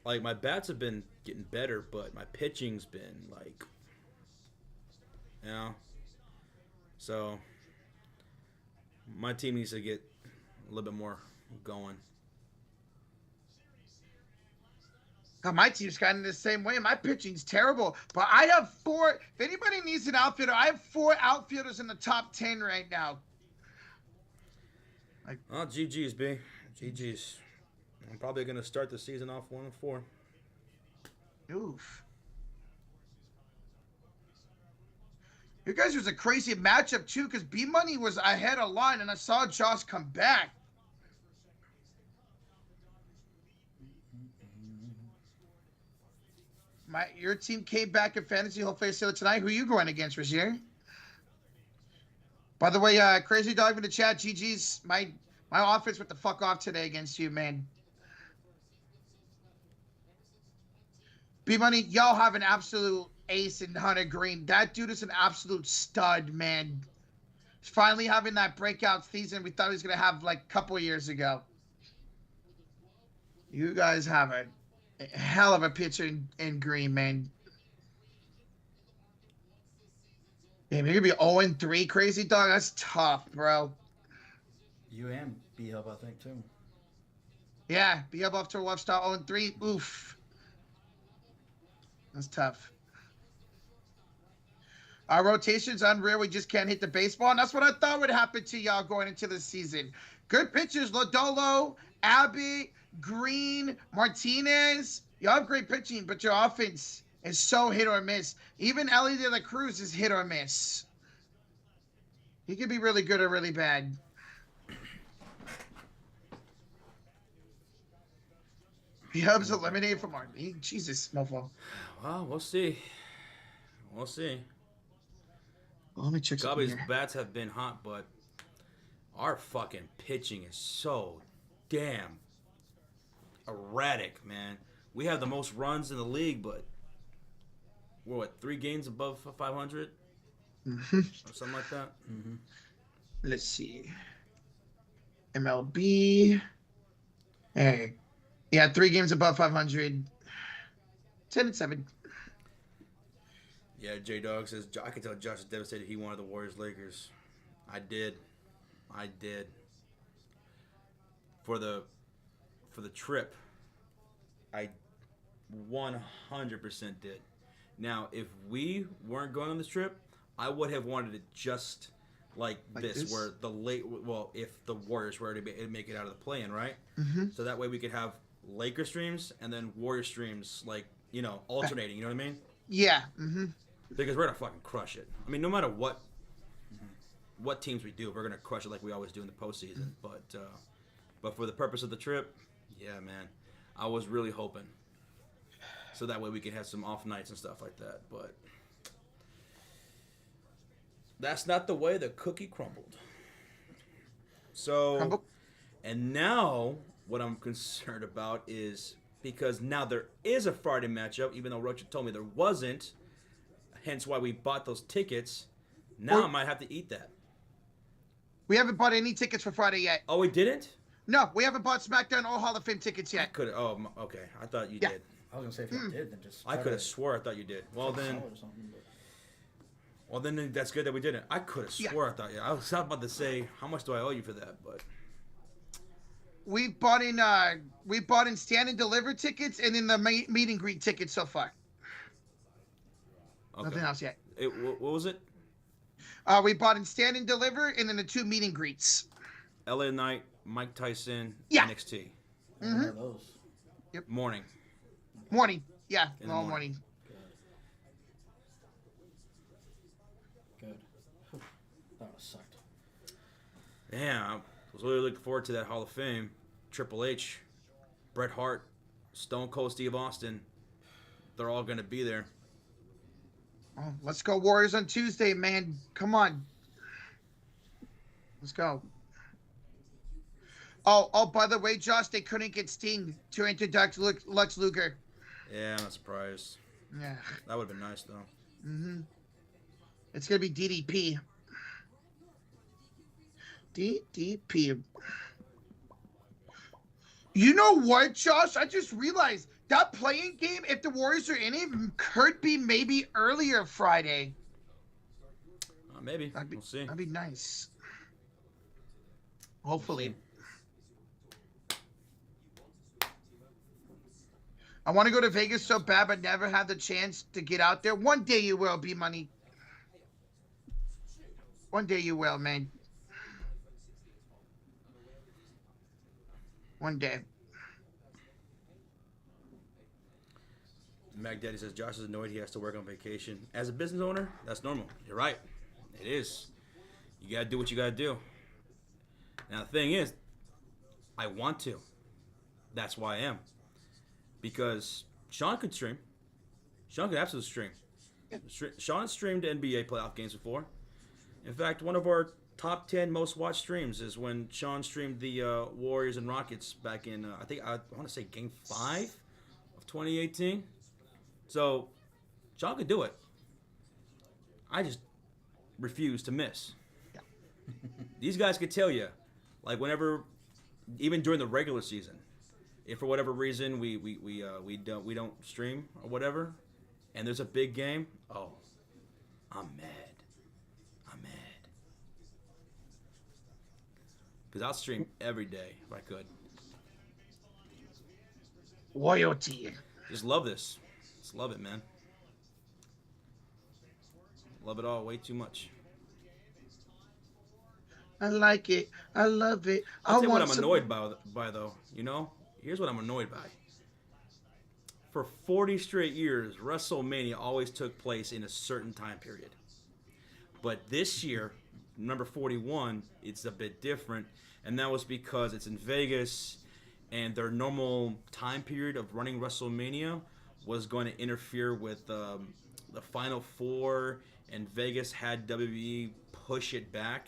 Like, my bats have been getting better, but my pitching's been, like, you know. So, my team needs to get a little bit more going. God, my team's kind of the same way. My pitching's terrible. But I have 4. If anybody needs an outfielder, I have 4 outfielders in the top 10 right now. Oh, GG's, B. GG's. I'm probably going to start the season off 1-4. Oof. You guys was a crazy matchup, too, because B-Money was ahead a lot, and I saw Josh come back. Your team came back in fantasy. Hopefully, still tonight. Who are you going against, Razier? By the way, Crazy Dog in the chat. GG's. My offense went the fuck off today against you, man. B-Money, y'all have an absolute ace in Hunter Green. That dude is an absolute stud, man. He's finally having that breakout season we thought he was going to have like a couple of years ago. You guys have a hell of a pitcher in Green, man. Damn, you're going to be 0-3, Crazy Dog? That's tough, bro. You and B-Hub, I think, too. Yeah, B-Hub off to a left start, 0-3. Oof. That's tough. Our rotation's unreal. We just can't hit the baseball. And that's what I thought would happen to y'all going into the season. Good pitchers. Lodolo, Abbott, Green, Martinez. Y'all have great pitching, but your offense is so hit or miss. Even Ellie De La Cruz is hit or miss. He could be really good or really bad. B-Hub's eliminated from our league. Jesus, mofo. Well, we'll see. We'll see. Well, let me check something Gubby's here. bats have been hot, but our fucking pitching is so damn erratic, man. We have the most runs in the league, but we're, what, 3 games above 500? Mm-hmm. Or something like that? Mm-hmm. Let's see. MLB. Hey. Yeah, 3 games above 500. 10-7. Yeah, J-Dog says, I can tell Josh is devastated he wanted the Warriors-Lakers. I did. For the trip, I 100% did. Now, if we weren't going on this trip, I would have wanted it just like this, where if the Warriors were to make it out of the play-in, right? Mm-hmm. So that way we could have Laker streams and then Warrior streams, like, you know, alternating. You know what I mean? Yeah. Mm-hmm. Because we're gonna fucking crush it. I mean, no matter what teams we do, we're gonna crush it like we always do in the postseason. But for the purpose of the trip, yeah, man, I was really hoping so that way we could have some off nights and stuff like that. But that's not the way the cookie crumbled. So, and now what I'm concerned about is because now there is a Friday matchup, even though Rocha told me there wasn't. Hence why we bought those tickets. Now I might have to eat that. We haven't bought any tickets for Friday yet. Oh, we didn't? No, we haven't bought SmackDown or Hall of Fame tickets yet. Okay. I thought you did. I was gonna say if you did, then just. I could have swore I thought you did. Well then that's good that we didn't. I could have swore I thought you. I was about to say how much do I owe you for that, but We bought in stand and deliver tickets and then the meet and greet tickets so far. okay. Nothing else yet. What was it? We bought in Stand and Deliver, and then the 2 meet and greets. LA Knight, Mike Tyson, Yeah. NXT. I don't know those. Morning. Morning. Yeah, In the all morning. morning. Good. Whew. That would have sucked. Yeah, I was really looking forward to that Hall of Fame. Triple H, Bret Hart, Stone Cold Steve Austin. They're all going to be there. Oh, let's go Warriors on Tuesday, man. Come on. Let's go. Oh, by the way, Josh, they couldn't get Sting to introduce Lex Luger. Yeah, I'm not surprised. Yeah. That would have been nice, though. It's going to be DDP. DDP. You know what, Josh? I just realized that playing game, if the Warriors are in it, could be maybe earlier Friday. Maybe. We'll see. That'd be nice. Hopefully. I want to go to Vegas so bad, but never had the chance to get out there. One day you will, B-Money. One day you will, man. One day. Mac Daddy says Josh is annoyed he has to work on vacation. As a business owner, that's normal. You're right. It is. You got to do what you got to do. Now, the thing is, I want to. That's why I am. Because Sean could stream. Sean could absolutely stream. Sean has streamed NBA playoff games before. In fact, one of our top 10 most watched streams is when Sean streamed the Warriors and Rockets back in, I want to say Game 5 of 2018. So, Sean could do it. I just refuse to miss. Yeah. These guys could tell you, like whenever, even during the regular season, if for whatever reason we don't stream or whatever, and there's a big game, oh, I'm mad. Because I'll stream every day if I could. Loyalty. Just love this. Just love it, man. Love it all way too much. I like it. I love it. I'll tell you what I'm annoyed by though. You know? Here's what I'm annoyed by. For 40 straight years, WrestleMania always took place in a certain time period. But this year, number 41, it's a bit different. And that was because it's in Vegas, and their normal time period of running WrestleMania was going to interfere with the Final Four, and Vegas had WWE push it back.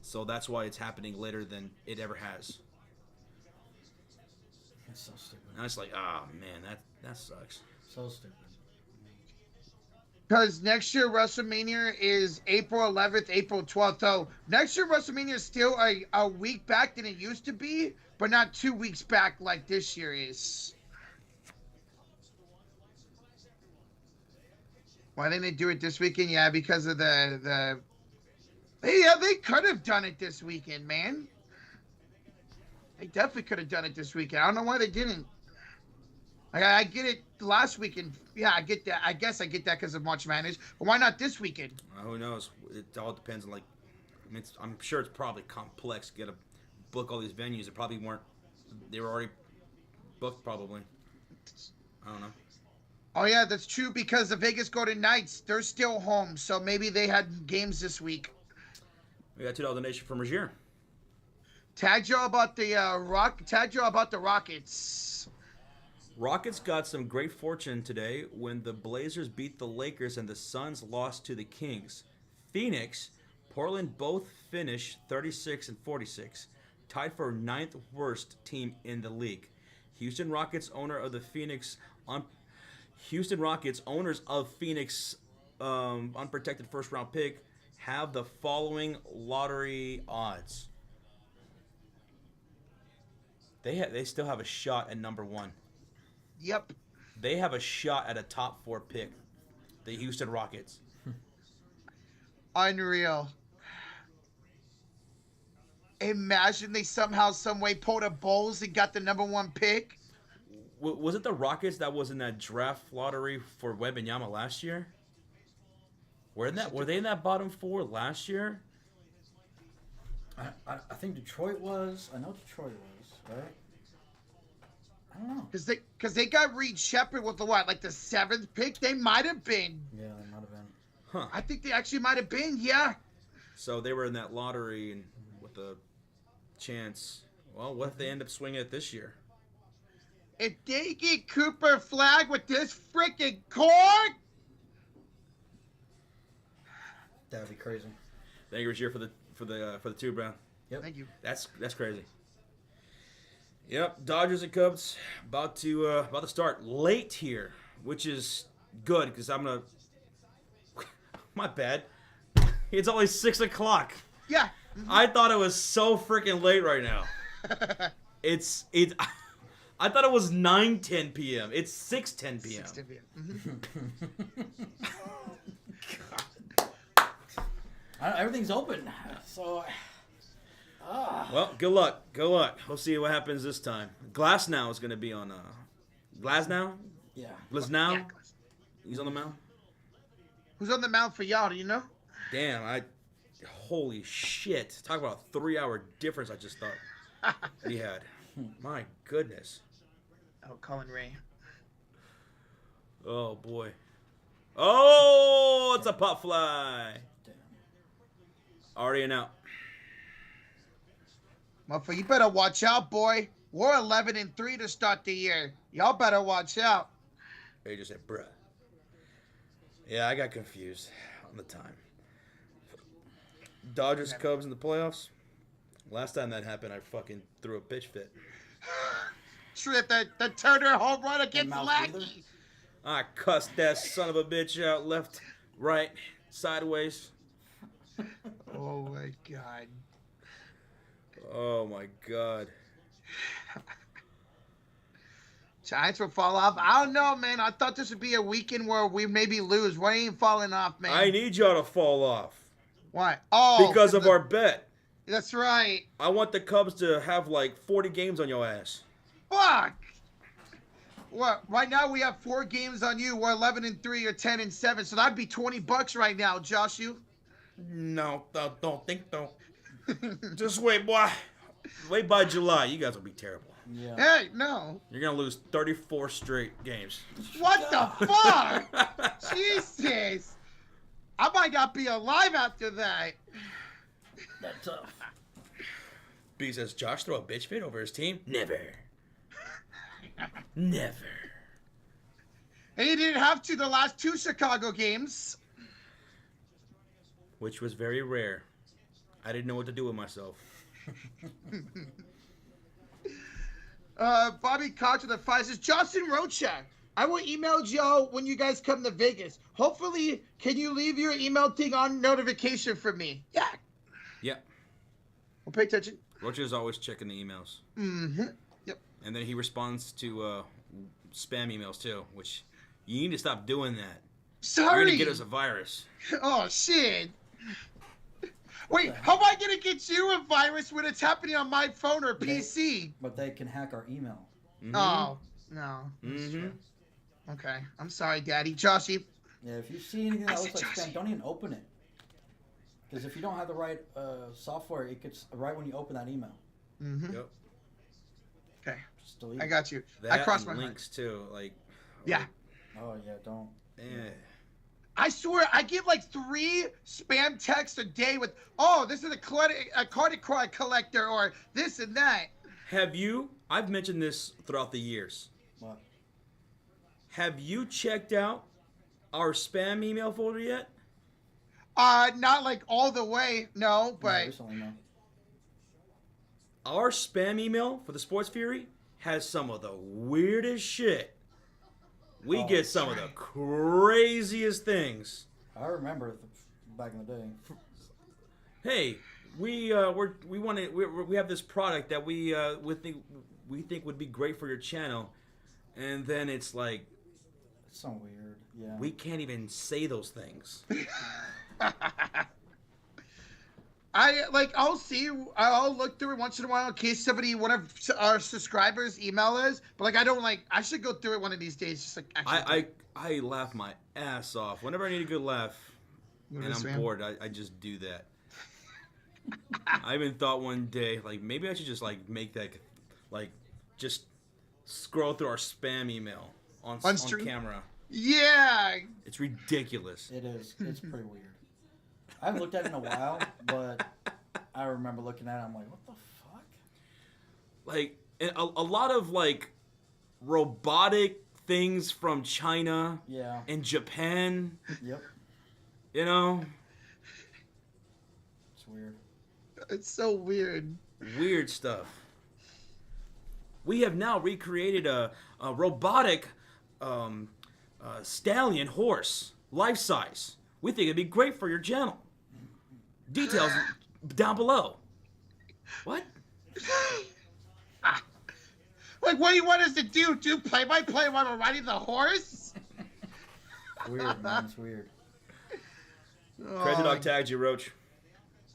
So that's why it's happening later than it ever has. That's so stupid. And it's like, oh man, that sucks. So stupid. Because next year WrestleMania is April 11th, April 12th. So next year WrestleMania is still a week back than it used to be, but not 2 weeks back like this year is. Why didn't they do it this weekend? Yeah, because of the. Yeah, they could have done it this weekend, man. They definitely could have done it this weekend. I don't know why they didn't. I get it last weekend. Yeah, I get that. I guess I get that because of March Madness. But why not this weekend? Who knows? It all depends on, like, I mean, I'm sure it's probably complex to get a book all these venues. It probably weren't. They were already booked, probably. I don't know. Oh yeah, that's true because the Vegas Golden Knights, they're still home, so maybe they had games this week. We got $2 donation from Rogier. Tag Joe about the Rockets. Rockets got some great fortune today when the Blazers beat the Lakers and the Suns lost to the Kings. Phoenix, Portland both finished 36 and 46, tied for 9th worst team in the league. Houston Rockets owners of Phoenix unprotected first round pick have the following lottery odds. They still have a shot at number 1. Yep. They have a shot at a top 4 pick. The Houston Rockets. Unreal. Imagine they somehow, some way pulled a Bulls and got the number 1 pick. Was it the Rockets that was in that draft lottery for Wembanyama last year? Were they in that bottom 4 last year? I think Detroit was. I know Detroit was, right? I don't know. Because they got Reed Shepard with the the 7th pick. They might have been. Yeah, they might have been. Huh. I think they actually might have been. Yeah. So they were in that lottery and with a chance. Well, what if they end up swinging it this year? If they get Cooper Flag with this freaking cord. That would be crazy. Thank you, Rashir, for the 2, Brown. Yep. Thank you. That's crazy. Yep, Dodgers and Cubs about to start late here, which is good because I'm gonna. My bad. It's only 6 o'clock. Yeah. I thought it was so freaking late right now. It's. I thought it was 9:10 p.m. It's 6:10 p.m. 6 p.m. Everything's open, so. Well, good luck. We'll see what happens this time. Glasnow is going to be on. Glasnow? Yeah. Glasnow? Yeah. He's on the mound? Who's on the mound for y'all? Do you know? Damn, holy shit. Talk about a 3-hour difference I just thought he had. My goodness. Oh, Colin Ray. Oh, boy. Oh, it's a pop fly. Damn. Already an out. Motherfucker, you better watch out, boy. We're 11-3 to start the year. Y'all better watch out. He just said, bruh. Yeah, I got confused on the time. Dodgers, Cubs in the playoffs. Last time that happened, I fucking threw a bitch fit. Trip the Turner home run against Mouse Lackey. I cussed that son of a bitch out left, right, sideways. Oh my god. Oh my god. Giants will fall off. I don't know, man. I thought this would be a weekend where we maybe lose. Why ain't falling off, man? I need y'all to fall off. Why? Oh, Because of our bet. That's right. I want the Cubs to have like 40 games on your ass. Fuck. What? Right now we have 4 games on you. We're 11-3 or 10-7, so that'd be $20 right now, Josh. You? No, don't think so. Just wait, boy. Wait by July. You guys will be terrible. Yeah. Hey, no. You're gonna lose 34 straight games. What the fuck? Jesus. I might not be alive after that. That's tough. B says, Josh throw a bitch fit over his team? Never. Never. And he didn't have to the last 2 Chicago games. Which was very rare. I didn't know what to do with myself. Bobby Koch with the 5 says, Justin Rocha, I will email Joe when you guys come to Vegas. Hopefully, can you leave your email thing on notification for me? Yeah. Yeah. We'll pay attention. Roger is always checking the emails. Mm-hmm. Yep. And then he responds to spam emails too, which you need to stop doing that. You're Sorry. going to get us a virus. Oh, shit. Wait, how am I going to get you a virus when it's happening on my phone or PC? But they can hack our email. Mm-hmm. Oh, no. Mm-hmm. Okay. I'm sorry, Daddy. Joshy. Yeah, if you see anything that I looks said like spam, Josie. don't even open it. Because if you don't have the right software, it gets right when you open that email. Mm-hmm. Yep. Okay. Just delete I it. got you. That I crossed and my links too. Like, Yeah. Oh, yeah, don't. I swear, I get like 3 spam texts a day with, oh, this is a credit card collector or this and that. Have you? I've mentioned this throughout the years. What? Have you checked out our spam email folder yet? Not like all the way, no, No, but recently, no. Our spam email for the Sports Fury has some of the weirdest shit. We Oh, get some of the craziest things. I remember back in the day. Hey, we have this product that we think would be great for your channel, and then it's like It's so weird. Yeah. we can't even say those things. I'll look through it once in a while in case one of our subscribers email us, but I should go through it one of these days. Just like actually I laugh my ass off whenever I need a good laugh. and I'm bored, I just do that. I even thought one day, like, maybe I should just, like, make that, like, just scroll through our spam email on camera. Yeah. It's ridiculous. It is. It's pretty weird. I haven't looked at it in a while, but I remember looking at it. I'm like, what the fuck? Like, a lot of, like, robotic things from China and Japan. Yep. You know? It's weird. It's so weird. Weird stuff. We have now recreated a robotic stallion horse, life size. We think it'd be great for your channel. Details down below. What? Like, what do you want us to do? Do play-by-play while we're riding the horse? Weird, man. It's weird. Crazy Dog tagged you, Roach.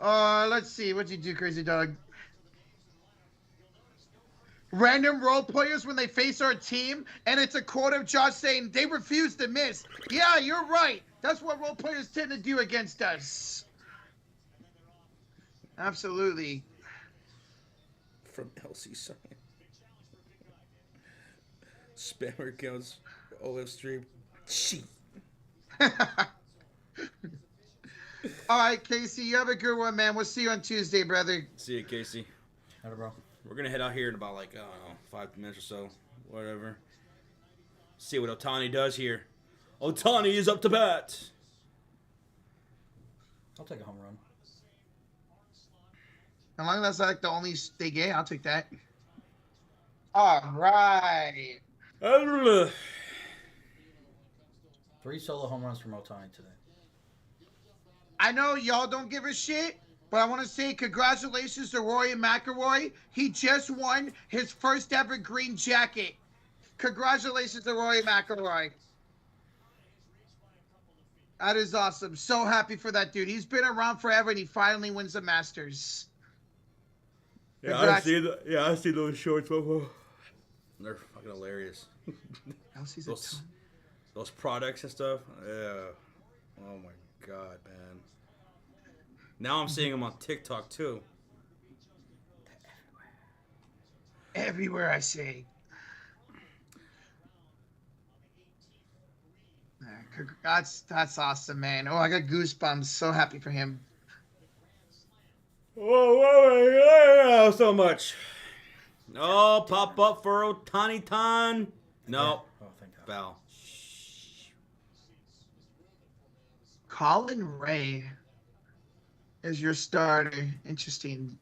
Let's see. What'd you do, Crazy Dog? Random role players when they face our team, and it's a quote of Josh saying, they refuse to miss. Yeah, you're right. That's what role players tend to do against us. Absolutely. From LC Science. Spammer accounts, Olive Stream. Shit. All right, Casey, you have a good one, man. We'll see you on Tuesday, brother. See you, Casey. Hello, bro. We're going to head out here in about, like, I don't know, 5 minutes or so. Whatever. See what Otani does here. Otani is up to bat. I'll take a home run. As long as that's like the only they get, I'll take that. All right. 3 solo home runs from Otani today. I know y'all don't give a shit, but I want to say congratulations to Rory McIlroy. He just won his first ever green jacket. Congratulations to Rory McIlroy. That is awesome. So happy for that dude. He's been around forever, and he finally wins the Masters. Yeah, I see those shorts. They're fucking hilarious. Those products and stuff. Yeah. Oh my god, man. Now I'm seeing them on TikTok too. Everywhere I say. That's awesome, man. Oh, I got goosebumps. So happy for him. Oh, so much. Oh, pop up for Otani Tan. No. Oh, thank God. Foul. Colin Ray is your starter. Interesting.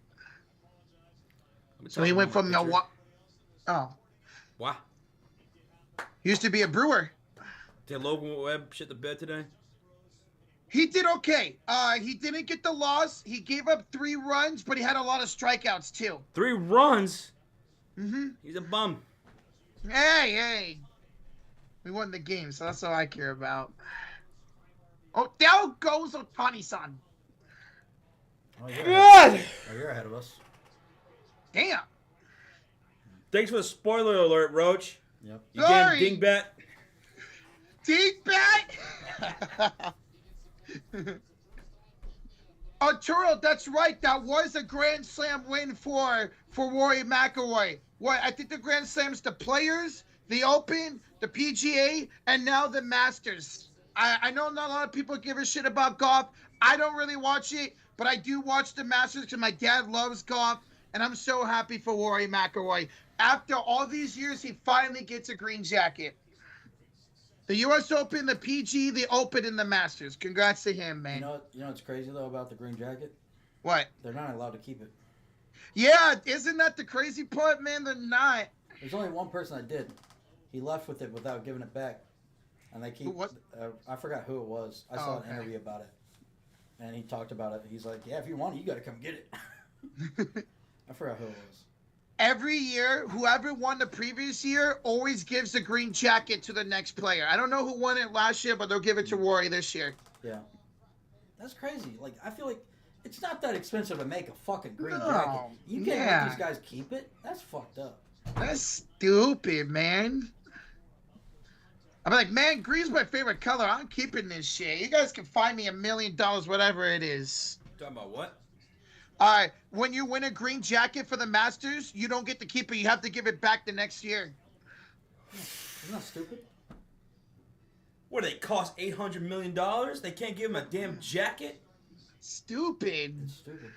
So he went from Milwaukee. Oh. What? He used to be a Brewer. Did Logan Webb shit the bed today? He did okay. He didn't get the loss. He gave up 3 runs, but he had a lot of strikeouts too. 3 runs? Mm-hmm. He's a bum. Hey. We won the game, so that's all I care about. Oh, there goes Otani-san. Oh, you're ahead of us. Damn. Thanks for the spoiler alert, Roach. Yep. You getting dingbat? Dingbat? Arturo, that's right. That was a Grand Slam win for Rory McIlroy. What? I think the Grand Slam's the Players, the Open, the PGA, and now the Masters. I know not a lot of people give a shit about golf. I don't really watch it, but I do watch the Masters because my dad loves golf, and I'm so happy for Rory McIlroy. After all these years, he finally gets a green jacket. The U.S. Open, the PG, the Open, and the Masters. Congrats to him, man. You know what's crazy, though, about the green jacket? What? They're not allowed to keep it. Yeah, isn't that the crazy part, man? They're not. There's only one person that did. He left with it without giving it back. And they keep... I forgot who it was. I saw an interview about it. And he talked about it. He's like, yeah, if you want it, you got to come get it. I forgot who it was. Every year, whoever won the previous year always gives the green jacket to the next player. I don't know who won it last year, but they'll give it to Rory this year. Yeah. That's crazy. Like, I feel like it's not that expensive to make a fucking green jacket. You can't let these guys keep it? That's fucked up. That's stupid, man. I'm like, man, green's my favorite color. I'm keeping this shit. You guys can find me $1 million, whatever it is. Talking about what? All right, when you win a green jacket for the Masters, you don't get to keep it. You have to give it back the next year. Isn't that stupid? What, they cost $800 million? They can't give him a damn jacket? Stupid. It's stupid.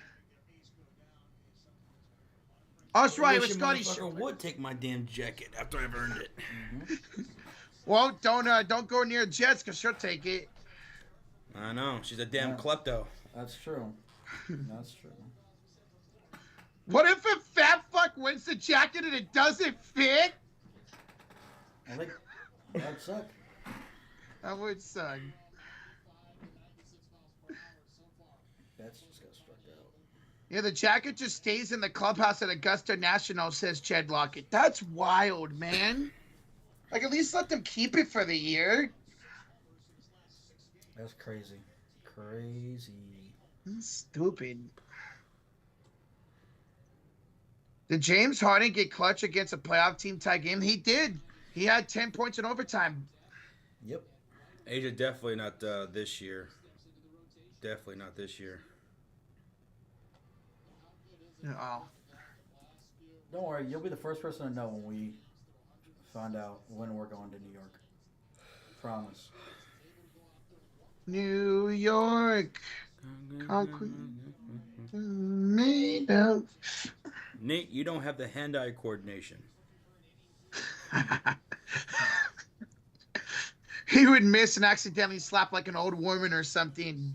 Oh, that's right. It was Wish a Scotty. motherfucker would take my damn jacket after I've earned it. Well, don't go near Jets because she'll take it. I know. She's a damn klepto. That's true. That's true. What if a fat fuck wins the jacket and it doesn't fit? I think that'd suck. That would suck. That's just got struck out. Yeah, the jacket just stays in the clubhouse at Augusta National, says Jed Lockett. That's wild, man. Like, at least let them keep it for the year. That's crazy. Crazy. That's stupid. Did James Harden get clutch against a playoff team tie game? He did. He had 10 points in overtime. Yep. Asia, definitely not this year. Definitely not this year. Oh. Don't worry, you'll be the first person to know when we find out when we're going to New York. Promise. New York. Concrete. Made of. Nate, you don't have the hand-eye coordination. He would miss and accidentally slap like an old woman or something.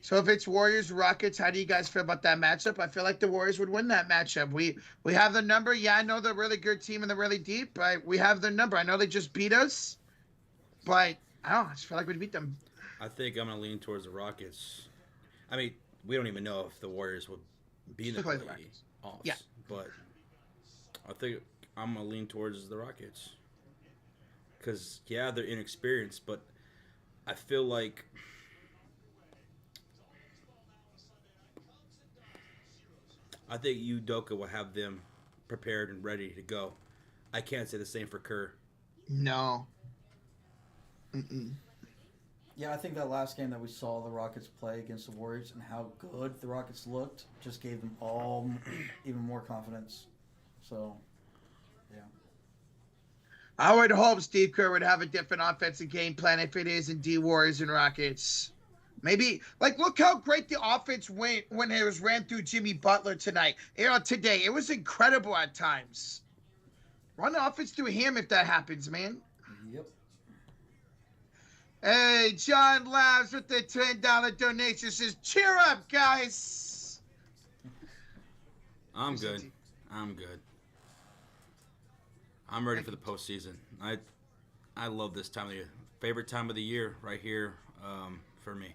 So if it's Warriors-Rockets, how do you guys feel about that matchup? I feel like the Warriors would win that matchup. We have the number. Yeah, I know they're a really good team and they're really deep, but we have the number. I know they just beat us, but I don't know. I just feel like we'd beat them. I think I'm going to lean towards the Rockets. I mean, we don't even know if the Warriors would be in the Look like the playoffs. Yeah. But I think I'm going to lean towards the Rockets. Because, yeah, they're inexperienced, but I feel like I think Udoka will have them prepared and ready to go. I can't say the same for Kerr. No. Mm-mm. Yeah, I think that last game that we saw the Rockets play against the Warriors and how good the Rockets looked just gave them all even more confidence. So, yeah. I would hope Steve Kerr would have a different offensive game plan if it is indeed Warriors and Rockets. Maybe, like, look how great the offense went when it was ran through Jimmy Butler tonight. Today, it was incredible at times. Run the offense through him if that happens, man. Yep. Hey, John Labs with the $10 donation says, cheer up, guys. I'm good. I'm good. I'm ready for the postseason. I love this time of the year. Favorite time of the year right here for me.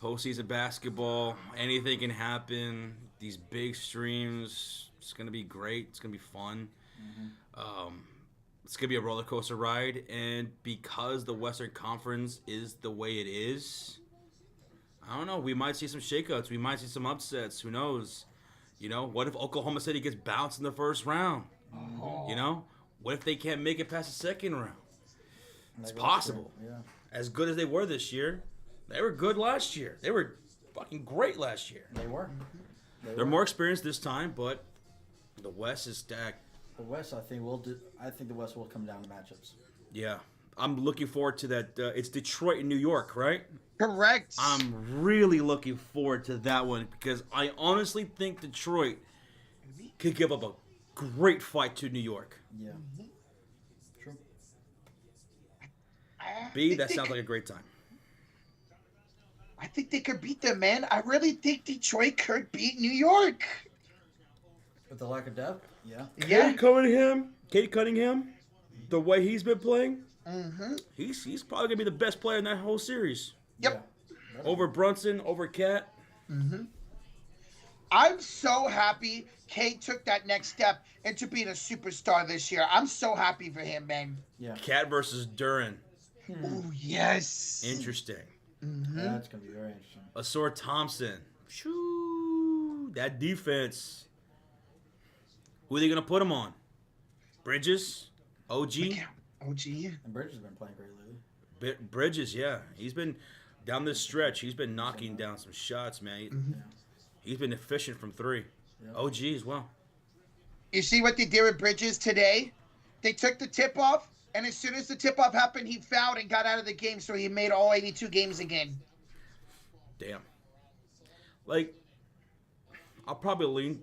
Postseason basketball, anything can happen. These big streams, it's going to be great. It's going to be fun. Mm-hmm. It's going to be a roller coaster ride. And because the Western Conference is the way it is, I don't know. We might see some shakeouts. We might see some upsets. Who knows? You know, what if Oklahoma City gets bounced in the first round? Oh. You know, what if they can't make it past the second round? It's possible. Yeah. As good as they were this year, they were good last year. They were fucking great last year. They were. They're more experienced this time, but the West is stacked. The West, I think the West will come down to matchups. Yeah. I'm looking forward to that. It's Detroit and New York, right? Correct. I'm really looking forward to that one because I honestly think Detroit could give up a great fight to New York. Yeah. True. B, that sounds like a great time. I think they could beat them, man. I really think Detroit could beat New York. With the lack of depth? Yeah. Yeah. Kate Cunningham, the way he's been playing, he's probably going to be the best player in that whole series. Yep. Yeah. Over Brunson, over Cat. I'm so happy Kate took that next step into being a superstar this year. I'm so happy for him, man. Yeah. Cat versus Duran. Oh, yes. Interesting. That's going to be very interesting. Asor Thompson. Shoo, that defense. Who are they gonna put him on? Bridges, OG. OG. And Bridges has been playing great lately. Bridges, yeah, he's been down this stretch. He's been knocking down some shots, man. He's been efficient from 3. Yep. OG as well. You see what they did with Bridges today? They took the tip-off, and as soon as the tip-off happened, he fouled and got out of the game, so he made all 82 games again. Damn. Like, I'll probably lean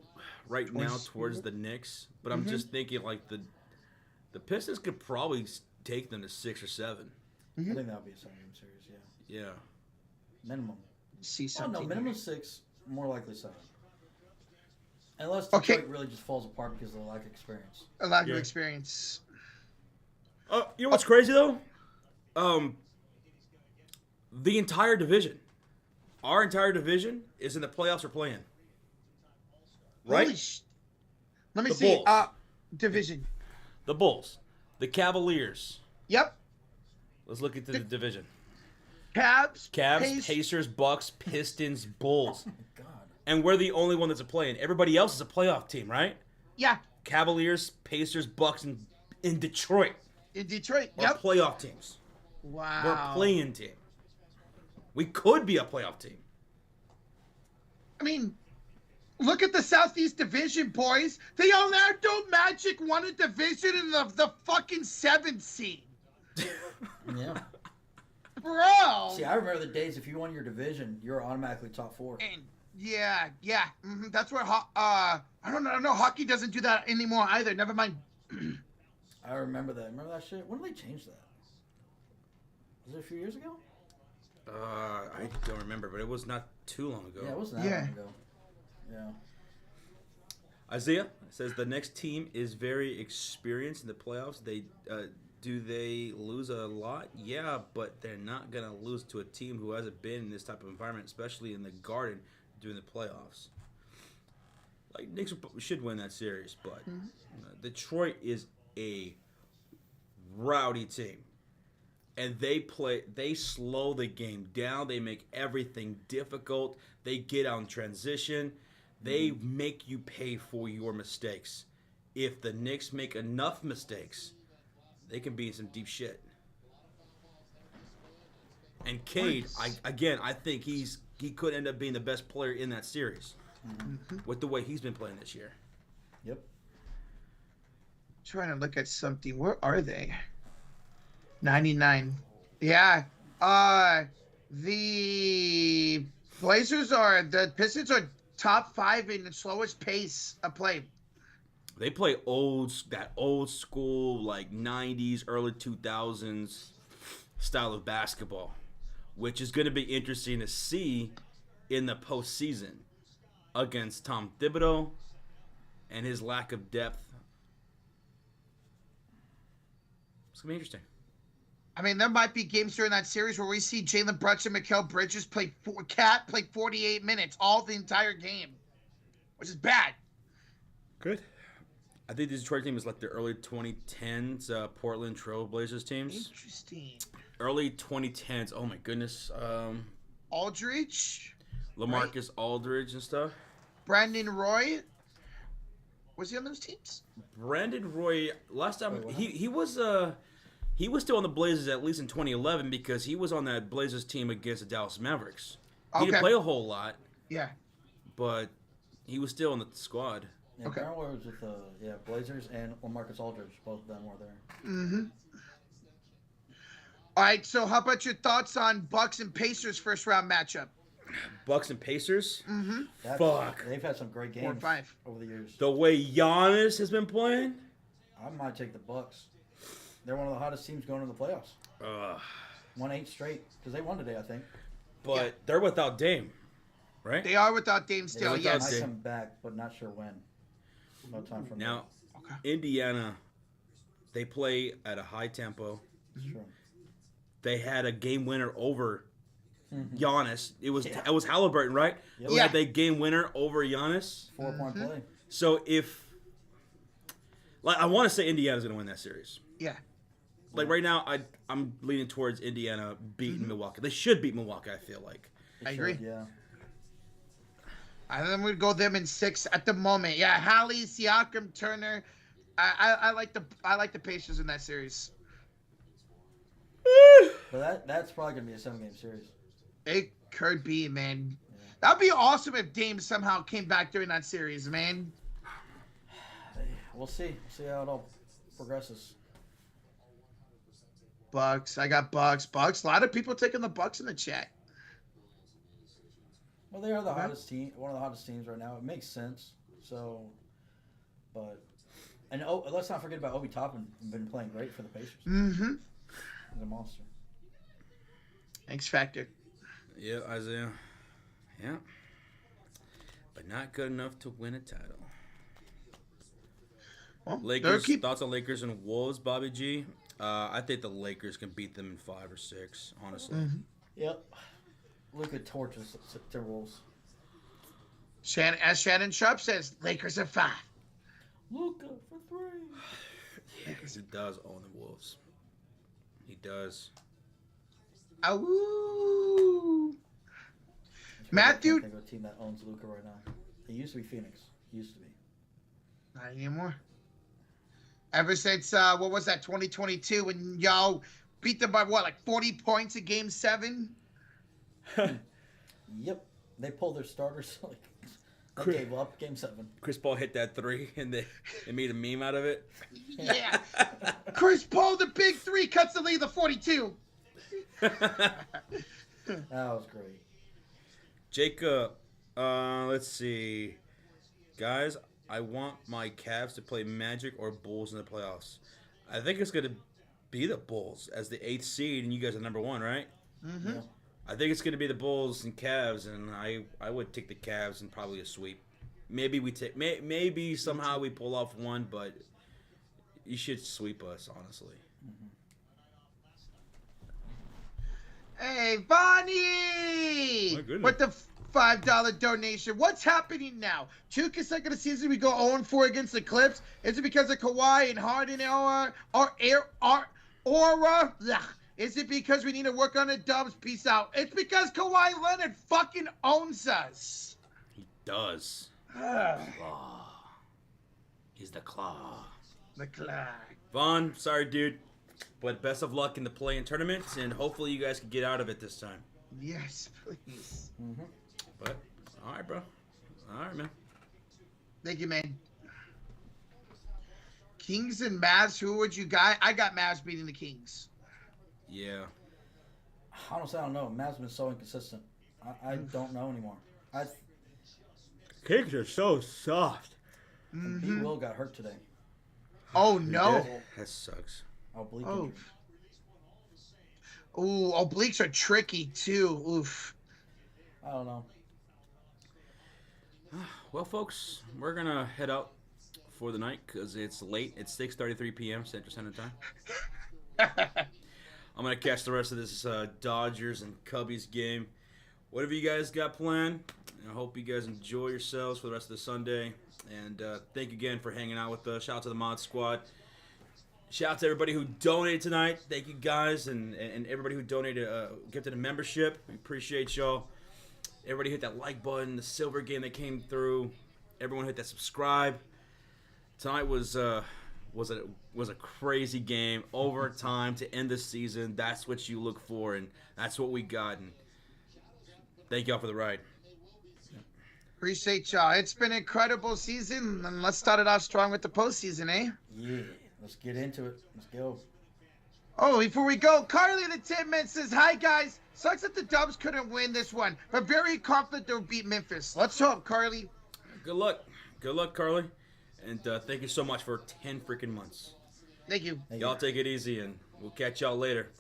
right now towards the Knicks, but I'm just thinking like the Pistons could probably take them to 6 or 7. I think that would be a 7-game series, yeah. Yeah. Minimum. See Oh, something. no, minimum 6, more likely 7. Unless Detroit really just falls apart because of the lack of experience. A lack of experience. You know what's crazy though? The entire division, our entire division, is in the playoffs or playing. Right? Let me The see. Bulls. Division. The Bulls, the Cavaliers. Yep. Let's look into the division. Cavs. Pacers, Bucks, Pistons, Bulls. Oh, my God. And we're the only one that's a play-in. Everybody else is a playoff team, right? Yeah. Cavaliers, Pacers, Bucks, and in Detroit In Detroit. are Yep. playoff teams. Wow. We're a play-in team. We could be a playoff team. I mean, look at the Southeast Division, boys. The Orlando Magic won a division in the fucking 7th seed. Yeah. Bro. See, I remember the days if you won your division, you were automatically top 4. And yeah. That's where I don't know. Hockey doesn't do that anymore either. Never mind. I remember that. Remember that shit? When did they change that? Was it a few years ago? I don't remember, but it was not too long ago. Yeah, it wasn't that long ago. Yeah. Isaiah says the next team is very experienced in the playoffs. They do they lose a lot? Yeah, but they're not gonna lose to a team who hasn't been in this type of environment, especially in the Garden during the playoffs. Like Knicks should win that series, but Detroit is a rowdy team, and they slow the game down. They make everything difficult. They get out in transition. They make you pay for your mistakes. If the Knicks make enough mistakes, they can be in some deep shit. And Cade, I think he could end up being the best player in that series with the way he's been playing this year. Yep. Trying to look at something. Where are they? 99. Yeah. The the Pistons are top 5 in the slowest pace of play. They play that old school, like 90s, early 2000s style of basketball, which is going to be interesting to see in the postseason against Tom Thibodeau and his lack of depth. It's going to be interesting. I mean, there might be games during that series where we see Jalen Brunson and Mikal Bridges play 48 minutes all the entire game, which is bad. Good. I think the Detroit team is like the early 2010s Portland Trail Blazers teams. Interesting. Early 2010s. Oh, my goodness. Aldridge. LaMarcus Right. Aldridge and stuff. Brandon Roy. Was he on those teams? Brandon Roy, last time, he was still on the Blazers at least in 2011 because he was on that Blazers team against the Dallas Mavericks. He didn't play a whole lot, Yeah. but he was still on the squad. Yeah, Okay. Darren was with the Blazers and Marcus Aldridge. Both of them were there. Mm-hmm. All right, so how about your thoughts on Bucks and Pacers first round matchup? Bucks and Pacers? Mm-hmm. Fuck. They've had some great 4 or games 5. over the years. The way Giannis has been playing? I might take the Bucks. They're one of the hottest teams going into the playoffs. Won 8 straight because they won today, I think. But they're without Dame, right? They are without Dame still, without yes. Might Dame. come back, but not sure when. No time from Now, Okay. Indiana, they play at a high tempo. That's true. They had a game winner over Giannis. It was Halliburton, right? Yep. Who Yeah. had the game winner over Giannis. 4-point play. So I want to say Indiana's going to win that series. Yeah. Like right now, I'm leaning towards Indiana beating Milwaukee. They should beat Milwaukee. I feel like. They I agree. should, Yeah. I think we'd go them in 6 at the moment. Yeah, Hallie, Siakam, Turner. I like the Pacers in that series. But that's probably gonna be a 7-game series. It could be, man. That'd be awesome if Dame somehow came back during that series, man. We'll see. We'll see how it all progresses. Bucks. I got Bucks. Bucks. A lot of people taking the Bucks in the chat. Well, they are the hottest team, one of the hottest teams right now. It makes sense. So, but let's not forget about Obi Toppin. Been playing great for the Pacers. Mm-hmm. He's a monster. X Factor. Yeah, Isaiah. Yeah. But not good enough to win a title. Well, Lakers, thoughts on Lakers and Wolves, Bobby G? I think the Lakers can beat them in 5 or 6, honestly. Mm-hmm. Yep. Luka torches Timberwolves. As Shannon Sharp says, Lakers are 5. Luka for 3. Yeah, he does own the Wolves. He does. Ooh. Matthew. I think of a team that owns Luka right now. It used to be Phoenix. Used to be. Not anymore. Ever since, what was that, 2022, when y'all beat them by, what, like 40 points in Game 7? Yep. They pulled their starters. They gave up Game 7. Chris Paul hit that 3, and they made a meme out of it. Yeah. Chris Paul, the big 3, cuts the lead to 42. That was great. Jacob, let's see. Guys, I want my Cavs to play Magic or Bulls in the playoffs. I think it's going to be the Bulls as the 8th seed, and you guys are number 1, right? Mm-hmm. Yeah. I think it's going to be the Bulls and Cavs, and I would take the Cavs and probably a sweep. Maybe somehow we pull off one, but you should sweep us, honestly. Hey, Bonnie! My goodness. With the $5 donation. What's happening now? 2 consecutive seasons we go 0-4 against the Clips. Is it because of Kawhi and Harden aura? Ugh. Is it because we need to work on the Dubs? Peace out. It's because Kawhi Leonard fucking owns us. He does. Ugh. Claw. He's the claw. The Clyde. Vaughn, sorry, dude. But best of luck in the play-in tournaments, and hopefully you guys can get out of it this time. Yes, please. Mm-hmm. But, all right, bro. All right, man. Thank you, man. Kings and Mavs, who would you got? I got Mavs beating the Kings. Yeah. Honestly, I don't know. Mav's been so inconsistent. I don't know anymore. Kings are so soft. And B. Will got hurt today. Oh, no. That sucks. Oblique Oh. injury. Ooh, obliques are tricky, too. Oof. I don't know. Well, folks, we're going to head out for the night because it's late. It's 6:33 p.m. Central Standard Time. I'm going to catch the rest of this Dodgers and Cubbies game. Whatever you guys got planned, I hope you guys enjoy yourselves for the rest of the Sunday. And thank you again for hanging out with us. Shout out to the Mod Squad. Shout out to everybody who donated tonight. Thank you guys and everybody who donated, gifted a membership. We appreciate y'all. Everybody hit that like button. The silver game that came through. Everyone hit that subscribe. Tonight was a crazy game. Overtime to end the season. That's what you look for, and that's what we got. And thank y'all for the ride. Appreciate y'all. It's been an incredible season, and let's start it off strong with the postseason, eh? Yeah. Let's get into it. Let's go. Oh, before we go, Carly the Tin Man says, hi, guys. Sucks that the Dubs couldn't win this one, but very confident they'll beat Memphis. Let's hope, Carly. Good luck. Good luck, Carly. And thank you so much for 10 freaking months. Thank you. Y'all take it easy, and we'll catch y'all later.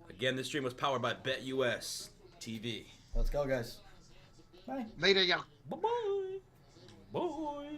Again, this stream was powered by BetUS TV. Let's go, guys. Bye. Later, y'all. Bye-bye. Bye.